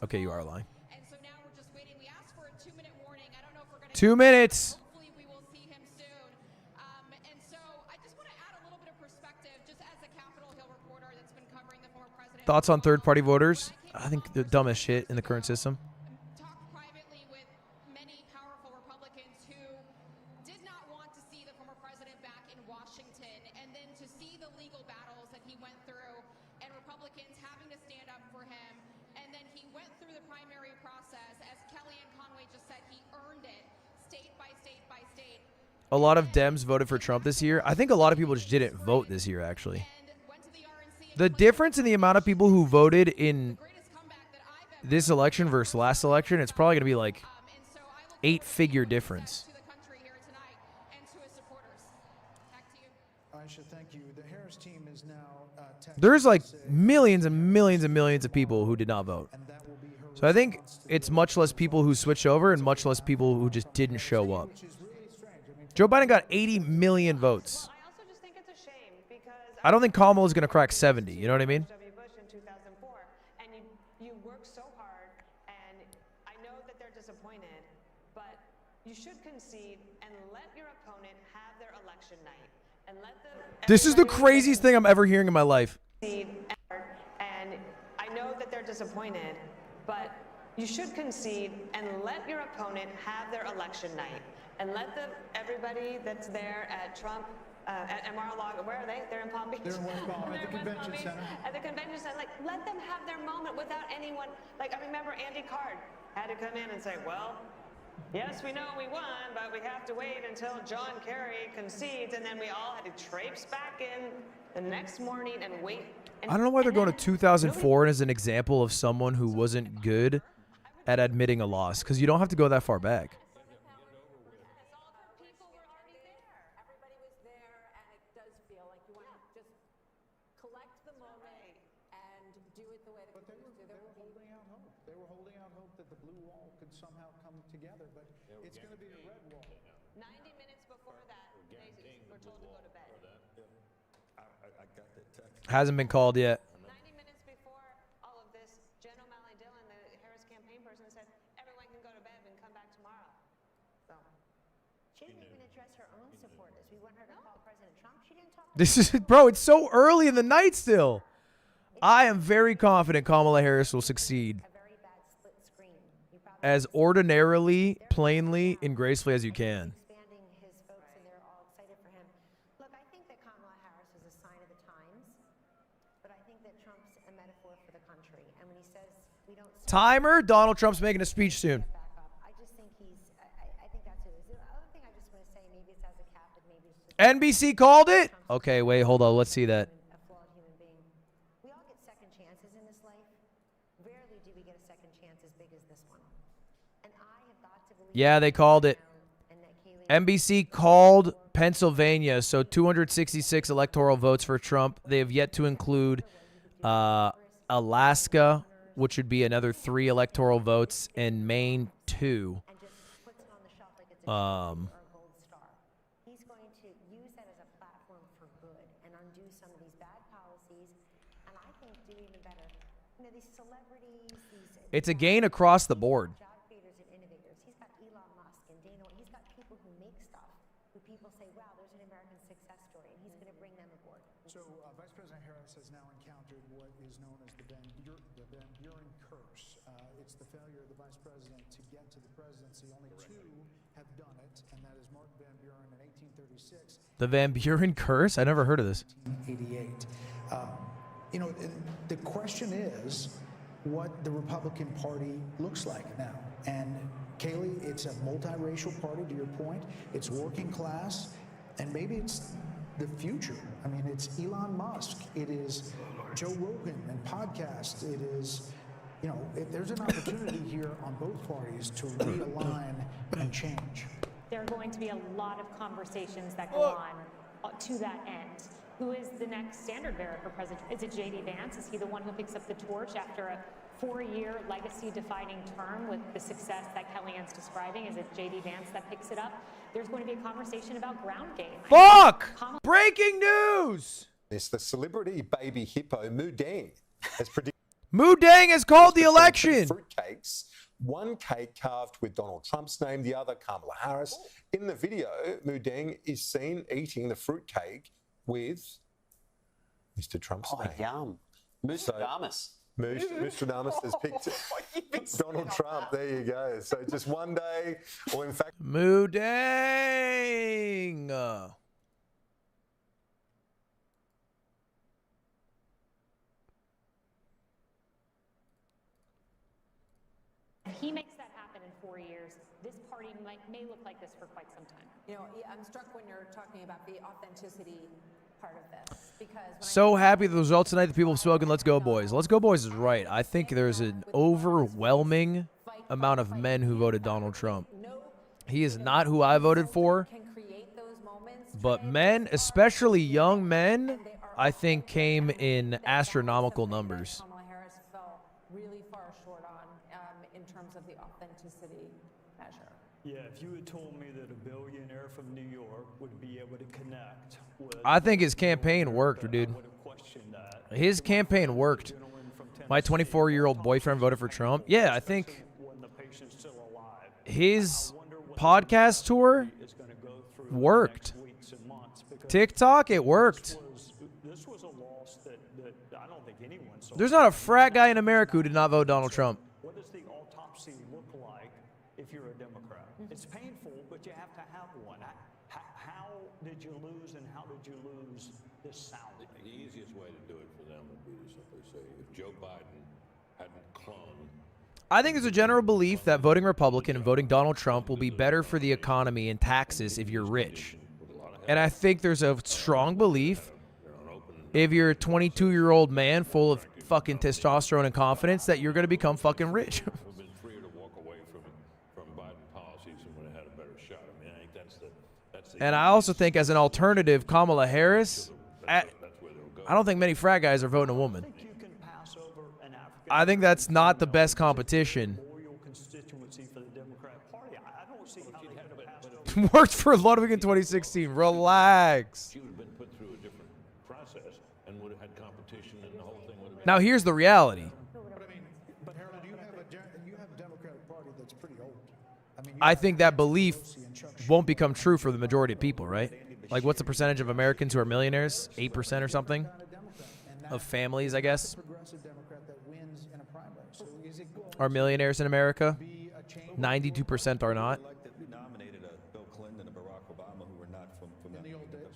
Okay, you are lying. 2 minutes. Thoughts on third-party voters? I think they're dumb as shit in the current system. A lot of Dems voted for Trump this year. I think a lot of people just didn't vote this year, actually. The difference in the amount of people who voted in this election versus last election, it's probably going to be like 8-figure difference.
I should thank you. The Harris team is now
There's like millions and millions and millions of people who did not vote. So I think it's much less people who switched over and much less people who just didn't show up. Joe Biden got 80 million votes. I don't think Kamala is going to crack 70. You know what I mean?
You work so hard, and I know that they're disappointed, but you should concede and let your opponent have their election night, and let
This is the craziest thing I'm ever hearing in my life.
And I know that they're disappointed, but you should concede and let your opponent have their election night, and let everybody that's there at Trump. At Mar-a-Lago, where are they? They're in Palm Beach.
They're in West Palm at the convention center.
At the convention center, like, let them have their moment without anyone. Like, I remember Andy Card had to come in and say, well, yes, we know we won, but we have to wait until John Kerry concedes, and then we all had to traipse back in the next morning and wait.
I don't know why they're going to 2004 as an example of someone who wasn't good at admitting a loss, because you don't have to go that far back.
Somehow come together, but it's going to be a red wall.
90 minutes before that, they were told to go to bed.
I got that text.
Hasn't been called yet.
90 minutes before all of this, Jen O'Malley Dillon, the Harris campaign person, said everyone can go to bed and come back tomorrow. So
she didn't even address her own supporters. We want her to call President Trump. She didn't talk.
This is, bro, it's so early in the night still. I am very confident Kamala Harris will succeed as ordinarily, plainly, and gracefully as you can.
Expanding his folks, and they're all excited for him. Look, I think that Kamala Harris is a sign of the times, but I think that Trump's a metaphor for the country. And when he says we don't
Timer, Donald Trump's making a speech soon.
I just think I think that's it. The other thing I just want to say, maybe it's as a captain, maybe it's just
NBC called it? Okay, wait, hold on. Let's see that.
a flawed human being. We all get second chances in this life. Rarely do we get a second chance as big as this one. And I have got to believe
Yeah, they called it. NBC called Pennsylvania, so 266 electoral votes for Trump. They have yet to include Alaska, which would be another 3 electoral votes, and Maine 2.
He's going to use that as a platform for good and undo some of these bad policies, and I think do even better. You know, these celebrities,
It's a gain across the board.
job creators and innovators. He's got Elon Musk and Dana. He's got people who make stuff, who people say, wow, there's an American success story, and he's going to bring them aboard.
So Vice President Harris has now encountered what is known as the Van Buren curse. It's the failure of the Vice President to get to the presidency. Only 2 have done it, and that is Mark Van Buren in 1836.
The Van Buren curse? I never heard of this.
1988. You know, the question is what the Republican Party looks like now. And Kaylee, it's a multiracial party, to your point. It's working class, and maybe it's the future. I mean, it's Elon Musk. It is Joe Rogan and podcasts. It is, you know, there's an opportunity here on both parties to realign and change.
There are going to be a lot of conversations that go on to that end. Who is the next standard bearer for President? Is it J.D. Vance? Is he the one who picks up the torch after a 4-year legacy-defining term with the success that Kellyanne's describing? Is it J.D. Vance that picks it up? There's going to be a conversation about ground game.
Fuck! Breaking news!
The celebrity baby hippo Mu Deng has predicted.
Moo Dang has called the election.
Fruitcakes. One cake carved with Donald Trump's name, the other Kamala Harris. In the video, Moo Dang is seen eating the fruitcake with Mr. Trump's name.
Yum. Moosadamus.
Nostradamus has picked Donald Trump. There you go. So just one day, or in fact,
Moo Dang.
If he makes that happen in 4 years, this party may look like this for quite some time.
You know, I'm struck when you're talking about the authenticity part of this, because
So happy with the results tonight. The people have spoken. Let's go, boys. Let's go, boys is right. I think there's an overwhelming amount of men who voted Donald Trump. He is not who I voted for, but men, especially young men, I think came in astronomical numbers.
Kamala Harris fell really far short on in terms of the authenticity measure.
Yeah, if you had told me that a billionaire from New York would be able to connect with...
I think his campaign worked, dude. His campaign worked. My 24-year-old boyfriend voted for Trump. Yeah, I think his podcast tour worked. TikTok, it worked.
This was a loss that I don't think anyone saw.
There's not a frat guy in America who did not vote Donald Trump.
What does the autopsy look like if you're a Democrat? It's painful, but you have to have one. How did you lose, and how did you lose this soundly?
The easiest way to do it for them would be to simply say, if Joe Biden hadn't cloned.
I think there's a general belief that voting Republican and voting Donald Trump will be better for the economy and taxes if you're rich. And I think there's a strong belief if you're a 22-year-old man full of fucking testosterone and confidence that you're going to become fucking rich.
We've been freer to walk away from Biden policies and would have had a better shot. I mean, I think that's the
And I also think as an alternative, Kamala Harris, I don't think many frat guys are voting a woman. I think that's not the best competition. Worked for Ludwig in 2016. Relax.
She would have been put through a different process and would have had competition, and the whole thing would have been.
Now here's the reality.
But Harold, you have a Democratic Party that's pretty old. I mean,
I think that belief won't become true for the majority of people, right? Like, what's the percentage of Americans who are millionaires? 8% or something? Of families, I guess,
progressive Democrat that wins in a primary. So is it going
are millionaires in America. 92% are not.
We nominated Bill Clinton and Barack Obama, who were not from the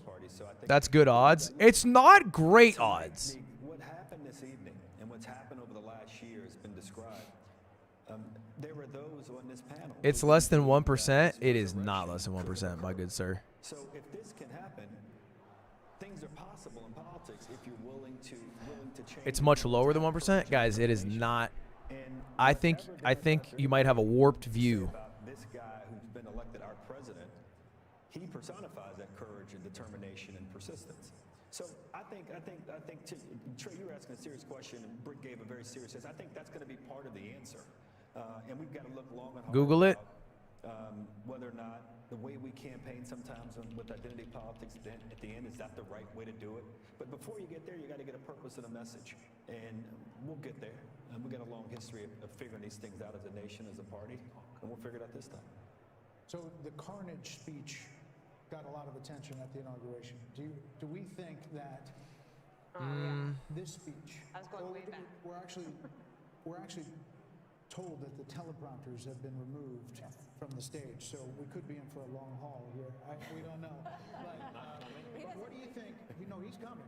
party. So I think
That's good odds. It's not great odds.
what happened this evening and what's happened over the last year has been described. There were those on this panel.
It's less than 1%. It is not less than 1%, my good sir.
So if this can happen, things are possible in politics if you're willing to change.
It's much lower than 1%. Guys, it is not. I think you might have a warped view.
This guy who's been elected our president, he personifies that courage and determination and persistence. So I think, Trey, you were asking a serious question, and Britt gave a very serious answer. I think that's going to be part of the answer. And we've got to look long and hard
Google it.
whether or not the way we campaign sometimes with identity politics at the end, is that the right way to do it? But before you get there, you got to get a purpose and a message. And we'll get there. And we've got a long history of figuring these things out as a nation, as a party, and we'll figure it out this time.
So the carnage speech got a lot of attention at the inauguration. Do we think that this speech?
I was going way back.
We're actually told that the teleprompters have been removed from the stage, so we could be in for a long haul here. We don't know. But what do you think? You know, he's coming,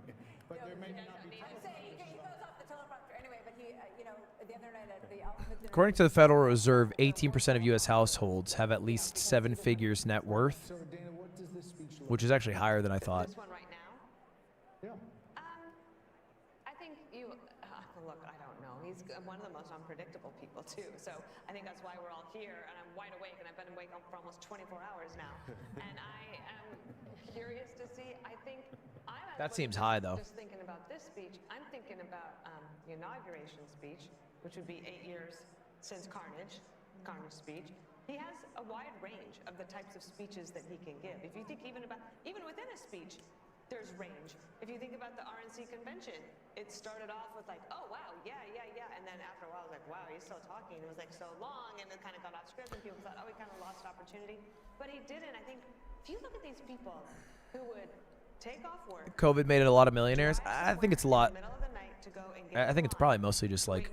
but there may not be.
I'm saying he goes off the teleprompter anyway, but he, the other night at the Alpha Dinner.
According to the Federal Reserve, 18% of U.S. households have at least 7 figures net worth,
So Dana, what does this speech look
which is actually higher than I thought.
This one right now?
Yeah.
I think look, I don't know. He's one of the most unpredictable people, too. So I think that's why we're all here, and I'm wide awake, and I've been awake for almost 24 hours now. And I am curious to see. I think
That seems high, though.
Just thinking about this speech, I'm thinking about the inauguration speech, which would be 8 years since Carnage speech. He has a wide range of the types of speeches that he can give. If you think even within a speech, there's range. If you think about the RNC convention, it started off with like, oh, wow, yeah. And then after a while, it was like, wow, he's still talking. It was like so long, and it kind of got off script, and people thought, oh, he kind of lost opportunity. But he didn't. I think if you look at these people who would take off work,
COVID made it a lot of millionaires. I think it's a lot. I think it's probably mostly just like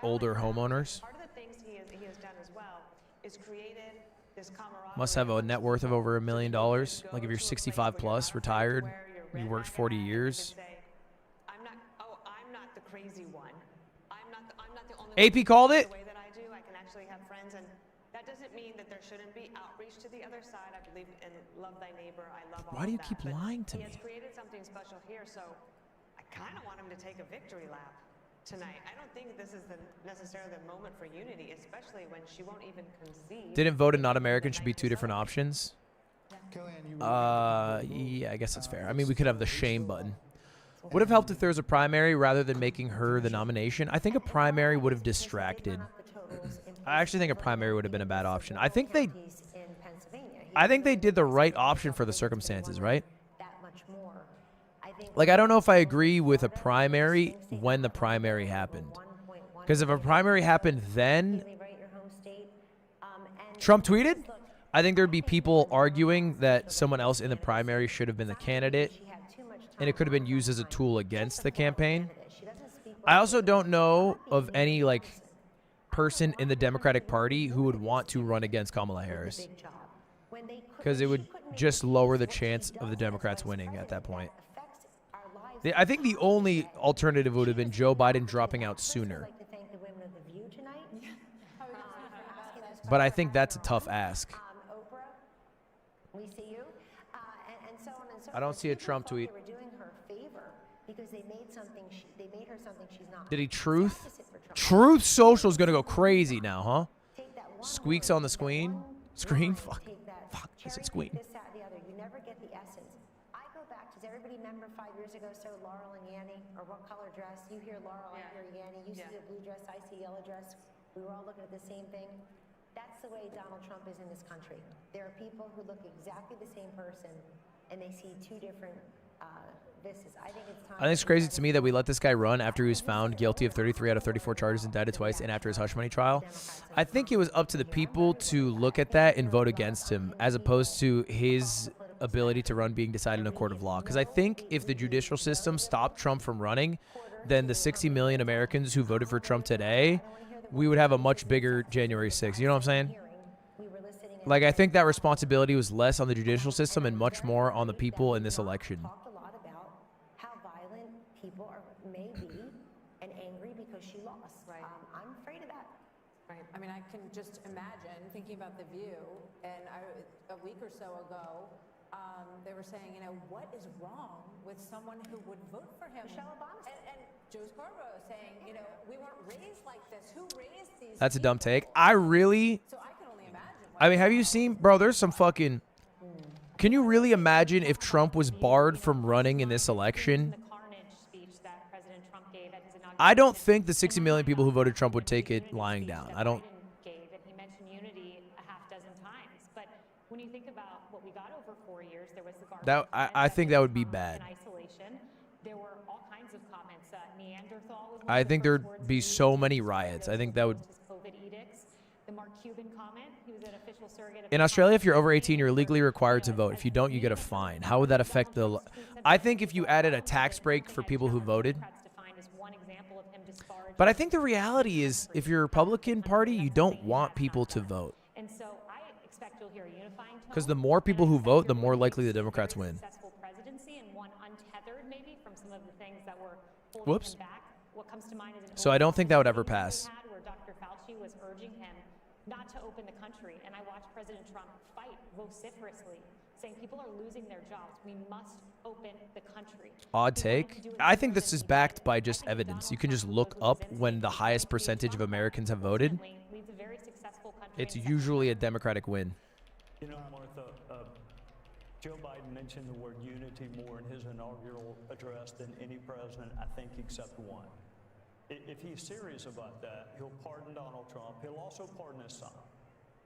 older homeowners.
part of the things he has done as well is created this camaraderie.
Must have a net worth of over $1 million. Like if you're 65 plus, retired, you worked 40 years.
I'm not the crazy one. I'm not the only
AP
one
called it.
the way that I do. I can actually have friends, and that doesn't mean that there shouldn't be outreach to the other side. I believe in love thy neighbor. I love all
Why do you
of
keep
that. But
lying to
he
me?
has created something special here, so I kind of want him to take a victory lap tonight. I don't think this is necessarily the moment for unity, especially when she won't even concede.
Didn't vote and not American should be two different options. Yeah, I guess that's fair. I mean, we could have the shame button. Would have helped if there was a primary rather than making her the nomination. I think a primary would have distracted. I actually think a primary would have been a bad option. I think they did the right option for the circumstances, right? Like, I don't know if I agree with a primary when the primary happened. Because if a primary happened then, Trump tweeted, I think there'd be people arguing that someone else in the primary should have been the candidate, and it could have been used as a tool against the campaign. I also don't know of any, like, person in the Democratic Party who would want to run against Kamala Harris. Because it would just lower the chance of the Democrats winning at that point. I think the only alternative would have been Joe Biden dropping out sooner. But I think that's a tough ask. I don't see a Trump tweet. Did he truth? Truth Social is going to go crazy now, huh? Squeaks on the screen? Fuck. I said squeak.
Does everybody remember 5 years ago, so Laurel and Yanny, or what color dress? You hear Laurel, I hear Yanny. You see the blue dress, I see yellow dress. We were all looking at the same thing. That's the way Donald Trump is in this country. There are people who look exactly the same person, and they see two different vistas. I think it's time.
I think it's crazy to me that we let this guy run after he was found guilty of 33 out of 34 charges, indicted twice, and after his hush money trial. I think it was up to the people to look at that and vote against him, as opposed to his ability to run being decided in a court of law. Because I think if the judicial system stopped Trump from running, then the 60 million Americans who voted for Trump today, we would have a much bigger January 6th. You know what I'm saying? Like, I think that responsibility was less on the judicial system and much more on the people in this election.
Talked a lot about how violent people may be and angry because she lost. Right. I'm afraid of that.
Right. I mean, I can just imagine thinking about The View, and a week or so ago, they were saying, you know, what is wrong with someone who would vote for him?
Michelle Obama.
And Joe Scarborough saying, you know, we weren't raised like this. Who raised these
That's a dumb take. I really...
So I can only imagine.
I mean, have you seen... Bro, there's some fucking... Can you really imagine if Trump was barred from running in this election? I don't think the 60 million people who voted Trump would take it lying down. I don't...
He mentioned unity a half dozen times, but when you think about what we got over 4 years, there was the
That I think that would be bad.
in isolation. There were all kinds of comments. Neanderthal was
I think there'd be so many riots. I think that would...
COVID edicts. The Mark Cuban comment, he was an official surrogate of
In Australia, if you're over 18, you're legally required to vote. If you don't, you get a fine. How would that affect the... I think if you added a tax break for people who voted... But I think the reality is, if you're a Republican Party, you don't want people to vote.
And so I expect you'll hear a unifying tone.
Because the more people who vote, the more likely the Democrats win.
Successful presidency and one untethered maybe from some of the things that were holding
Whoops.
him back. What comes to mind is an
So I don't think that would ever pass.
where Dr. Fauci was urging him not to open the country, and I watched President Trump fight vociferously, saying people are losing their jobs. We must open the country.
Odd take. I think this is backed by just evidence. You can just look up when the highest percentage of Americans have voted.
Leads a very successful country.
It's usually a Democratic win.
You know, Martha, Joe Biden mentioned the word unity more in his inaugural address than any president, I think, except one. If he's serious about that, he'll pardon Donald Trump. He'll also pardon his son.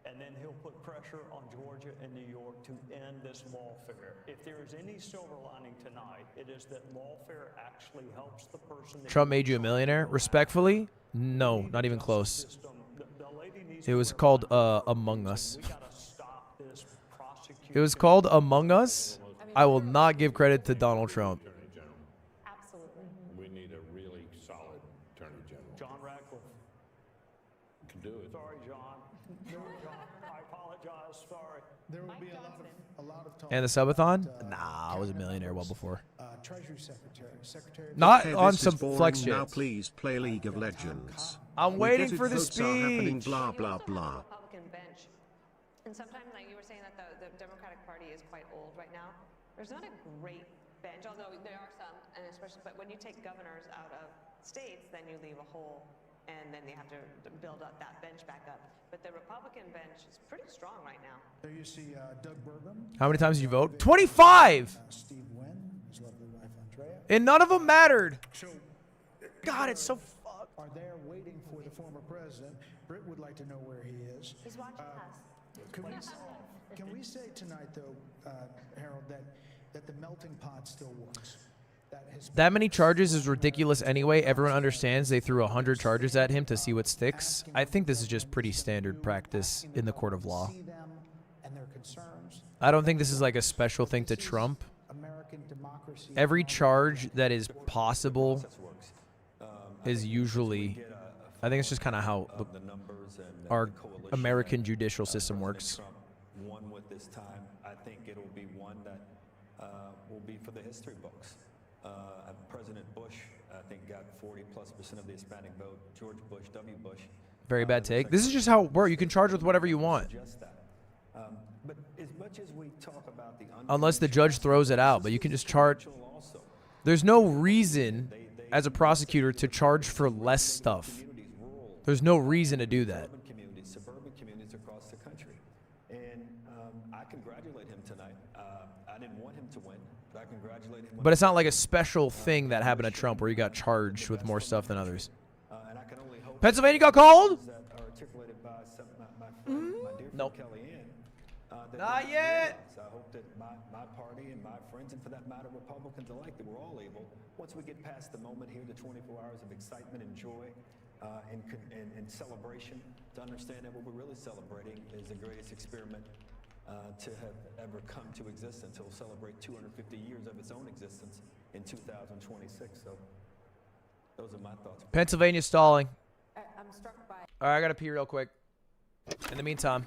and then he'll put pressure on Georgia and New York to end this lawfare. If there is any silver lining tonight, it is that lawfare actually helps the person.
Trump made you a millionaire? Respectfully, no, not even close. It was called Among Us. It was called Among Us. I will not give credit to Donald Trump.
Absolutely.
We need a really solid attorney general.
John Radcliffe.
Can do it.
Sorry, John. Sorry, John. I apologize. Sorry.
There will be a lot of talk.
And the subathon? Nah, I was a millionaire well before.
Treasury Secretary.
Not
Hey,
on
this
some
is boring.
flex
Now
shit.
please play League of Legends.
I'm
We
waiting
get it,
for the
votes are happening,
speech.
blah, blah, blah.
Republican bench. And sometimes, like you were saying, that the Democratic Party is quite old right now. There's not a great bench, although there are some, and especially, but when you take governors out of states, then you leave a hole, and then you have to build up that bench back up. But the Republican bench is pretty strong right now.
There you see Doug Burgum.
How many times did you vote? 25!
Steve Wynn, his lovely wife Andrea.
And none of them mattered. God, it's so fucked.
Are there waiting for the former president. Britt would like to know where he is.
He's watching us.
Can we say tonight, though, Harold, that the melting pot still works?
That many charges is ridiculous anyway. Everyone understands they threw 100 charges at him to see what sticks. I think this is just pretty standard practice in the court of law. I don't think this is like a special thing to Trump. Every charge that is possible is usually, I think it's just kind of how our American judicial system works.
Won with this time. I think it'll be one that will be for the history books. President Bush, I think, got 40+% of the Hispanic vote. George Bush, W. Bush.
Very bad take. This is just how it works. You can charge with whatever you want.
But as much as we talk about the
Unless the judge throws it out, but you can just charge. There's no reason as a prosecutor to charge for less stuff. There's no reason to do that.
Suburban communities across the country. And I congratulate him tonight. I didn't want him to win, but I congratulate him.
But it's not like a special thing that happened to Trump where he got charged with more stuff than others.
And I can only hope
Pennsylvania got called?
that are articulated by my friend, my dear friend
Nope.
Kellyanne.
Not yet.
I hope that my party and my friends, and for that matter, Republicans alike, that we're all able, once we get past the moment here, the 24 hours of excitement and joy and celebration, to understand that what we're really celebrating is the greatest experiment to have ever come to existence. It'll celebrate 250 years of its own existence in 2026. So those are my thoughts.
Pennsylvania stalling.
I'm struck by.
All right, I got to pee real quick. In the meantime.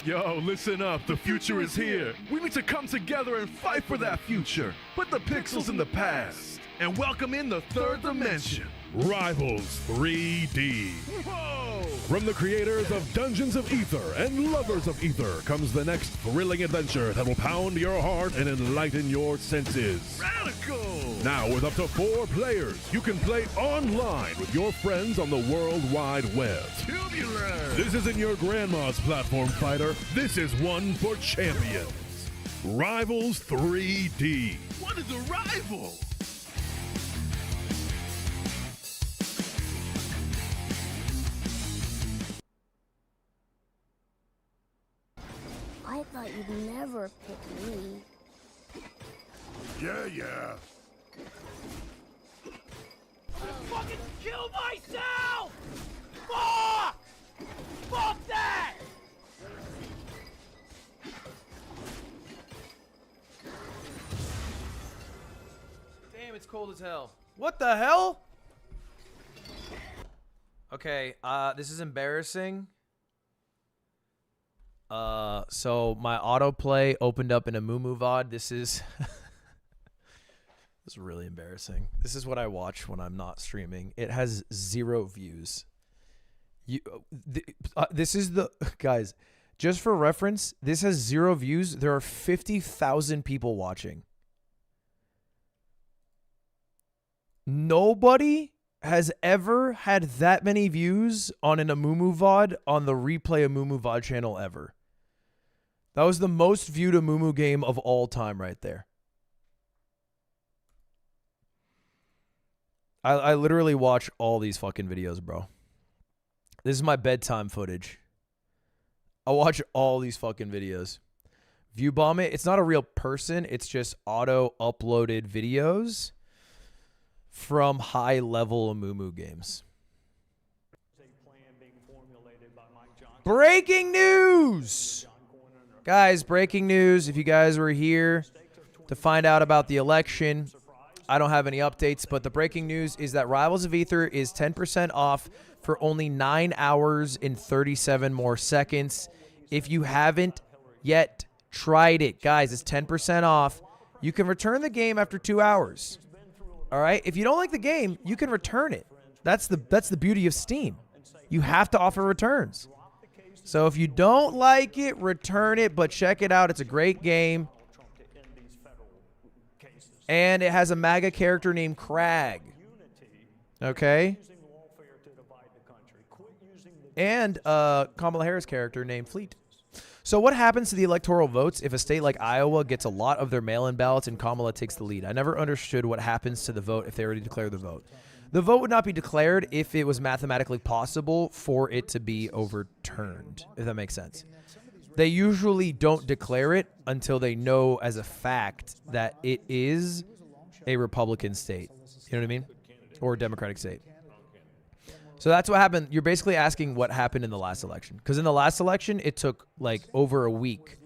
Yo, listen up. The future is here. We need to come together and fight for that future. Put the pixels in the past and welcome in the third dimension. Rivals 3D. Whoa! From the creators of Dungeons of Ether and Lovers of Ether comes the next thrilling adventure that will pound your heart and enlighten your senses. Radical! Now with up to 4 players, you can play online with your friends on the World Wide Web. Tubular! This isn't your grandma's platform fighter. This is one for champions. Rivals 3D. What is a rival?
I thought you'd never pick me.
Yeah.
Fucking kill myself! Fuck! Fuck that!
Damn, it's cold as hell. What the hell? Okay, this is embarrassing. So my autoplay opened up in a Moo VOD. This is this is really embarrassing. This is what I watch when I'm not streaming. It has 0 views. This is the guys. Just for reference, this has 0 views. There are 50,000 people watching. Nobody has ever had that many views on an Amumu VOD on the Replay Amumu VOD channel ever. That was the most viewed Amumu game of all time right there. I literally watch all these fucking videos, bro. This is my bedtime footage. I watch all these fucking videos. View bomb it. It's not a real person. It's just auto-uploaded videos from high-level Amumu games. Breaking news! Guys, breaking news. If you guys were here to find out about the election, I don't have any updates, but the breaking news is that Rivals of Ether is 10% off for only 9 hours and 37 more seconds. If you haven't yet tried it, guys, it's 10% off. You can return the game after 2 hours. All right? If you don't like the game, you can return it. That's the beauty of Steam. You have to offer returns. So if you don't like it, return it, but check it out. It's a great game. And it has a MAGA character named Crag. Okay? And a Kamala Harris character named Fleet. So what happens to the electoral votes if a state like Iowa gets a lot of their mail-in ballots and Kamala takes the lead? I never understood what happens to the vote if they already declare the vote. The vote would not be declared if it was mathematically possible for it to be overturned, if that makes sense. They usually don't declare it until they know as a fact that it is a Republican state. You know what I mean? Or a Democratic state. So that's what happened. You're basically asking what happened in the last election. Because in the last election, it took like over a week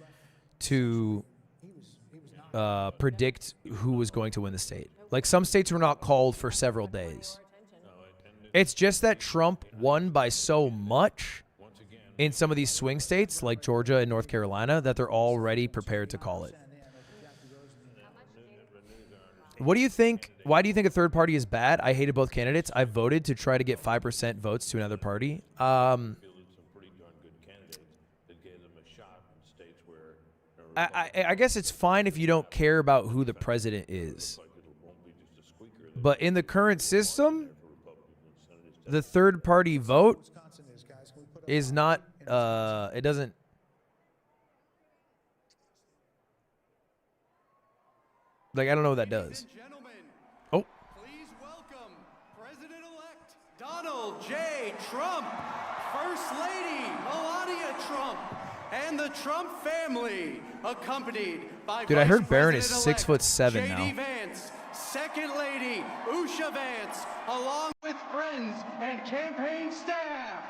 to predict who was going to win the state. Like some states were not called for several days. It's just that Trump won by so much in some of these swing states like Georgia and North Carolina that they're already prepared to call it. What do you think? Why do you think a third party is bad? I hated both candidates. I voted to try to get 5% votes to another party. I guess it's fine if you don't care about who the president is. But in the current system, the third party vote is not, it doesn't. Like, I don't know what that does. Oh.
Please welcome President-elect Donald J. Trump, First Lady Melania Trump, and the Trump family, accompanied by
Dude, I heard
Vice
Barron is
President-elect
6'7"
J.D.
now.
Vance, Second Lady Usha Vance, along with friends and campaign staff.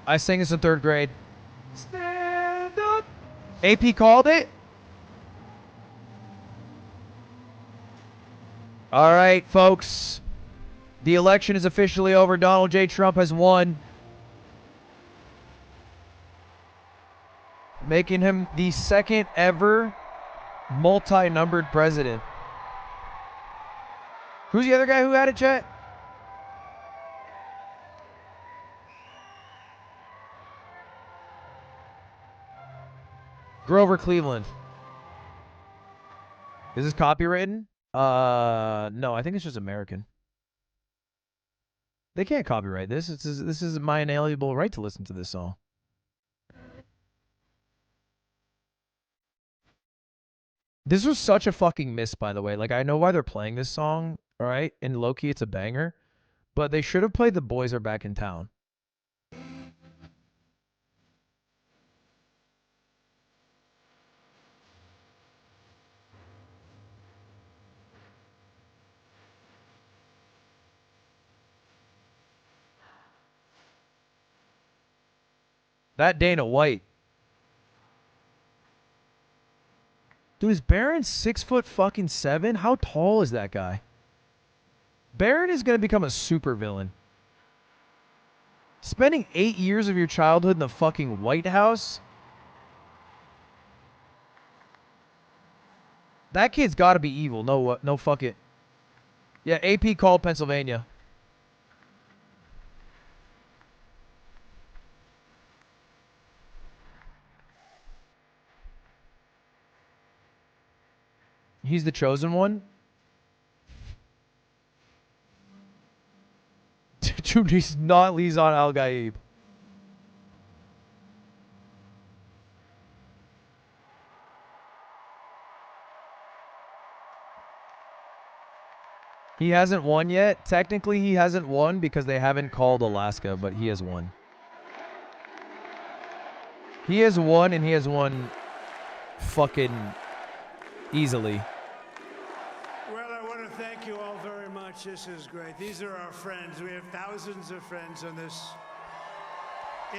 I sang this in third grade. Stand up. AP called it. All right, folks. The election is officially over. Donald J. Trump has won, making him the second ever multi-numbered president. Who's the other guy who had it, chat? Grover Cleveland. Is this copywritten? No, I think it's just American. They can't copyright this. This is my inalienable right to listen to this song. This was such a fucking miss, by the way. Like, I know why they're playing this song, all right? And low-key, it's a banger. But they should have played The Boys Are Back in Town. That Dana White. Dude, is Barron 6'7"? How tall is that guy? Barron is going to become a super villain. Spending 8 years of your childhood in the fucking White House? That kid's got to be evil. No, fuck it. Yeah, AP called Pennsylvania. He's the chosen one? Dude, he's not Lizan Al Gaib. He hasn't won yet. Technically, he hasn't won because they haven't called Alaska, but he has won. He has won, and he has won fucking easily.
Well, I want to thank you all very much. This is great. These are our friends. We have thousands of friends on this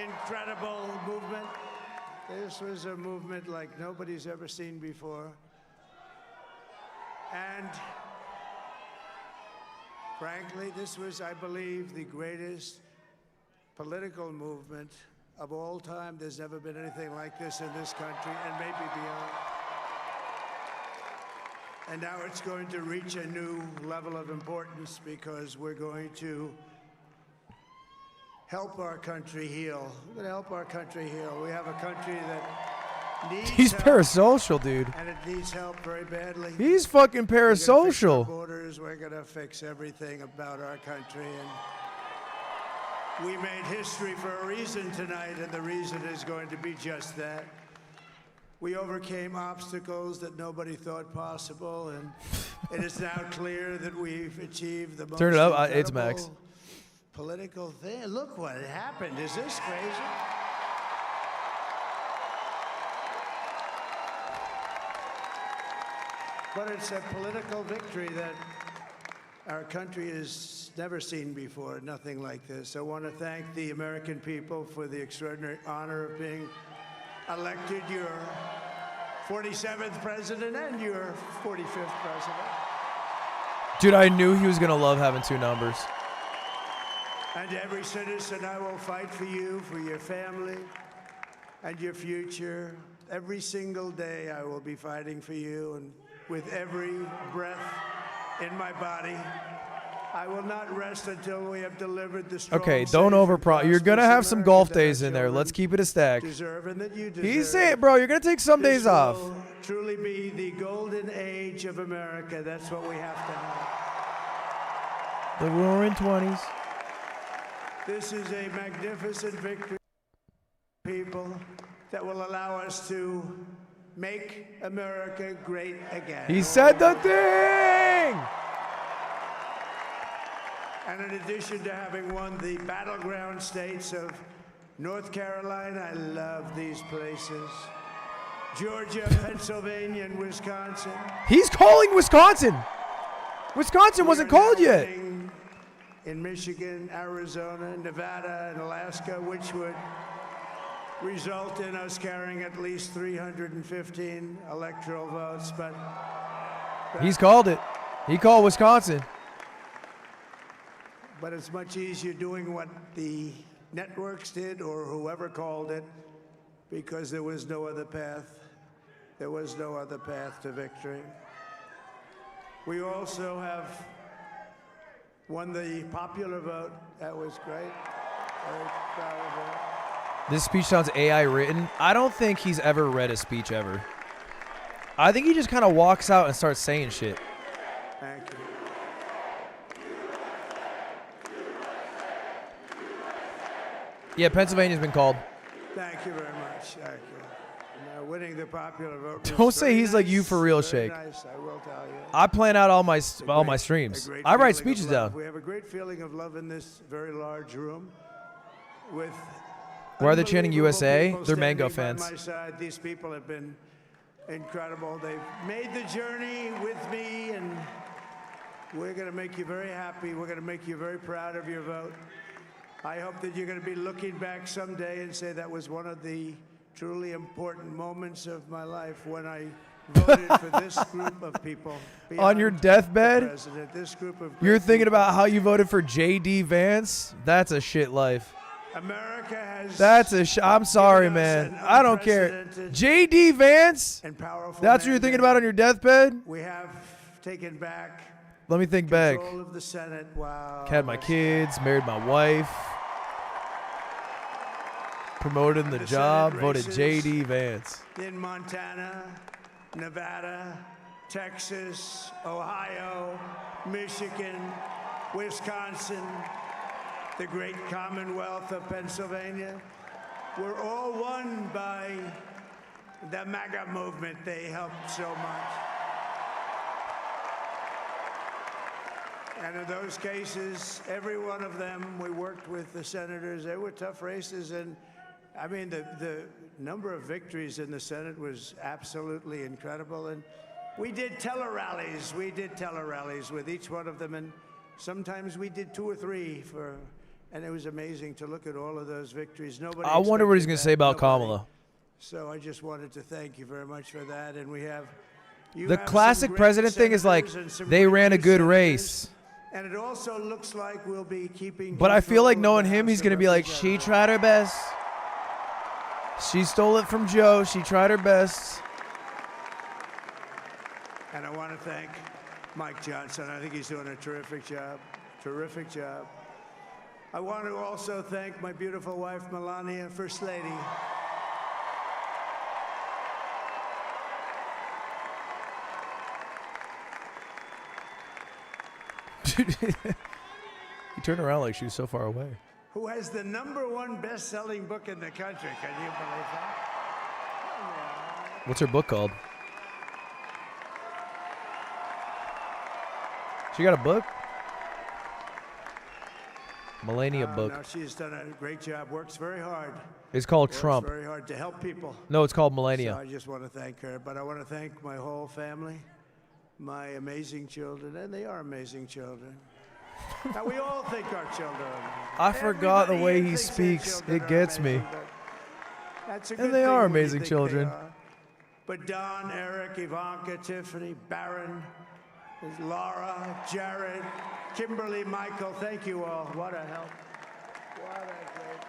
incredible movement. This was a movement like nobody's ever seen before. And frankly, this was, I believe, the greatest political movement of all time. There's never been anything like this in this country, and maybe beyond. And now it's going to reach a new level of importance because we're going to help our country heal. We're going to help our country heal. We have a country that needs
He's
help,
parasocial, dude.
and it needs help very badly.
He's fucking
We're gonna fix our
parasocial.
borders. We're going to fix everything about our country. And we made history for a reason tonight, and the reason is going to be just that. We overcame obstacles that nobody thought possible, and it is now clear that we've achieved the most
Turn it up. It's Max.
incredible political thing. Look what happened. Is this crazy? But it's a political victory that our country has never seen before, nothing like this. I want to thank the American people for the extraordinary honor of being elected your 47th president and your 45th president.
Dude, I knew he was going to love having two numbers.
And every citizen, I will fight for you, for your family, and your future. Every single day, I will be fighting for you, and with every breath in my body, I will not rest until we have delivered the strong,
Okay, don't You're going to have some golf days in there. Let's keep it a stack.
deserve and that you deserve.
He's saying, bro, you're going to take some
This
days off.
will truly be the golden age of America. That's what we have to have.
The roaring 20s.
This is a magnificent victory, people, that will allow us to make America great again.
He said the thing!
And in addition to having won the battleground states of North Carolina, I love these places, Georgia, Pennsylvania, and Wisconsin.
He's calling Wisconsin. Wisconsin wasn't called yet.
In Michigan, Arizona, Nevada, and Alaska, which would result in us carrying at least 315 electoral votes. But
He's called it. He called Wisconsin.
But it's much easier doing what the networks did or whoever called it, because there was no other path. There was no other path to victory. We also have won the popular vote. That was great. Very proud of that.
This speech sounds AI written. I don't think he's ever read a speech ever. I think he just kind of walks out and starts saying shit.
Thank you.
Yeah, Pennsylvania's been called.
Thank you very much. Thank you. Now, winning the popular vote.
Don't say he's like you for real,
Very
Shake.
nice, I will tell you.
I plan out all my streams.
A great
I write
feeling of
speeches
love.
down.
We have a great feeling of love in this very large room. With
Why are they chanting
unbelievable
USA?
people
They're Mango
standing
fans.
by my side. These people have been incredible. They've made the journey with me, and we're going to make you very happy. We're going to make you very proud of your vote. I hope that you're going to be looking back someday and say that was one of the truly important moments of my life when I voted for this group of people.
On your
beyond
deathbed?
the president. This group of
You're
great
thinking about how you voted for J.D. Vance? That's a shit life.
America has
That's a I'm sorry, man. I don't care. J.D. Vance?
and powerful
That's what you're thinking about on your deathbed?
We have taken back
Let me think back.
control of the Senate. Wow.
Had my kids, married my wife, promoted in the
The
job,
Senate
voted
races
J.D. Vance.
in Montana, Nevada, Texas, Ohio, Michigan, Wisconsin, the great Commonwealth of Pennsylvania, were all won by the Maga movement. They helped so much. And in those cases, every one of them, we worked with the senators. They were tough races. And I mean, the number of victories in the Senate was absolutely incredible. And we did tele-rallies. We did tele-rallies with each one of them. And sometimes we did 2 or 3 and it was amazing to look at all of those victories. Nobody.
I wonder what he's going to
expected
say about
that. Nobody.
Kamala.
So I just wanted to thank you very much for that. And we have
The classic president thing is like they ran a good race.
And it also looks like we'll be keeping.
But I feel like
control of
knowing
the
him,
House
he's
of
going to be like, she tried her best. She stole it from Joe. She tried her best.
And I want to thank Mike Johnson. I think he's doing a terrific job. Terrific job. I want to also thank my beautiful wife, Melania, First Lady.
He turned around like she was so far away.
Who has the #1 best-selling book in the country. Can you believe that?
What's her book called? She got a book? Melania book.
No, she's done a great job. Works very hard.
It's called
Works
Trump.
very hard to help people.
No, it's called Melania.
So I just want to thank her. But I want to thank my whole family, my amazing children, and they are amazing children. Now, we all think our children are amazing.
I forgot the way he
thinks their
speaks.
children
It
are
gets me.
amazing, but that's a good
And they
thing
are
when you
amazing
think
children.
they are. But Don, Eric, Ivanka, Tiffany, Barron, Laura, Jared, Kimberly, Michael, thank you all. What a help. What a great.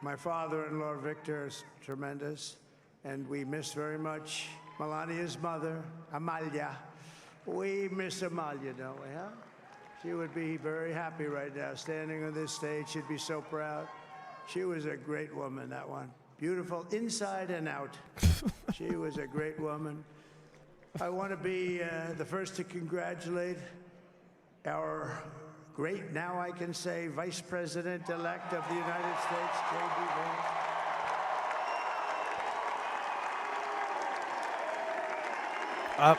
My father-in-law, Victor, is tremendous, and we miss very much Melania's mother, Amalia. We miss Amalia, don't we, huh? She would be very happy right now, standing on this stage. She'd be so proud. She was a great woman, that one. Beautiful inside and out. She was a great woman. I want to be the first to congratulate our great, now I can say, Vice President-elect of the United States, J.D. Vance.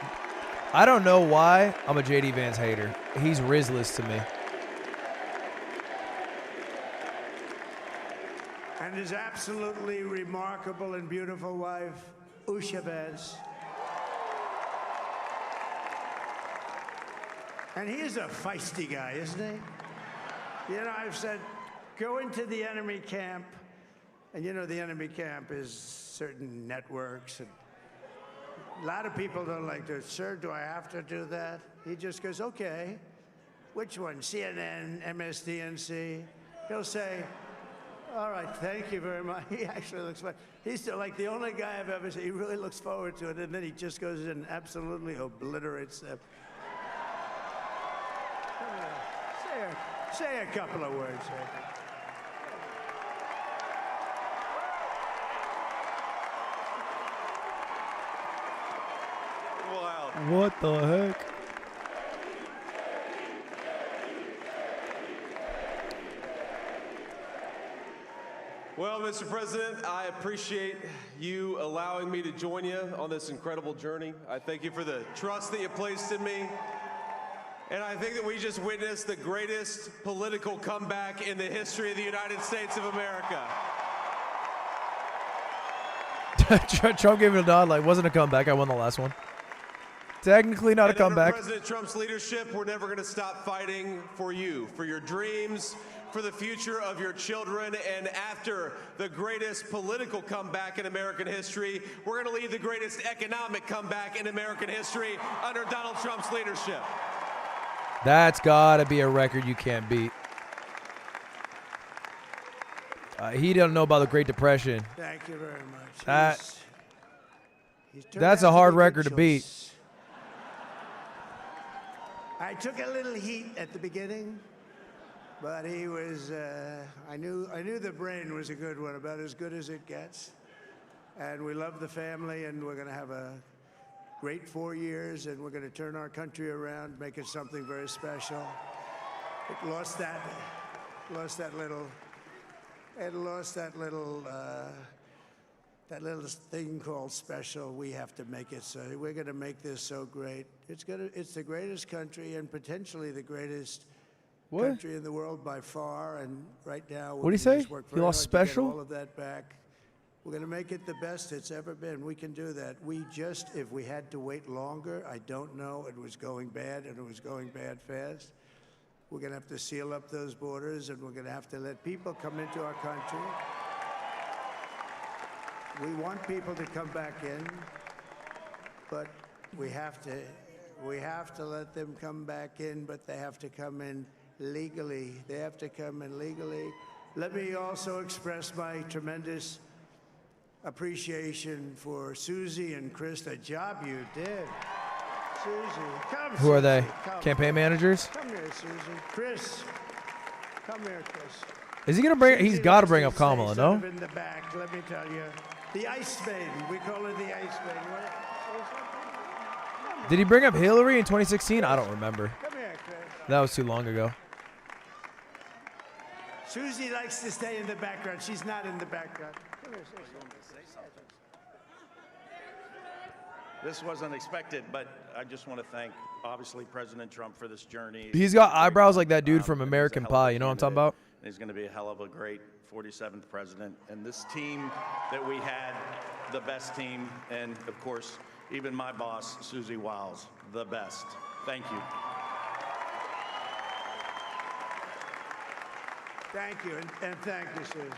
I don't know why I'm a J.D. Vance hater. He's Rizless to me.
And his absolutely remarkable and beautiful wife, Usha Vance. And he is a feisty guy, isn't he? You know, I've said, go into the enemy camp. And you know, the enemy camp is certain networks. And a lot of people don't like to, sir, do I have to do that? He just goes, okay. Which one? CNN, MSDNC? He'll say, all right, thank you very much. He actually looks fine. He's still like the only guy I've ever seen. He really looks forward to it. And then he just goes in and absolutely obliterates them. Say a couple of words.
Wow.
What the heck?
Well, Mr. President, I appreciate you allowing me to join you on this incredible journey. I thank you for the trust that you placed in me. And I think that we just witnessed the greatest political comeback in the history of the United States of America.
Trump gave it a nod like, wasn't a comeback. I won the last one. Technically not a comeback.
Under President Trump's leadership, we're never going to stop fighting for you, for your dreams, for the future of your children. And after the greatest political comeback in American history, we're going to lead the greatest economic comeback in American history under Donald Trump's leadership.
That's got to be a record you can't beat. He doesn't know about the Great Depression.
Thank you very much.
That's a hard record to beat.
I took a little heat at the beginning. But he was, I knew the brain was a good one, about as good as it gets. And we love the family, and we're going to have a great 4 years, and we're going to turn our country around, make it something very special. It lost that little thing called special. We have to make it so. We're going to make this so great. It's the greatest country and potentially the greatest country in the world by far. And right now,
What did he say? He lost special?
All of that back. We're going to make it the best it's ever been. We can do that. If we had to wait longer, I don't know. It was going bad, and it was going bad fast. We're going to have to seal up those borders, and we're going to have to let people come into our country. We want people to come back in, but we have to let them come back in, but they have to come in legally. They have to come in legally. Let me also express my tremendous appreciation for Susie and Chris, the job you did. Susie, come.
Who are they?
Susie, come.
Campaign managers?
Come here, Susie. Chris, come here, Chris.
Is he gonna bring? He's got to bring up Kamala, no?
In the back, let me tell you, the Ice Maiden. We call her the Ice Maiden.
Did he bring up Hillary in 2016? I don't remember.
Come here, Chris.
That was too long ago.
Susie likes to stay in the background. She's not in the background. Come here, Susie.
This wasn't expected, but I just want to thank, obviously, President Trump for this journey.
He's got eyebrows like that dude from American Pie. You know what I'm talking about?
And he's going to be a hell of a great 47th president. And this team that we had, the best team, and of course, even my boss, Susie Wiles, the best. Thank you.
Thank you, and thank you, Susie.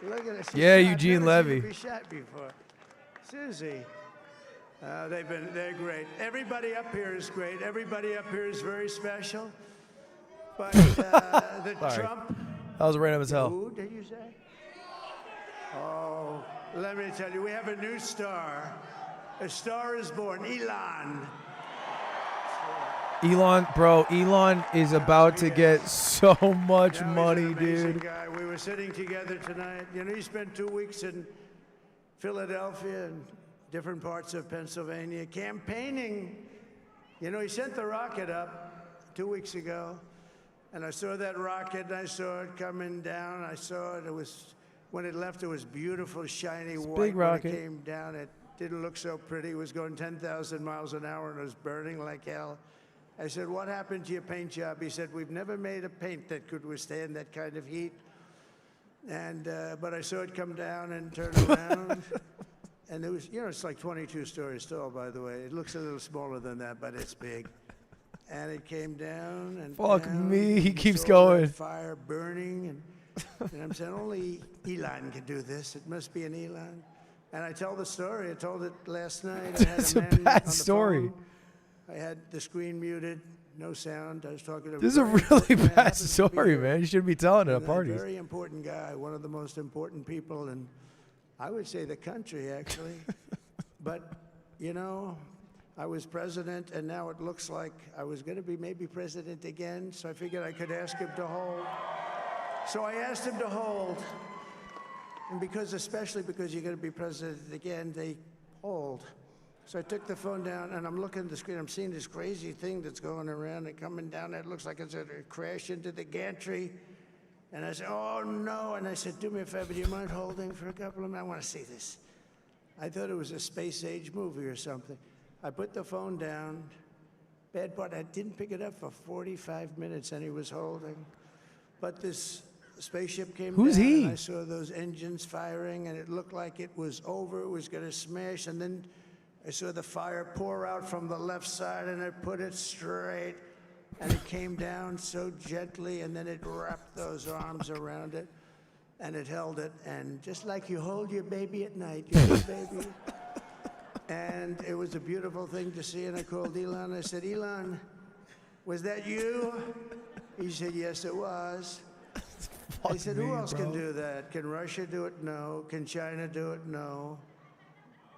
Look at this.
Yeah, Eugene Levy.
Be shot before. Susie. They're great. Everybody up here is great. Everybody up here is very special. But the
Sorry.
Trump.
That was random as hell.
Who did you say? Oh, let me tell you, we have a new star. A star is born. Elon.
Elon is about to get so much money,
He's an amazing
dude.
guy. We were sitting together tonight. You know, he spent 2 weeks in Philadelphia and different parts of Pennsylvania campaigning. You know, he sent the rocket up 2 weeks ago, and I saw that rocket, and I saw it coming down. I saw it. It was, when it left, it was beautiful, shiny white.
big rocket.
When it came down, it didn't look so pretty. It was going 10,000 miles an hour, and it was burning like hell. I said, what happened to your paint job? He said, we've never made a paint that could withstand that kind of heat. And but I saw it come down and turn around. And it was, you know, it's like 22 stories tall, by the way. It looks a little smaller than that, but it's big. And it came down and
Fuck
down,
me, he
and
keeps
saw
going.
that fire burning, and I'm saying only Elon can do this. It must be an Elon. And I tell the story. I told it last night. I had
That's
a
a
man
bad
on the
story.
phone. I had the screen muted, no sound. I was talking to.
This is a really bad story, man. You shouldn't be telling it at
A
parties.
very important guy, one of the most important people in, I would say, the country, actually. But, you know, I was president, and now it looks like I was going to be maybe president again, so I figured I could ask him to hold. So I asked him to hold, and especially because you're going to be president again, they hold. So I took the phone down, and I'm looking at the screen. I'm seeing this crazy thing that's going around and coming down. It looks like it's going to crash into the gantry. And I said, oh, no. And I said, do me a favor, do you mind holding for a couple of minutes? I want to see this. I thought it was a space-age movie or something. I put the phone down. Bad part, I didn't pick it up for 45 minutes, and he was holding. But this spaceship came
Who's
down,
he?
and I saw those engines firing, and it looked like it was over. It was going to smash, and then I saw the fire pour out from the left side, and I put it straight, and it came down so gently, and then it wrapped those arms around it, and it held it, and just like you hold your baby at night, your baby. And it was a beautiful thing to see, and I called Elon. I said, Elon, was that you? He said, yes, it was. I said, who else can do that? Can Russia do it? No. Can China do it? No.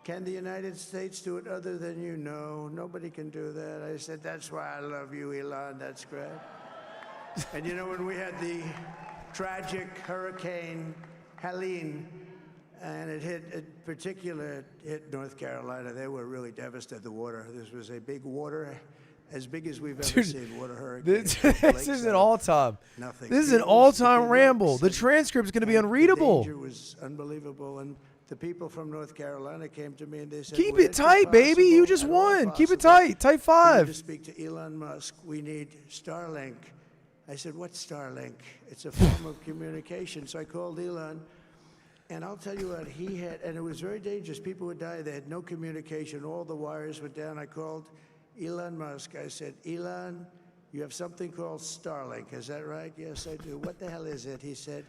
Can the United States do it other than you? No. Nobody can do that. I said, that's why I love you, Elon. That's great. And you know, when we had the tragic Hurricane Helene, and it hit North Carolina, they were really devastated. The water. This was a big water, as big as we've ever seen water hurricane.
This is an all-time.
Nothing.
This is an
Fields,
all-time
big
ramble.
lakes,
The transcript's going to be unreadable.
The danger was unbelievable, and the people from North Carolina came to me and they said,
Keep
"Would
it
be
tight, baby. You
possible,
just
at all
won. Keep it
possible,
tight. Tight
for you to
5.
speak to Elon Musk. We need Starlink." I said, "What's Starlink?" It's a form of communication. So I called Elon, and I'll tell you what, he had, and it was very dangerous. People would die. They had no communication. All the wires were down. I called Elon Musk. I said, "Elon, you have something called Starlink. Is that right?" "Yes, I do." "What the hell is it?" He said,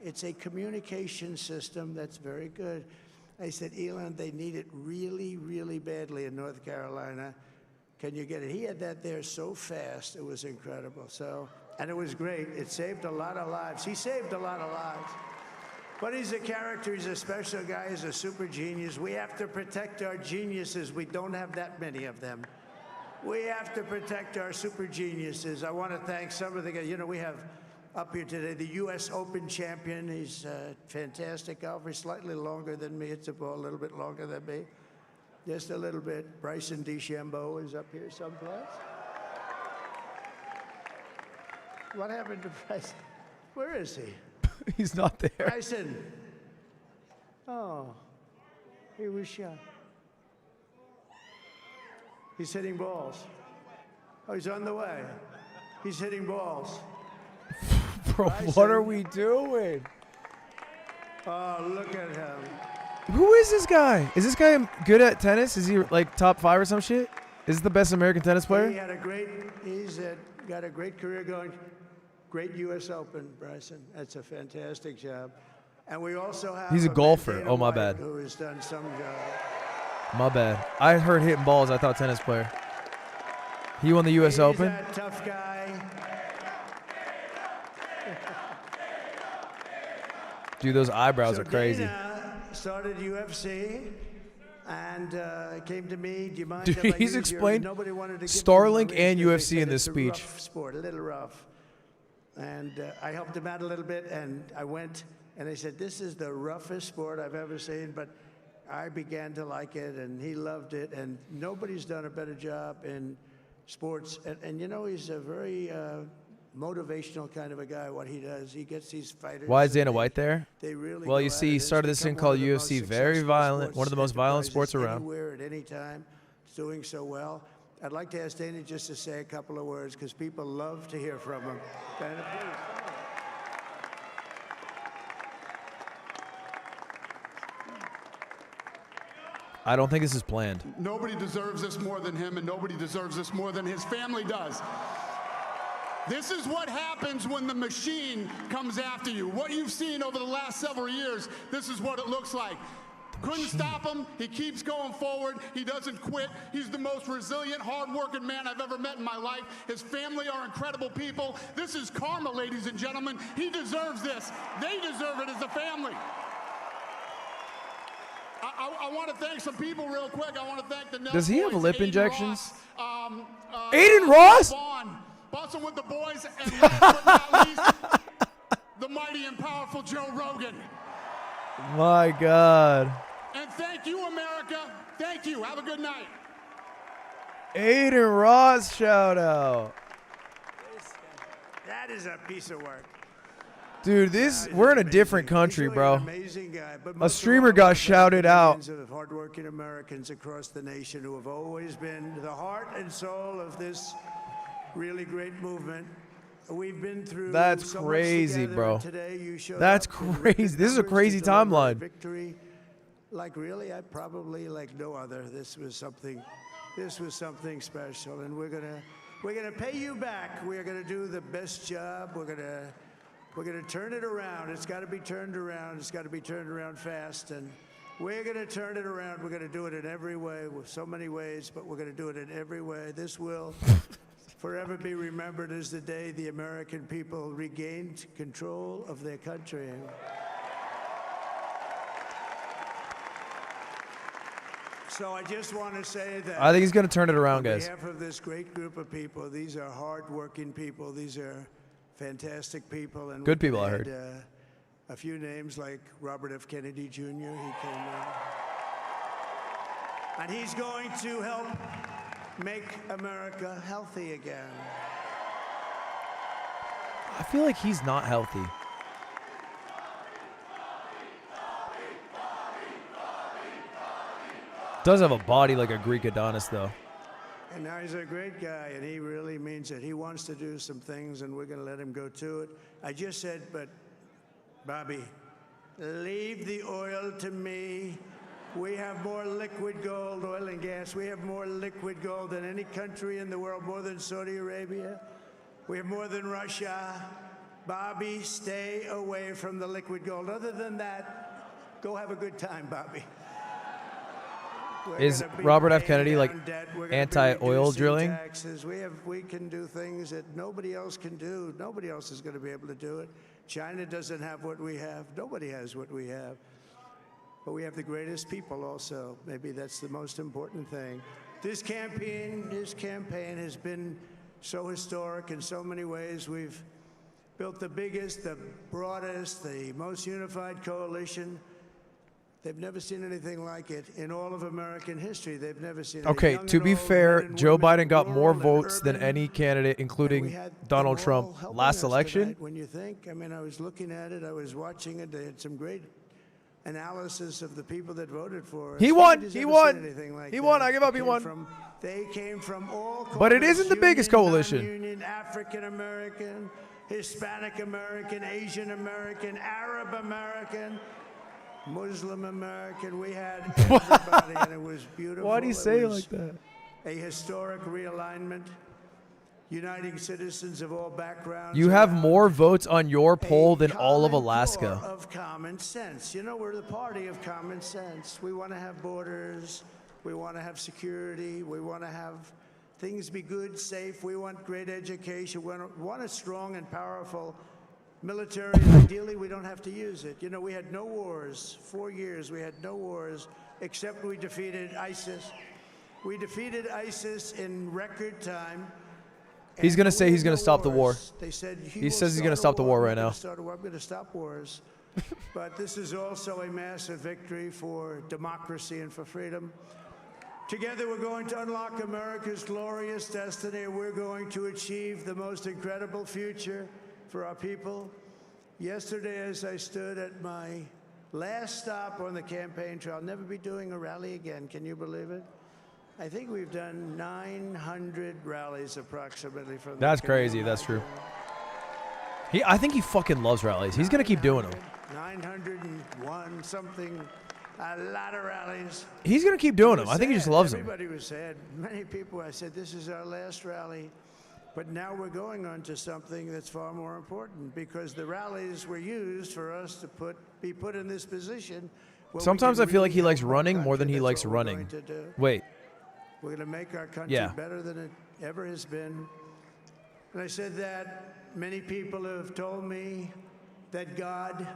"It's a communication system that's very good." I said, "Elon, they need it really, really badly in North Carolina. Can you get it?" He had that there so fast. It was incredible. So, and it was great. It saved a lot of lives. He saved a lot of lives. But he's a character. He's a special guy. He's a super genius. We have to protect our geniuses. We don't have that many of them. We have to protect our super geniuses. I want to thank some of the guys. You know, we have up here today the U.S. Open champion. He's a fantastic golfer. He's slightly longer than me. It's a ball a little bit longer than me. Just a little bit. Bryson DeChambeau is up here someplace. What happened to Bryson? Where is he?
He's not there.
Bryson. Oh, he was shot. He's hitting balls. Oh, he's on the way. He's hitting balls.
Bro, what are we doing?
Oh, look at him.
Who is this guy? Is this guy good at tennis? Is he like top 5 or some shit? Is this the best American tennis player?
He's got a great career going. Great U.S. Open, Bryson. That's a fantastic job. And we also have
He's a golfer.
Dana
Oh, my
White,
bad.
Who has done some job.
My bad. I heard hitting balls. I thought tennis player. He won the U.S. Open.
He's a tough guy.
Dude, those eyebrows are crazy.
Dana started UFC and came to me. "Do you mind
Dude,
if I
he's
use your-"
explained
Nobody wanted to give him
Starlink
a
and
raise 'cause they
UFC
said
in this
it's a
speech.
rough sport, a little rough. And I helped him out a little bit, and I went, and they said, "This is the roughest sport I've ever seen," but I began to like it, and he loved it, and nobody's done a better job in sports. And you know, he's a very motivational kind of a guy, what he does. He gets these fighters.
Why is Dana White there?
They really
Well,
go
you
at
see,
it.
he
It's
started this thing
become
called
one of the most
UFC. Very
successful
violent. One of the most violent
sports
sports around.
Anywhere, at any time. It's doing so well. I'd like to ask Dana just to say a couple of words, because people love to hear from him. Dana, please.
I don't think this is planned.
Nobody deserves this more than him, and nobody deserves this more than his family does. This is what happens when the machine comes after you. What you've seen over the last several years, this is what it looks like. Couldn't stop him. He keeps going forward. He doesn't quit. He's the most resilient, hard-working man I've ever met in my life. His family are incredible people. This is karma, ladies and gentlemen. He deserves this. They deserve it as a family. I want to thank some people real quick. I want to thank the
Does he have
boys,
lip
Aiden
injections?
Ross,
Aiden Ross?
Vaughn, busting with the boys, and last but not least, the mighty and powerful Joe Rogan.
My God.
And thank you, America. Thank you. Have a good night.
Aiden Ross shout out.
That is a piece of work.
Dude, we're in a different country,
He's really
bro.
an amazing guy, but
A
most of
streamer
all,
got
I thank
shouted
the
out.
millions of hardworking Americans across the nation who have always been the heart and soul of this really great movement. We've been through
That's
so much
crazy,
together,
bro.
and today you showed
That's
up with
crazy.
record
This is a
numbers
crazy
to deliver a
timeline.
Victory, like really, I probably like no other. This was something special, and we're gonna pay you back. We're gonna do the best job. We're gonna turn it around. It's got to be turned around. It's got to be turned around fast, and we're gonna turn it around. We're gonna do it in every way, with so many ways, but we're gonna do it in every way. This will forever be remembered as the day the American people regained control of their country. So I just want to say that
I think he's going to turn it around,
on
guys.
behalf of this great group of people, these are hard-working people. These are fantastic people. And
Good
we
people, I
had,
heard.
a few names like Robert F. Kennedy Jr. He came in. And he's going to help make America healthy again.
I feel like he's not healthy. Does have a body like a Greek Adonis, though.
And now he's a great guy, and he really means it. He wants to do some things, and we're going to let him go to it. I just said, but, Bobby, leave the oil to me. We have more liquid gold, oil and gas. We have more liquid gold than any country in the world, more than Saudi Arabia. We have more than Russia. Bobby, stay away from the liquid gold. Other than that, go have a good time, Bobby.
Is Robert F. Kennedy like anti-oil drilling?
Taxes. We can do things that nobody else can do. Nobody else is going to be able to do it. China doesn't have what we have. Nobody has what we have. But we have the greatest people also. Maybe that's the most important thing. This campaign has been so historic in so many ways. We've built the biggest, the broadest, the most unified coalition. They've never seen anything like it in all of American history. They've never seen it.
Okay, to be fair, Joe Biden got more votes than any candidate, including Donald Trump, last election.
When you think, I mean, I was looking at it, I was watching it. They had some great analysis of the people that voted for us.
He won.
Nobody's
He
ever
won.
seen anything like
He won.
that.
I give up. He won.
They came from all.
But it isn't the biggest coalition.
Union, African American, Hispanic American, Asian American, Arab American, Muslim American. We had everybody, and it was beautiful.
Why do you say it like that?
A historic realignment, uniting citizens of all backgrounds.
You have more votes on your poll than all of Alaska.
Of common sense. You know, we're the party of common sense. We want to have borders. We want to have security. We want to have things be good, safe. We want great education. We want a strong and powerful military. Ideally, we don't have to use it. You know, we had no wars. 4 years, we had no wars, except we defeated ISIS. We defeated ISIS in record time.
He's going to say he's going to stop the war.
They said
He says he's going to stop the war right now.
I'm going to stop wars. But this is also a massive victory for democracy and for freedom. Together, we're going to unlock America's glorious destiny. We're going to achieve the most incredible future for our people. Yesterday, as I stood at my last stop on the campaign trail, I'll never be doing a rally again. Can you believe it? I think we've done 900 rallies approximately from.
That's crazy. That's true. I think he fucking loves rallies. He's going to keep doing them.
901 something. A lot of rallies.
He's going to keep doing them. I think he just loves them.
Everybody was sad. Many people, I said, this is our last rally. But now we're going on to something that's far more important, because the rallies were used for us to be put in this position.
Sometimes I feel like he likes running more than he likes running. Wait.
We're going to make our country better than it ever has been. And I said that many people have told me that God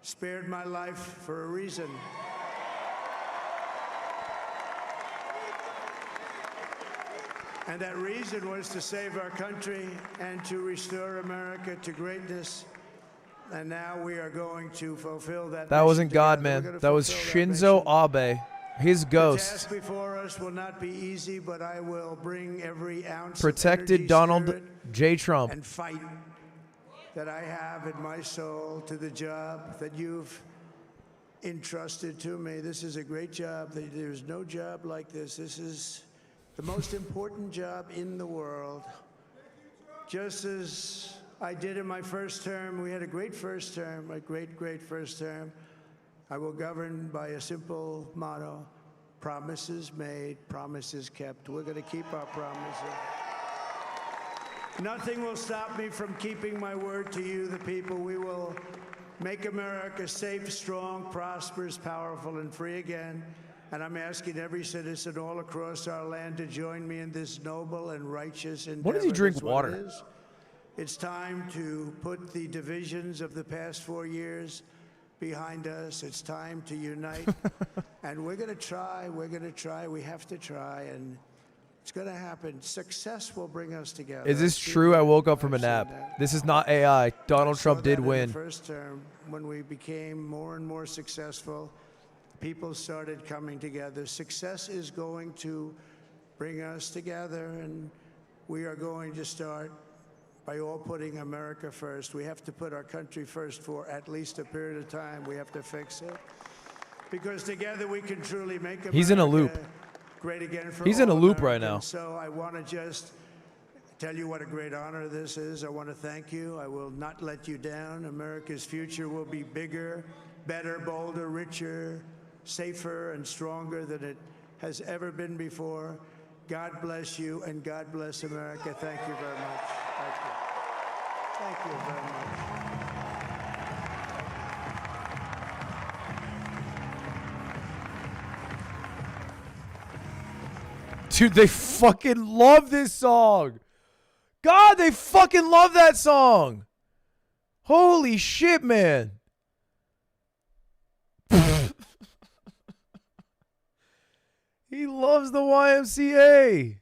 spared my life for a reason. And that reason was to save our country and to restore America to greatness. And now we are going to fulfill that.
That wasn't God, man. That was Shinzo Abe, his
The
ghost.
task before us will not be easy, but I will bring every ounce
Protected
of energy,
Donald
spirit,
J. Trump.
and fight that I have in my soul to the job that you've entrusted to me. This is a great job. There's no job like this. This is the most important job in the world. Just as I did in my first term, we had a great first term, a great first term. I will govern by a simple motto: promises made, promises kept. We're going to keep our promises. Nothing will stop me from keeping my word to you, the people. We will make America safe, strong, prosperous, powerful, and free again. And I'm asking every citizen all across our land to join me in this noble and righteous endeavor.
What does he drink
That's what
water?
it is. It's time to put the divisions of the past 4 years behind us. It's time to unite. And we're going to try. We have to try. And It's going to happen. Success will bring us together.
Is this true? I woke up from a nap. This is not AI. Donald Trump did
In the
win.
first term, when we became more and more successful, people started coming together. Success is going to bring us together, and we are going to start by all putting America first. We have to put our country first for at least a period of time. We have to fix it. Because together we can truly make America
He's in a loop.
great again for
He's in a
all
loop right now.
Americans. So I want to just tell you what a great honor this is. I want to thank you. I will not let you down. America's future will be bigger, better, bolder, richer, safer, and stronger than it has ever been before. God bless you, and God bless America. Thank you very much. Thank you. Thank you very much.
Dude, they fucking love this song. God, they fucking love that song. Holy shit, man. He loves the YMCA.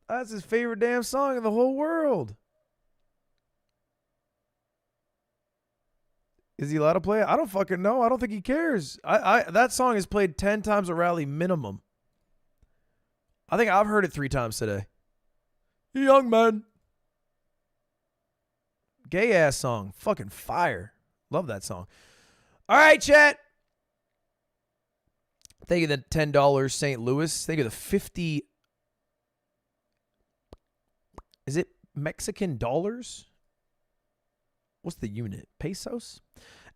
That's his favorite damn song in the whole world. Is he allowed to play it? I don't fucking know. I don't think he cares. That song is played 10 times a rally minimum. I think I've heard it 3 times today. Young man. Gay ass song. Fucking fire. Love that song. All right, chat. Thank you the $10 St. Louis. Thank you the 50. Is it Mexican dollars? What's the unit? Pesos?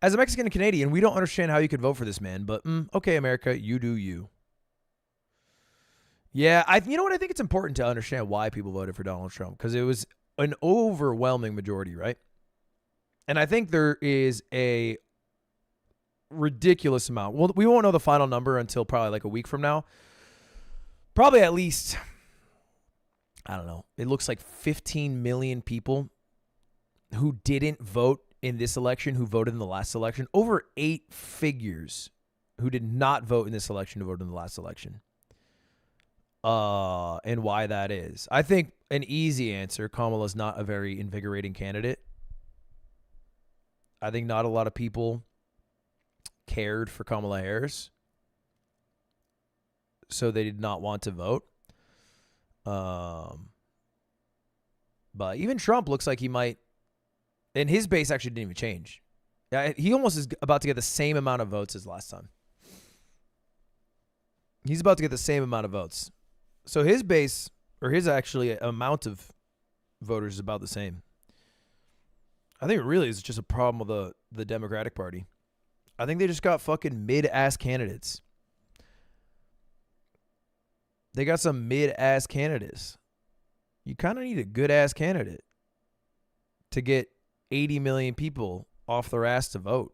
As a Mexican and Canadian, we don't understand how you could vote for this man, but okay, America, you do you. Yeah, you know what? I think it's important to understand why people voted for Donald Trump, because it was an overwhelming majority, right? And I think there is a ridiculous amount. Well, we won't know the final number until probably like a week from now. Probably at least, I don't know, it looks like 15 million people who didn't vote in this election who voted in the last election. Over 8 figures who did not vote in this election who voted in the last election. And why that is. I think an easy answer, Kamala's not a very invigorating candidate. I think not a lot of people cared for Kamala Harris, so they did not want to vote. But even Trump looks like he might, and his base actually didn't even change. He almost is about to get the same amount of votes as last time. He's about to get the same amount of votes. So his base, or his actually amount of voters, is about the same. I think it really is just a problem with the Democratic Party. I think they just got fucking mid-ass candidates. They got some mid-ass candidates. You kind of need a good-ass candidate to get 80 million people off their ass to vote.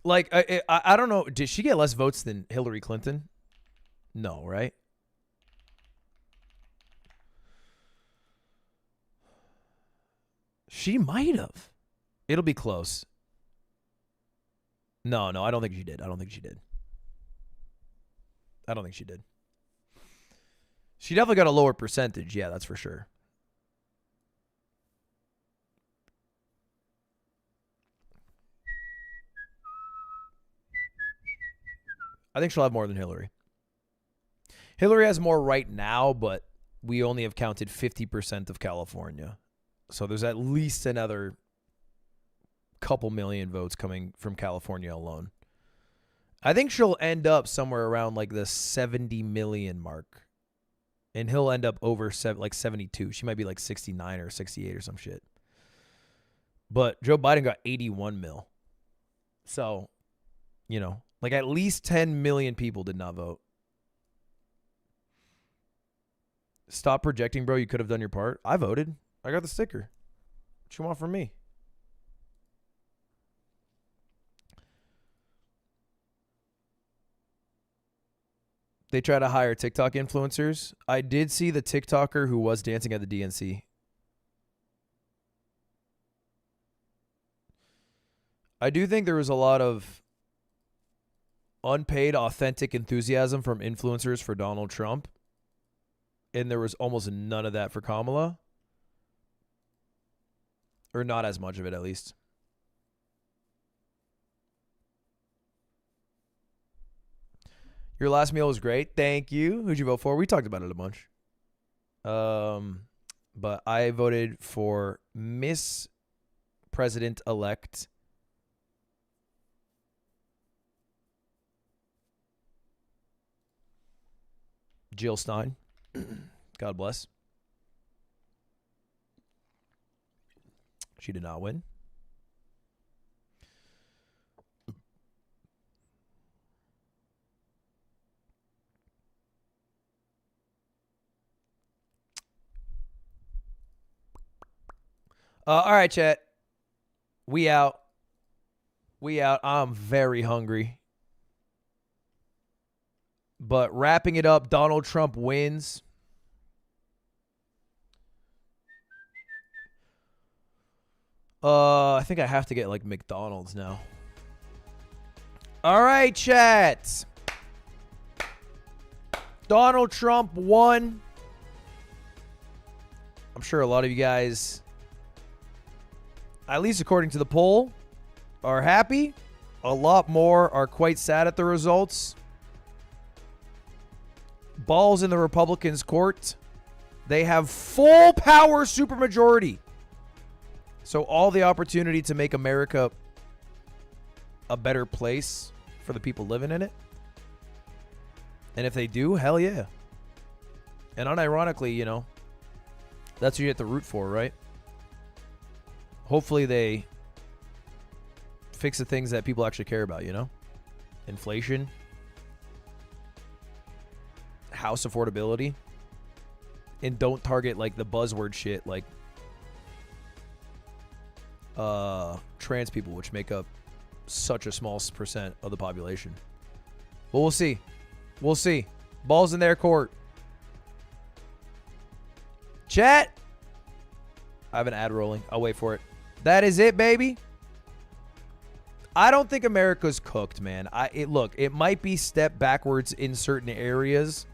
Like, I don't know. Did she get less votes than Hillary Clinton? No, right? She might have. It'll be close. No, I don't think she did. I don't think she did. She definitely got a lower percentage. Yeah, that's for sure. I think she'll have more than Hillary. Hillary has more right now, but we only have counted 50% of California. So there's at least another couple million votes coming from California alone. I think she'll end up somewhere around like the 70 million mark. And he'll end up over like 72. She might be like 69 or 68 or some shit. But Joe Biden got 81 mil. So, you know, like at least 10 million people did not vote. Stop projecting, bro. You could have done your part. I voted. I got the sticker. What you want from me? They try to hire TikTok influencers. I did see the TikToker who was dancing at the DNC. I do think there was a lot of unpaid, authentic enthusiasm from influencers for Donald Trump, and there was almost none of that for Kamala. Or not as much of it, at least. Your last meal was great. Thank you. Who'd you vote for? We talked about it a bunch. But I voted for Miss President-elect Jill Stein. God bless. She did not win. All right, chat. We out. We out. I'm very hungry. But wrapping it up, Donald Trump wins. I think I have to get like McDonald's now. All right, chat. Donald Trump won. I'm sure a lot of you guys, at least according to the poll, are happy. A lot more are quite sad at the results. Balls in the Republicans' court. They have full power supermajority. So all the opportunity to make America a better place for the people living in it. And if they do, hell yeah. And unironically, you know, that's what you have to root for, right? Hopefully they fix the things that people actually care about, you know? Inflation. House affordability. And don't target like the buzzword shit like trans people, which make up such a small percent of the population. But we'll see. We'll see. Ball's in their court. Chat. I have an ad rolling. I'll wait for it. That is it, baby. I don't think America's cooked, man. Look, it might be step backwards in certain areas,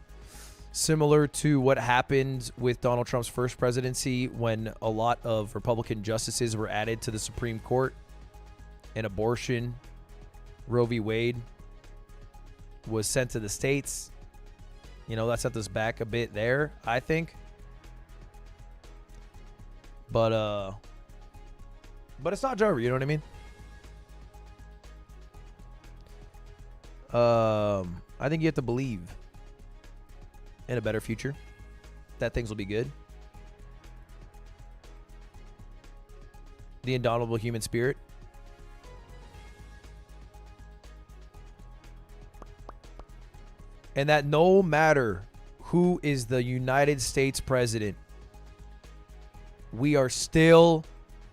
similar to what happened with Donald Trump's first presidency when a lot of Republican justices were added to the Supreme Court, and abortion, Roe v. Wade, was sent to the states. You know, that set us back a bit there, I think. But it's not over, you know what I mean? I think you have to believe in a better future, that things will be good. The indomitable human spirit. And that no matter who is the United States president, we are still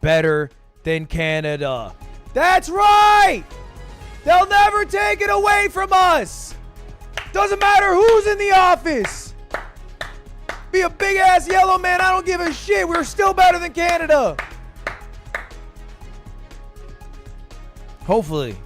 better than Canada. That's right! They'll never take it away from us. Doesn't matter who's in the office. Be a big ass yellow man, I don't give a shit. We're still better than Canada. Hopefully.